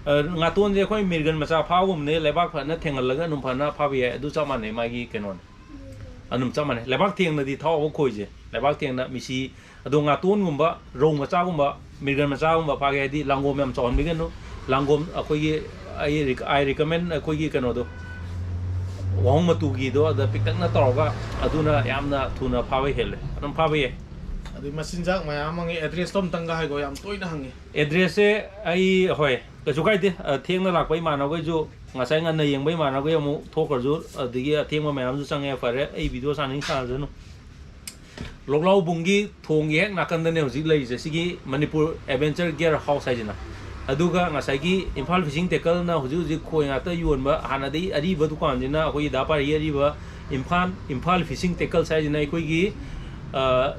ngatuan je khoi mirgan macha phawum ne lebak phana thengal num phana phabi adu chamane magi kenon anum chamane lebak theng na di thaw khoi je lebak theng na misi adu ngatun gumba rong macha gumba mirgan macha gumba phage di langom yam chon bigen no langom akhoi gi I recommend akhoi gi keno do wahang matu gi do da piktak na tawga aduna yamna thuna phawe hele anum phawe adi masinjak mayam ang address tom tanga hai go yam toina hangi address e ai hoi kachu kai de theng na lak pai mana go ju ngasai ngan na yeng bai mana go yamu thokar ju adigi theng ma mayam ju change fare ai video saning sa janu loklau bungi thong ye nakan da ne hoji lei je sigi manipur adventure gear house hai jina aduga ngasai gi imphal fishing tackle na hoji hoji khoi nga ta yuon ba hana dei ari ba dukan jina khoi da par ye ri ba imphal fishing tackle sai jina khoi gi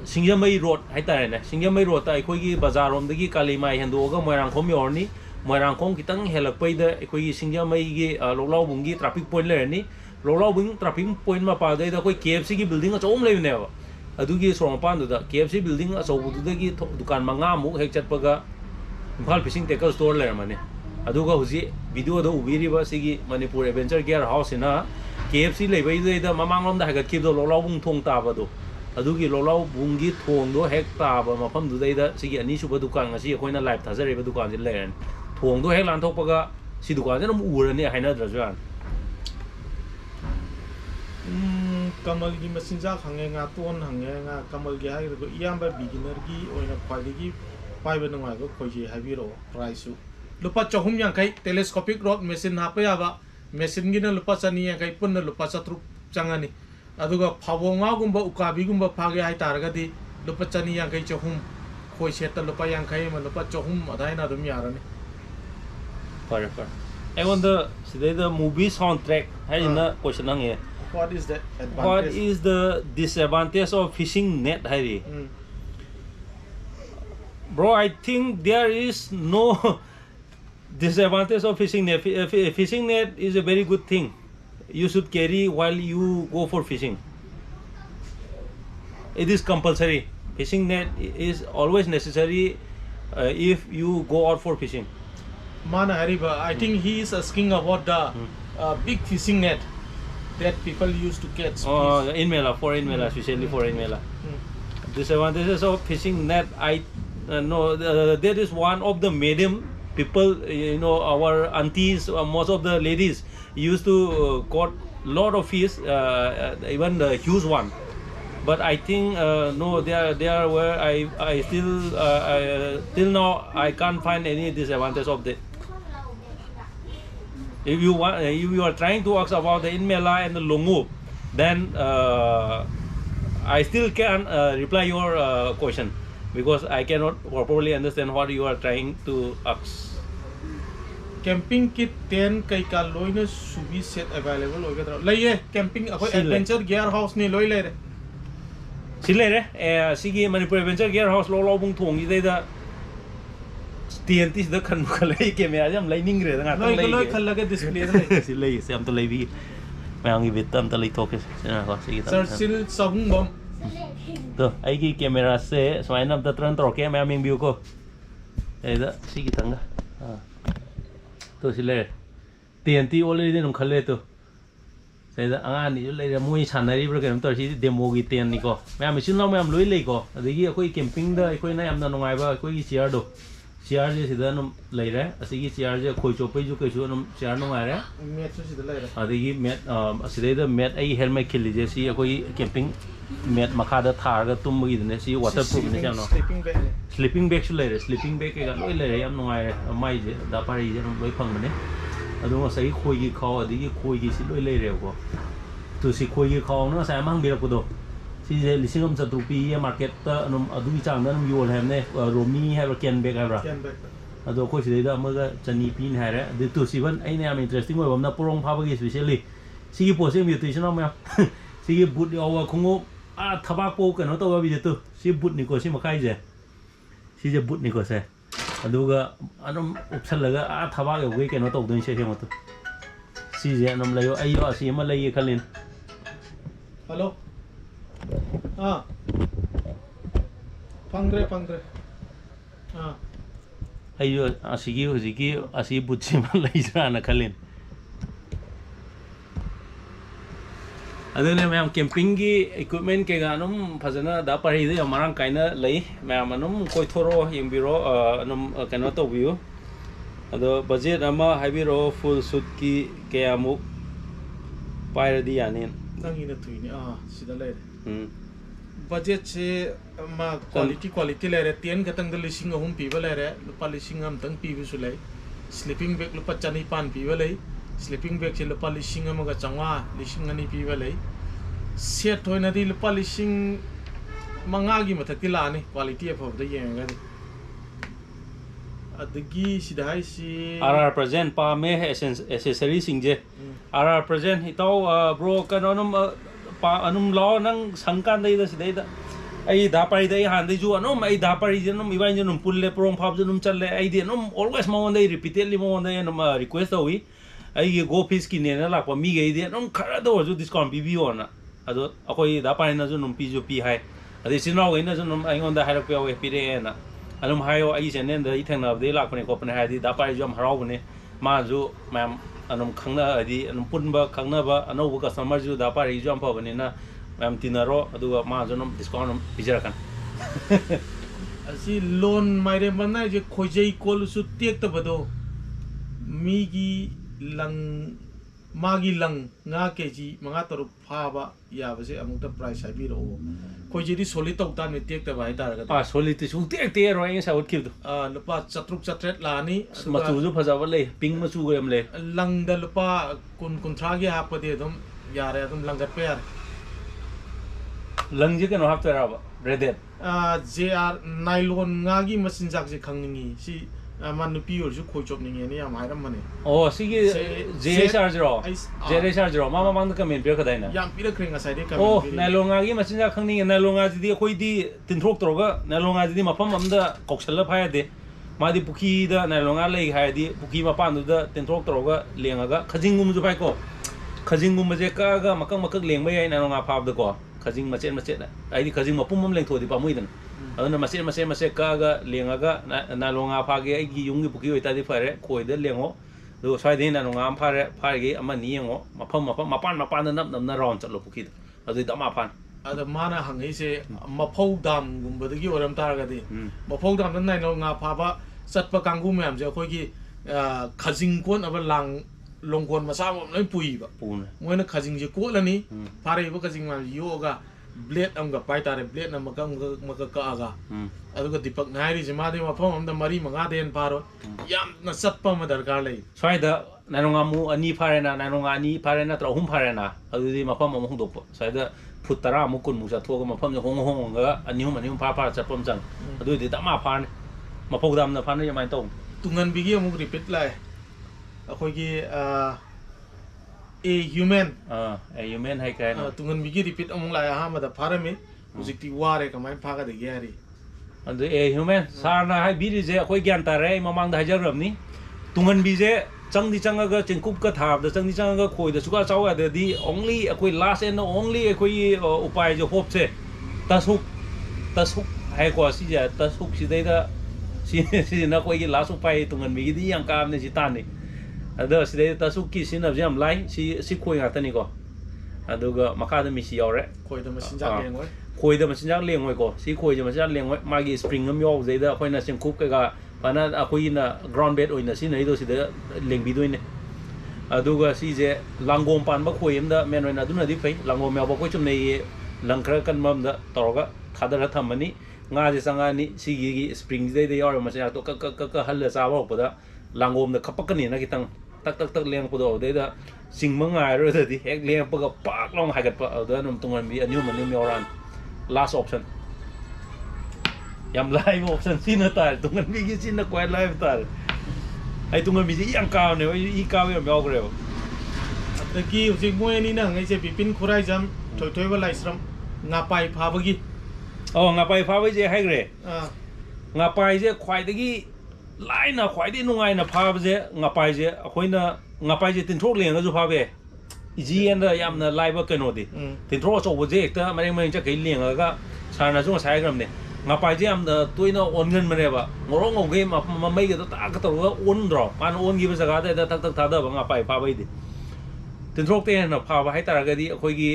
Singjamai road hai tare ne Singjamai road ta khoi gi bazar rom dagi kalimai hendo ga moirangkhom yorni moirangkhom kitang helak pai da khoi gi Singjamai gi loklau bungi traffic point le ni loklau bung traffic point ma pa dai da khoi KFC gi building a chom le ne ba adugi sorong pan da KFC building a chou du dagi dukan manga mu hek chat paga imphal fishing tackle store le mane aduga huji video da ubiri ba sigi manipur adventure gear house na KFC le bai da mamang rom da hagat kib do loklau bung thong ta ba do adugi lolau bungi thong do hek ta ba mafam du dai da sigi ani suba dukan ngasi khoina live thajare ba dukan je leran thong do hek lan thok paga si dukan je nam urani haina drajan kamal gi masinjak hange nga ton hange nga kamal gi hai go iyamba beginner gi oina khwai gi pai ba ngai go khoi ji habiro price su lupa 350 telescopic rod machine ha pa ya ba machine gi na lupa 250 pun na lupa 7 changani aduga phawonga gumba ukabi gumba phage hai taragadi lupa 250 chahum khoi seta lupa 50 ma lupa 300 adaina dum yarani par I wonder today the movie soundtrack hai na question hange what is the advantage what is the disadvantage of fishing net hai bro I think there is no Disadvantage of fishing net. Fishing net is a very good thing. You should carry while you go for fishing. It is compulsory. Fishing net is always necessary if you go out for fishing. Man Hariba, I think he is asking about the big fishing net that people used to catch. Oh, in Mela, foreign Mela, especially foreign Mela. Disadvantages of fishing net, I know there is one of the medium people, you know, our aunties, most of the ladies used to caught lot of fish, even the huge one. But I think no, they are where I still till now I can't find any disadvantage of that. If you want, if you are trying to ask about the Inmela and the Longu, then I still can reply your question because I cannot properly understand what you are trying to ask. Camping kit 10 kai ka loina subi set available hoga laiye camping akoi adventure gear house ni loi le Silere sigi Manipur adventure gear house lo bung thong gi da TNT da khan khalai camera jam lining re nga tang lai khallaga display le silai se am to lai bi mayang gi bitam ta lai thok sina ko sigi sir sil sabung bom to ai gi camera se swai nam ta tran tor ke mayam ming view ko e da sigi tanga to silere TNT already num khale to sai da anga ni lai ra mui sanari bro kem tor si demo gi ten ni ko mayam sin no mayam loi lei ko adigi akoi camping da akoi na yam na nungai ba akoi gi chair do chair je sida num lai ra asigi chair je khoi chopai ju kai chu num chair nungai ra met chu sida lai ra adigi met asidai da met ai helmet khili je si akoi camping met makha da thar ga tum gi ne si waterproof ne chano sleeping bag chu lai ra sleeping bag ga loi lai ra yam nungai mai je da pari je num loi phang ne adu sai khoi gi khaw adigi khoi gi si loi lai re ko tu si khoi gi khaw no sai mang bi ra ko do si je lising am satru pi market ta num adu bi chang nam yol ham ne romi ha ra ken bag ha ra adu ko si da ma ga chani pin ha ra de tu si ban ai ne am interesting oi bam na porong pha ba gi especially si gi po se mi tu sina ma si gi but yo wa khungu a thabak po ka no to ba bi de tu si but ni ko si ma khai je si je but ni ko se aduga anum upsalaga a thabak yo ge ke no to dun se ma tu si je anum layo ayo asi ma lai khalin hello pangre ayo asigi hojiki asi butsi ma lai jana na khalin adune mayam camping gi equipment ke ganum phajana da pari de marang kaina lai mayam anum koi thoro yimbiro anum kano to view ado budget ama habiro full suit ki ke amu pair di anin nangina tuini sida lai budget se ma quality le re tien katang da lising ahum pi ba le re lupa lising am tang pi su lai sleeping bag lupa chani pan pi ba lai sleeping bag se lupa lising am ga changwa lising ani pi ba lai set hoina di lupa lising manga gi mathati la ni quality of the yang ga adagi sida hai si RR present pa me accessory singje RR present hitaw bro kanonum pa anum law nang sangkan dai da sidai da ai da pari dai han dai ju anum ai da pari jenum iban jenum pulle prong phap jenum challe ai di anum always mo dai repeatedly mo dai anum request awi ai ge Gofish ki ne na lakwa mi ge di anum khara do ju discount bi bi ona ado akoi da pari na ju num pi ju pi hai adi sinau ge na ju num ai ngon da harak pe pi re na anum hayo ai chenen da i thang na dai lakne ko pne hai di da pari ju am harau ne ma ju mam anum khangna adi anum punba khangna ba anau bu customer ju da pari ju am pa bane na mam tinaro aduga ma ju num discount num bijara kan asi loan maire manna je khojei kol su tek ta bado mi gi lang magi lang nga kg manga taru pha ba ya ba se amuk ta price hai bi ro khojei di solid tok ta ne tek ta bai tar ga solid ti su tek te ro ai sa ut ki do lupa chatruk chatret la ni ma chu ju phaja ba le ping ma chu gam le lang da lupa kun thra gi ha pa de dum yare dum langat pe yar lang je ke no hap ta ra ba breaded JR nylon nga gi machine jak je khangni si man nu pi or ju khoi chop ni ni am hairam mane si ge je charge ro je charge ro ma mang da comment pe ka dai na yam pi da kring asai de ka nylon nga gi machine jak khangni nylon nga ji di khoi di tin throk tro ga nylon nga ji di mapam am da koksal la phaya de मादी पुखी द नालोंगा ले हायदी पुखी मपान दुद तेंथोक तरोगा लेंगा खजिंगुम जु पाइको खजिंगुम जे कागा मकक मकक लेंबा याय नालोंगा फाब the को खजिंग मचेन मचेन आइदी खजिंग मपुम मम लेंथोदि पामुइदन अदुना मचेन मचेन मचे कागा लेंगा नालोंगा फागे आइगी युंगी पुखी ओइतादि फरे खोइद लेंगो दो स्वाइदे नालोंगा am फागे अमा नियंगो मफम मफम मपान नम नम राउंड चलो पुखी अदु दमा फान अद माना हंगैसे मफौ दाम गुंबदगी ओरम तारगदी मफौ दाम न नाइनो nga फाबा चटपा कांगु मैम जे अखोगी खजिंग कोन अब लांग लोंगकोन मसा लै पुइबा मोइना खजिंग जे कोलनी फारेबा खजिंग मैम योगा ब्लेड अमगा पाइतारे ब्लेड न मका कागा अदुगा दीपक नायरी जे मादे मफम अमदा मरी मंगा देन पारो याम न चटपा म दरकार लै स्वाइदा नाइनोंगा मु अनि फारेना नाइनोंगा अनि फारेना त्र अहुम फारेना अदुदि मफम अम हुंदोप स्वाइदा फुट तरा मुकुन मुसा थोगा मफम जे होंग होंगा अनि फा फा चटपम चंग अदुदि दमा फान मफौ दाम न फान यमाइन तो तुंगन बिगी अमुक रिपीट लाय अखोगी ए ह्यूमन है काय तुंगन बिगी रिपीट अमुक लाय हा मदा फारमे हुजिकति वारे कमाय फागा दे यारी अदु ए ह्यूमन सारना हाय बिरि जे अखोय ग्यान तारे ममांग दा हाजरमनी तुंगन बिजे चंगदी चंगागा चिंकुप का थाब द चंगदी चंगागा खोय द सुका चावा ददी ओनली अखोय लास्ट एंड ओनली अखोय उपाय जो होप से तसुक है को सी जे तसुक सिदैदा सी ना कोई लास्ट उपाय तुंगन बिगी yang काम ने जिताने अदो सिदे तसुक की सिन जम लाई सी खोय गातनी को अदुगा मखादा मिसी यावरे खोय द मसिनजा लेंगोय खोय द मसिनजा लेंगोय को सी खोय द मसिनजा लेंगोय मागी स्प्रिंग हम याव जेदा अखोयना चिंकुप का पाना अखोयना ग्राउंड बेड ओइना सिनैदो सिदे लेंबिदोइने अदुगा सीजे लांगोम पानबा खोयमदा मेन ओइना दुनादि फै लांगोम यावबा कोइ चुमनै लंखरा कनममदा तौरगा थादरा थमनी nga je sanga ni sigi gi spring dai dai yaw ma cha to ka hal cha ba pada langom da khapak ni na kitang tak leng pudo dai da sing manga ro da di hek leng pa ga pak long ha gat pa da num tungan bi anu man nim yoran last option yam live option sin ta tungan bi gi sin na kwai live ta ai tungan bi ji yang ka ne i ka yam yaw gre ta ki usik mo ni na ngai se bipin khurai jam thoi ba laisram nga pai pha ba gi oh ngapai phawai je haigre ngapai je khwaidagi laina khwaidai nungai na phab je ngapai je akhoina ngapai je tinthok lenga ju phabe iji and yamna laiba keno di tinthok so je ekta mareng cha kai lenga ga sarna ju sai gram ne ngapai je am da toina ongen mane ba ngorong ngge ma mai ga ta ka to ga on dro man on gi ba jaga da tak tha da ba ngapai phabai di tinthok te na phaba hai tara ga di akhoi gi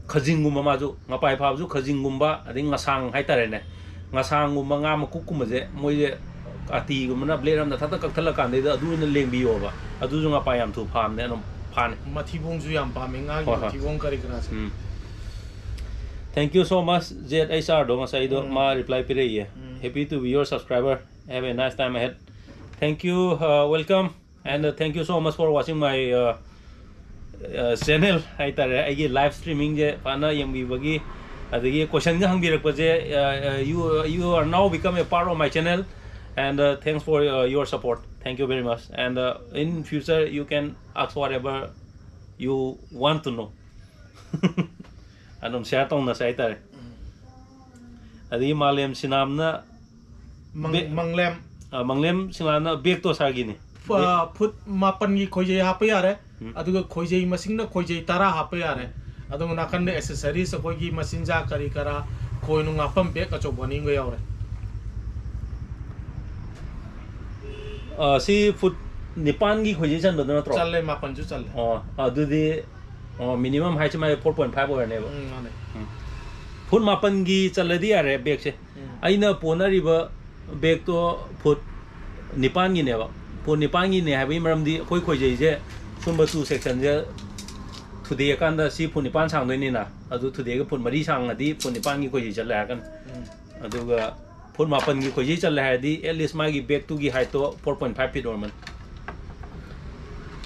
खजिंगुम माजु ngapai phabju khajingumba ading ngasang haitare ne ngasangum nga makukkum je moye ati gumna bleram da thata kakthla kan de adu na lengbi yoba adu ju ngapai yam thu pham ne no phan mathibong ju yam pa me nga mathibong kari kana se thank you so much jet isar do ngasai do ma reply pire ye happy to be your subscriber have a nice time ahead thank you welcome and thank you so much for watching my channel haitare ai live streaming je pana yambi bagi adigi question ga hangbirak pa je you are now become a part of my channel and thanks for your support thank you very much and in future you can ask whatever you want to know anum share tong na sai tare adi malem sinamna manglem sinamna bek to sargi ni foot मापन की खोजे हाप यारे अदुगा खोजे मसिंग न खोजे तारा हाप यारे अदुगा नाकन दे accessories अखोगी मसिंजा करी करा खोइनु ngapam bek acho bani ngo yaure si fut nipan gi खोजे चन बदन त्रो चले मापन जु चले अदुदि मिनिमम हाइट में 4.5 ओवर ने फुट मापन gi चलदि यारे बेक से आइना पोनरिबा बेक तो फुट निपान gi नेबा पोन निपांगी ने हाबी मरमदी खोई खोजे जे सुंबा 2 सेक्शन जे थुदे कांदा सी फुन निपान सांगदोइनी ना अदु थुदे ग फुन मरी सांगदी फुन निपांगी खोजे चले हाकन अदुगा फुन मापन गी खोजे चले हादी एटलीस्ट मागी बैक टू गी हाइट तो 4.5 फीट ओरमन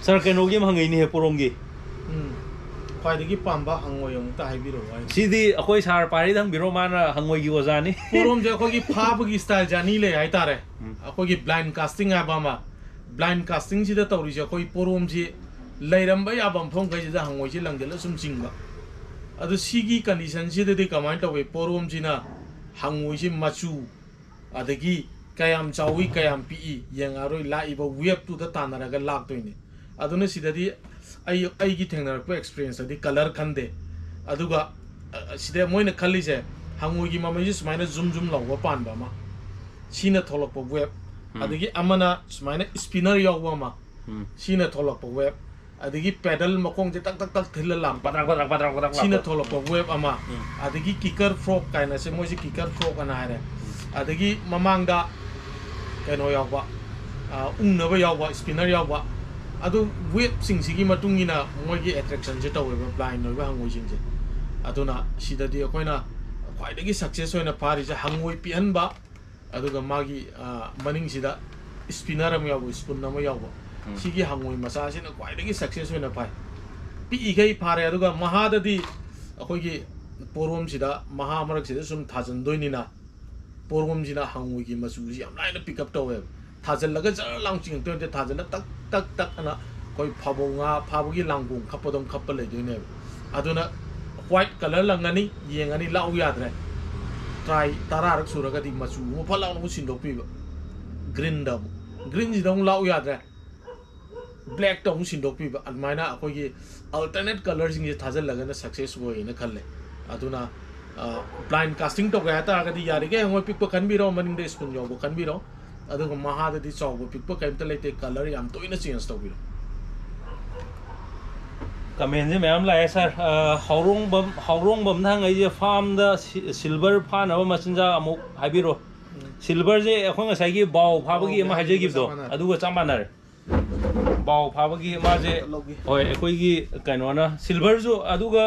सर केनोगी मंगैनी हे पोरोंगी ख्वाइदगी पांबा हंगोयंग ता हाइबिरो वाइ सीदी अखोय सार पारी दंग बिरो माना हंगोयगी ओजानी पोरोम जे अखोगी फाबगी स्टाइल जानी ले हाइतारे अखोगी ब्लाइंड कास्टिंग आबामा blind casting ji da tawri je koi porom ji leiram ba ya bam phong kai ji da hangoi ji langdela sum chingba adu sigi condition ji de kamai tawe porom ji na hangoi ji machu adagi kayam chawi kayam pi yengaroi la iba web to the tanaraga lak toini aduna sidadi ai gi thengnar ko experience adi color khande aduga sida moina khali je hangui gi mama ji sumaina zoom zoom lawa pan ba ma sina tholok po web adigi amana sumaina spinner yawa ma sina tholok po web adigi pedal makong je tak tak tak thil lam patrak sina tholok po web ama adigi kicker frog kaina se moi ji kicker frog ana hare adigi mamangda kano yawa ungnaba yawa spinner yawa adu web sing sigi matungina moi gi attraction je tawe blind no ba hangoi sing je aduna sidadi akoina khwaidagi success hoina pari je hangoi pian ba aduga magi maning sida spinner am yawa spoon nam yawa sigi hangoi masa sina khwaidagi success hoina pai pi igai pare aduga mahadadi akoigi porom sida maha marak sida sum thajan doinina porom sida hangoi gi masu ji am laina pick up tawe thajal laga jar launching to thajal tak tak tak ana koi phabonga phabugi langung khapodom khapale doine aduna white color langani yengani lau yadre try tararak suraga di masu mo phalang no sindok pi green dam green ji dong lau yadre black dong sindok pi almaina akoi gi alternate colors ji thajal laga na success wo ina khalle aduna blind casting to ga ta ga di yari ge ngoi pick kan bi ro maning de spoon yo kan bi ro aduga mahada di chaw pick kai ta lete color yam to ina change to bi ro comment ma'am लाए sir हाउरोंग बम थांग आई फार्म द silver फानब मचिंजा अमुक हाइबिरो सिल्वर जे अखों ngसाई बाव फाबगी अमा हाइजेगिबदो अदुगा चामानर बाव फाबगी मा जे होय अखोइगी कइनोना सिल्वर जो अदुगा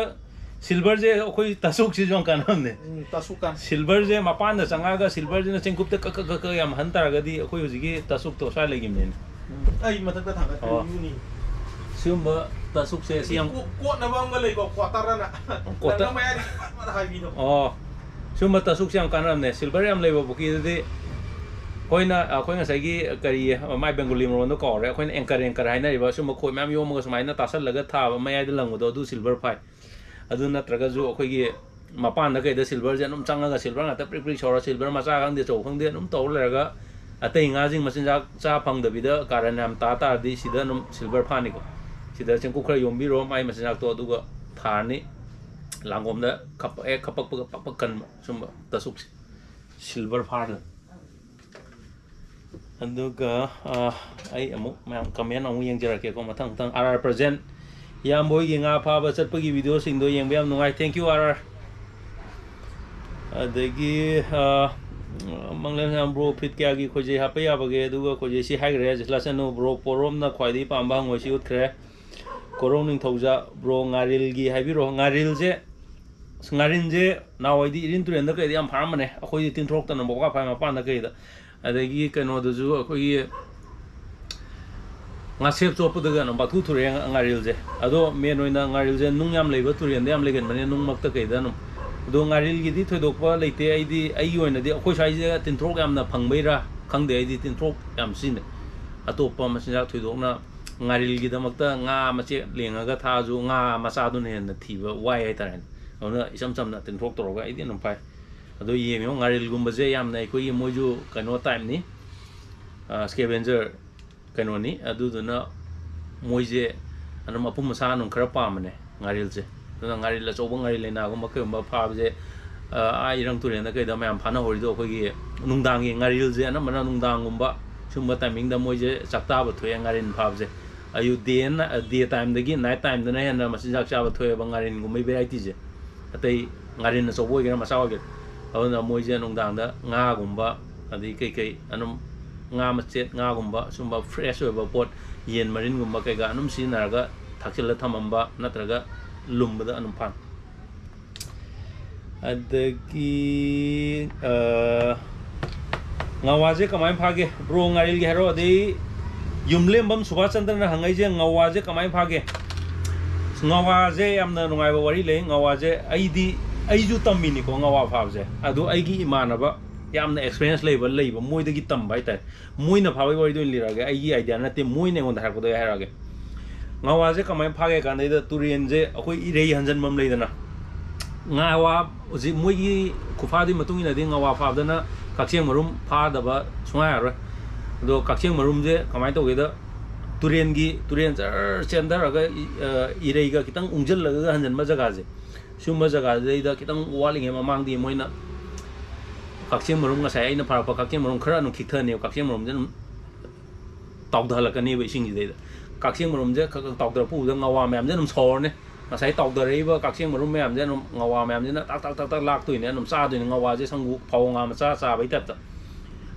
सिल्वर जे अखोइ तसुक सि जों कानमने तसुका सिल्वर जे मपान द चंगागा सिल्वर जे चेंकुप त क याम हंतारगदी अखोइ हुजिगी तसुक तो सा लेगिमने ai matak ta thanga yuni सिमबा तसुक से सियम को na bang malai ko quarter na quarter ma yari ma hai bi do oh सिमबा तसुक से कानमने सिल्वर याम लेबो बुकी दे कोइना अखोइ ngसाई gi kari mai bengali mon do ko re अखोइ एंकर हाइना रिबा सुम खोइ म्याम यो मग समाइना तासल लगा था मयाइ द लंगो दो सिल्वर फाइ अदु नत्रगा जो अखोइ gi मपान द कइ द सिल्वर जे नुम चंगा सिल्वर ना त प्रिक प्रिक छोरा सिल्वर मचा गांग दे चौ खंग दे नुम तौ लरगा अतै nga jing masin cha phang da bida karan nam ta ta di sida num silver phani ko sida chengku khra yombi ro mai masin to aduga thani langom da khapak pak kan sum tasuk silver phar aduga ai amu mayam comment amu yang jara ke ko mathang thang rr present yam boy gi nga pha ba chat pagi video sing do yang bayam nungai thank you rr adagi Manglan bro fit kya gi khoje ha pa ya bage duga khoje si hai gre jisla sanu bro porom na khwai di pamba ngoi si utkre korong ning thauja bro ngaril gi hai bi ro ngaril je ngarin je nawai di rin turen da kai di am phar mane akhoi di tin throk ta na boka phai ma pan da kai da adagi kano du ju akhoi nga sep chop da ga na ba thu thure ngaril je ado me noina ngaril je nung yam leiba turen da yam legen mane nung mak ta kai da no do ngaril gi di thoidokpa leite ai di ai oina di akhoi sai je tintrok yamna phangbeira khangde ai di tintrok yam sin atopa masina thoidokna ngaril gi damakta nga mache lengaga tha ju nga macha du ne na thiba wai ai taran ona isam samna tintrok toroga ai di num pai ado yemi ngaril gumba je yamna ai moju kano time ni scavenger kano ni adu duna moije anam apum masa num khara pamane ngaril je ngari la chobang ngari lena ko makai ma pha je ai rang tu rena kai da mayam phana hori do ko gi nungdang gi ngari je na mana nungdang gumba sumba timing da moi je chakta ba thoya ngarin pha je ayu den day time da gi night time da na na masin jak cha ba thoya ba ngarin gumai variety je atai ngarin na choboi gi na masa wa ge awna moi je nungdang da nga gumba adi kai anum nga ma chet nga gumba sumba fresh oiba pot yen marin gumba kai ga anum sinar ga thakchil la thamamba natraga lumbada anum pan adagi ngawaje kamai phage bro ngaril ge hero de yumlem bam subha chandra na hangai je ngawaje kamai phage ngawaje amna nungai ba wari le ngawaje ai ju tammi ni ko ngawa phawje adu ai gi imana ba yamna experience leiba moi de gi tam bai ta moi na phawai wari do lira ge ai gi idea na te moi ne ngon da ko do hera ge ngawa je kamai phage kan da turien je akoi irei hanjan mam leidana ngawa ji moi gi khufa di matung ina di ngawa pha da na kakcheng marum pha da ba sungai ro do kakcheng marum je kamai to ge da turen cender ga irei ga kitang ungjal la ga hanjan ma jaga je suma jaga je da kitang waling ma mang di moina kakcheng marum nga sai aina phar pa kakcheng marum khara nu khik thane kakcheng marum je tawk da la ka ne ba sing ji da kakcheng marum je tawk da pu da ngawa mayam je num sor ne nga sai tawk da rei ba kakcheng marum mayam je num ngawa mayam je na tak lak tu ne num sa du ne ngawa je sangu phau nga ma cha bai tat ta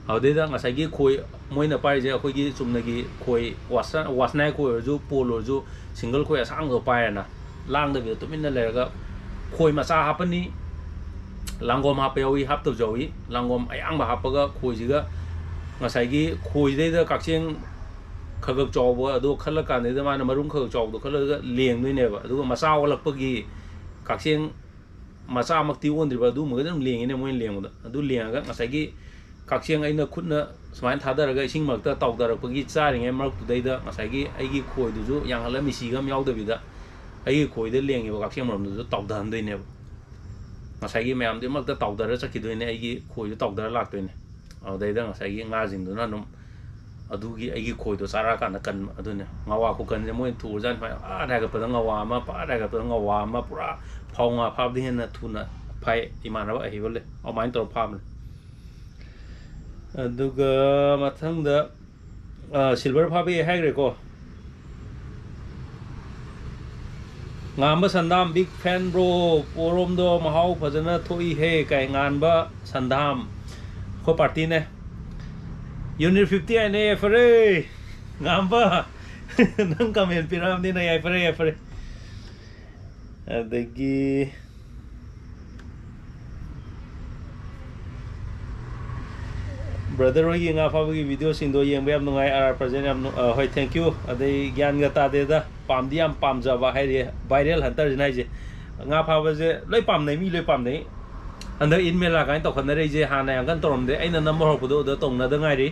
haude da nga sai gi khoi moina pai je khoi gi chumna gi khoi wasna khoi ju polo ju single khoi asang do pai na lang da bi tu min na le ga khoi ma cha hapani langom ha pewi hap to jowi langom ayang ba hap ga khoi ji ga nga sai gi khoi de da kakcheng khagak chaw ba do khala kan de ma na marum khagak chaw do khala ga leng noi ne ba du ma sa walak pa gi kakcheng ma sa mak ti on dri ba du ma ga leng ne moi leng da du leng ga nga sai gi kakcheng aina khutna smain thadar ga ising mak ta taw dar pa gi charing e mak tu dai da nga sai gi ai gi khoi du ju yang hala mi si gam yaw da bi da ai gi khoi de leng ba kakcheng marum du taw dan doi ne ba nga sai gi mayam de mak ta taw dar cha ki doi ne ai gi khoi du taw dar lak doi ne au dai da nga sai gi nga jing du na num adugi ai gi khoi do sara ka na kan adune ngawa ko kan je moi thu jan pa a da ga pa ngawa ma pa da ga pa ngawa ma pura phau nga phab di na thu na phai imana ba hi bole au main tor pham aduga mathang da silver phabi hai re ko ngamba sandam big fan bro porom do mahau phajana thoi he kai ngan ba sandam ko party ne Unit 50 ai ne fare ngamba nang comment piram din ai fare adagi brother hoy nga fa gi video sing do yeng bam ngai ar present am hoi thank you adai gyan ga ta de da pam di am pam ja ba hai re viral hunter jinai je nga fa ba je loi pam nei mi loi pam nei under in me la kain to khon re je ha na yang kan torom de aina number ho pu do tong na da ngai ri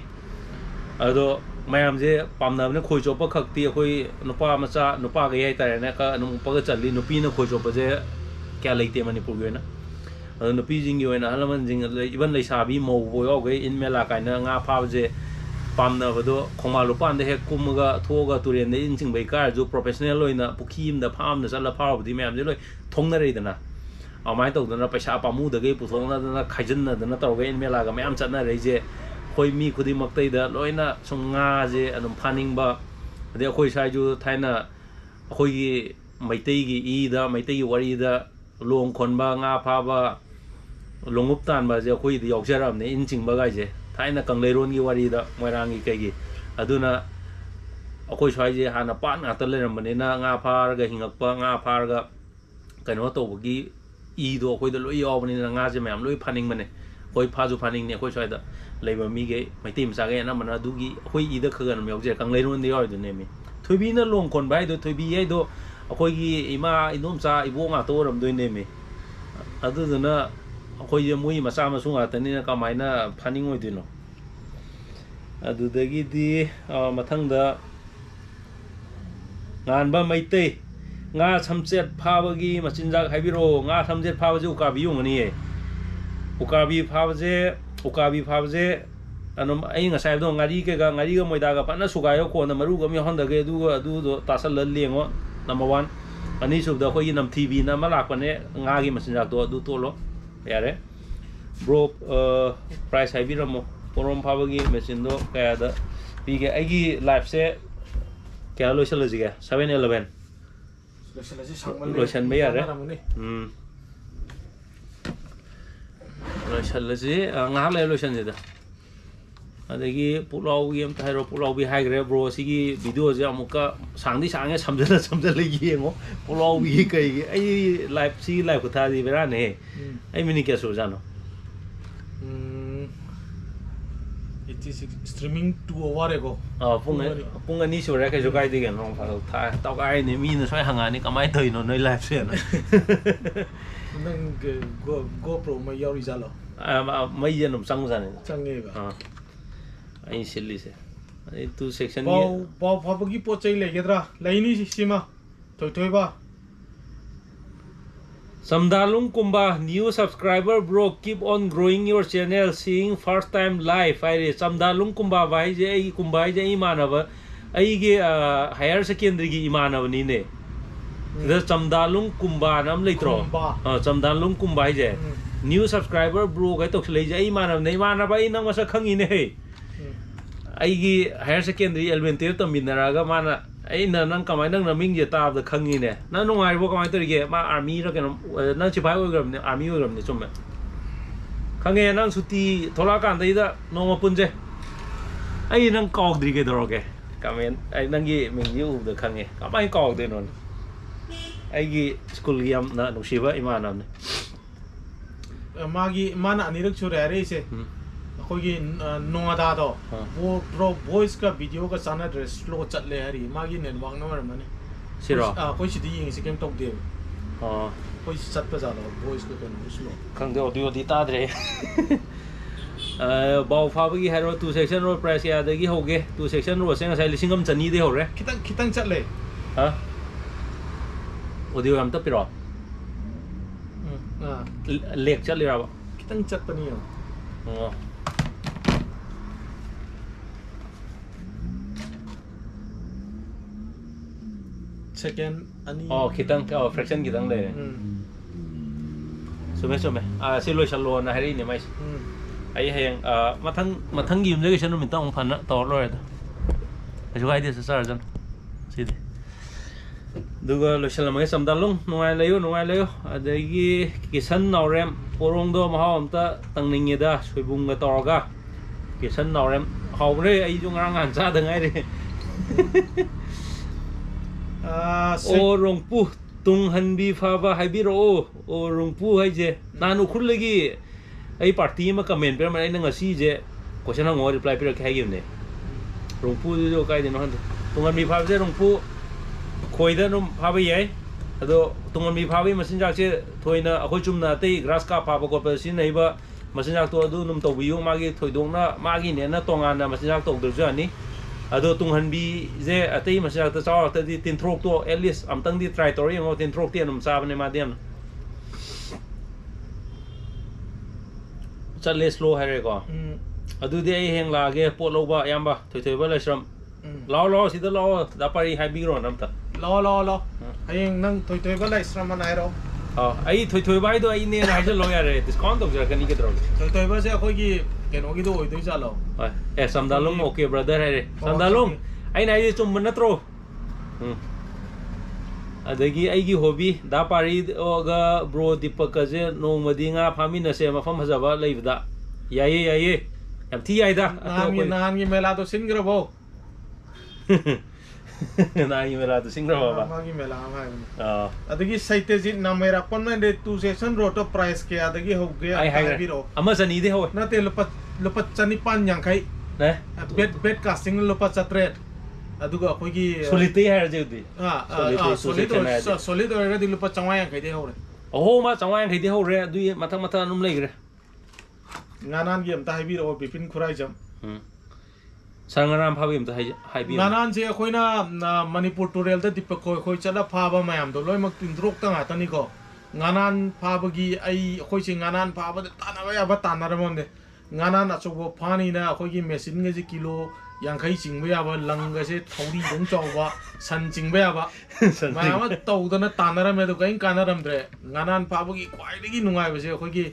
ado mayam je pam na ne khoi chop pa khak ti khoi nupa ma cha nupa ga yai ta ne ka nu pa ga chali nupi na khoi chop je kya leite manipur ge na ado nupi jing ge na halaman jing even lai sa bi mo bo yo ge in me la kai na nga pha je pam na ba do khoma lu pan de he kum ga tho ga turen de in ching bai ka ju professional loi na pukhim da pham na sala pha di mayam je loi thong na re da na amai to da na paisa pa mu da ge pu thong na khaijin na da na to ge in me la ga mayam chat na re je khoi mi khudi mak tai da loina sunga je anum phaning ba de khoi sai ju thaina khoi gi maitai gi i da maitai gi wari da long khon ba nga pha ba longup tan ba je khoi di yok jaram ne in ching ba ga je thaina kanglei ron gi wari da moirang gi kai gi aduna khoi sai je hana pan nga ta le ram ne na nga pha ga hingak pa nga pha ga kaino to gi i do khoi da loi yaw ba ni na nga je mayam loi phaning mane khoi pha ju phaning ne khoi sai da leiba mi ge mai tim sa ge na mana du gi khoi i da khagan me je kang leiron de yoi du ne mi thoibi na long kon bai do thoibi ai do khoi gi ima inom sa ibo nga to ram do ne mi adu du na khoi je mui ma sa ma su nga ta ni na ka mai na phaning oi du no adu da gi di mathang da ngan ba mai te nga chamchet pha ba gi machin jak hai bi ro nga chamchet pha ba ju ka bi yung ani e ukabi pha ba je ukabi pha je anum ai nga sai do ngari ga moi da ga pa na suga yo ko na maru ga mi hon da ge du do ta sal lengo number 1 ani sub da khoi nam tv na ma lak pa ne nga gi masin jak do du to lo yare bro price hai bi ramo porom pha ba gi machine do ka da bi ge ai gi live se kya lo sel ji ga 711 lo shan me yare lotion là gì ngã lên lotion gì đó đây cái pulau game thay rồi pulau bị hai cái bro xí cái video gì một cái sáng đi sáng cái sắm chân lấy gì ngó pulau bị cái ấy live xí live của ta gì vậy ra này ấy mình kia số ra nó it is streaming 2 hours ago pung anh số ra cái số cái gì cái nó phải thay tao cái này mình nó xoay hàng ngày này cả mấy thời nó nơi live xuyên nang GoPro mai yaw ri jalo mai yen num sang san change ba ai silli se ai tu section pau pha gi po chai le gedra laini sima thoi ba Samdalung Kumba, new subscriber bro, keep on growing your channel, seeing first time live. I Samdalung Kumba vai je ai Kumba je imanava ai ge higher secondary gi imanava ni ne. The Samdalung Kumba nam litro. Samdalung Kumba je. New subscriber bro kai tok lei je imanava nei manava ai nang masa khangi ne he. Ai gi higher secondary elementary taminaraga mana ai nang kamai nang naming je tab da khangi ne na nungai bo kamai tori ma army ra keno nang sipai ogram ne army ogram ne chum khange nang suti thola kan dai da no punje ai nang kok dri ke doro ke kamen ai nang gi ming yu da khange kamai kok de non ai gi school yam na no shiba imanam ne magi mana ani rak chura re se kogi nongada do wo pro voice ka video ka sana dress slow chat le hari magi network number mane siro koi si di si kem tok de koi si chat pa jalo voice ka kan slow khang de audio di ta dre bau fa gi hero two section road price ya de gi hoge two section road se ngasai lisingam chani de hore kitang chat le ha audio am ta piro lek chat le ra ba kitang chat pa ni second ani kitang fraction kitang le sume si loi salo na hari ni mai ai heng mathang gi mle ke min tong phan to loi da ju ai de sa jan si de duga lo shala mai samdalung nungai leyo adagi kisan naurem porong do mahawam ta tangning da soibung ga torga kisan naurem hawre ai ju ngarang an sa da ngai re o rongpu tung hanbi phaba haibiro o rongpu haije nanu khurlegi ai party ma comment per mai nang asi je question ngor reply per khai gim ne rongpu jo kai de no han tung hanbi phaba je rongpu khoida num phaba yai ado tung hanbi phaba masin jak che thoina akhoi chumna tei grass ka phaba ko per sin nei ba masin jak to adu num to biu magi thoidong na magi ne na tongan na masin jak to de jani ado tung hanbi je atei masya ta chaw ta di tin throk to at least am tang di try tori ngo tin throk tian um sa bane ma diam chat le slow hare ko adu de ai heng la ge pot lo ba yam ba thoi ba la shram lo si da lo da pari hai bi ro nam ta lo heng nang thoi ba la shram na ro ai thoi ba do ai ne ra je lo ya re discount to ja kan ni ke dro thoi ba se khoi gi keno gi do oi doi cha lo samdalung okay brother hai samdalung ai nai chum man natro adagi ai gi hobby da pari ga bro dipak ka je no madi nga phami na se mafam hajaba leibda yaye am thi ai da nan gi mela to singra bo na gi mela to singra ba ma gi mela ha adagi saite ji na mera kon na de tu session roto price ke adagi ho ge ai bi ro ama sani de ho na te lupa chani pan yang khai ne bed casting lupa chatre aduga khoi gi solite hai je di solid ora di lupa chawai yang khai de ho re ma chawai yang khai de ho re du mathang num lei re nganan gi am ta hai bi ro bipin khurai jam sangaram phabi am ta hai bi nganan je khoina manipur tutorial da dipak khoi chala phaba mayam do loi mak tin drok ta ngata ni ko nganan phaba gi ai khoi chi nganan phaba da tanaba ya ba tanar mon de nganan achobo phani na khoi gi machine ge ji kilo yang khai ching ba ya ba lang ga se thori dong chaw ba san ching ba ya ba mayam tau da na tanar me do kain kanaram dre nganan phaba gi kwai gi nungai ba se khoi gi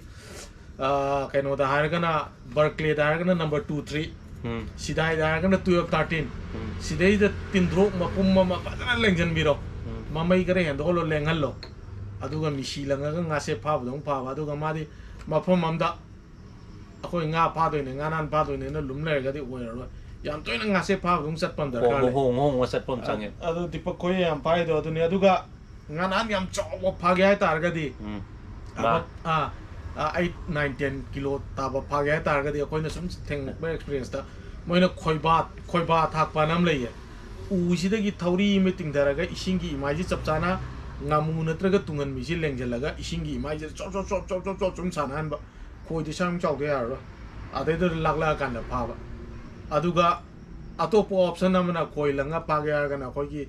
kaino da har gana berkeley da har gana number 2 3 sidai da har gana 12 13 sidai da tin drok ma pum ma padana lengjan biro mamai kare hendo lo lengal lo aduga misi langa nga se phab dong phab aduga madi mafam amda akoi nga pha doi ne nganan pha doi ne na lum le ga di oi ro yam toina nga se phab dong sat pam dar ka hong sat pam change adu dipak koi yam pai do adu ne aduga nganan yam chaw pha ga tar ga di 8 9 10 kilo taba pha ga tar ga di akoi na sum theng ba experience ta moina khoi ba thak pa nam le ye u si da gi thori meeting dara ga ising gi mai ji chap chana ngamu natraga tungan mi si lengjalaga isingi mai je chop chum sanan ba khoi di sam chau de ya ade de lagla kan da pha ba aduga atopo option amana khoi langa pa ga ga na khoi gi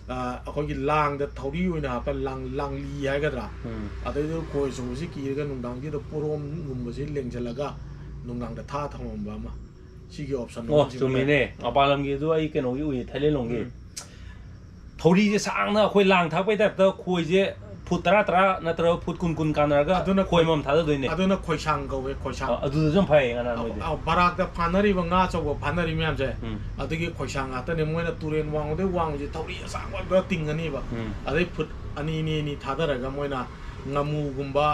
ꯑꯩꯈꯣꯏꯒꯤ ꯂꯥꯡꯗ ꯊꯧꯔꯤ ꯑꯣꯏꯅ ꯍꯥꯞꯄ ꯂꯥꯡꯂꯤ ꯍꯥꯏꯒꯗ꯭ꯔꯥ ꯑꯗꯩꯗꯨ ꯈꯣꯏ ꯆꯣꯡꯕꯁꯤ ꯀꯤꯔꯒ ꯅꯨꯡꯗꯥꯡꯁꯤꯗ ꯄꯣꯔꯣꯝꯒꯨꯝꯕꯁꯤ ꯂꯦꯡꯁꯤꯜꯂꯒ ꯅꯨꯡꯗꯥꯡꯗ ꯊꯝꯃꯝꯕ ꯑꯃ ꯁꯤꯒꯤ option ꯑꯣ ꯆꯨꯝꯃꯤꯅꯦ ꯃꯄꯥꯟ ꯂꯝꯒꯤꯗꯨ ꯑꯩ ꯀꯩꯅꯣꯒꯤ ꯎꯏ ꯊꯥꯏꯂꯦꯟꯂꯣꯝꯒꯤ ꯊꯧꯔꯤꯁꯦ ꯁꯥꯡꯅ ꯑꯩꯈꯣꯏ ꯂꯥꯡ ꯊꯥꯛꯄꯩ ꯇꯥꯏꯞꯇ ꯈꯣꯏꯁꯦ ꯐꯨꯠ 10 ꯅꯠꯇ꯭ꯔꯒ ꯐꯨꯠ 20 ꯀꯥꯟꯅꯔꯒ ꯈꯣꯏ ꯑꯃꯃꯝ ꯊꯥꯗꯗꯣꯏꯅꯦ ꯑꯗꯨꯅ ꯈꯣꯏꯁꯥꯡ ꯀꯧꯋꯦ ꯈꯣꯏꯁꯥꯡ ꯑꯗꯨꯗꯁꯨ ꯌꯥꯝ ꯐꯩ ꯉꯥꯅ ꯃꯣꯏꯗꯤ ꯕꯔꯥꯛꯇ ꯐꯥꯅꯔꯤꯕ ꯉꯥ ꯑꯆꯧꯕ ꯐꯥꯅꯔꯤ ꯃꯌꯥꯝꯁꯦ ꯑꯗꯨꯒꯤ ꯈꯣꯏꯁꯥꯡ ꯉꯥꯛꯇꯅꯦ ꯃꯣꯏꯅ ꯇꯨꯔꯦꯟ ꯋꯥꯡꯕꯗꯩ ꯋꯥꯡꯕꯁꯦ ꯊꯧꯔꯤ ꯑꯁꯥꯡꯕ ꯑꯣꯏꯕ ꯇꯤꯡꯒꯅꯤꯕ ꯑꯗꯩ ꯐꯨꯠ 2 ꯊꯥꯗꯔꯒ ꯃꯣꯏꯅ ꯉꯥꯃꯨꯒꯨꯝꯕ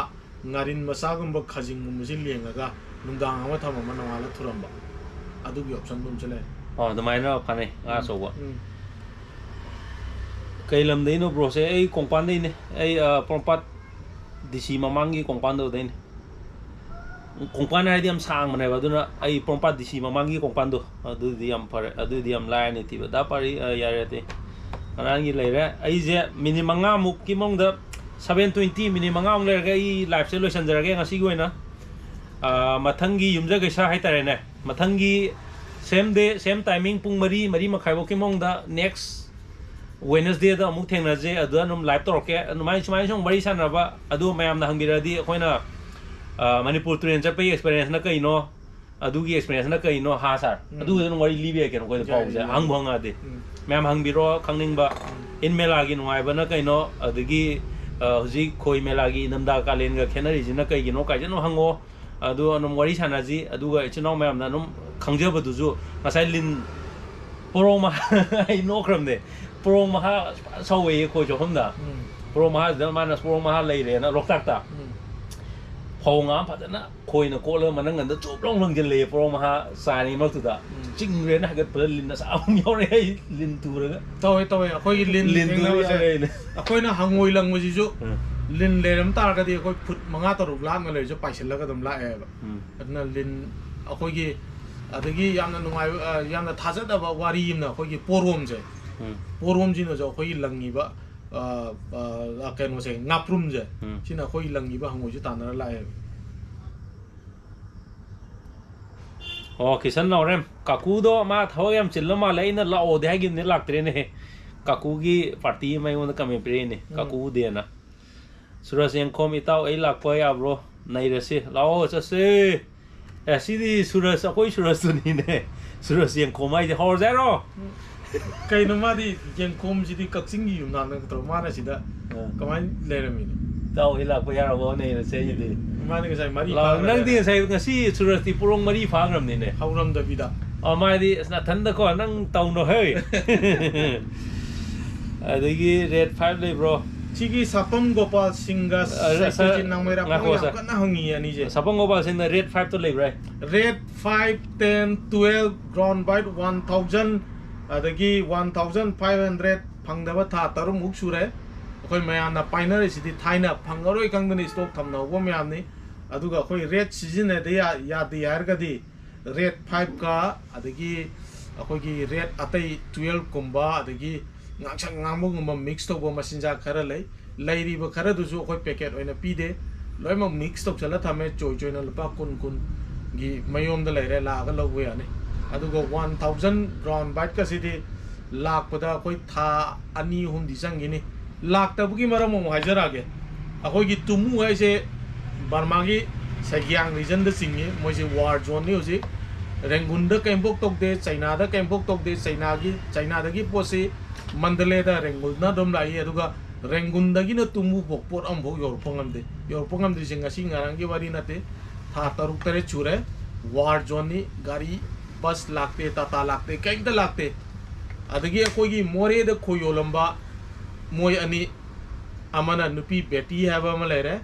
ꯉꯥꯔꯤꯟ ꯃꯆꯥꯒꯨꯝꯕ ꯈꯖꯤꯡꯒꯨꯝꯕꯁꯤ ꯂꯦꯡꯉꯒ ꯅꯨꯡꯗꯥꯡ ꯑꯃ ꯊꯝꯃꯝꯕ ꯅꯣꯡꯉꯥꯜꯂ ꯊꯨꯔꯝꯕ ꯑꯗꯨꯒꯤ ꯑꯣꯞꯁꯟꯗꯨꯝꯁꯨ ꯂꯩ ꯑꯗꯨꯃꯥꯏꯅ ꯐꯅꯩ ꯉꯥ ꯑꯆꯧꯕ ꯀꯩ ꯂꯝꯗꯩꯅꯣ ꯕ꯭ꯔꯣꯁꯦ ꯑꯩ ꯀꯣꯡꯄꯥꯟꯗꯩꯅꯦ ꯑꯩ ꯄꯣꯔꯣꯝꯄꯥꯠ ꯗꯤꯁꯤ ꯃꯃꯥꯡꯒꯤ ꯀꯣꯡꯄꯥꯟꯗꯨꯗꯩꯅꯦ ꯀꯣꯡꯄꯥꯟ ꯍꯥꯏꯗꯤ ꯌꯥꯝ ꯁꯥꯡꯕꯅꯦꯕ ꯑꯗꯨꯅ ꯑꯩ ꯄꯣꯔꯣꯝꯄꯥꯠ ꯗꯤꯁꯤ ꯃꯃꯥꯡꯒꯤ ꯀꯣꯡꯄꯥꯟꯗꯣ ꯑꯗꯨꯗꯤ ꯌꯥꯝ ꯐꯔꯦ ꯑꯗꯨꯗꯤ ꯌꯥꯝ ꯂꯥꯏꯔꯅꯤ ꯊꯤꯕ ꯗꯥ ꯄꯥꯔꯤ ꯌꯥꯔꯦ ꯑꯇꯩ ꯉꯔꯥꯡꯒꯤ ꯂꯩꯔꯦ ꯑꯩꯁꯦ ꯃꯤꯅꯤꯠ 5ꯃꯨꯛꯀꯤ ꯃꯅꯨꯡꯗ 7:20 ꯃꯤꯅꯤꯠ 5ꯃꯨꯛ ꯂꯩꯔꯒ ꯑꯩ ꯂꯥꯏꯐꯁꯦ ꯂꯣꯏꯁꯤꯟꯖꯔꯒꯦ ꯉꯁꯤꯒꯤ ꯑꯣꯏꯅ ꯃꯊꯪꯒꯤ ꯌꯨꯝꯖꯀꯩꯁꯥ ꯍꯥꯏꯇꯥꯔꯦꯅꯦ ꯃꯊꯪꯒꯤ ꯁꯦꯝ ꯗꯦ ꯁꯦꯝ ꯇꯥꯏꯃꯤꯡ ꯄꯨꯡ 4-4:30ꯐꯥꯎꯒꯤ ꯃꯅꯨꯡꯗ ꯅꯦꯛꯁ ꯋꯦꯅꯁꯗꯦꯗ ꯑꯃꯨꯛ ꯊꯦꯡꯅꯁꯦ ꯑꯗꯨꯗ ꯑꯗꯨꯝ ꯂꯥꯏꯚ ꯇꯧꯔꯛꯀꯦ ꯑꯗꯨꯃꯥꯏꯅ ꯁꯨꯃꯥꯏꯅ ꯁꯨꯝ ꯋꯥꯔꯤ ꯁꯥꯟꯅꯕ ꯑꯗꯨ ꯃꯌꯥꯝꯅ ꯍꯪꯕꯤꯔꯗꯤ ꯑꯩꯈꯣꯏꯅ ꯃꯅꯤꯄꯨꯔ ꯇꯨꯔꯦꯟ ꯆꯠꯄꯒꯤ ꯑꯦꯛꯁꯄꯤꯔꯤꯌꯦꯟꯁꯅ ꯀꯩꯅꯣ ꯑꯗꯨꯒꯤ ꯑꯦꯛꯁꯄꯤꯔꯤꯌꯦꯟꯁꯅ ꯀꯩꯅꯣ ꯍꯥ ꯁꯥꯔ ꯑꯗꯨꯒꯤꯗ ꯑꯗꯨꯝ ꯋꯥꯔꯤ ꯂꯤꯕ ꯌꯥꯏ ꯀꯩꯅꯣ ꯑꯩꯈꯣꯏꯗ ꯄꯥꯎꯁꯦ ꯍꯪꯕꯨ ꯍꯪꯉꯛꯑꯗꯤ ꯃꯌꯥꯝ ꯍꯪꯕꯤꯔꯣ ꯈꯪꯅꯤꯡꯕ ꯏꯟ ꯃꯦꯂꯥꯒꯤ ꯅꯨꯡꯉꯥꯏꯕꯅ ꯀꯩꯅꯣ ꯑꯗꯒꯤ ꯍꯧꯖꯤꯛ ꯈꯣꯏ ꯃꯦꯂꯥꯒꯤ ꯏꯪꯊꯝꯊꯥ ꯀꯥꯂꯦꯟꯒ ꯈꯦꯠꯅꯔꯤꯁꯤꯅ ꯀꯩꯒꯤꯅꯣ ꯀꯥꯏꯖꯅꯣ ꯍꯪꯉꯣ ꯑꯗꯨ ꯑꯗꯨꯝ ꯋꯥꯔꯤ ꯁꯥꯟꯅꯁꯤ ꯑꯗꯨꯒ ꯏꯆꯤꯜ ꯏꯅꯥꯎ ꯃꯌꯥꯝꯅ ꯑꯗꯨꯝ ꯈꯪꯖꯕꯗꯨꯁꯨ ꯉꯁꯥꯏ ꯂꯤꯟ ꯄꯣꯔꯣꯡ ꯃꯍꯥ ꯑꯩ ꯅꯣꯛꯈ꯭ꯔꯕꯅꯦ ꯄꯣꯔꯣꯡ ꯃꯍꯥ ꯁꯧꯋꯦꯌꯦ ꯈꯣꯏ ꯆꯣꯐꯝꯗ ꯄꯣꯔꯣꯡ ꯃꯍꯥꯁꯤꯗ ꯃꯥꯅ ꯄꯣꯔꯣꯡ ꯃꯍꯥ ꯂꯩꯔꯦꯅ ꯂꯣꯛꯇꯥꯛꯇ ꯐꯧ ꯉꯥ ꯐꯖꯅ ꯈꯣꯏꯅ ꯀꯣꯠꯂꯒ ꯃꯅꯪꯒꯟꯗ ꯆꯨꯞ ꯂꯥꯎ ꯂꯪꯁꯤꯜꯂꯛꯑꯦ ꯄꯣꯔꯣꯡ ꯃꯍꯥ ꯆꯥꯔꯤ ꯃꯔꯛꯇꯨꯗ ꯆꯤꯡꯈ꯭ꯔꯦꯅ ꯍꯥꯏꯒꯠꯄꯗ ꯂꯤꯟ ꯑꯁꯥꯕ ꯑꯃ ꯌꯥꯎꯔꯛꯑꯦ ꯑꯩ ꯂꯤꯟ ꯇꯨꯔꯒ ꯇꯧꯋꯦ ꯑꯩꯈꯣꯏꯒꯤ ꯂꯤꯟ ꯊꯦꯡꯅꯕꯁꯦ ꯑꯩꯈꯣꯏꯅ ꯍꯪꯉꯣꯏ ꯂꯪꯕꯁꯤꯁꯨ ꯂꯤꯟ ꯂꯩꯔꯝ ꯇꯥꯔꯒꯗꯤ ꯑꯩꯈꯣꯏ ꯐꯨꯠ 5-6 ꯂꯥꯞꯅ ꯂꯩꯔꯁꯨ ꯄꯥꯏꯁꯤꯜꯂꯒ ꯑꯗꯨꯝ ꯂꯥꯛꯑꯦꯕ ꯑꯗꯨꯅ ꯂꯤꯟ ꯑꯩꯈꯣꯏꯒꯤ ꯑꯗꯒꯤ ꯌꯥꯝꯅ ꯅꯨꯡꯉꯥꯏꯕ ꯌꯥꯝꯅ ꯊꯥꯖꯗꯕ ꯋꯥꯔꯤ ꯑꯃꯅ ꯑꯩꯈꯣꯏꯒꯤ ꯄꯣꯔꯣꯝꯁꯦ ꯄꯣꯔꯣꯝꯁꯤꯅꯁꯨ ꯑꯩꯈꯣꯏꯒꯤ ꯂꯪꯉꯤꯕ ꯀꯩꯅꯣꯁꯦ ꯉꯥꯄ꯭ꯔꯨꯝꯁꯦ ꯁꯤꯅ ꯑꯩꯈꯣꯏꯒꯤ ꯂꯪꯉꯤꯕ ꯍꯪꯉꯣꯏꯁꯦ ꯇꯥꯟꯅꯔ ꯂꯥꯛꯑꯦꯕ ꯑꯣ ꯀꯤꯁꯟ ꯅꯥꯎꯔꯦꯝ ꯀꯥꯀꯨꯗꯣ ꯃꯥ ꯊꯕꯛ ꯌꯥꯝ ꯆꯤꯜꯂ ꯃꯥꯜꯂꯦ ꯑꯩꯅ ꯂꯥꯛꯑꯣꯗꯤ ꯍꯥꯏꯈꯤꯕꯅꯦ ꯂꯥꯛꯇ꯭ꯔꯦꯅꯦ ꯀꯥꯀꯨꯒꯤ ꯄꯥꯔꯇꯤ ꯑꯃ ꯑꯩꯉꯣꯟꯗ ꯀꯃꯦꯟ ꯄꯤꯔꯛꯏꯅꯦ ꯀꯥꯀꯨ ꯎꯗꯦꯅ ꯁꯨꯔꯖ ꯌꯦꯡꯈꯣꯝ ꯏꯇꯥꯎ ꯑꯩ ꯂꯥꯛꯄ ꯌꯥꯕ꯭ꯔꯣ ꯅꯩꯔꯁꯤ ꯂꯥꯛꯑꯣ ꯆꯠꯁꯦ ꯁꯤꯗꯤ ꯁꯨꯔꯖ ꯑꯩꯈꯣꯏ ꯁꯨꯔꯖꯇꯨꯅꯤꯅꯦ ꯁꯨꯔꯖ ꯌꯦꯡꯈꯣꯝ ꯍꯥꯏꯁꯦ ꯍꯧꯔꯁꯦ ꯍꯥꯏꯔꯣ ꯀꯩꯅꯣ ꯃꯥꯗꯤ ꯌꯦꯡꯈꯣꯝꯁꯤꯗꯤ ꯀꯛꯆꯤꯡꯒꯤ ꯌꯨꯝꯅꯥꯛ ꯅꯠꯇ꯭ꯔꯣ ꯃꯥꯅ ꯁꯤꯗ ꯀꯃꯥꯏꯅ ꯂꯩꯔꯝꯃꯤꯅꯣ ꯏꯇꯥꯎ ꯑꯩ ꯂꯥꯛꯄ ꯌꯥꯔꯕꯣ ꯅꯩꯔꯁꯦ ꯑꯩꯗꯤ ꯃꯥꯗꯤ ꯉꯁꯥꯏ 4 ꯅꯪꯗꯤ ꯉꯁꯥꯏ ꯉꯁꯤ ꯁꯨꯔꯖꯇꯤ ꯄꯣꯔꯣꯡ 4 ꯐꯥꯈ꯭ꯔꯕꯅꯤꯅꯦ ꯍꯧꯔꯝꯗꯕꯤꯗ ꯃꯥꯗꯤ ꯅꯊꯟꯗꯀꯣ ꯅꯪ ꯇꯧꯅꯣ ꯍꯦ ꯑꯗꯒꯤ ꯔꯦꯠ 5 ꯂꯩꯕ꯭ꯔꯣ ꯁꯤꯒꯤ ꯁꯥꯄꯝ ꯒꯣꯄꯥꯜ ꯁꯤꯡꯒ ꯁꯩꯀꯖꯤꯠ ꯅꯥꯡꯃꯩꯔꯥꯛ ꯌꯥꯝ ꯀꯟꯅ ꯍꯪꯉꯤ ꯑꯅꯤꯁꯦ ꯁꯥꯄꯝ ꯒꯣꯄꯥꯜ ꯁꯤꯡꯅ ꯔꯦꯠ 5ꯇꯣ ꯂꯩꯕ꯭ꯔꯥ ꯔꯦꯠ 5 10 12 ꯒ꯭ꯔꯥꯎꯟ ꯕꯥꯏꯠ 1000 ꯑꯗꯒꯤ 1500 ꯐꯪꯗꯕ ꯊꯥ 6 ꯁꯨꯔꯦ ꯑꯩꯈꯣꯏ ꯃꯌꯥꯝꯅ ꯄꯥꯏꯅꯔꯤꯁꯤꯗꯤ ꯊꯥꯏꯅ ꯐꯪꯉꯔꯣꯏ ꯈꯪꯗꯅ ꯁ꯭ꯇꯣꯛ ꯊꯝꯅꯍꯧꯕ ꯃꯌꯥꯝꯅꯤ ꯑꯗꯨꯒ ꯑꯩꯈꯣꯏ ꯔꯦꯠ ꯁꯤꯖꯤꯟꯅꯗ ꯌꯥꯗꯦ ꯍꯥꯏꯔꯒꯗꯤ ꯔꯦꯠ 5ꯀ ꯑꯗꯒꯤ ꯑꯩꯈꯣꯏꯒꯤ ꯔꯦꯠ ꯑꯇꯩ 12ꯀꯨꯝꯕ ꯑꯗꯒꯤ ꯉꯥꯡꯁꯪ ꯉꯥꯡꯕꯒꯨꯝꯕ ꯃꯤꯛꯁ ꯇꯧꯕ ꯃꯆꯤꯟꯖꯥꯛ ꯈꯔ ꯂꯩꯔꯤꯕ ꯈꯔꯗꯨꯁꯨ ꯑꯩꯈꯣꯏ ꯄꯦꯀꯦꯠ ꯑꯣꯏꯅ ꯄꯤꯗꯦ ꯂꯣꯏꯅꯃꯛ ꯃꯤꯛꯁ ꯇꯧꯁꯜꯂ ꯊꯝꯃꯦ ꯆꯣꯏꯅ ꯂꯨꯄꯥ 10-10ꯒꯤ ꯃꯌꯣꯝꯗ ꯂꯩꯔꯦ ꯂꯥꯛꯑꯒ ꯂꯧꯕ ꯌꯥꯅꯤ ꯑꯗꯨꯒ 1000 ꯒ꯭ꯔꯥꯎꯟ ꯕꯥꯏꯠꯀꯁꯤꯗꯤ ꯂꯥꯛꯄꯗ ꯑꯩꯈꯣꯏ ꯊꯥ 2-3ꯗꯤ ꯆꯪꯈꯤꯅꯤ ꯂꯥꯛꯇꯕꯒꯤ ꯃꯔꯝ ꯑꯃꯨꯛ ꯍꯥꯏꯖꯔꯛꯑꯒꯦ ꯑꯩꯈꯣꯏꯒꯤ ꯇꯨꯃꯨ ꯍꯥꯏꯁꯦ ꯕꯔꯃꯥꯒꯤ ꯁꯦꯒꯤꯌꯥꯡ ꯔꯤꯖꯟꯗ ꯆꯤꯡꯉꯤ ꯃꯣꯏꯁꯦ ꯋꯥꯔ ꯖꯣꯟꯅꯤ ꯍꯧꯖꯤꯛ ꯔꯦꯡꯒꯨꯟꯗ ꯀꯩꯝꯐꯣꯛ ꯇꯧꯗꯦ ꯆꯩꯅꯥꯗ ꯀꯩꯝꯐꯣꯛ ꯇꯧꯗꯦ ꯆꯩꯅꯥꯗꯒꯤ ꯄꯣꯠꯁꯤ ꯃꯟꯗꯂꯦꯗ ꯔꯦꯡꯒꯨꯟꯅ ꯑꯗꯨꯝ ꯂꯥꯛꯏ ꯑꯗꯨꯒ ꯔꯦꯡꯒꯨꯟꯗꯒꯤꯅ ꯇꯨꯃꯨꯐꯥꯎ ꯄꯣꯠ ꯑꯃꯐꯥꯎ ꯌꯧꯔꯛꯄ ꯉꯝꯗ꯭ꯔꯤꯁꯦ ꯉꯁꯤ ꯉꯔꯥꯡꯒꯤ ꯋꯥꯔꯤ ꯅꯠꯇꯦ ꯊꯥ 6-7 ꯁꯨꯔꯦ ꯋꯥꯔ ꯖꯣꯟꯅꯤ ꯒꯥꯔꯤ ꯕꯁ ꯂꯥꯛꯇꯦ ꯇꯥꯇꯥ ꯂꯥꯛꯇꯦ ꯀꯩꯝꯇ ꯂꯥꯛꯇꯦ ꯑꯗꯒꯤ ꯑꯩꯈꯣꯏꯒꯤ ꯃꯣꯔꯦꯗ ꯈꯣꯏ ꯌꯣꯜꯂꯝꯕ ꯃꯣꯏ ꯑꯅꯤ ꯑꯃꯅ ꯅꯨꯄꯤ ꯕꯦꯇꯤ ꯍꯥꯏꯕ ꯑꯃ ꯂꯩꯔꯦ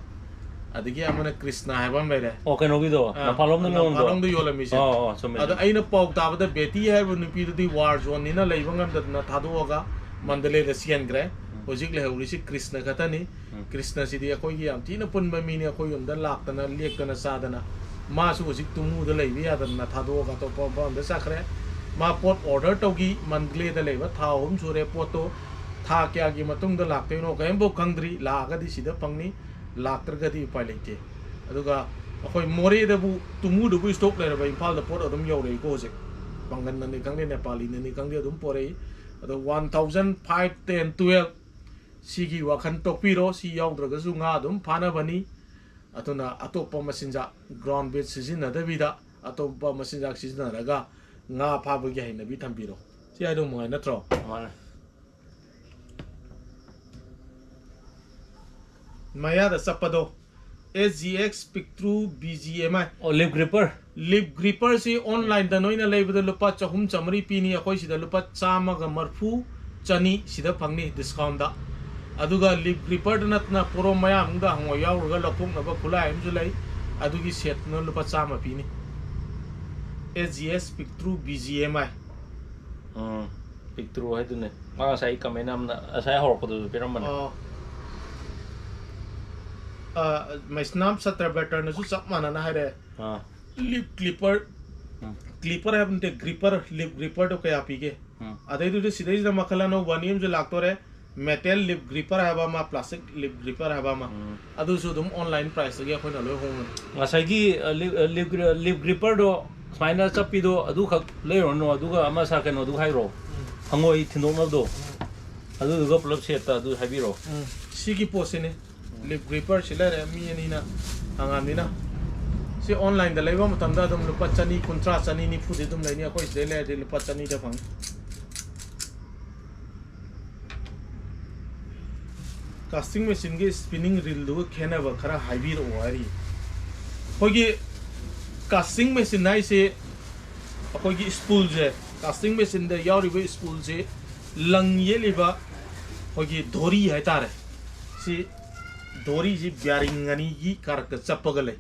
ꯑꯗꯒꯤ ꯑꯃꯅ ꯀ꯭ꯔꯤꯁꯅ ꯍꯥꯏꯕ ꯑꯃ ꯂꯩꯔꯦ ꯀꯩꯅꯣꯒꯤꯗꯣ ꯅꯝꯐꯥꯂꯣꯝꯗ ꯌꯣꯜꯂꯝꯃꯤꯁꯦ ꯑꯗꯣ ꯑꯩꯅ ꯄꯥꯎ ꯇꯥꯕꯗ ꯕꯦꯇꯤ ꯍꯥꯏꯕ ꯅꯨꯄꯤꯗꯨꯗꯤ ꯋꯥꯔ ꯖꯣꯟꯅꯤꯅ ꯂꯩꯕ ꯉꯝꯗꯗꯅ ꯊꯥꯗꯣꯛꯑꯒ ꯃꯟꯗꯂꯦꯗ ꯆꯦꯟꯈ꯭ꯔꯦ ꯍꯧꯖꯤꯛ ꯂꯩꯍꯧꯔꯤꯁꯤ ꯀ꯭ꯔꯤꯁꯅ ꯈꯛꯇꯅꯤ ꯀ꯭ꯔꯤꯁꯅꯁꯤꯗꯤ ꯑꯩꯈꯣꯏꯒꯤ ꯌꯥꯝ ꯊꯤꯅ ꯄꯨꯟꯕ ꯃꯤꯅꯤ ꯑꯩꯈꯣꯏ ꯌꯨꯝꯗ ꯂꯥꯛꯇꯅ ꯂꯦꯛꯇꯅ ꯆꯥꯗꯅ ꯃꯥꯁꯨ ꯍꯧꯖꯤꯛ ꯇꯨꯃꯨꯗ ꯂꯩꯕ ꯌꯥꯗꯗꯅ ꯊꯥꯗꯣꯛꯑꯒ ꯑꯇꯣꯞꯄ ꯃꯐꯝ ꯑꯃꯗ ꯆꯠꯈ꯭ꯔꯦ ꯃꯥ ꯄꯣꯠ ꯑꯣꯔꯗꯔ ꯇꯧꯈꯤ ꯃꯟꯗꯂꯦꯗ ꯂꯩꯕ ꯊꯥ 3 ꯁꯨꯔꯦ ꯄꯣꯠꯇꯣ ꯊꯥ ꯀꯌꯥꯒꯤ ꯃꯇꯨꯡꯗ ꯂꯥꯛꯇꯣꯏꯅꯣ ꯀꯔꯤꯝꯐꯥꯎ ꯈꯪꯗ꯭ꯔꯤ ꯂꯥꯛꯑꯒꯗꯤ ꯁꯤꯗ ꯐꯪꯅꯤ ꯂꯥꯛꯇ꯭ꯔꯒꯗꯤ ꯎꯄꯥꯏ ꯂꯩꯇꯦ ꯑꯗꯨꯒ ꯑꯩꯈꯣꯏ ꯃꯣꯔꯦꯗꯕꯨ ꯇꯨꯃꯨꯗꯕꯨ ꯁ꯭ꯇꯣꯛ ꯂꯩꯔꯕ ꯏꯝꯐꯥꯜꯗ ꯄꯣꯠ ꯑꯗꯨꯝ ꯌꯧꯔꯛꯏꯀꯣ ꯍꯧꯖꯤꯛ ꯄꯥꯡꯒꯟꯅꯅꯤ ꯈꯪꯗꯦ ꯅꯦꯄꯥꯂꯤꯅꯅꯤ ꯈꯪꯗꯦ ꯑꯗꯨꯝ ꯄꯣꯔꯛꯏ ꯑꯗꯣ 1005 10 12 ꯁꯤꯒꯤ ꯋꯥꯈꯟ ꯇꯣꯛꯄꯤꯔꯣ ꯁꯤ ꯌꯥꯎꯗ꯭ꯔꯒꯁꯨ ꯉꯥ ꯑꯗꯨꯝ ꯐꯥꯅꯕꯅꯤ ꯑꯗꯨꯅ ꯑꯇꯣꯞꯄ ꯃꯆꯤꯟꯖꯥꯛ ꯒ꯭ꯔꯥꯎꯟ ꯕꯦꯠ ꯁꯤꯖꯤꯟꯅꯗꯕꯤꯗ ꯑꯇꯣꯞꯄ ꯃꯆꯤꯟꯖꯥꯛ ꯁꯤꯖꯤꯟꯅꯔꯒ ꯉꯥ ꯐꯥꯕꯒꯤ ꯍꯩꯅꯕꯤ ꯊꯝꯕꯤꯔꯣ ꯁꯤ ꯍꯥꯏꯗꯧ ꯃꯉꯥꯏ ꯅꯠꯇ꯭ꯔꯣ ꯃꯌꯥꯗ ꯆꯠꯄꯗꯣ SGX Pictru BGMI lip gripper lip gripper si online da noina leibada lupa chahum chamari pini akoi sida lupa chama ga marfu chani sida phangni discount da aduga lip gripper natna poro mayam da hango yaurga lapung na ba khula am julai adugi set no lupa chama pini SGS Pictru BGMI Pictru hai dune ma sai comment am na sai hor ko du piram man my snap satra better na su chap mana na hare lip clipper clipper have the gripper lip gripper to kaya pige adai du sidai da makala no vanium je lagtore metal lip gripper have ma plastic lip gripper have ma adu su dum online price ge khoi na loi hong ngasai gi lip gripper do smaina chapi do adu khak leiro no adu ga ama sa keno du hairo hangoi thindong na do adu ga plus set ta adu habiro sigi posene lip gripper silare mi ani na hangam ni na si online da leiba matam da dum lupa chani kontra chani ni fu de dum lai ni akoi de le de lupa chani da phang casting machine ge spinning reel du khena ba khara high ro ari hogi casting machine nai se akoi gi spool je casting machine da yauri ba spool je lang ye liba hogi dhori hai tare si dhori ji bearing ani gi karak chapagale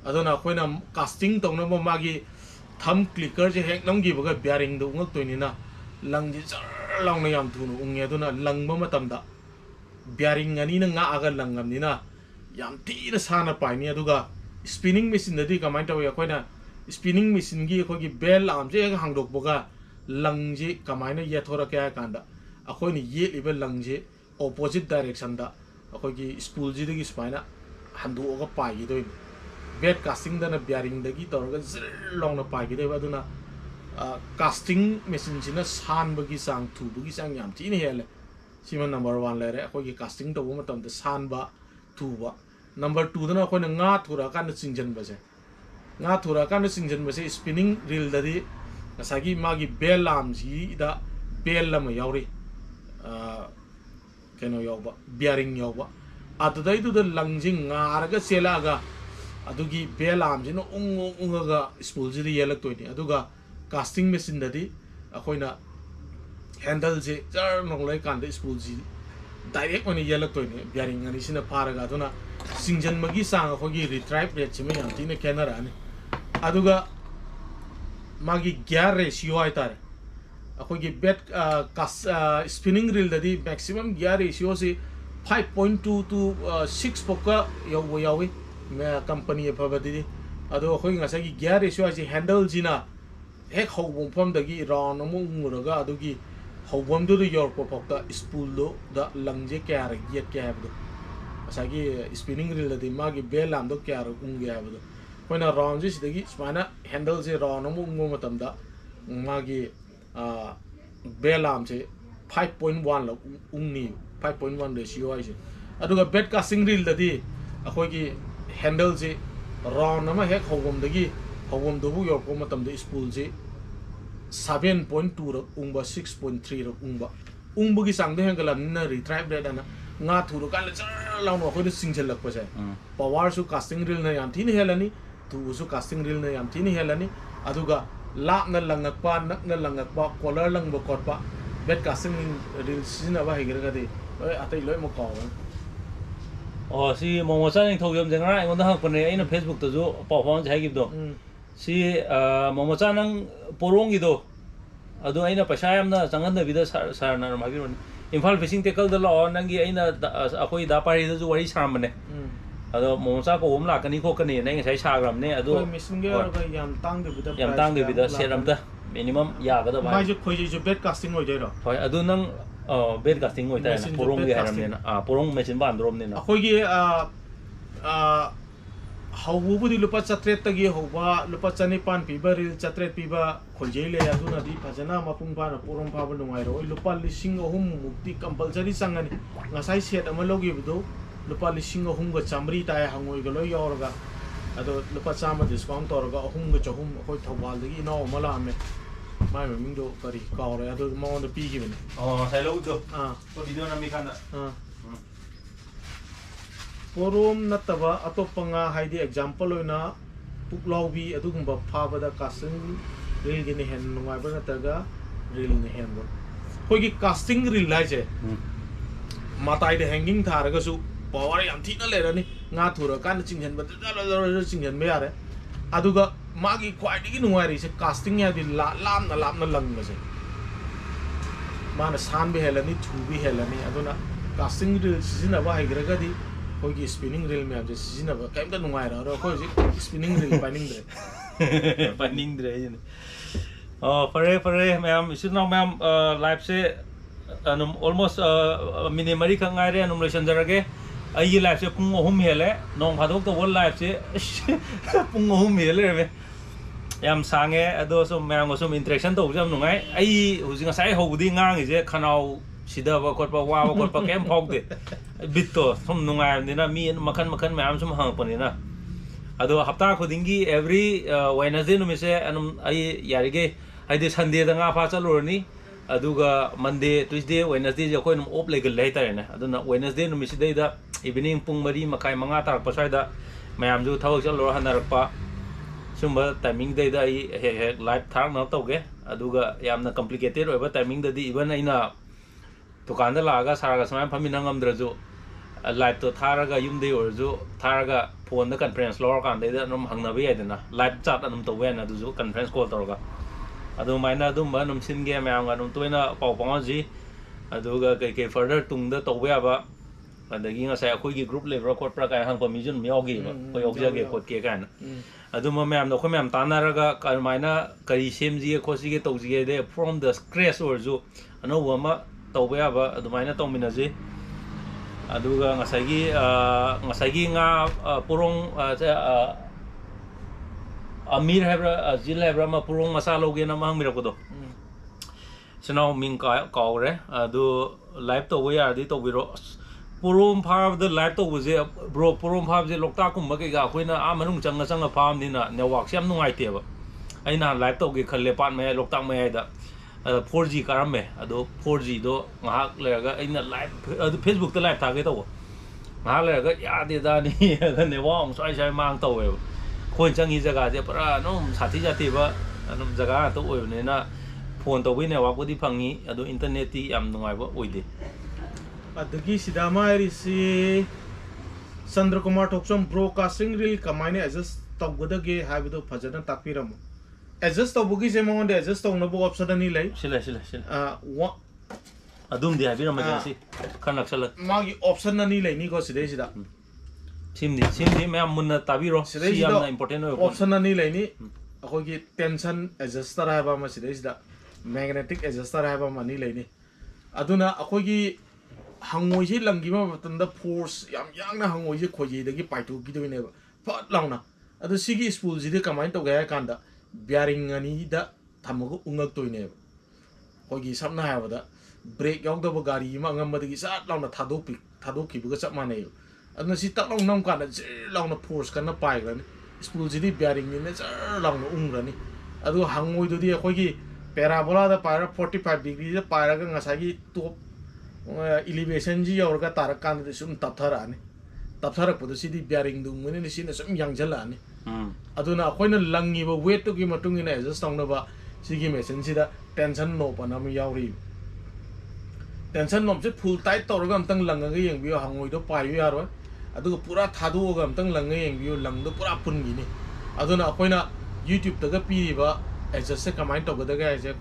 adona koina casting tongna ma magi thumb clicker je hek nong gi baga bearing do ngak toini na lang ji long na yam thunu unge adona lang ba matam da bearing ani na nga aga langam ni na yam ti na sana pai ni aduga spinning machine da di kamai taw ya koina spinning machine gi ko gi bell arm je hang dok boga lang ji kamai na ye thora kya kanda akoi ni ye liba lang je opposite direction da akoi gi spool ji de gi spina handu oga pai gi doi bed casting da na bearing da gi torga long na pai gi doi aduna casting machine ji na san ba gi sang thu bu gi sang yam ti ni hele sima number 1 le re akoi gi casting to bu matam da san ba thu ba number 2 da na akoi na nga thura kan da singjan ba je nga thura kan da singjan ba se spinning reel da di asagi magi bell arm ji da bell la ma yauri keno yoba bearing yoba adudai du da langjing ngaraga selaga adugi belam jino unga spool ji yelak toini aduga casting machine da di akoina handle je jar nong lai kan da spool ji direct oni yelak toini bearing ani sina paraga aduna singjan magi sang akogi retrieve rate chime yam tina kenara ani aduga magi gear ratio ai tare akogi bed spinning reel da di maximum gear ratio si 5.2 to 6 poka yawi me company pa ba di ado khoi nga sa gi gear ratio ji handle jina hek hobom phom da gi round mo nguraga ado gi hobom du yor po pokta spool do da langje kya ra yet kya ba asa gi spinning reel da di ma gi belam do kya ra ung ga ba koina round ji da gi spana handle je round mo ngo matam da ma gi belam je 5.1 la ungni 5.1 ratio ai je aduga bed casting reel da di akoi gi handle je round ama hek hogom da gi hogom do bu yor ko matam da spool je 7.2 ra ungba 6.3 ra ungba gi sang de hengala na retrieve rate ana nga thuru kan la no khoi de singjel lak pa jai power su casting reel na yam thin helani tu su casting reel na yam thin helani aduga lap na langak pa nak na langak pa collar lang ba kot pa bed casting reel sina ba higra ga de oi atai loi mo ko si momo cha ning thoyam jeng ra ngon da hak pane aina Facebook ta jo paw phone jai gi do si momo cha nang porong gi do adu aina paisa yam na changan da vida sar na ma gi ron imphal fishing tackle da lo nang gi aina akoi da pari da ju wari sam ne ado momo cha ko om la kani ko kani nai ngai sa gram ne ado missing ga yam tang de vida seram da minimum ya ga da ba mai ju khoi ju bed casting oi jai ro hoi adu nang bed casting oi ta porong gi haram ne na porong machine ban drom ne na akoi gi ꯍꯧꯕꯕꯨꯗꯤ ꯂꯨꯄꯥ 700ꯇꯒꯤ ꯍꯧꯕ ꯂꯨꯄꯥ 900 ꯄꯤꯕ real 700 ꯄꯤꯕ ꯈꯣꯟꯖꯦꯜ ꯂꯩ ꯑꯗꯨꯅꯗꯤ ꯐꯖꯅ ꯃꯄꯨꯡ ꯐꯥꯅ ꯄꯣꯔꯣꯝ ꯐꯥꯕ ꯅꯨꯡꯉꯥꯏꯔꯣꯏ ꯂꯨꯄꯥ 3,000 ꯃꯨꯛꯇꯤ ꯀꯝꯄꯜꯁꯔꯤ ꯆꯪꯒꯅꯤ ꯉꯁꯥꯏ ꯁꯦꯠ ꯑꯃ ꯂꯧꯈꯤꯕꯗꯨ ꯂꯨꯄꯥ 3,300 ꯇꯥꯏ ꯍꯪꯉꯣꯏꯒ ꯂꯣꯏ ꯌꯥꯎꯔꯒ ꯑꯗꯣ ꯂꯨꯄꯥ 100 ꯗꯤꯁꯀꯥꯎꯟ ꯇꯧꯔꯒ 3,300 ꯑꯩꯈꯣꯏ ꯊꯧꯕꯥꯜꯗꯒꯤ ꯏꯅꯥꯎ ꯑꯃ ꯂꯥꯛꯑꯝꯃꯦ ꯃꯥꯏ ꯃꯃꯤꯡꯗꯣ ꯀꯔꯤ ꯀꯥꯎꯔꯦ ꯑꯗꯨ ꯃꯉꯣꯟꯗ ꯄꯤꯈꯤꯕꯅꯤ ꯉꯁꯥꯏ ꯂꯧꯗꯣ ꯚꯤꯗꯤꯑꯣ ꯅꯝꯃꯤꯀꯥꯟꯗ ꯄꯣꯔꯣꯝ ꯅꯠꯇꯕ ꯑꯇꯣꯞꯄ ꯉꯥ ꯍꯥꯏꯗꯤ ꯑꯦꯛꯖꯥꯝꯄꯜ ꯑꯣꯏꯅ ꯄꯨꯛꯂꯥꯎꯕꯤ ꯑꯗꯨꯒꯨꯝꯕ ꯐꯥꯕꯗ ꯀꯥꯁꯇꯤꯡ ꯔꯤꯜꯒꯤꯅ ꯍꯦꯟꯅ ꯅꯨꯡꯉꯥꯏꯕ ꯅꯠꯇ꯭ꯔꯒ ꯔꯤꯜꯅ ꯍꯦꯟꯕ ꯑꯩꯈꯣꯏꯒꯤ ꯀꯥꯁꯇꯤꯡ ꯔꯤꯜ ꯍꯥꯏꯁꯦ ꯃꯇꯥꯏꯗ ꯍꯦꯡꯒꯤꯡ ꯊꯥꯔꯒꯁꯨ ꯄꯋꯥꯔ ꯌꯥꯝ ꯊꯤꯅ ꯂꯩꯔꯅꯤ ꯉꯥ ꯊꯨꯔꯀꯥꯟꯗ ꯆꯤꯡꯁꯤꯟꯕꯗ ꯖꯔ ꯆꯤꯡꯁꯤꯟꯕ ꯌꯥꯔꯦ ꯑꯗꯨꯒ ꯃꯥꯒꯤ ꯈ꯭ꯋꯥꯏꯗꯒꯤ ꯅꯨꯡꯉꯥꯏꯔꯤꯁꯦ ꯀꯥꯁꯇꯤꯡ ꯍꯥꯏꯗꯤ ꯂꯥꯞꯅ ꯂꯥꯞꯅ ꯂꯪꯕꯁꯦ ꯃꯥꯅ ꯁꯥꯟꯕ ꯍꯦꯜꯂꯅꯤ ꯊꯨꯕ ꯍꯦꯜꯂꯅꯤ ꯑꯗꯨꯅ ꯀꯥꯁꯇꯤꯡ ꯔꯤꯜ ꯁꯤꯖꯤꯟꯅꯕ ꯍꯩꯈ꯭ꯔꯒꯗꯤ ꯑꯩꯈꯣꯏꯒꯤ ꯁ꯭ꯄꯤꯅꯤꯡ ꯔꯤꯜ ꯃꯌꯥꯝꯁꯦ ꯁꯤꯖꯤꯟꯅꯕ ꯀꯩꯝꯇ ꯅꯨꯡꯉꯥꯏꯔꯣꯏ ꯑꯩꯈꯣꯏ ꯍꯧꯖꯤꯛ ꯁ꯭ꯄꯤꯅꯤꯡ ꯔꯤꯜ ꯄꯥꯏꯅꯤꯡꯗ꯭ꯔꯦ ꯄꯥꯏꯅꯤꯡꯗ꯭ꯔꯦ ꯑꯩꯅ ꯐꯔꯦ ꯃꯌꯥꯝ ꯏꯆꯤꯟ ꯏꯅꯥꯎ ꯃꯌꯥꯝ ꯂꯥꯏꯐꯁꯦ ꯑꯗꯨꯝ ꯑꯣꯜꯃꯣꯁ ꯃꯤꯅꯤꯠ 4ꯈꯛ ꯉꯥꯏꯔꯦ ꯑꯗꯨꯝ ꯂꯣꯏꯁꯤꯟꯖꯔꯒꯦ ꯑꯩꯒꯤ ꯂꯥꯏꯐꯁꯦ ꯄꯨꯡ 3 ꯍꯦꯜꯂꯦ ꯅꯣꯡ ꯐꯥꯗꯣꯛ ꯇꯧꯕ ꯂꯥꯏꯐꯁꯦ ꯄꯨꯡ 3 ꯍꯦꯜ ꯂꯩꯔꯝꯃꯦ ꯌꯥꯝ ꯁꯥꯡꯉꯦ ꯑꯗꯣ ꯁꯨꯝ ꯃꯌꯥꯝꯒ ꯁꯨꯝ ꯏꯟꯇꯔꯦꯛꯁꯟ ꯇꯧꯕꯁꯦ ꯌꯥꯝ ꯅꯨꯡꯉꯥꯏ ꯑꯩ ꯍꯧꯖꯤꯛ ꯉꯁꯥꯏ ꯍꯧꯕꯗꯤ ꯉꯥꯡꯉꯤꯁꯦ ꯈꯅꯥꯎ ꯁꯤꯗꯕ ꯈꯣꯠꯄ ꯋꯥꯕ ꯈꯣꯠꯄ ꯀꯩꯝ ꯐꯥꯎꯗꯦ ꯕꯤꯠꯇꯣ ꯁꯨꯝ ꯅꯨꯡꯉꯥꯏꯕꯅꯤ나 ꯃꯤ ꯃꯈꯟ ꯃꯌꯥꯝ ꯁꯨꯝ ꯍꯪꯉꯛꯄꯅꯤꯅ ꯑꯗꯣ ꯍꯞꯇꯥ ꯈꯨꯗꯤꯡꯒꯤ ꯑꯦꯕ꯭ꯔꯤ ꯋꯦꯅꯁꯗꯦ ꯅꯨꯃꯤꯠꯁꯦ ꯑꯗꯨꯝ ꯑꯩ ꯌꯥꯔꯤꯒꯩ ꯍꯥꯏꯗꯤ ꯁꯟꯗꯦꯗ ꯉꯥ ꯐꯥ ꯆꯠꯂꯨꯔꯅꯤ ꯑꯗꯨꯒ ꯃꯟꯗे ꯇ꯭ꯌꯨꯁꯗे ꯋꯦꯅꯁꯗꯦꯁꯦ ꯑꯩꯈꯣꯏ ꯑꯗꯨꯝ ꯑꯣꯐ ꯂꯩꯒꯜꯂꯦ ꯍꯥꯏꯇꯥꯔꯦꯅꯦ ꯑꯗꯨꯅ ꯋꯦꯅꯁꯗꯦ ꯅꯨꯃꯤꯠꯁꯤꯗꯩꯗ ꯏꯚꯤꯅꯤꯡ ꯄꯨꯡ 4:30 5 ꯇꯥꯔꯛꯄ ꯁ꯭ꯋꯥꯏꯗ ꯃꯌꯥꯝꯁꯨ ꯊꯕꯛ ꯆꯠꯂꯨꯔ ꯍꯟꯅꯔꯛꯄ ꯁꯨꯝꯕ ꯇꯥꯏꯃꯤꯡꯗꯩꯗ ꯑꯩ ꯍꯦꯛ ꯂꯥꯏꯚ ꯊꯥꯔꯛꯅꯕ ꯇꯧꯒꯦ ꯑꯗꯨꯒ ꯌꯥꯝꯅ ꯀꯝꯄ꯭ꯂꯤꯀꯦꯇꯦꯗ ꯑꯣꯏꯕ ꯇꯥꯏꯃꯤꯡꯗꯗꯤ ꯏꯚꯟ ꯑꯩꯅ ꯗꯨꯀꯥꯟꯗ ꯂꯥꯛꯑꯒ ꯁꯥꯔꯒ ꯁꯨꯃꯥꯏꯅ ꯐꯝꯃꯤꯟꯅ ꯉꯝꯗ꯭ꯔꯁꯨ ꯂꯥꯏꯚꯇꯣ ꯊꯥꯔꯒ ꯌꯨꯝꯗꯩ ꯑꯣꯏꯔꯁꯨ ꯊꯥꯔꯒ ꯐꯣꯟꯗ ꯀꯟꯐꯔꯦꯟꯁ ꯂꯧꯔꯀꯥꯟꯗꯩꯗ ꯑꯗꯨꯝ ꯍꯪꯅꯕ ꯌꯥꯏꯗꯅ ꯂꯥꯏꯚ ꯆꯥꯠ ꯑꯗꯨꯝ ꯇꯧꯕ ꯌꯥꯏꯅ ꯑꯗꯨꯁꯨ ꯀꯟꯐꯔꯦꯟꯁ ꯀꯣꯜ ꯇꯧꯔꯒ ꯑꯗꯨꯃꯥꯏꯅ ꯑꯗꯨꯝꯕ ꯑꯗꯨꯝ ꯁꯤꯟꯒꯦ ꯃꯌꯥꯝꯒ ꯑꯗꯨꯝ ꯇꯣꯏꯅ ꯄꯥꯎ ꯐꯥꯎꯅꯁꯤ ꯑꯗꯨꯒ ꯀꯩꯀꯩ ꯐꯔꯗꯔ ꯇꯨꯡꯗ ꯇꯧꯕ ꯌꯥꯕ ꯑꯗꯒꯤ ꯉꯁꯥꯏ ꯑꯩꯈꯣꯏꯒꯤ ꯒ꯭ꯔꯨꯞ ꯂꯩꯕ꯭ꯔꯥ ꯈꯣꯠꯄ꯭ꯔꯥ ꯀꯥꯏꯅ ꯍꯪꯕ ꯃꯤꯁꯨ ꯑꯗꯨꯝ ꯌꯥꯎꯈꯤꯕ ꯑꯩꯈꯣꯏ ꯌꯥꯎꯖꯒꯦ ꯈꯣꯠꯀꯦ ꯀꯥꯏꯅ ꯑꯗꯨꯝꯕ ꯃꯌꯥꯝꯗꯣ ꯑꯩꯈꯣꯏ ꯃꯌꯥꯝ ꯇꯥꯟꯅꯔꯒ ꯀꯔꯝꯃꯥꯏꯅ ꯀꯔꯤ ꯁꯦꯝꯁꯤꯒꯦ ꯈꯣꯠꯁꯤꯒꯦ ꯇꯧꯁꯤꯒꯦ ꯐ꯭ꯔꯣꯝ ꯗ ꯁ꯭ꯀ꯭ꯔꯦꯆ ꯑꯣꯏꯔꯁꯨ ꯑꯅꯧꯕ ꯑꯃ ꯇꯧꯕ ꯌꯥꯕ ꯑꯗꯨꯃꯥꯏꯅ ꯇꯧꯃꯤꯟꯅꯁꯤ ꯑꯗꯨꯒ ꯉꯁꯥꯏꯒꯤ ꯉꯥ ꯄꯣꯔꯣꯡ ꯑꯃꯤꯔ ꯍꯥꯏꯕ꯭ꯔꯥ ꯖꯤꯜ ꯍꯥꯏꯕ꯭ꯔꯥ ꯑꯃ ꯄꯣꯔꯣꯡ ꯃꯆꯥ ꯂꯧꯒꯦꯅ ꯑꯃ ꯍꯪꯕꯤꯔꯛꯄꯗꯣ ꯁꯤꯅꯥꯎ ꯃꯤꯡ ꯀꯥꯎꯔꯦ ꯑꯗꯨ ꯂꯥꯏꯚ ꯇꯧꯕ ꯌꯥꯔꯗꯤ ꯇꯧꯕꯤꯔꯣ ꯄꯣꯔꯣꯝ ꯐꯥꯕꯗ ꯂꯥꯏꯚ ꯇꯧꯕꯁꯦ ꯕ꯭ꯔꯣ ꯄꯣꯔꯣꯝ ꯐꯥꯕꯁꯦ ꯂꯣꯛꯇꯥꯛꯀꯨꯝꯕ ꯀꯩꯀꯥ ꯑꯩꯈꯣꯏꯅ ꯃꯅꯨꯡ ꯆꯪꯉ ꯐꯥꯕꯅꯤꯅ ꯅꯦꯠꯋꯥꯛꯁꯦ ꯌꯥꯝ ꯅꯨꯡꯉꯥꯏꯇꯦꯕ ꯑꯩ ꯅꯍꯥꯟ ꯂꯥꯏꯚ ꯇꯧꯒꯦ खल्ले पाट मयाई लोकताक मयाईदा 4G कारम्मे अदो 4G दो ngahak lerga aina live adu Facebook ta live thage taw ngahak lerga yade da ni ne wa ong sai mang taw we khoi changi jaga je pura nom sathi jati ba anum jaga to oi ne na phone taw bi ne wa bodi phangi adu internet ti yam nungai ba oide adagi sidama ri Chandra Kumar Thoksom broadcasting reel kamaine adjust tawgadage haibido fajana takpiram adjust tawbugi se monde adjust tawnabo option ani lei sila adum di habiram agency khanak sala magi option ani lei ni ko sidai sida simni me munna tabiro si yamna important option ani lei ni akogi tension adjuster haiba ma sidai sida magnetic adjuster haiba ma ni lei ni aduna akogi hangoi ji langi ma batanda force yam yangna hangoi ji khoji dagi paitu gi doine ba fat launa adu sigi spool ji de kamai to ga kanda bearing ani da thamago ungak toine ba khogi samna haiba da brake yaw da ba gari ma ngam ma dagi sat launa thadok ki buga chap ma nei aduna si tak long nam kana launa force kana pai ga ni spool ji di bearing ni ne launa ungra ni adu hangoi do di khogi parabola da para 45 degree da para ga ngasai gi top elevation ji yaurga tarak kan de sum tapthara padu sidi bearing dung mune ni sina sum yangjala ni aduna akoina langi ba weight to gi matung ina adjust tawna ba sigi machine sida tension no pa na mi yauri tension no je full tight tawrga amtang langa ga yeng bio hangoi do pai yu yaro aduga pura thadu ga amtang langa yeng bio lang do pura pun gi ni aduna akoina YouTube ta ga pi ba adjust se kamai to ga da ga je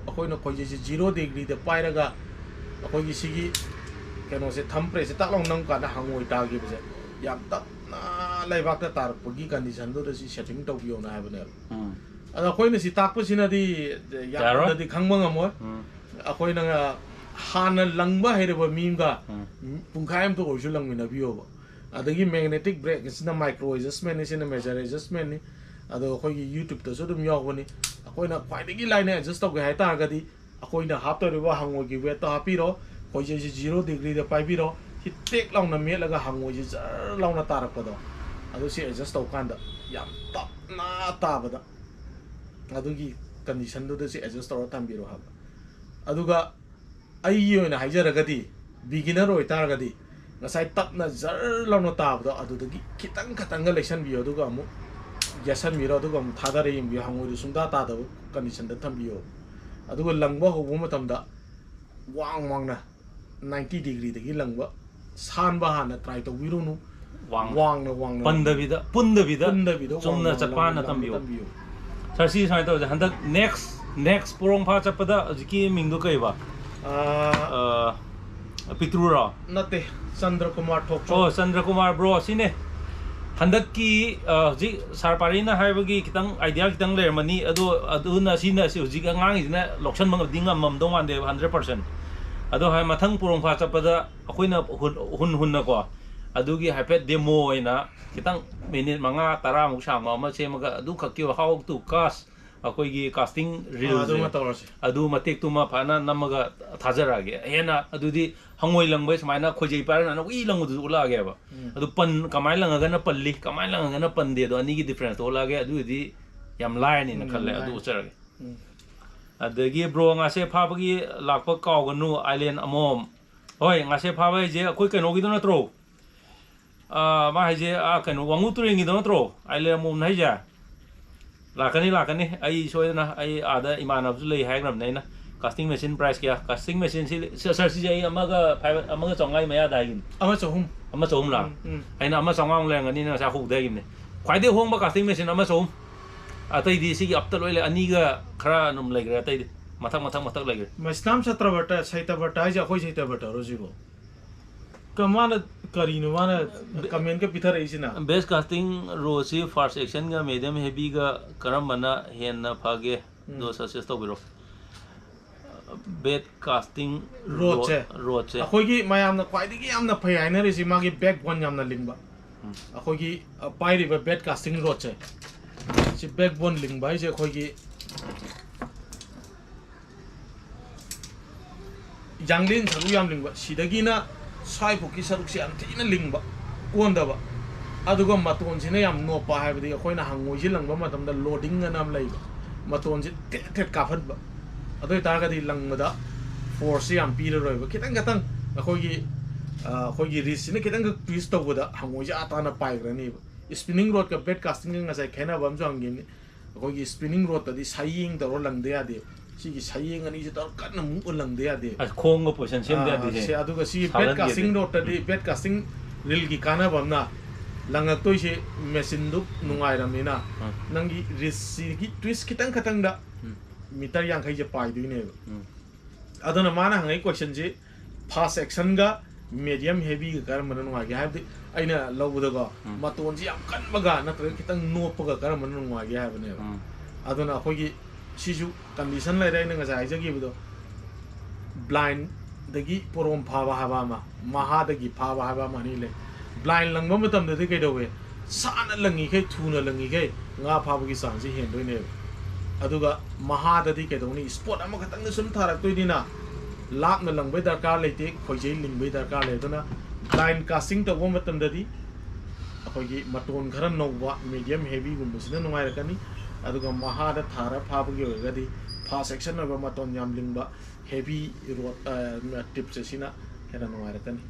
akoina khoi ji 0 degree de pai ra ga अखोगी सिगी केनो से थम press तक लोंग नंग का हंगोई तागी बजे याम तक ना लाइबाक ता तार पगी कंडीशन दो दसी सेटिंग तो बियो ना हैबने अदा कोई ने सि ताक पसिना दी या दी खंगबा ngamo अखोई न हान लंगबा हेरबा मीमगा पुंखायम तो ओजु लंगमिना बियो adagi magnetic brake isina micro adjustment isina major adjustment ni ado khoi YouTube ta so dum yawani akoina khwaidagi line adjust tawge hai ta gadi akoina hap to riba hangoi gi weight ta hapiro khoi je 0 degree da paibiro hi tek launa me laga hangoi je jar launa tarak pado ado si adjust taw kanda yam tap na tabada adugi condition do si adjust taw tambiro hab aduga ai yoina haijaragadi beginner oi taragadi ngasai tapna jar launa tabada adudagi kitang katanga lesson biyo aduga amu yasan miro aduga amu thadare yim bi hangoi sungda ta da condition da tambiyo aduga langba hobu matamda wang wangna 90 degree dagi langba sanba hana try to wirunu wang na pandavida chumna chapana tambiyo sarsi sai to handak next porong pha chapada jiki mingdo kai ba pitrura nate Chandra Kumar Thok oh Chandra Kumar bro sine handak ki ji sarparina haibagi kitang idea kitang le mani adu na sina si ji ngang isina loksan mang dinga mam dong wan de 100% ado hai mathang porong pha chapada akoina hun na ko adugi haipet demo ina kitang minute manga tara mu sama ma semaga adu khakki how to cast akoi gi casting reel adu matek tuma phana namaga thajarage hena adudi hangoi langbai smaina khojei parana na wi langu du ulage ba adu pan kamai langa na palli kamai langa na pande do ani gi difference ulage adudi yam line ni na khalle adu ucharage adagi bro nga se phabagi lakpa kawganu island amom hoi nga se phabai je akoi keno gi do na tro ma haje keno wangu turing gi do na tro island amom nai ja lakani ai soina ai ada imanab lei hagram nei na casting machine price kya casting machine si sir si ai amaga chongai maya daigin ama chohum la aina ama chongang leng ani na sa hu daigin ne khwaide hong ba casting machine ama chohum atai di si apta loi le ani ga khara num lai gra tai mathak lai gra maslam chatra bata saita bata ja khoi saita bata rojibo kamana karino mana comment ka pithar isina best casting rosi first section ga medium heavy ga karam bana hen na phage do success to biro bed casting roche akoi gi mayam na kwai gi yam na phai haina ri si magi backbone yam na lingba akoi gi pai ri ba bed casting roche si backbone lingba ise akoi gi janglin tharu yam lingba sidagi na sai phuki saruk si am thina lingba ondaba aduga maton sine yam no pa haibdi akoina hangoi ji langba matamda loading na nam leiba maton ji tet ka phat ba adoi ta ga di langmada force yam pira roiba kitang akogi risk sine kitang twist to boda hangoi ji ata na pai grani spinning rod ka bed casting nga sai khena bam jang gin akogi spinning rod ta di saying da ro lang de ya de sigi saying ani ji tar kan mu ulang de ya de khong go position sem de de se aduga si bed casting rod ta di bed casting reel gi kana bamna langa toi se machine du nungai ramina nangi risk si gi twist kitang katang da meter yang khai je pai du ne adona mana hangai question je fast section ga medium heavy ga kar man nungai ga habdi aina lawuda ga maton ji yam kan baga na tra kitang no paga kar man nungai ga habne adona akogi sisu condition lai dai nga sai jagi budo blind dagi porom phaba haba ma maha dagi phaba haba ma ni le blind lang ma matam de kai dowe sana langi kai thuna langi kai nga phaba gi sang ji hen doi ne aduga maha dadi kai doni sport ama khatang na sum tharak toi dina lap na lang bai darkar leite khojei ling bai darkar le dona blind casting to wo matam dadi akogi maton khara nowa medium heavy gum busina nungai rakani aduga mahada thara phabagi ogadi fast section of maton yam lingba heavy road tips sina hena nungai rakani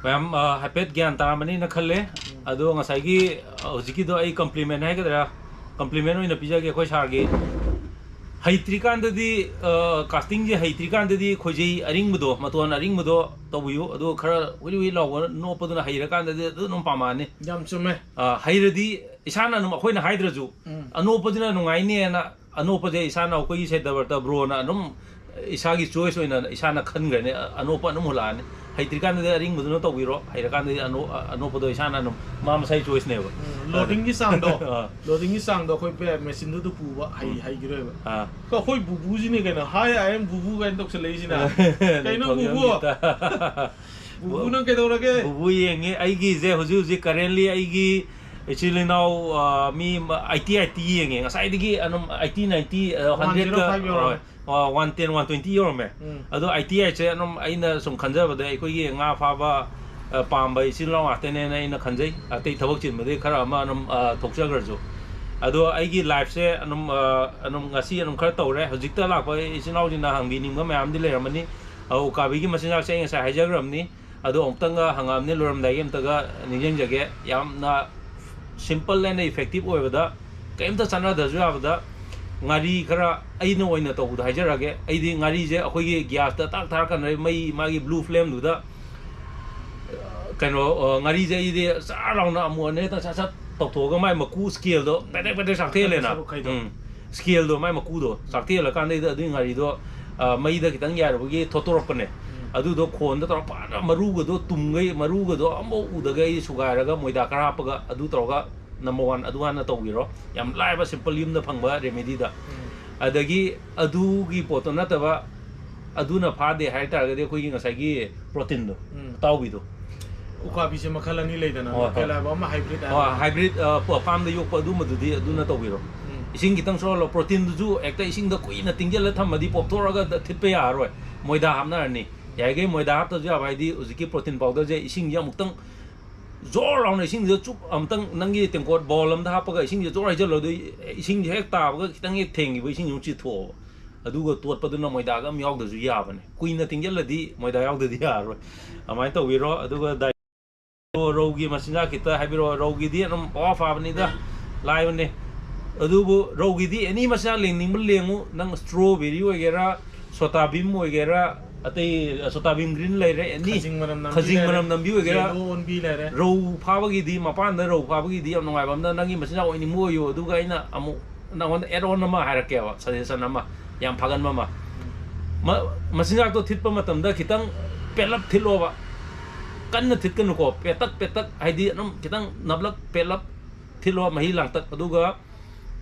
pam hapet gyan taramani na khalle adu ngasai gi hojiki do ai compliment hai gadra compliment oina pija ge khoi sar ge haitrikan dadi casting je haitrikan dadi khojei aring budo maton aring budo tobuyu adu khara wi law no paduna hairakan dadi adu nom pamane jam chume hairadi isana num khoina haidraju anopadina nungai ne na anopade isana koi se dabarta bro na num isagi choice oina isana khan gane anopa num hulane haitrikan de ring buduna to wiro hairakan de anopado isana num mama sai choice ne ba loading gi sang do khoi pe machine du pu ba hai gire ba ko khoi bubu ji ne gana hi I am bubu gan dok se lei ji na kai no bubu bubu nang kedorage bubu yengi aigi je huji currently aigi actually now me IT yengi ngasai digi anum IT 90 100 ka 110 120 euro me ado IT che anum aina sum khanja bada ai koi nga fa ba pamba isin law atene na ina khanjai atei thabak chin made khara ma anum thokcha garjo ado aigi life se anum ngasi anum khara tawre hojikta lakpa isin law jina hangbiningba mayam di leramani au kabi gi masinjak se ngai hajagram ni ado omtanga hangam ne loram dai em taga ninjeng jage yamna simple and effective oibada kaimta chana da ju abada ngari khara aina oina to da hajarage aidi ngari je akhoi gi gas ta tak thar kan mai magi blue flame du da kano ngari je ide sa launa amu ne ta sa to ga mai maku skill do pede sak the le na skill do mai maku do sak the la kan dei da ngari do mai da kitang yar bu gi thotorok ne adu do khon da tor pa maru ga do tumgai maru ga do ambo uda ga sugai ra ga moida kara pa ga adu tor ga number 1 adu ana to giro yam lai ba simple lim da phangba remedy da adagi adu gi poto na ta ba adu na pha de hai tar ga de khoi gi ngasai gi protein do taw bi do ukabi se makhala ni leidana kala ba ma hybrid hybrid farm da yok pa adu madu di adu na to giro ising kitang so lo protein du ju ekta ising da kui na tingjel la thamadi pop thora ga thit pe ya roi moida hamna ni yaige moida hap ta ju bai di uziki protein powder je ising ya muktang zor raun ising je chup amtang nangi tengkot bolam da hap ga ising je zor ai jelo do ising je hek ta ga kitang ek theng gi ising yu chi tho adu ga tot pa du na moida ga myok da ju ya bane kui na tingjel la di moida yaw da di ya roi amai to wi ro adu ga rogi masinja kita habiro rogi di am off abni da live ne adubu rogi di any masina lengning lengu nang strawberry ogera sota bim ogera atei sota bim green lai re any khajing manam nambi ogera on bi lai re ro phawagi di mapan da ro phawagi di am nongai bam da nangi masina oini mo yo du ga ina amu nangon eron ma harake wa suggestion ama yam phagan ma masinja to thitpa matam da khitang pelap thiloba kan thit kan ko petak haidi nam kitang nablak pelap thilo mahi lang tak aduga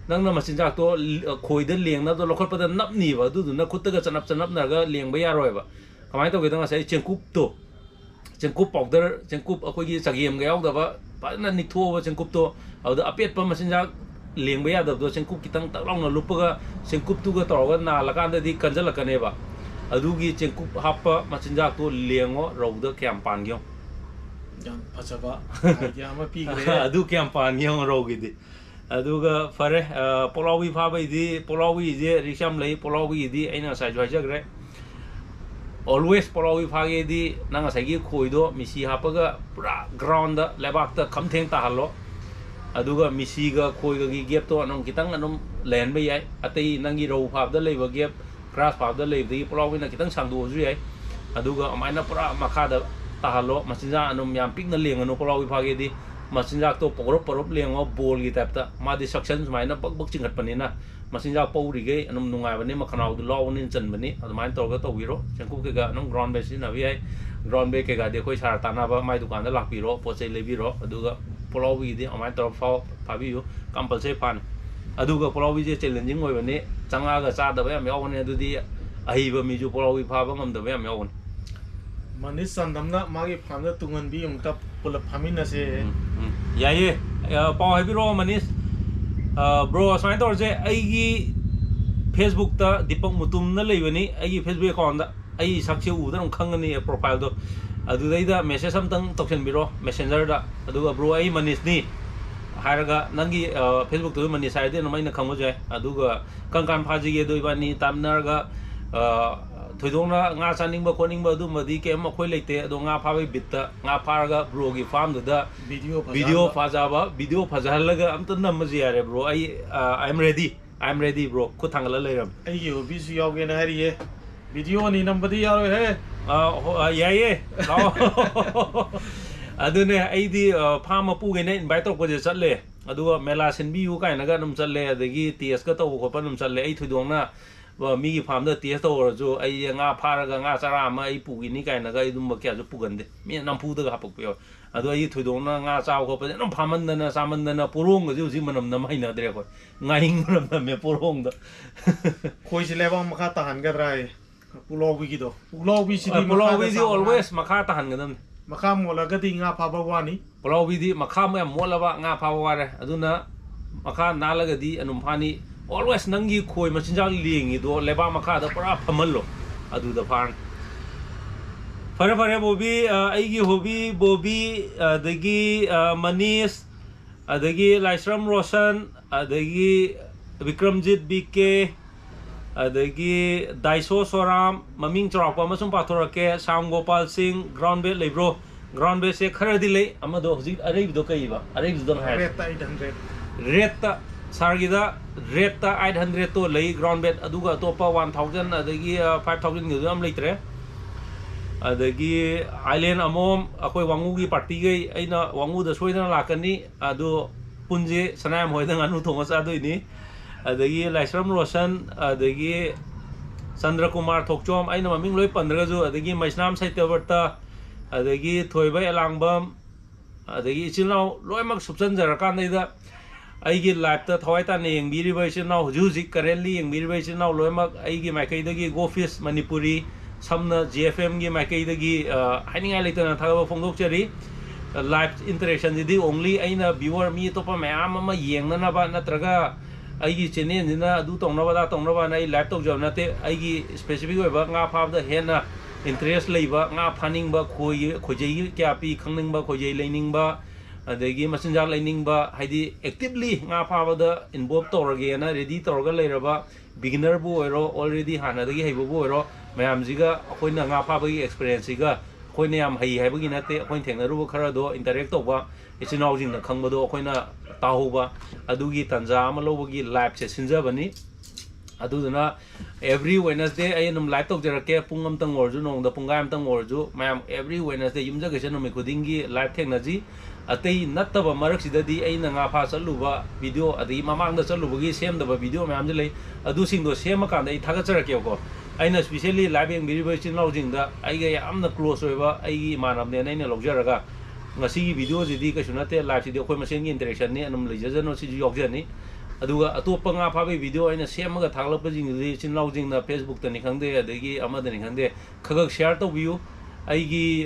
nang na masinjak to khoi da leng na to lokhol pa da nap ni ba du na khut ga chanap na ga leng ba ya roi ba kamai to gedang sai chengkup powder chengkup akoi gi chagiem ga yaw da ba pa na ni tho ba chengkup to au da apet pa masinjak leng ba ya da do chengkup kitang tak long na lup ga chengkup tu ga to ga na la kan da di kanjal ka ne ba adugi chengkup hapa masinjak to lengo ro da kyam pan gyong yang pachaba ya ma pi gre adu kyam pan gyong ro gi di aduga fare polawi pha bai di polawi je risham lei polawi di aina sa jwa jagre always polawi pha ge di nang sa gi khoi do misi hapa ga pura ground da lebak ta kham theng ta halo aduga misi ga khoi ga gi gap to anong kitang anum len bai ai atei nang gi ro pha da lei ba gap grass pha da lei di polawi na kitang sang do ju ai aduga amaina pura makha da ta halo masinja anum yam pik na leng anu polawi pha ge di masinja to porop lengo bol gi tap ta ma di suction maina bak chingat panina masinja pawri ge anum nungai bani makhanau du law nin chan bani admain to ga to wiro chengku ke ga anum ground base na wi ai ground be ke ga de khoi sar ta na ba mai dukan da lak pi ro pochai le bi ro aduga polawi di amain to pha bi yu compulsory fan aduga polawi je challenging oi bani changa ga cha da ba yam yaw ne adu di ai ba mi ju polawi pha ba ngam da ba yam yaw manis sandamna magi phamda tungan bi umta pula phamina se yaye pau habiro manis bro asmai tor je aigi Facebook ta dipak mutum na leibani aigi Facebook account da ai sakse u da khangani profile do adu dai da message samtang toksen biro messenger da adu bro ai manis ni haraga nangi Facebook to manis sai de namai na khangmo je adu ga kan phaji ge do ibani tamnar ga thoidongna nga chaning ba koning ba du madi ke ma khoi leite do nga pha bai bit nga pha ga bro gi farm da video phaja ba video phaja laga am tan nam ji yare bro I am ready bro khu thangala leiram ai yo bisu yaw ge na hari ye video ni number di yaro he yaye adune ai di farm pu ge ne invite to ko je chatle adu mela sin bi yu kai na ga num chatle adagi ts ka to ko pa num chatle ai thoidongna mi farm da ts to jo ai nga pha ga nga chara ma ai pu gi ni kai na ga dum ba kya jo pu gande mi nam pu da ga puk pyo adu ai thoidongna nga cha ko pa nam phaman na saman na purong ga jo ji manam na mai na dre ko ngai manam na me purong da khoi se leba ma kha ta han ga rai ꯄꯨꯛꯂꯥꯎꯕꯤꯒꯤꯗꯣ ꯄꯨꯛꯂꯥꯎꯕꯤꯁꯤꯗꯤ ꯄꯨꯛꯂꯥꯎꯕꯤꯗꯤ always ꯃꯈꯥ ꯇꯥꯍꯟꯒꯗꯕꯅꯤ ꯃꯈꯥ ꯃꯣꯜꯂꯒꯗꯤ ꯉꯥ ꯐꯥꯕ ꯋꯥꯅꯤ ꯄꯨꯛꯂꯥꯎꯕꯤꯗꯤ ꯃꯈꯥ ꯃꯌꯥꯝ ꯃꯣꯠꯂꯕ ꯉꯥ ꯐꯥꯕ ꯋꯥꯔꯦ ꯑꯗꯨꯅ ꯃꯈꯥ ꯅꯥꯜꯂꯒꯗꯤ ꯑꯗꯨꯝ ꯐꯥꯅꯤ always ꯅꯪꯒꯤ ꯈꯣꯏ ꯃꯆꯤꯟꯖꯥꯛ ꯂꯦꯡꯉꯤꯗꯣ ꯂꯩꯕꯥꯛ ꯃꯈꯥꯗ ꯄꯨꯔꯥ ꯐꯝꯍꯜꯂꯣ ꯑꯗꯨꯗ ꯐꯥꯔꯅꯤ ꯐꯔꯦ ꯐꯔꯦ ꯕꯣꯕꯤ ꯑꯩꯒꯤ ꯍꯣꯕꯤ ꯕꯣꯕꯤ ꯑꯗꯒꯤ ꯃꯅꯤꯁ ꯑꯗꯒꯤ ꯂꯥꯏꯁ꯭ꯔꯝ ꯔꯣꯁꯟ ꯑꯗꯒꯤ Bikramjit BK adagi Daiso Soram maming chawpa amasum pathorake Sam Gopal Singh ground bait lebro ground bait se khara di lei amado hojik arei do kai ba arei do ha rate ta sargida rate ta 800 to lei ground bait aduga topa 1000 adagi 5000 gi am leitre adagi island amom akoi wangu gi party gai aina wangu da soidana lakani adu punje sanam hoidang anu thonga sa doini adagi Laisram Roshan adagi Chandra Kumar Thokchom aina maming loi pandraju adagi Maisnam Saityavarta adagi Thoibai Alangbam adagi ichilnau loimak subsan jarakan da aigi live ta thawai ta ne yengbiri bai ichilnau huji currently yengbiri bai ichilnau loimak aigi maikai dagi Gofish Manipuri samna GFM gi maikai dagi hainingai leitana thagaba phongdokchari live interaction di only aina viewer mi topa mayam ama yengnana ba natraga aigi channel nina adu tongnaba da tongnaba na I live tawjab nate aigi specific oiba nga phab da hena interest leiba nga phaning ba khojei kya pi khangning ba khojei leining ba adagi machinjak leining ba haidi actively nga phab da involve torage na ready torga leiraba beginner bu oiro already hana dagi heibo bu oiro mayam jiga akoina nga phab gi experience ga akoina yam hai haibagi nate akoin thengnaru khara do interact tawba ichinau jing na khangba do akoina tahuba adugi tanja ama lobagi live se sinjabani aduduna every Wednesday I am live tok jarake pungam tang orju nong da pungam tang orju mayam every Wednesday yumja ge chanu me khudingi live thengnaji atei nattaba marak sidadi aina nga pha chaluba video adi mamang da chalubagi sem daba video mayam je lei adu singdo sema kan dai thaga charake ko aina specially live eng biri bai chin lojing da ai ga yamna close oiba ai manam ne naina logjaraga ngasi video jidi ka sunate live sidi khoi masen gi interaction ni anum leijajano si yogjani aduga atopa nga phabe video aina semaga thaglapa jing di chin lojing na Facebook ta ni khangde adagi amada ni khangde khagak share to view aigi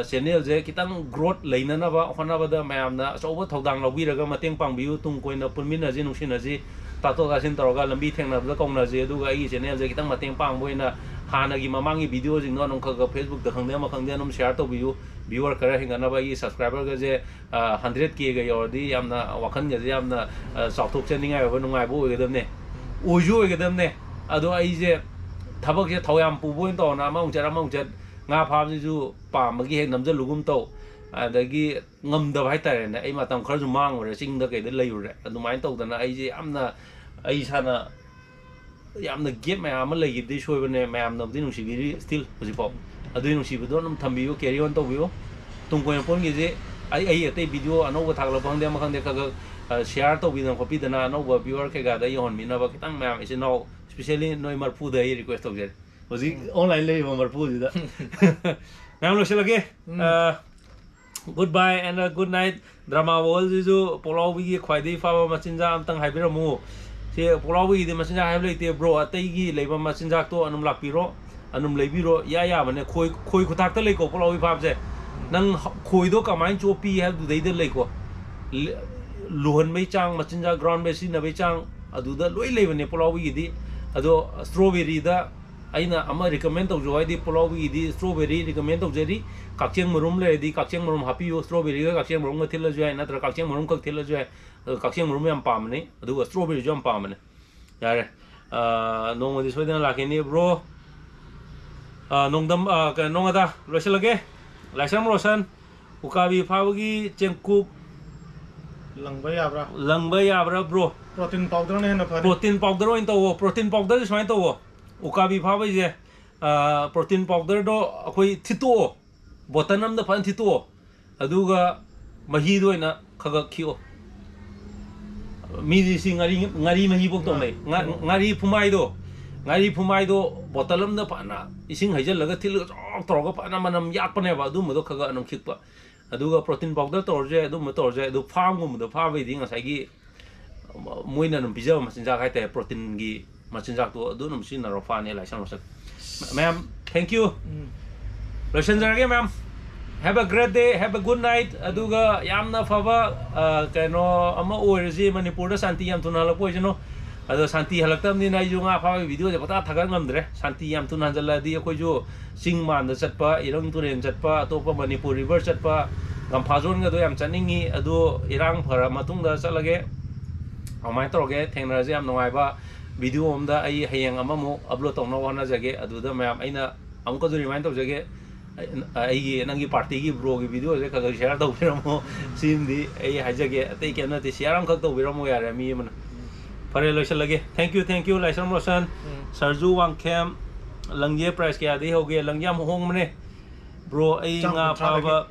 channel je kitang growth leinana ba honaba da mayam na soba thodang lobiraga mateng pangbiu tung koina pulmina ji nungsina ji tato gasin toroga lambi thengna da kongna je aduga aigi channel je kitang mateng pang boina hana gi mamangi video jing no nong khaga Facebook da khangde ma khangde num share to view viewer kara hingana ba I subscriber ga je 100k ga yordi yamna wakhan ga je yamna chauthok cheningai ba nungai bo oigadamne oju oigadamne ado ai je thabak je thoyam pu boin to na ma ungchat nga pham ju pa magi hek namja lugum to adagi ngamda bai tare ne ai matam khar ju mang ore sing da kai da leiyure adumai to dana ai je amna ai sana yamna gap mayam lei gi di soibane mayam nam din nungsi biri still hojipau adui nungsi bido num thambiu carry on to biu tung ko pon gi je ai ate video anoba thagla bangde ma khangde ka share to bi na copy dana anoba viewer ke ga da yon mina ba kitang mayam is now especially noi marpu da I request to je hoji online lei ba marpu ji da mayam lo selage goodbye and a good night drama wall ju polaw bi gi khwaidei fa ba machinja am tang haibiramu se polaw bi di machinja haib leite bro atei gi leiba machinja to anum lakpiro anum leibiro ya mane khoi khutak ta leiko polaw bi phab je nang khoi do kamai chopi have du dei de leiko lohan mai chang machinja ground be sin na be chang adu da loi leibane polaw bi di ado strawberry da aina ama recommend to jo di polaw bi di strawberry recommend to jeri kakcheng murum le di kakcheng murum happy yo strawberry ga kakcheng murum ga thil jo ai natra kakcheng murum ka thil jo ai kakcheng murum yam pamne adu strawberry jo am pamne yare nong di soidana lakini bro nongdam ka nongada loselage Laisram Roshan ukabi phawagi chengkup langba yabra bro protein powder ne na phare protein powder oin to protein powder smai to ukabi phabai je protein powder do akoi thito botanam da phan thito aduga mahi do ina khaga khio mi ji ngari mahi bok to nei ngari phumai do botalam da pana ising haijal laga thil torga pana manam yak pane ba du mo khaga anam khikpa aduga protein powder torje du mo torje du farm gum do pha bai ding asai gi moina num bija machinja khai te protein gi machinja to du num sin na ro fa ne Laisram Roshan ma'am thank you loishanjarage ma'am have a great day have a good night aduga yamna fava kaino ama oirji manipur da santi yam tuna halak poisino ado santi halaktam ni nai junga fava video je pata thagan ngamdre santi yam tuna hanjala di akoi jo sing man da chatpa irang turen chatpa atopa manipur river chatpa gampazon ga do yam chaningi ado irang phara matung da chalage amai toroge thengna je yam nongai ba video amda ai hayang amamu upload tongna wana jage aduda ma'am aina amko jo remind tau jage ai nangi party gi bro gi video je kaga share tau biramo simdi ai hajage atei kena te share am khak tau biramo yare mi man pare loisal lage thank you laisam rosan sarju wangkhem langye price kya de hoge langyam hong mane bro ai nga phawa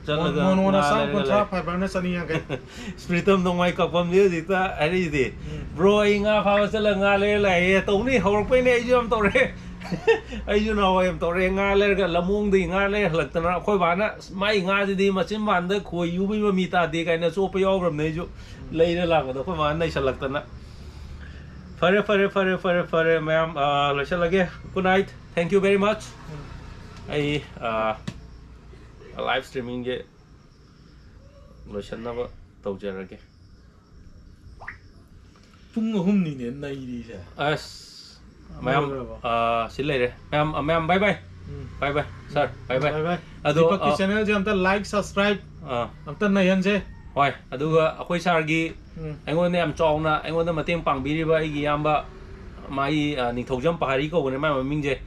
Mono sang kontra fiber na saniya kay. Spritam nong mai kapam dia dita ari di. Bro inga phawa sala nga le lai to ni hor pe ne jom to re. Ai ju na wai to re nga le ga lamung di nga le halak tana khoi ba na mai nga di machin man da khoi yu bi mi ta de kai na so pe yaw ram ne ju lei na la da khoi man nai salak tana. Fare ma'am la lage good night thank you very much. Ai live streaming ge loishanna ba tawjarage pung ahum ni ne nai ri sa as ma'am silai re ma'am bye bye sir bye bye ado Deepak channel je amta like subscribe amta nai han je hoi aduga akoi sar gi aingon ne am chongna aingon da mateng pangbiri ba igi yamba mai ningthaujam pahari ko ne ma ming je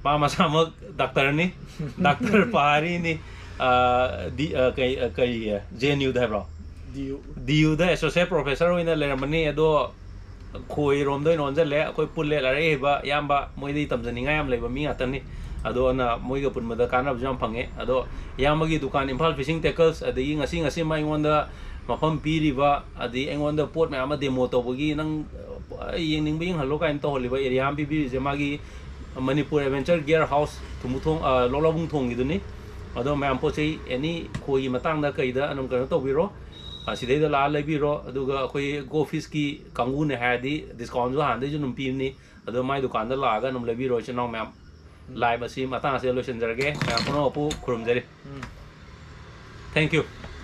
pa masamak doctor ni doctor pahari ni kai JNU da bro DU da associate professor oina lermani ado khoi rom doi non jale khoi pulle la re ba yamba moi dei tamjani nga yam leiba mi atani ado na moi ga punma da kanab jam phange ado yamba gi dukan Imphal fishing tackles adi ngasi mai ngonda mafam piri ba adi engonda pot ma ama demo to bogi nang yengning bing halo kain to holiba area am bi je magi Manipur adventure gear house thumuthong lolabung thong iduni ado ma'am po chei any khoi matang da kai da anum kan to biro sidai da la lai biro aduga khoi Gofish ki kangu ne ha di discount jo han de ju num pi ni ado mai dukan da la ga num lai biro chenong ma'am live asi matang se lo shen jarge ma'am kono pu khurum jari thank you